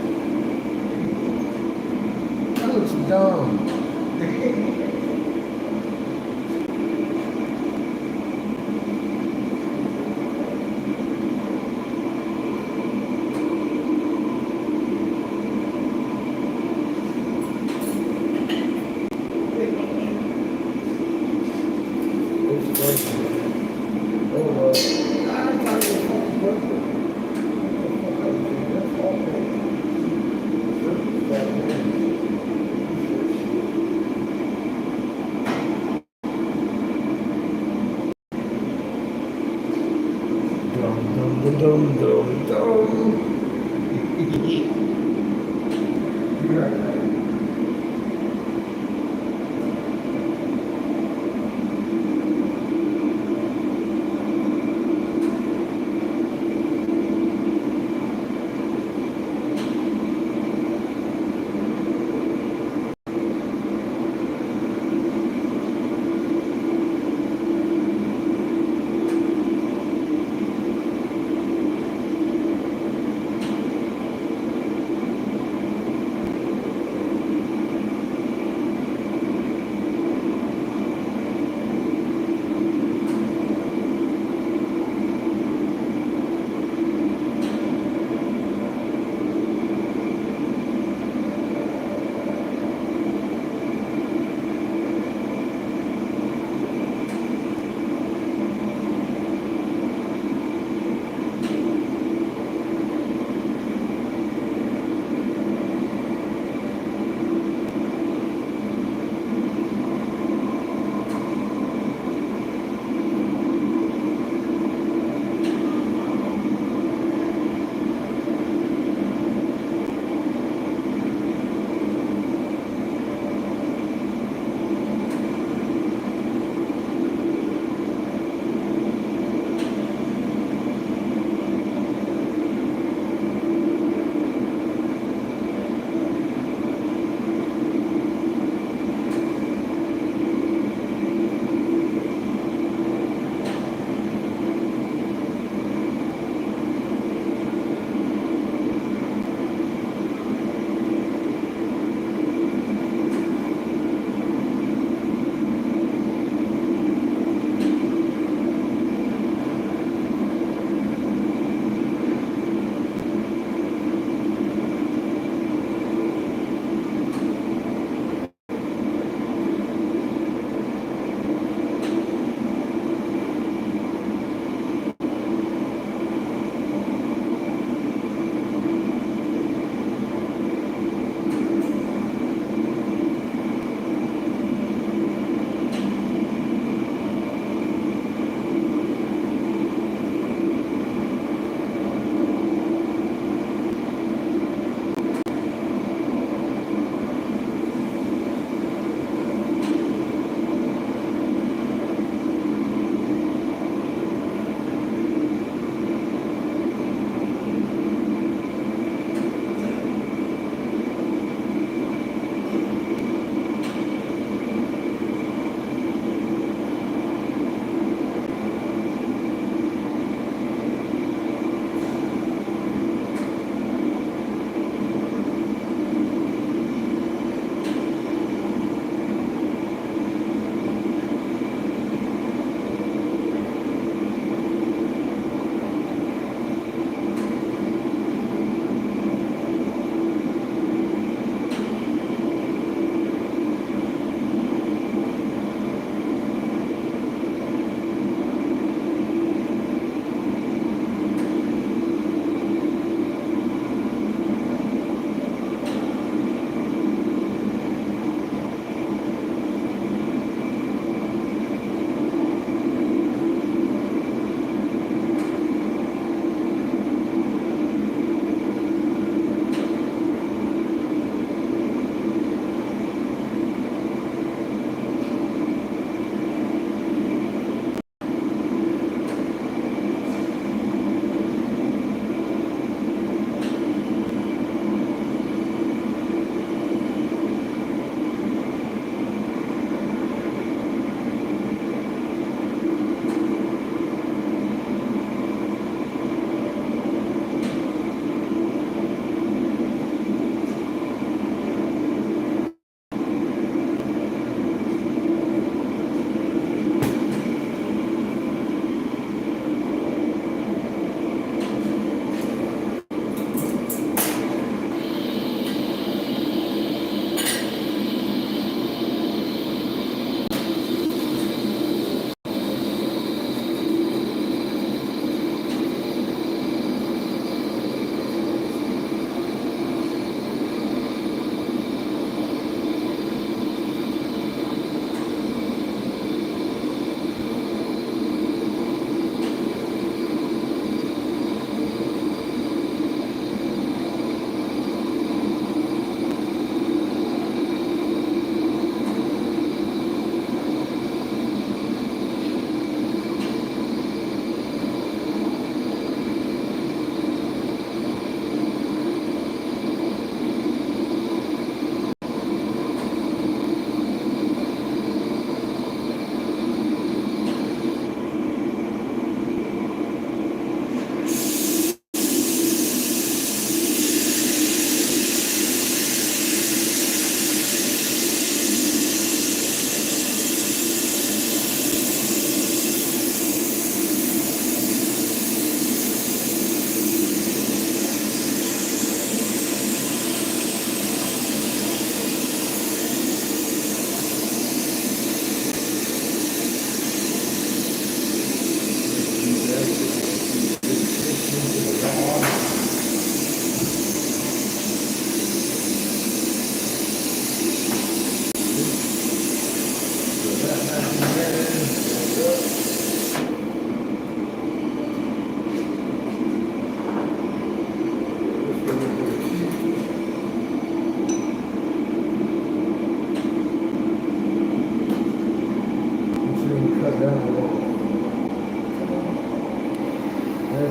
That looks dumb.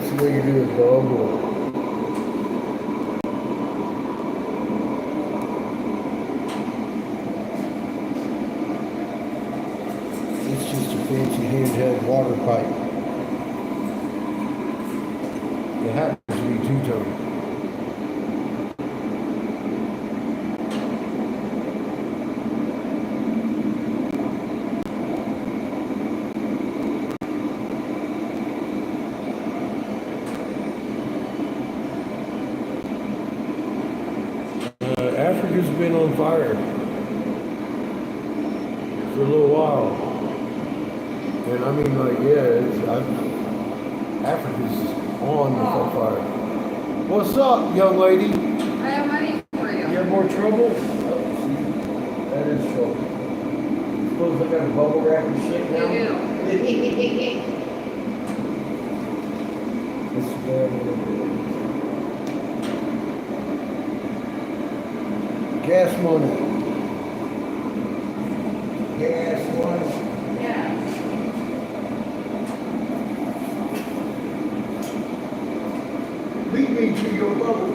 That's the way you do it, dog. It's just a fancy handheld water pipe. It happens to be two-tone. Africa's been on fire for a little while. And I mean, like, yeah, Africa's on the fire. What's up, young lady? I have money for you. You have more trouble? Oh, see, that is trouble. Suppose I got a bubble wrap and shit now? You do. This is bad. Gas money. Gas money. Yeah. Lead me to your bubbles.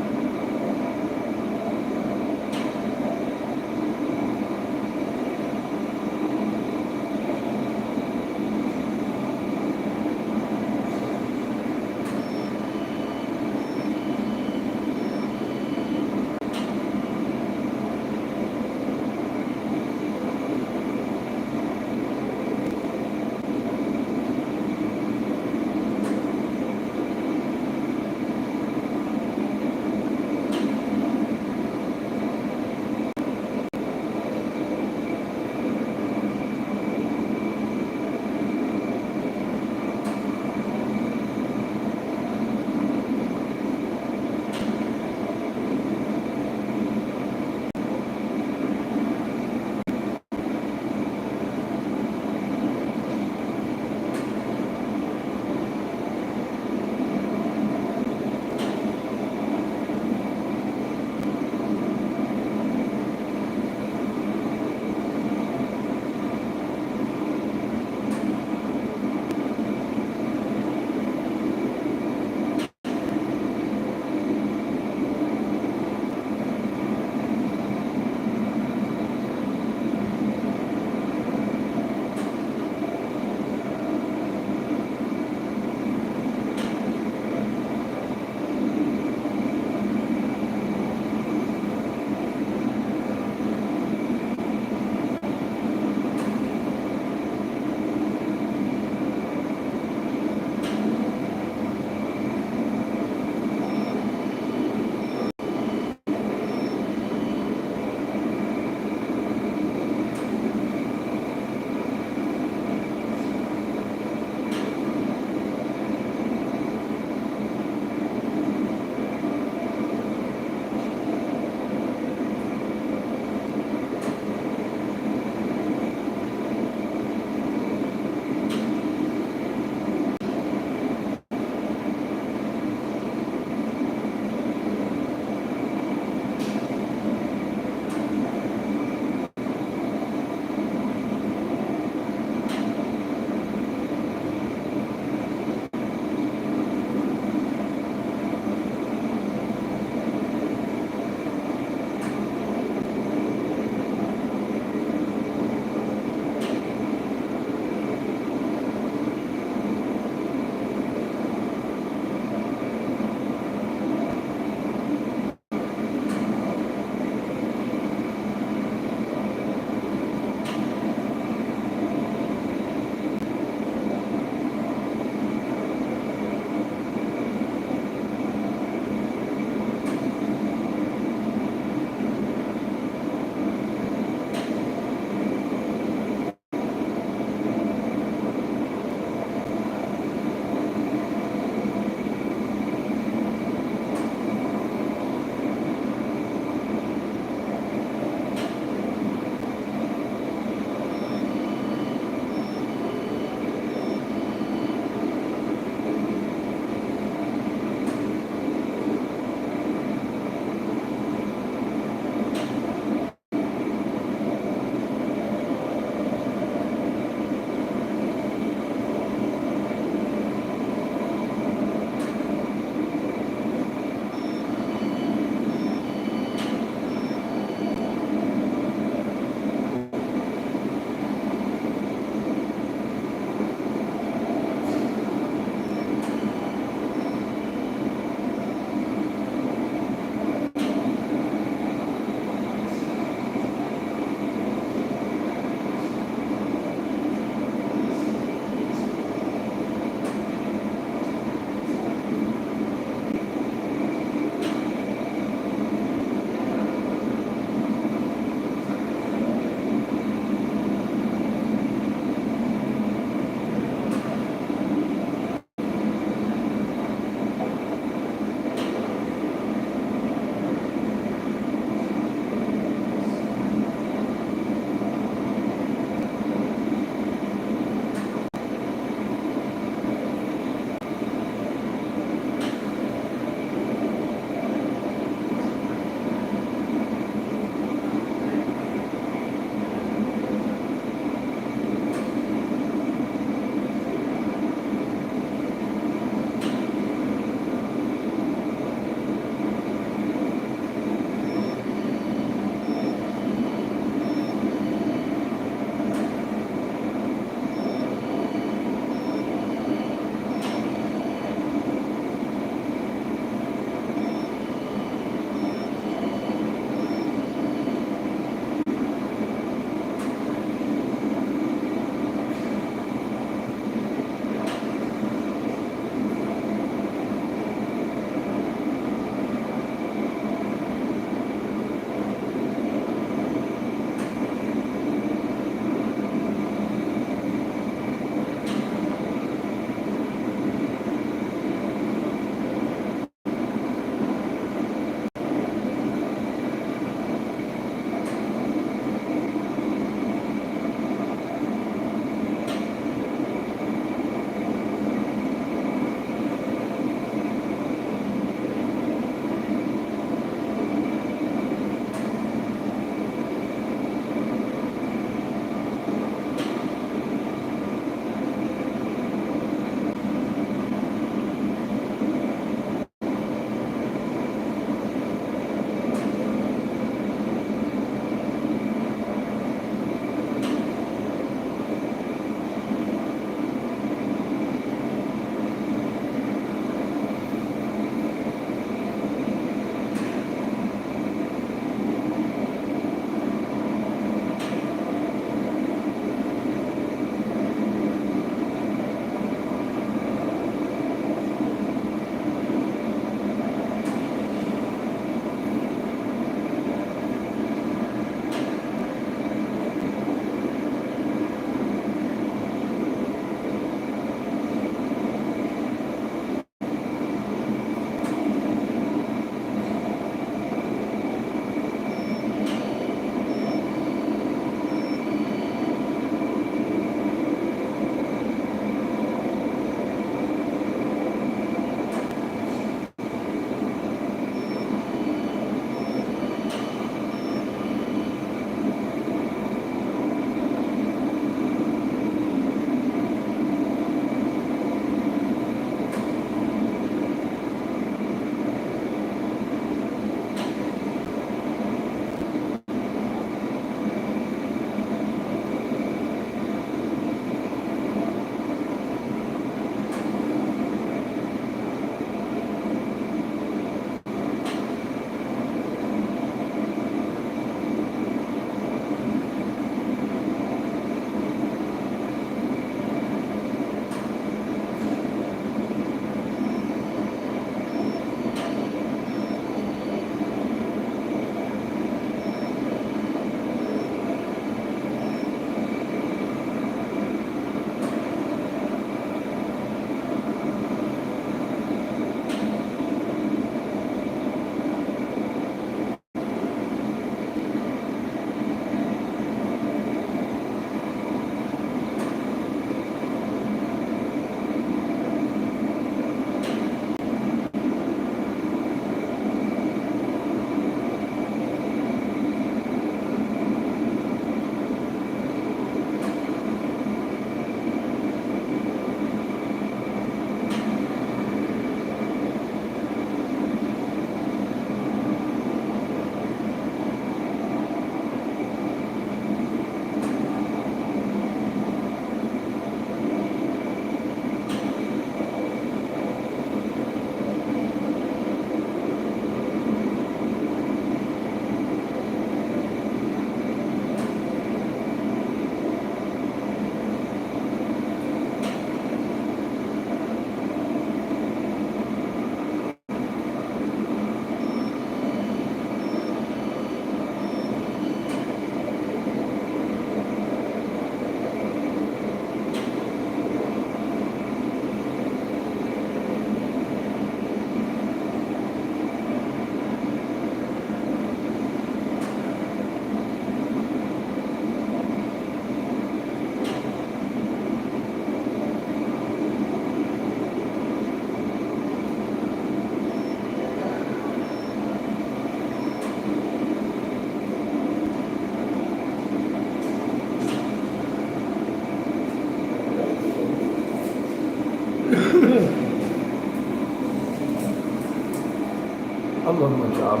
I love my job.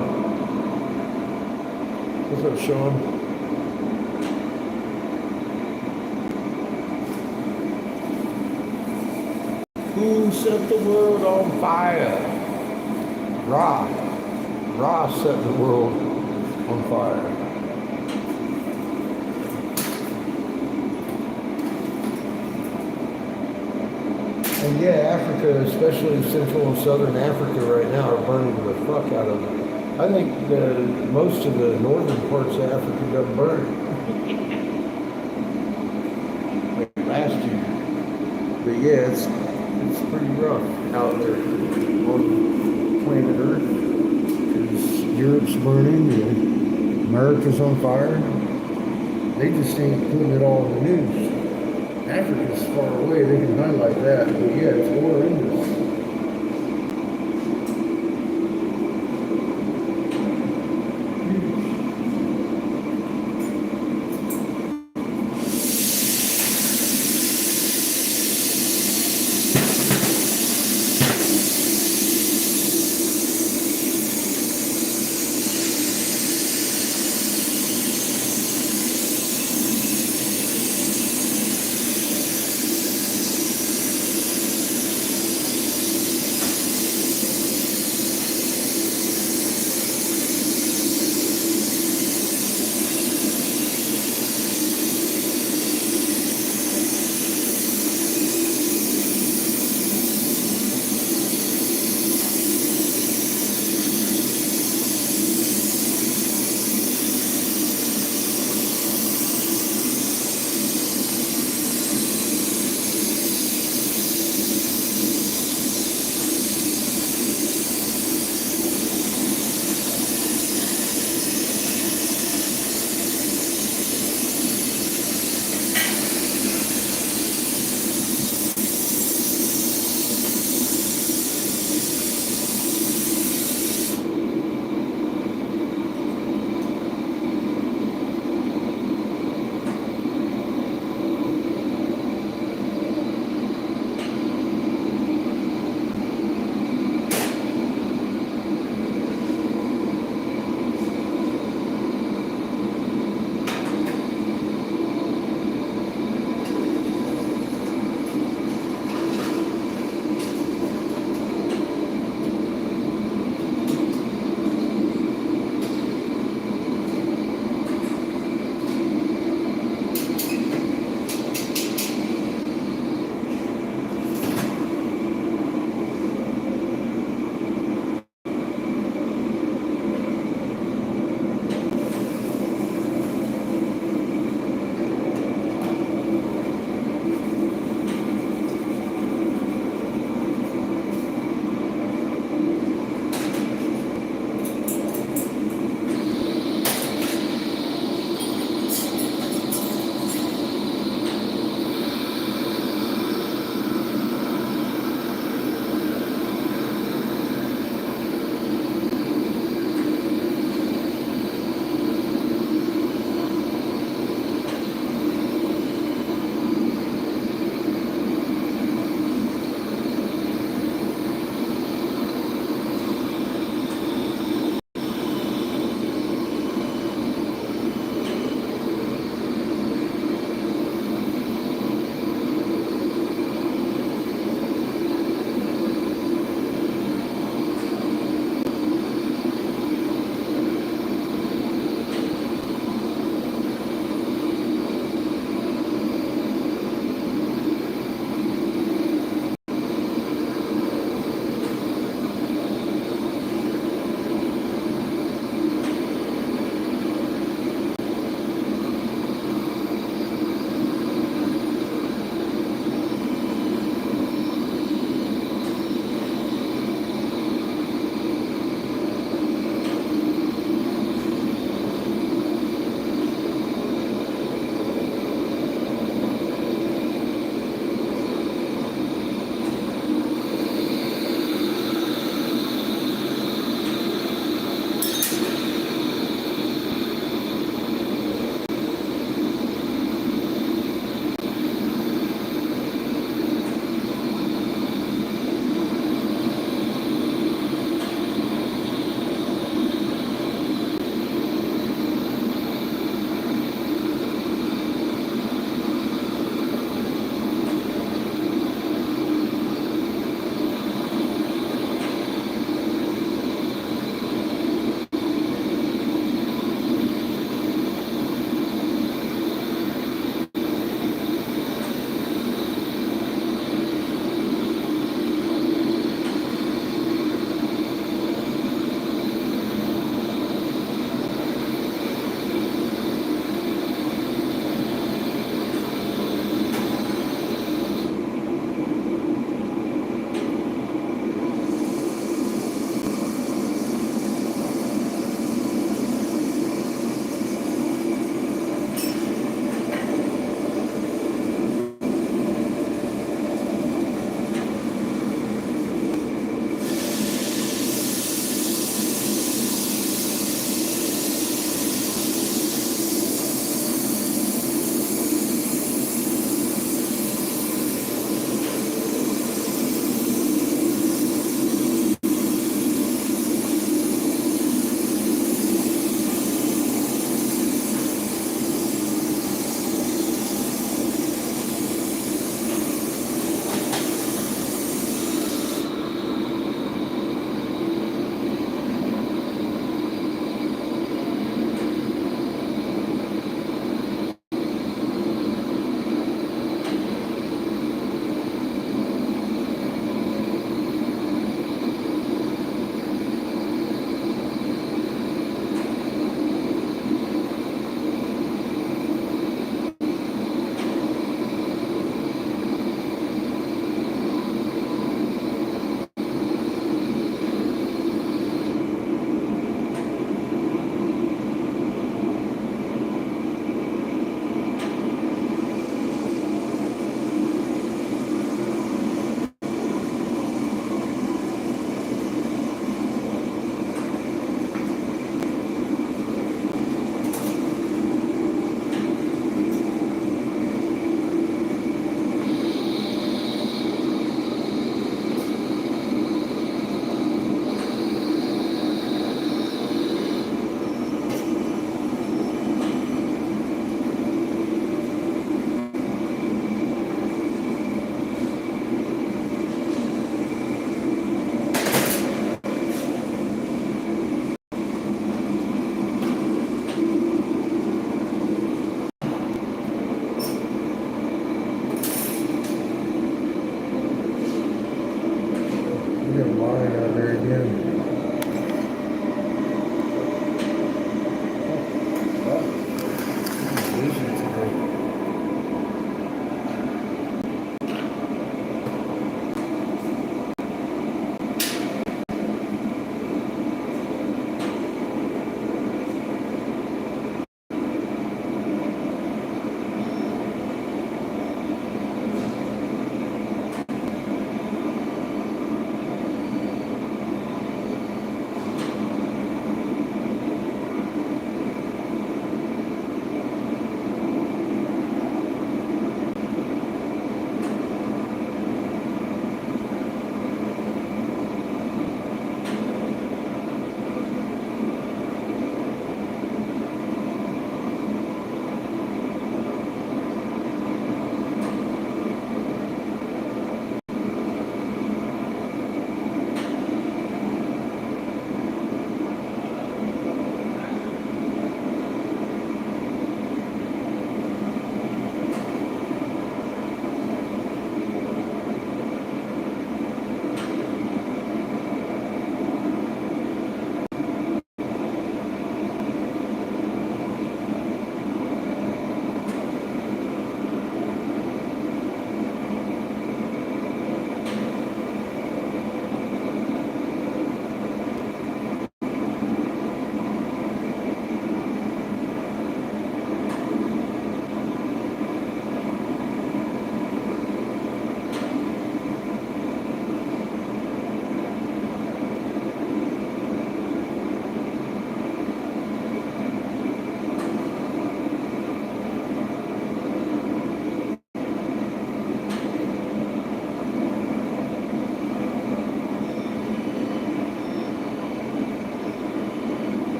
What's up, Sean? Who set the world on fire? Ra. Ra set the world on fire. And yeah, Africa, especially Central and Southern Africa right now, are burning the fuck out of it. I think most of the northern parts of Africa got burned. Like last year. But yeah, it's pretty rough out there on planet Earth. Because Europe's burning and America's on fire. They just ain't putting it all in the news. Africa's far away, they can highlight that, but yeah, it's horrendous.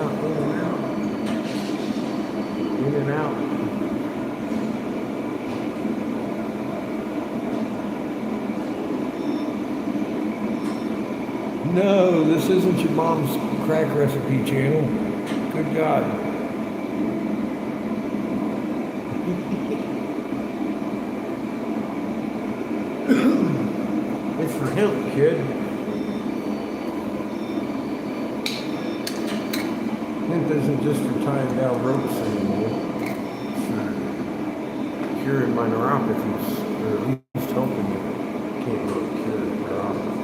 out, in and out. In and out. No, this isn't your mom's crack recipe channel. Good God. It's for him, kid. Hemp isn't just for tying down ropes anymore. It's for curing my neuropathies, or at least helping it. Can't really cure neuropathy.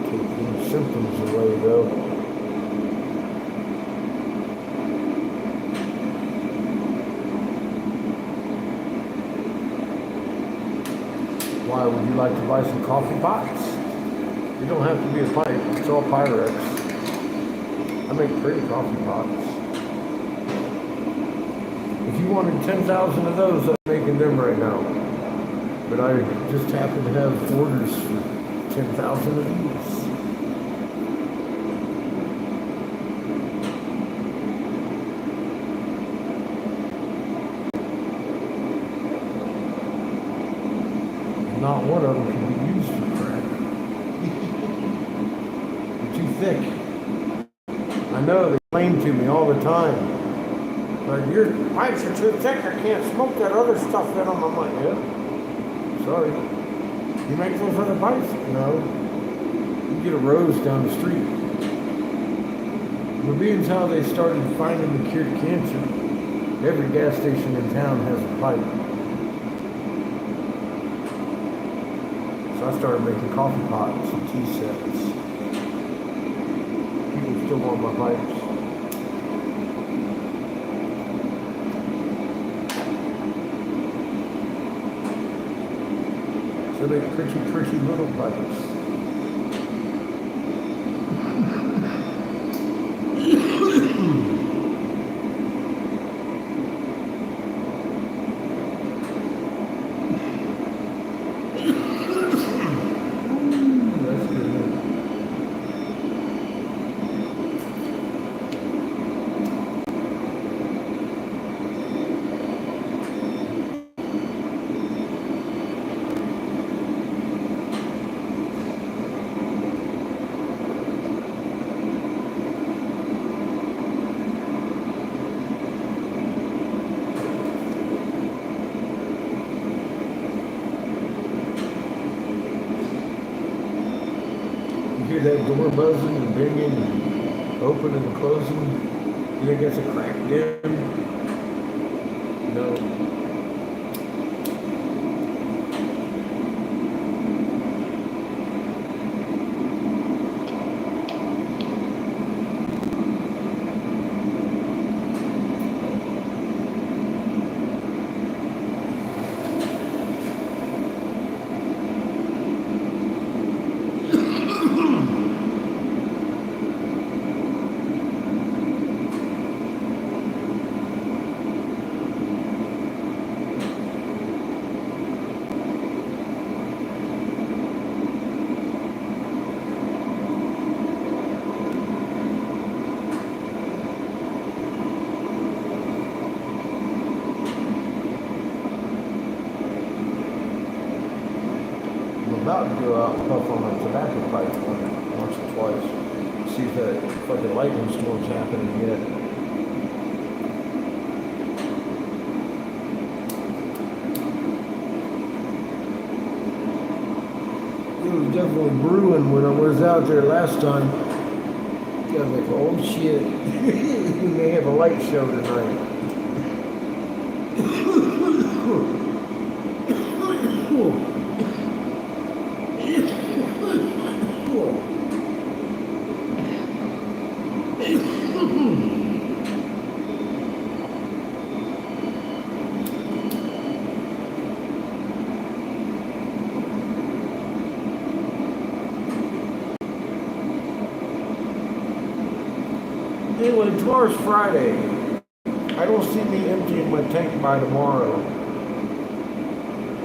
Take the symptoms away though. Why would you like to buy some coffee pots? You don't have to be a pipe, it's all Pyrex. I make pretty coffee pots. If you wanted 10,000 of those, I'm making them right now. But I just happen to have orders for 10,000 of these. Not one of them can be used for crack. They're too thick. I know, they complain to me all the time. Like, your pipes are too thick, I can't smoke that other stuff in them. I'm like, yeah, sorry. You make those other pipes? No. You get a rose down the street. But being how they started finding the cure to cancer, every gas station in town has a pipe. So I started making coffee pots and tea sets. People still want my pipes. So they're pretty little pipes. Hear that door buzzing and banging and opening and closing? You think that's a crack den? No. About to go out and puff on a tobacco pipe once or twice. See if that fucking lightning storm's happening yet. It was definitely brewing when I was out there last time. I was like, oh shit, we may have a light show tonight. Anyway, tomorrow's Friday. I don't see me emptying my tank by tomorrow. I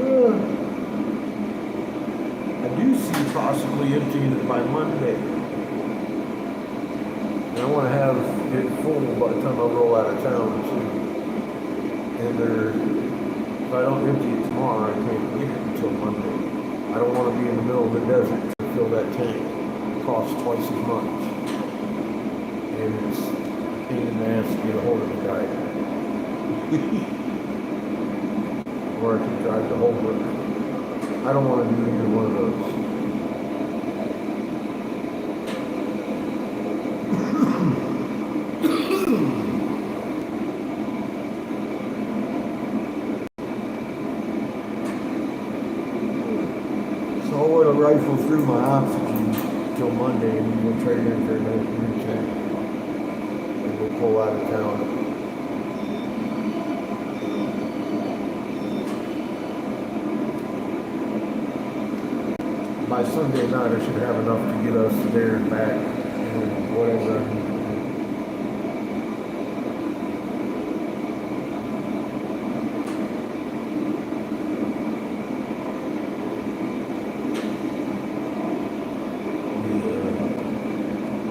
do see possibly emptying it by Monday. And I want to have it full by the time I roll out of town too. And if I don't empty it tomorrow, I can't get it until Monday. I don't want to be in the middle of the desert to fill that tank. It costs twice as much. And it's a pain in the ass to get a hold of the guy. Or I can drive to Holbrook. I don't want to do either one of those. So I'll let a rifle through my oxygen till Monday and then we'll trade in for another new tank. And we'll pull out of town. By Sunday night, I should have enough to get us there and back, and whatever I need to do.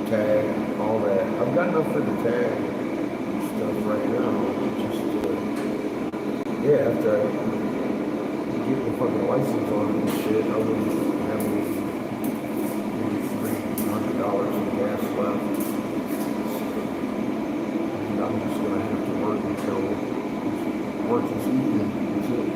The tag, all that. I've got enough for the tag and stuff right now. Just, yeah, after I get the fucking license on it and shit, I wouldn't have maybe $300 in gas left. And I'm just gonna have to work until work this weekend. That's it.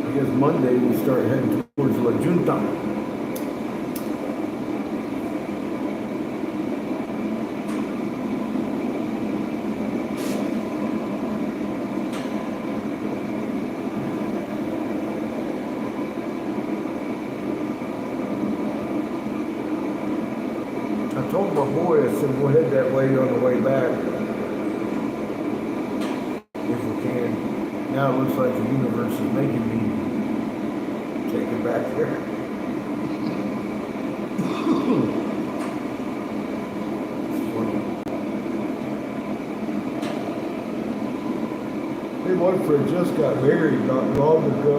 I guess Monday we start heading towards La Junta. I told my boy, I said, we'll head that way on the way back. If we can. Now it looks like the universe is making me take it back there. It's funny. Hey, my friend just got married not long ago.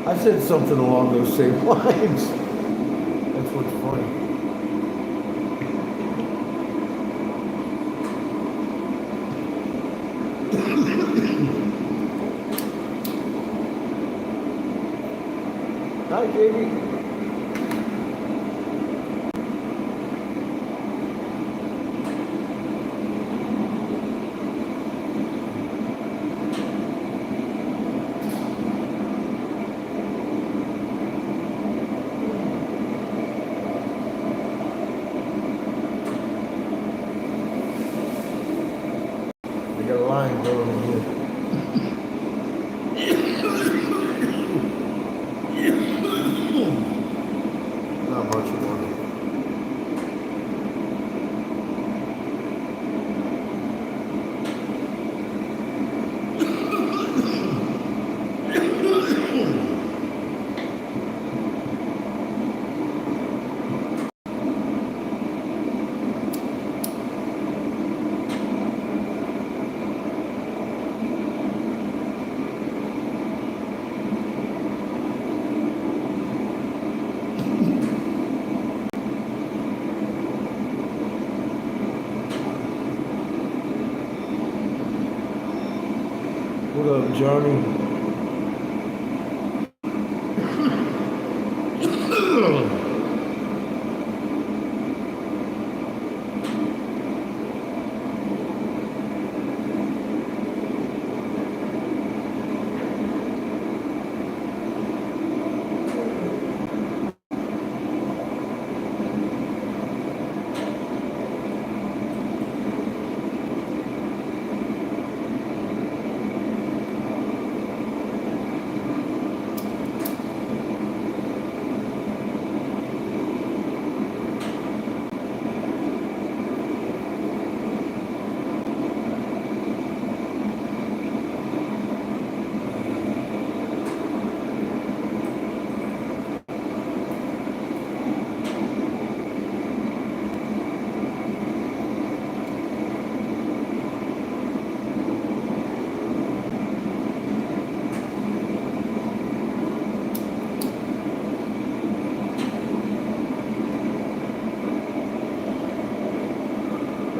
I said something along those same lines. That's what's funny. Hi, Katie. They got a line going in here. Not much more. What up, Johnny?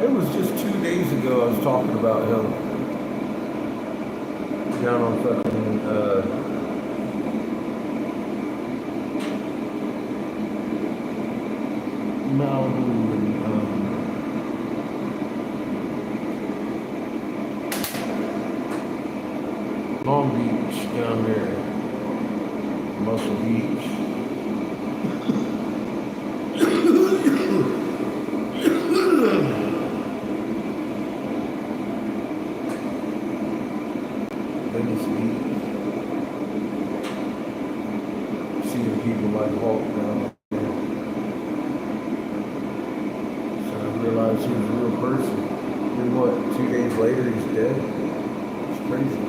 It was just 2 days ago I was talking about him down on fucking Malibu and Long Beach down there, Muscle Beach. Venice Beach. Seeing people like walk down there. So I realized he was a real person. Then what, 2 days later he's dead? It's crazy.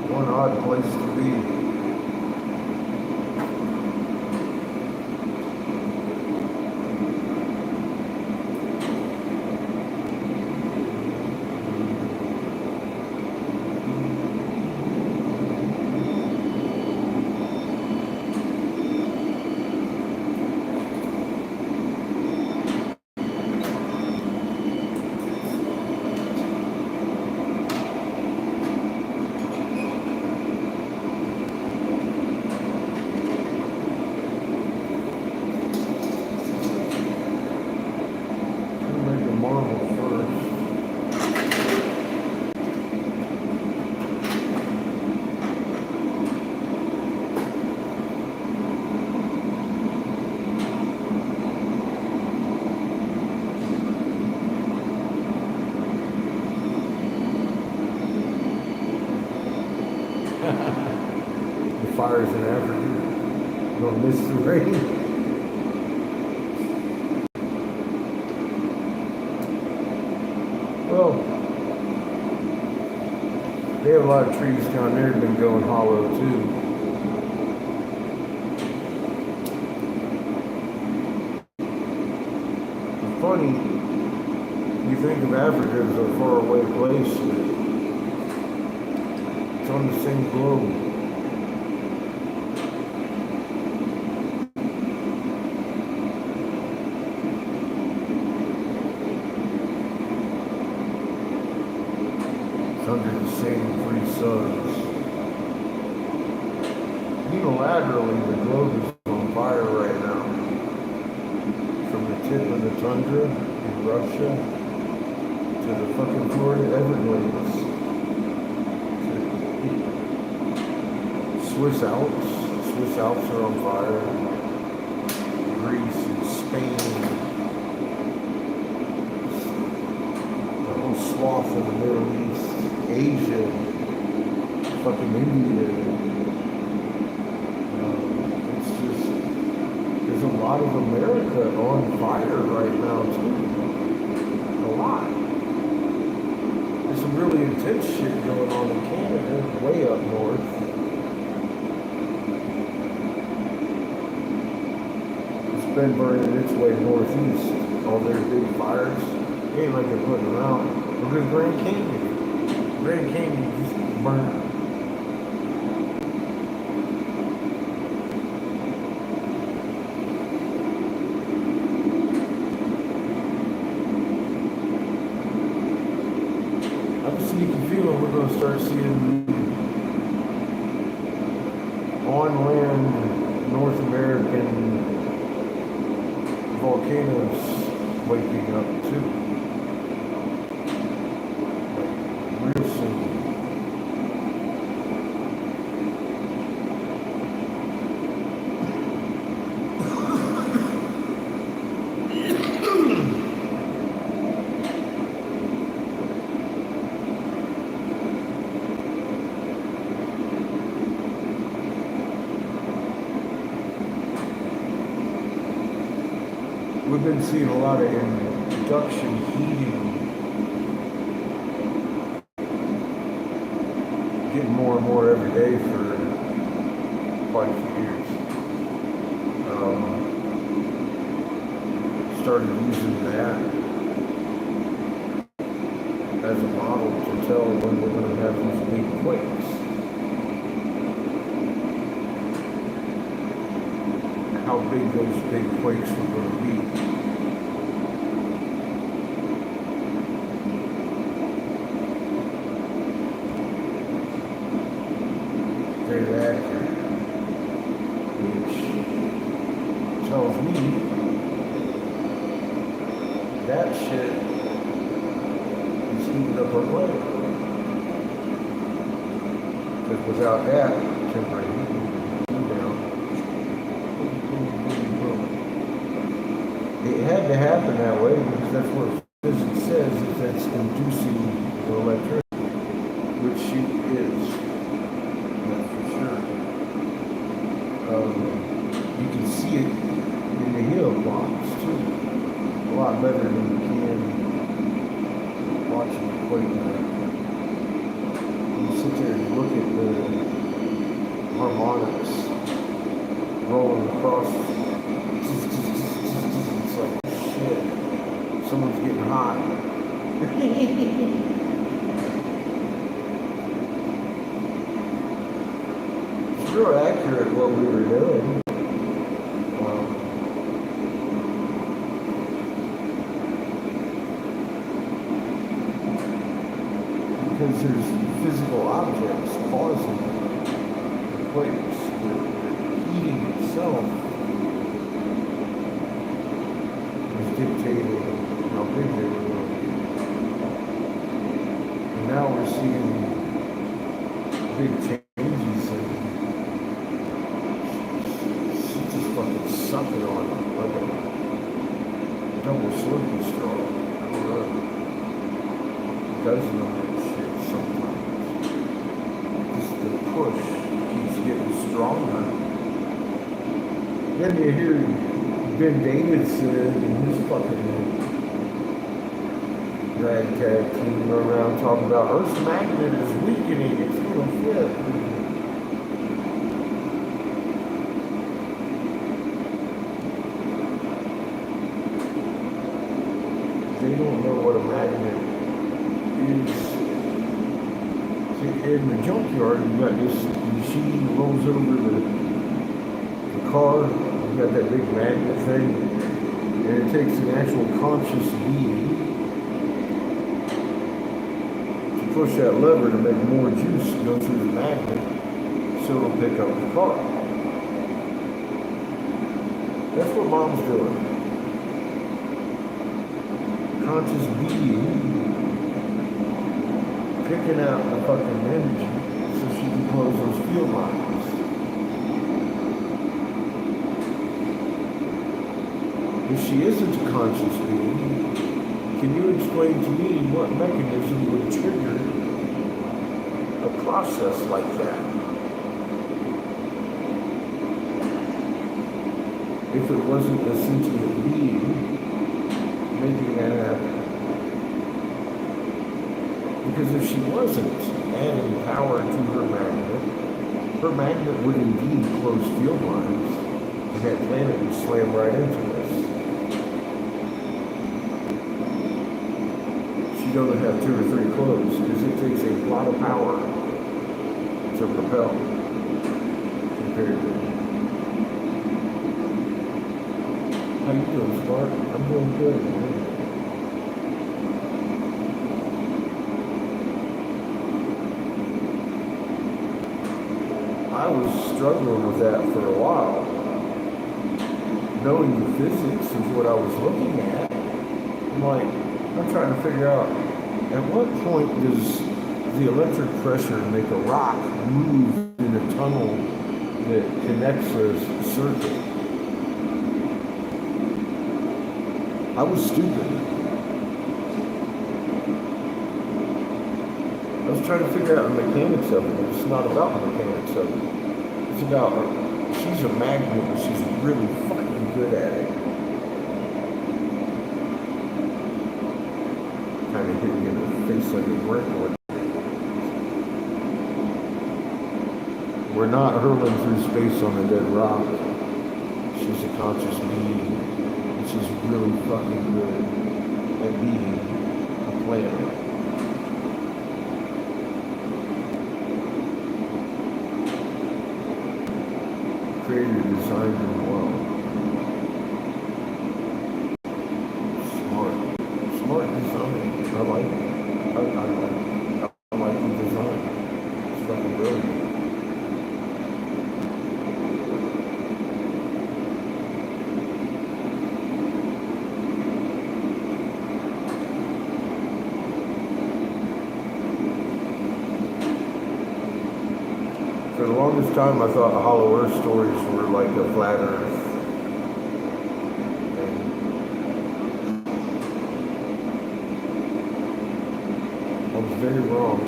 One odd place to be. The fires in Africa. Gonna miss the rain. Well, they have a lot of trees down there that have been going hollow too. It's funny, you think of Africa as a faraway place, but it's on the same globe. It's under the same three suns. Unilaterally, the globe is on fire right now. From the tip of the tundra in Russia to the fucking Florida Everglades. Swiss Alps are on fire. Greece and Spain. The whole swath of the Middle East, Asia, fucking India. It's just, there's a lot of America on fire right now too. A lot. There's some really intense shit going on in Canada, way up north. It's been burning its way northeast. All their big fires. It ain't like they're putting them out. Look at Grand Canyon. Grand Canyon just burned. I have a sneaky feeling we're going to start seeing on-land North American volcanoes waking up too. Like, real soon. We've been seeing a lot of induction heating getting more and more every day for quite a few years. Started using that as a model to tell when we're going to have these big quakes. How big those big quakes were going to be. Very accurate, which tells me that shit is heating up our planet. Because without that, temporary heating down. It had to happen that way because that's what physics says, is that's inducing the electricity, which she is. That's for sure. You can see it in the hill blocks too. A lot better than you can watching the quake. You sit there and look at the harmonics rolling across. It's like, shit, someone's getting hot. It's real accurate what we were doing. Because there's physical objects causing the quakes. The heating itself is dictating how big they were going to be. And now we're seeing big changes and it's just fucking sucking on it like a double slurpee straw. I don't know. It does know that shit sometimes. Just the push keeps getting stronger. Then you hear Ben Davidson and his fucking ragtag team go around talking about Earth's magnet is weakening, it's going to flip. They don't know what a magnet is. See, in the junkyard, you got this machine that rolls over the car. You got that big magnet thing, and it takes an actual conscious being to push that lever to make more juice go through the magnet so it'll pick up the car. That's what Mom's doing. Conscious being picking out the fucking energy so she can close those field lines. If she isn't a conscious being, can you explain to me what mechanism would trigger a process like that? If it wasn't a sentient being making that happen. Because if she wasn't adding power to her magnet would indeed close field lines, and that planet would slam right into us. She'd only have 2 or 3 clothes, because it takes a lot of power to propel compared to. How you doing, Spark? I'm doing good, man. I was struggling with that for a while. Knowing the physics of what I was looking at, I'm trying to figure out, at what point does the electric pressure make a rock move in a tunnel that connects a circuit? I was stupid. I was trying to figure out the mechanics of it. It's not about the mechanics of it. It's about she's a magnet, but she's really fucking good at it. Kind of hit me in the face like a brick. We're not hurling through space on a dead rock. She's a conscious being, and she's really fucking good at being a planet. Creator designed them well. Smart design. I like it. I like the design. It's fucking brilliant. For the longest time, I thought the Hollow Earth stories were like a flat Earth. And I was very wrong.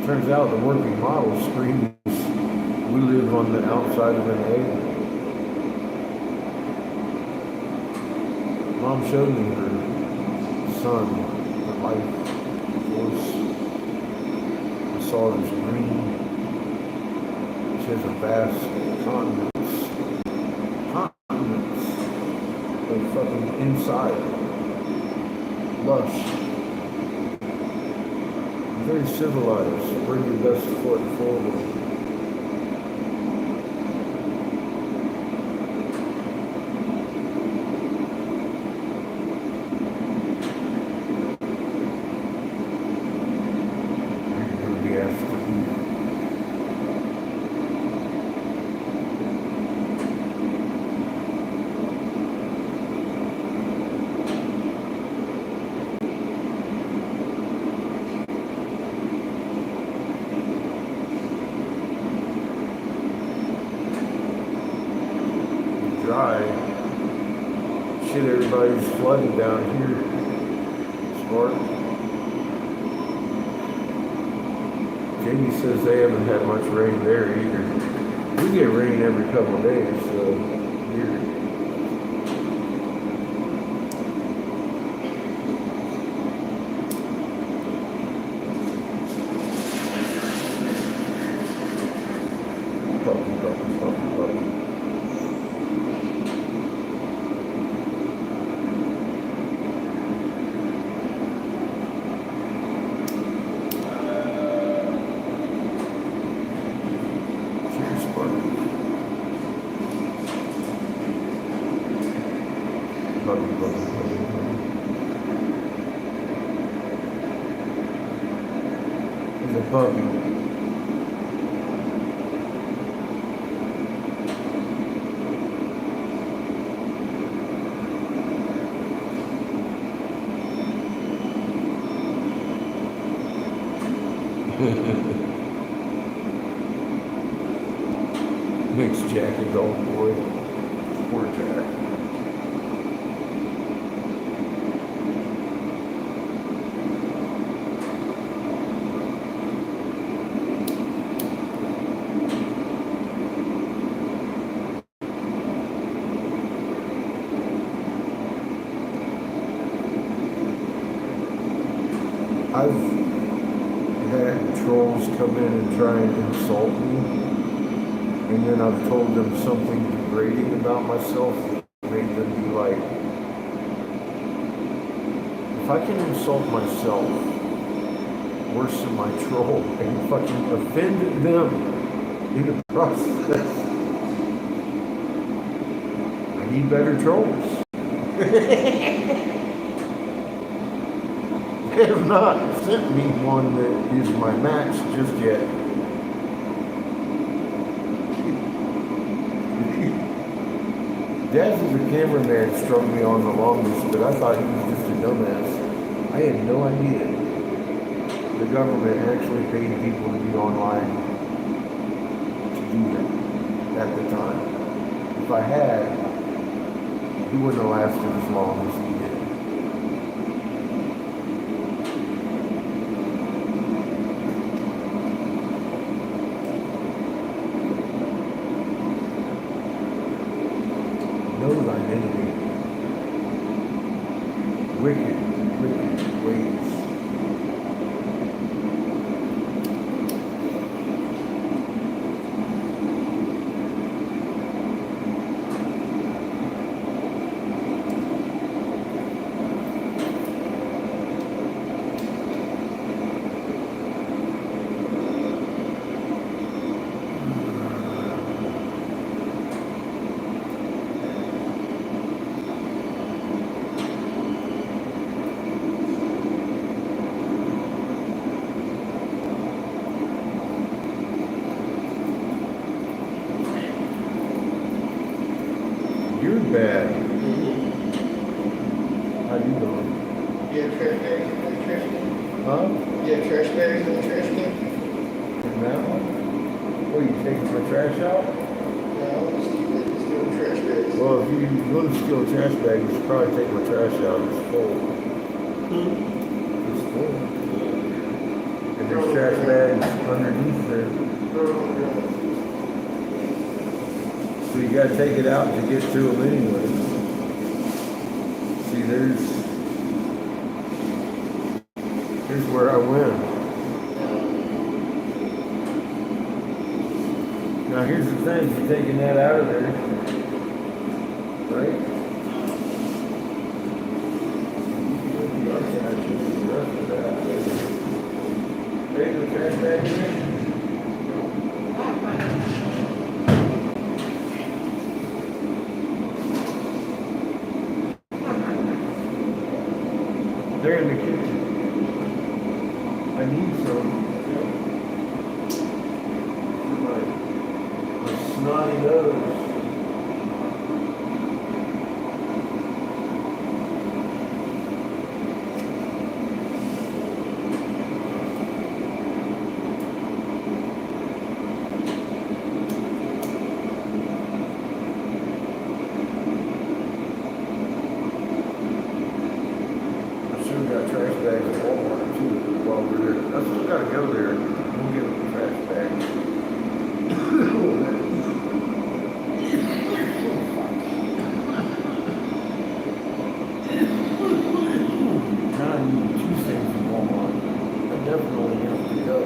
Turns out the working model screams we live on the outside of an egg. Mom showed me her son, her life force. I saw it was green. She has a vast continents of fucking inside, lush, very civilized. Bring your best foot forward. Shit, everybody's flooding down here. Smart. Jamie says they haven't had much rain there either. We get rain every couple of days, so here. Puppy. He's a puppy. Makes Jack a dog boy. Poor Jack. I've had trolls come in and try and insult me, and then I've told them something degrading about myself that made them be like, if I can insult myself worse than my troll and fucking offend them in the process, I need better trolls. They have not sent me one that is my match just yet. Daz as a cameraman strung me on the longest, but I thought he was just a dumbass. I had no idea the government actually paid people to be online to do that at the time. If I had, he wouldn't have lasted as long as he did. Know thine enemy. Wicked, wicked ways. You're bad. How you doing? You have trash bags in the trash can? Huh? You have trash bags in the trash can? In that one? What, you taking my trash out? No, it's still trash bags. Well, if you go to steal a trash bag, you should probably take my trash out. It's full. It's full. And there's trash bags underneath there. So you gotta take it out to get to them anyway. See, here's where I win. Now here's the thing, you're taking that out of there, right? Take the trash bag in there. They're in the kitchen. I need some. My snotty nose. Got trash bags at Walmart too while we're there. I still gotta go there and we'll get the trash bags. Now I need 2 things from Walmart. I definitely have to go.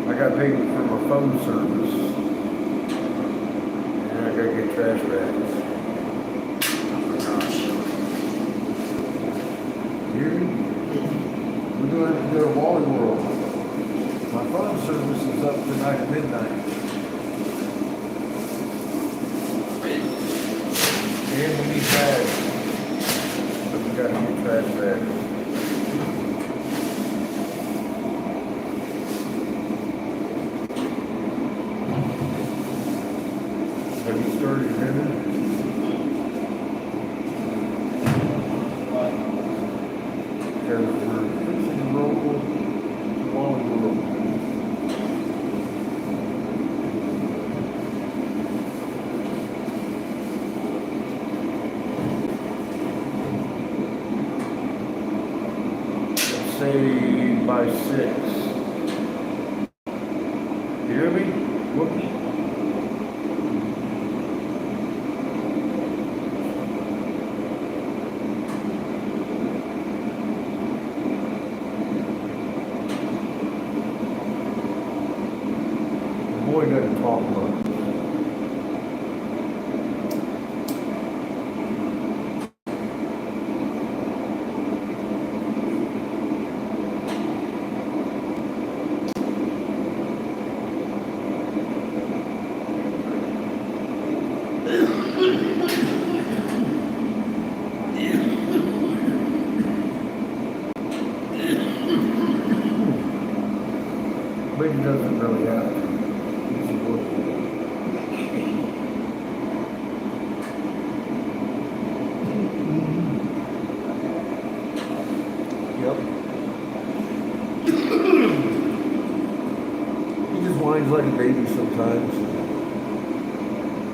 I got paid for my phone service, and I gotta get trash bags. Here, we're gonna have to go to Wally World. My phone service is up tonight at midnight. And we need bags, but we gotta get trash bags. Have you started dinner? Because we're fixing to roll to Wally World. Let's say by 6. hear me? Whoops. The boy doesn't talk much. But he doesn't really have to. He's working. Yep. He just whines like a baby sometimes.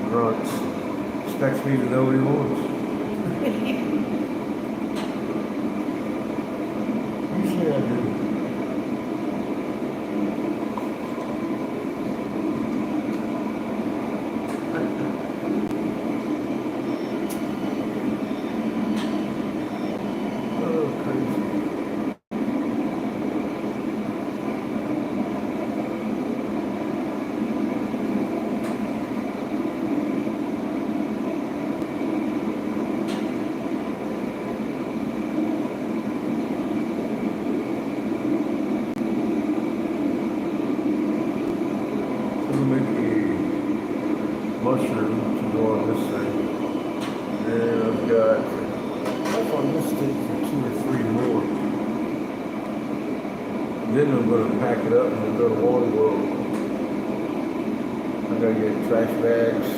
Grunts. Expects me to know what he wants. Usually I do. Mushroom to go on this thing. And I've got stuff on this stick for 2 or 3 more. Then I'm going to pack it up and then go to Waterworld. I got to get trash bags.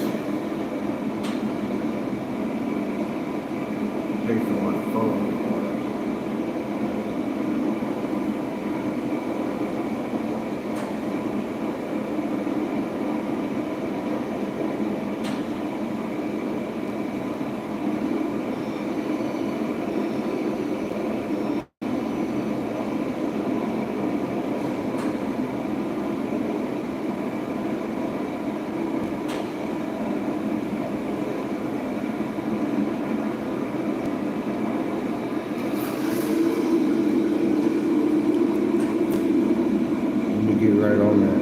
Pay for my phone. Get right on that.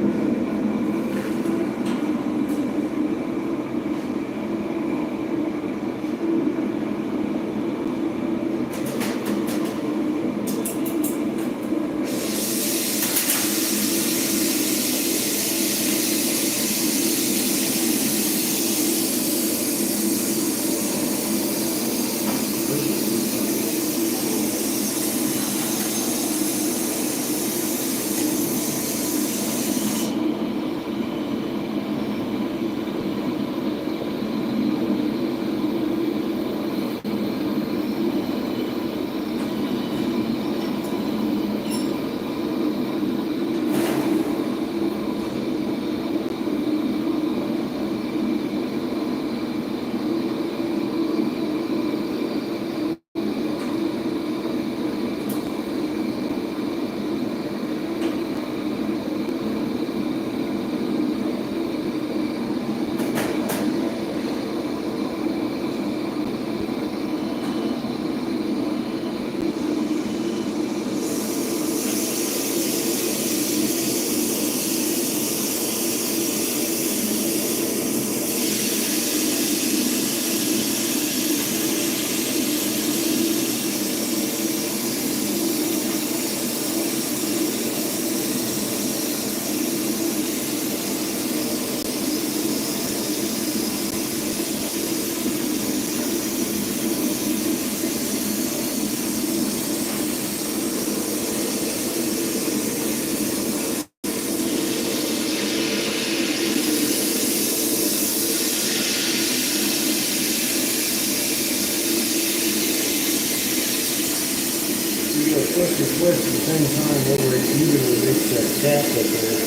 Flick and twist at the same time over it evenly makes that cap up there,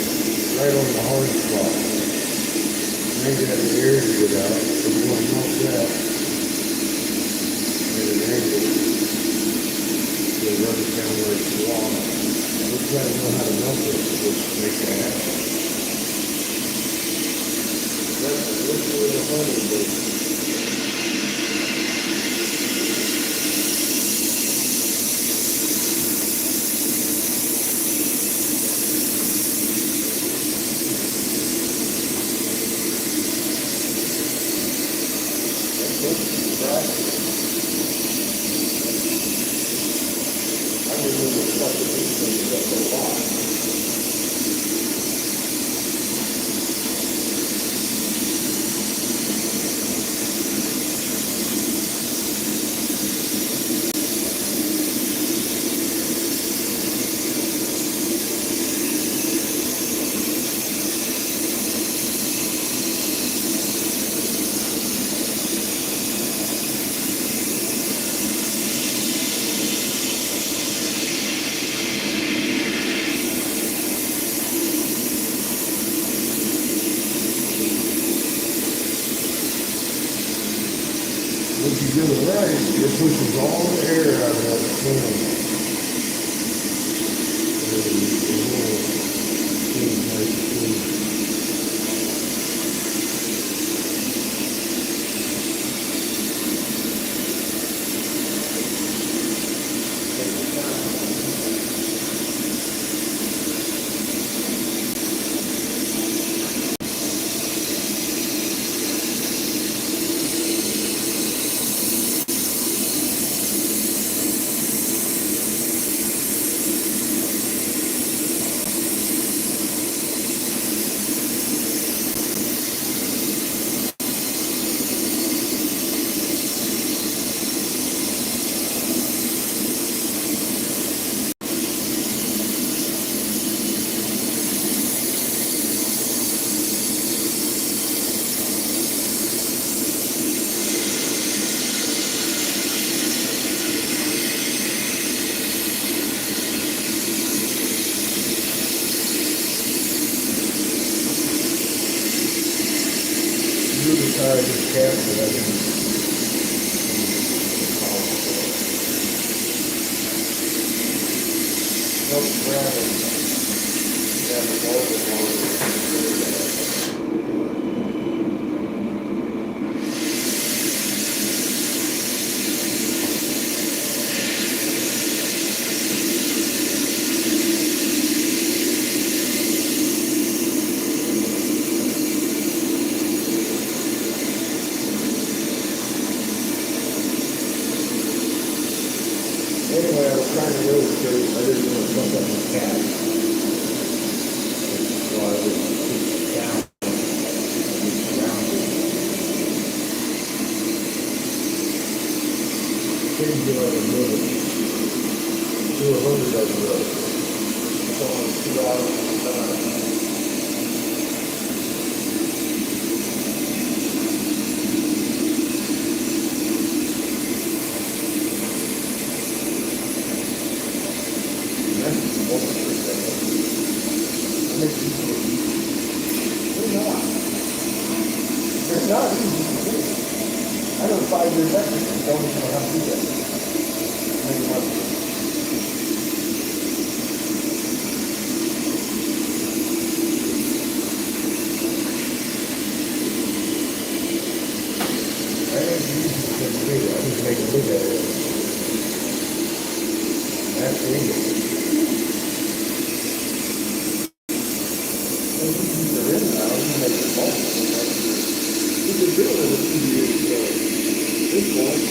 right on the hard spot. Maybe that the air to get out, so we want to melt that. And an angle. So rub it down where it's raw. Let's try to know how to melt it, which make that happen. If you do it right, it pushes all the air out of that can. Casper, I think. Anyway, I was trying to illustrate, I didn't want to fuck up my cat. So I would keep down around it. Didn't get like a minute. Do 100 of those. It's only 2 hours at a time. It's not easy to do. I know 5 years after, you don't even know how to do that. Maybe not. I ain't easy to do. I just make it look at it. That's easy. They're in now, you make it fall. You could do it a few years ago. This one.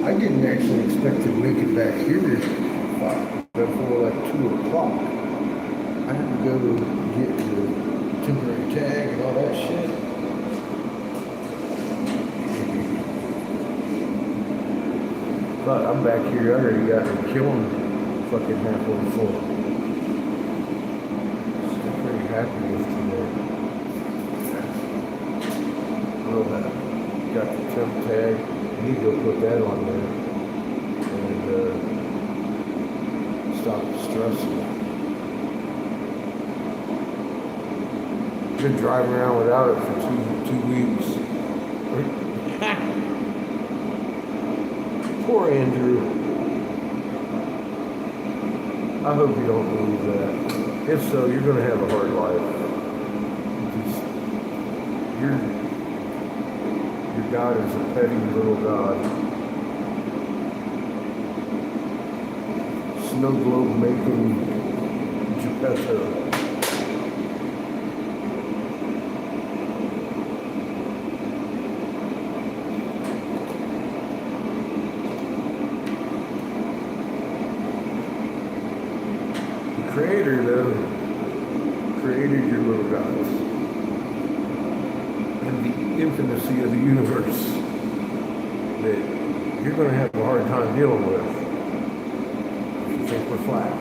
I didn't actually expect to make it back here before like 2 o'clock. I had to go get the temporary tag and all that shit. But I'm back here, I already got the killing fucking halfway full. So I'm pretty happy with today. Well, got the temp tag. I need to go put that on there and stop stressing. Been driving around without it for two weeks. Poor Andrew. I hope you don't believe that. If so, you're gonna have a hard life. Your God is a petty little God. Snow globe making Geppetto. Creator, though, created your little gods and the infinity of the universe that you're going to have a hard time dealing with if you think we're flat.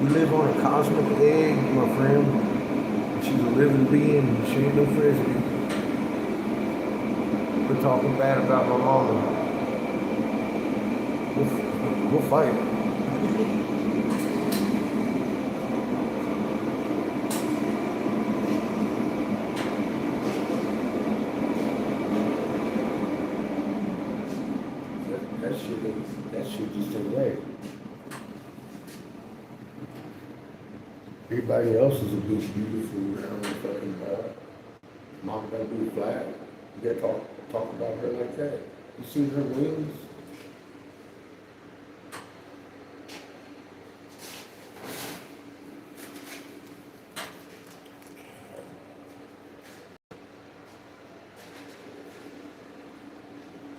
We live on a cosmic egg, my friend. She's a living being. She ain't no frisbee. We're talking bad about my mama. We'll fight. That shit just ain't right. Everybody else is a big, beautiful, round fucking ball. Mom gotta be flat. You gotta talk about her like that. You see her wings?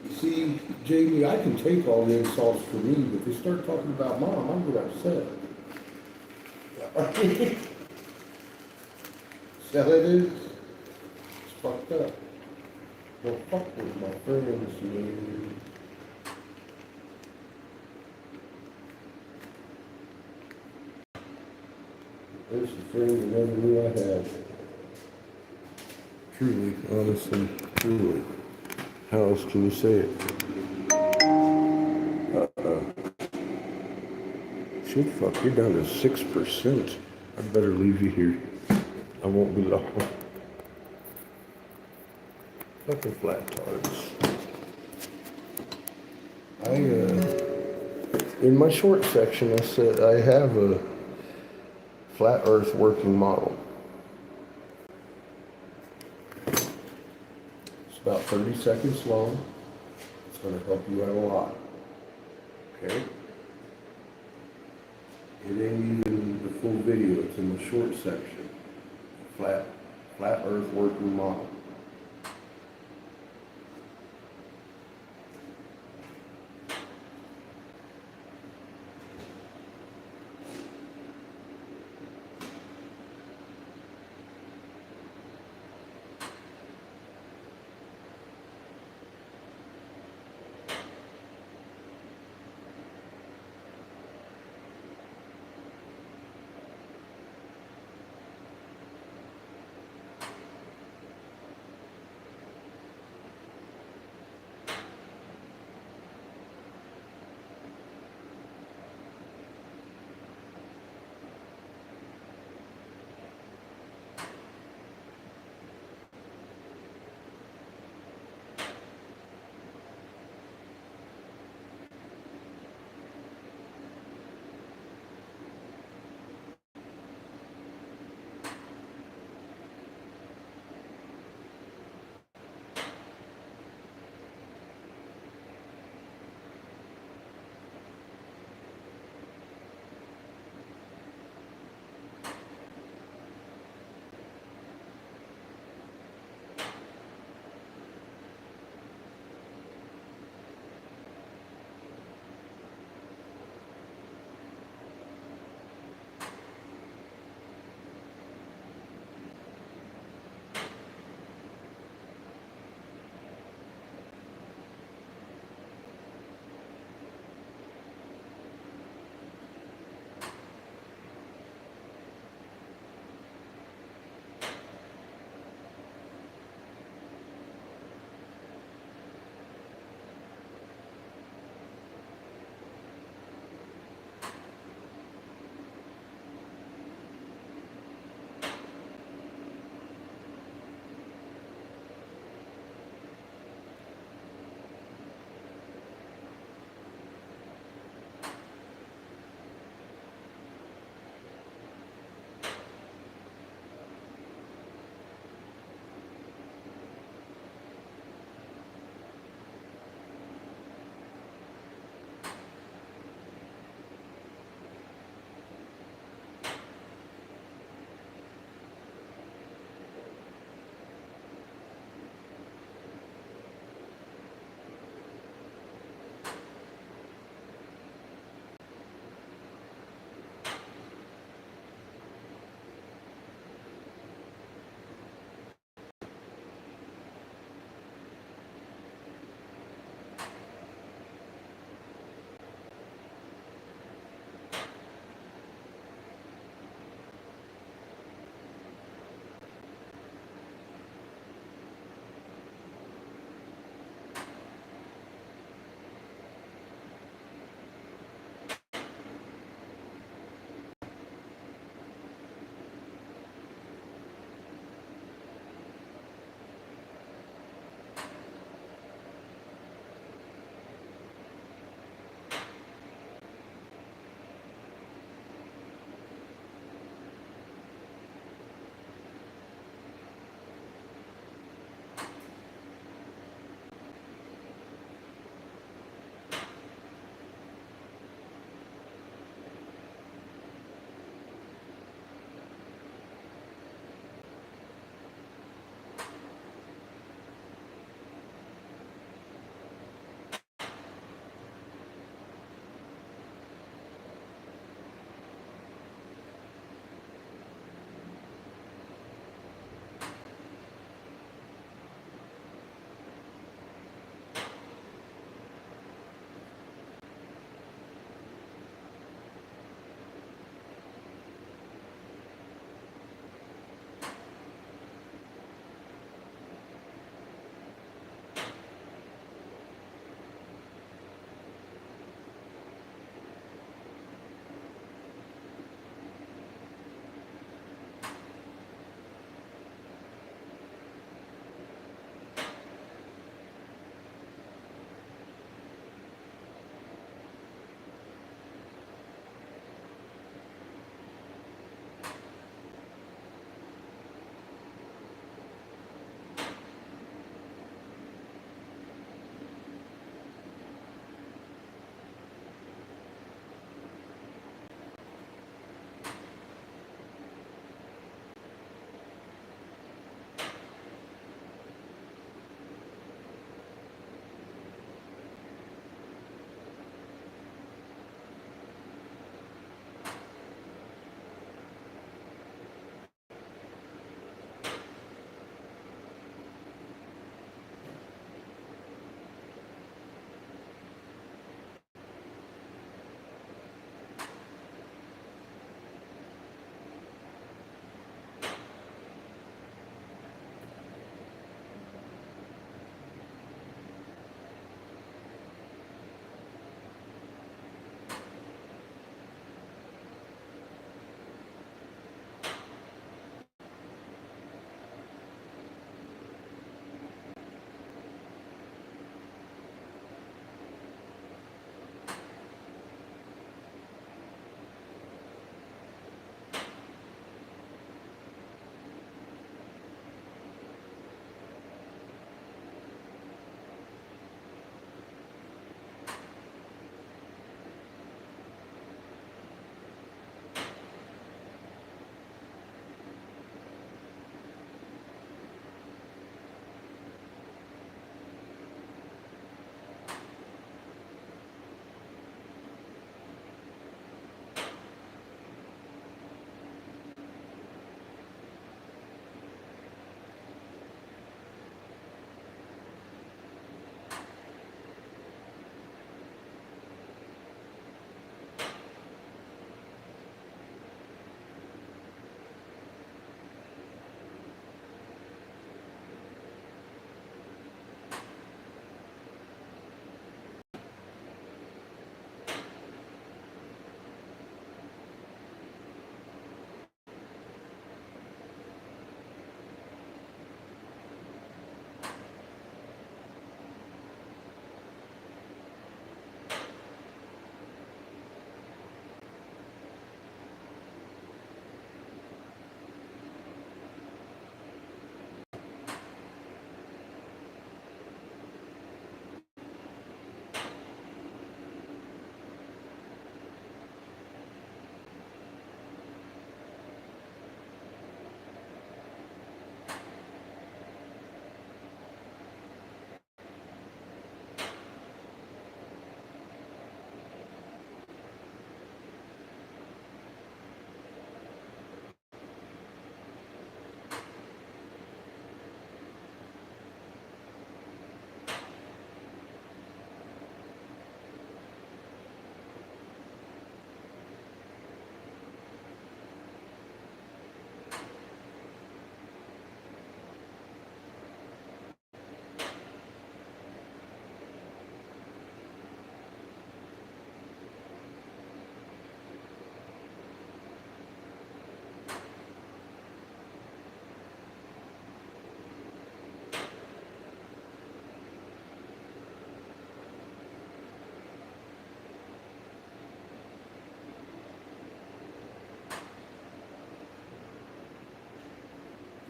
You see, Jamie, I can take all the insults for me, but if they start talking about Mom, I'm gonna upset. See how that is? It's fucked up. Well, fuck with my friends, man. There's a friend you never knew I had. Truly, honestly, truly. How else can you say it? Shit, fuck, you're down to 6%. I better leave you here. I won't be long. Fucking flat tards. In my short section, I said I have a flat earth working model. It's about 30 seconds long. It's going to help you out a lot. Okay? It ain't even the full video, it's in the short section. Flat earth working model.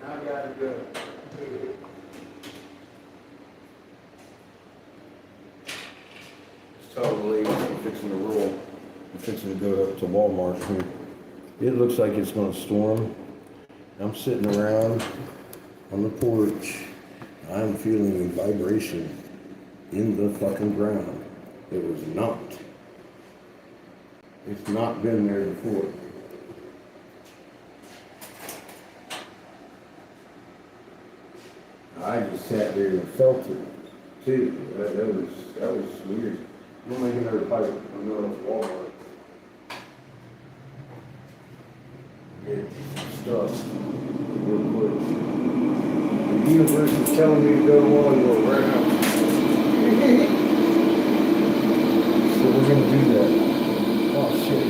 I gotta go. Tell the lady I'm fixing to roll. I'm fixing to go up to Walmart here. It looks like it's gonna storm. I'm sitting around on the porch. I'm feeling a vibration in the fucking ground. It was not. It's not been there before. I just sat there and felt it too. That was weird. I'm gonna make another pipe. I'm going to Walmart. Get stuff real quick. The universe is telling me to go to Walmart right now. So we're gonna do that. Oh shit.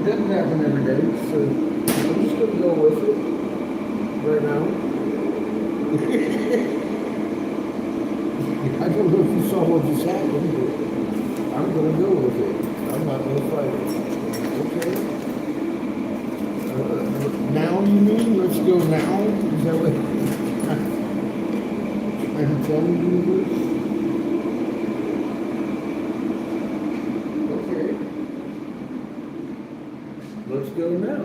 It doesn't happen every day, so I'm just gonna go with it right now. I don't know if you saw what just happened, but I'm gonna go with it. I'm not gonna fight it. Okay? Now you mean? Let's go now? Is that what I'm telling you this? Okay. Let's go now.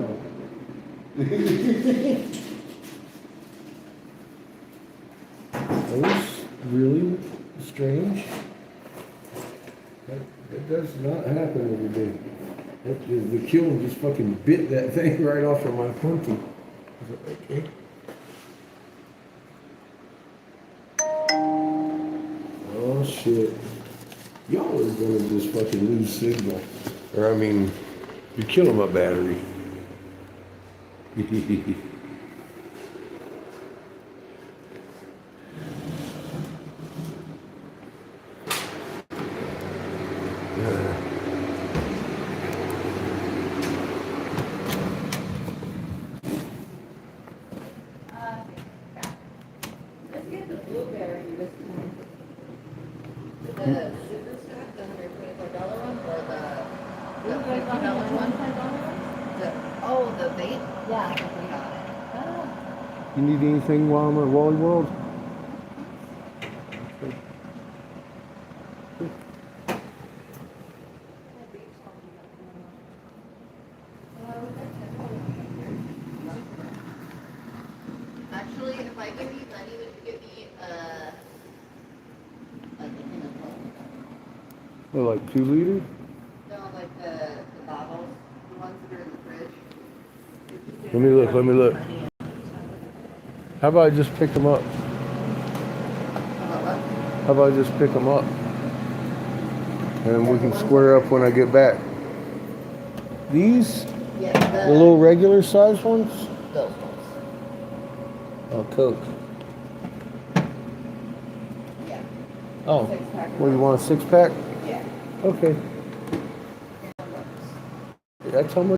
That was really strange. That does not happen every day. The kiln just fucking bit that thing right off of my pointy. Okay. Oh shit. Y'all are gonna just fucking lose signal. Or I mean, you're killing my battery. Let's get the blueberry this time. The super stack, the $124 one, or the $50 one? The bait? Yeah. We got it. You need anything while I'm at Wally World? Actually, if I give you money, would you give me, like a tin of Coke? Oh, like 2 liters? No, like the bottles, the ones that are in the fridge. Let me look. How about I just pick them up? How about I just pick them up? And we can square up when I get back. These? Yeah, The little regular size ones? those ones. Oh, Coke. Yeah. Oh, 6-pack. what, you want a 6-pack? Yeah. Okay. That's how much.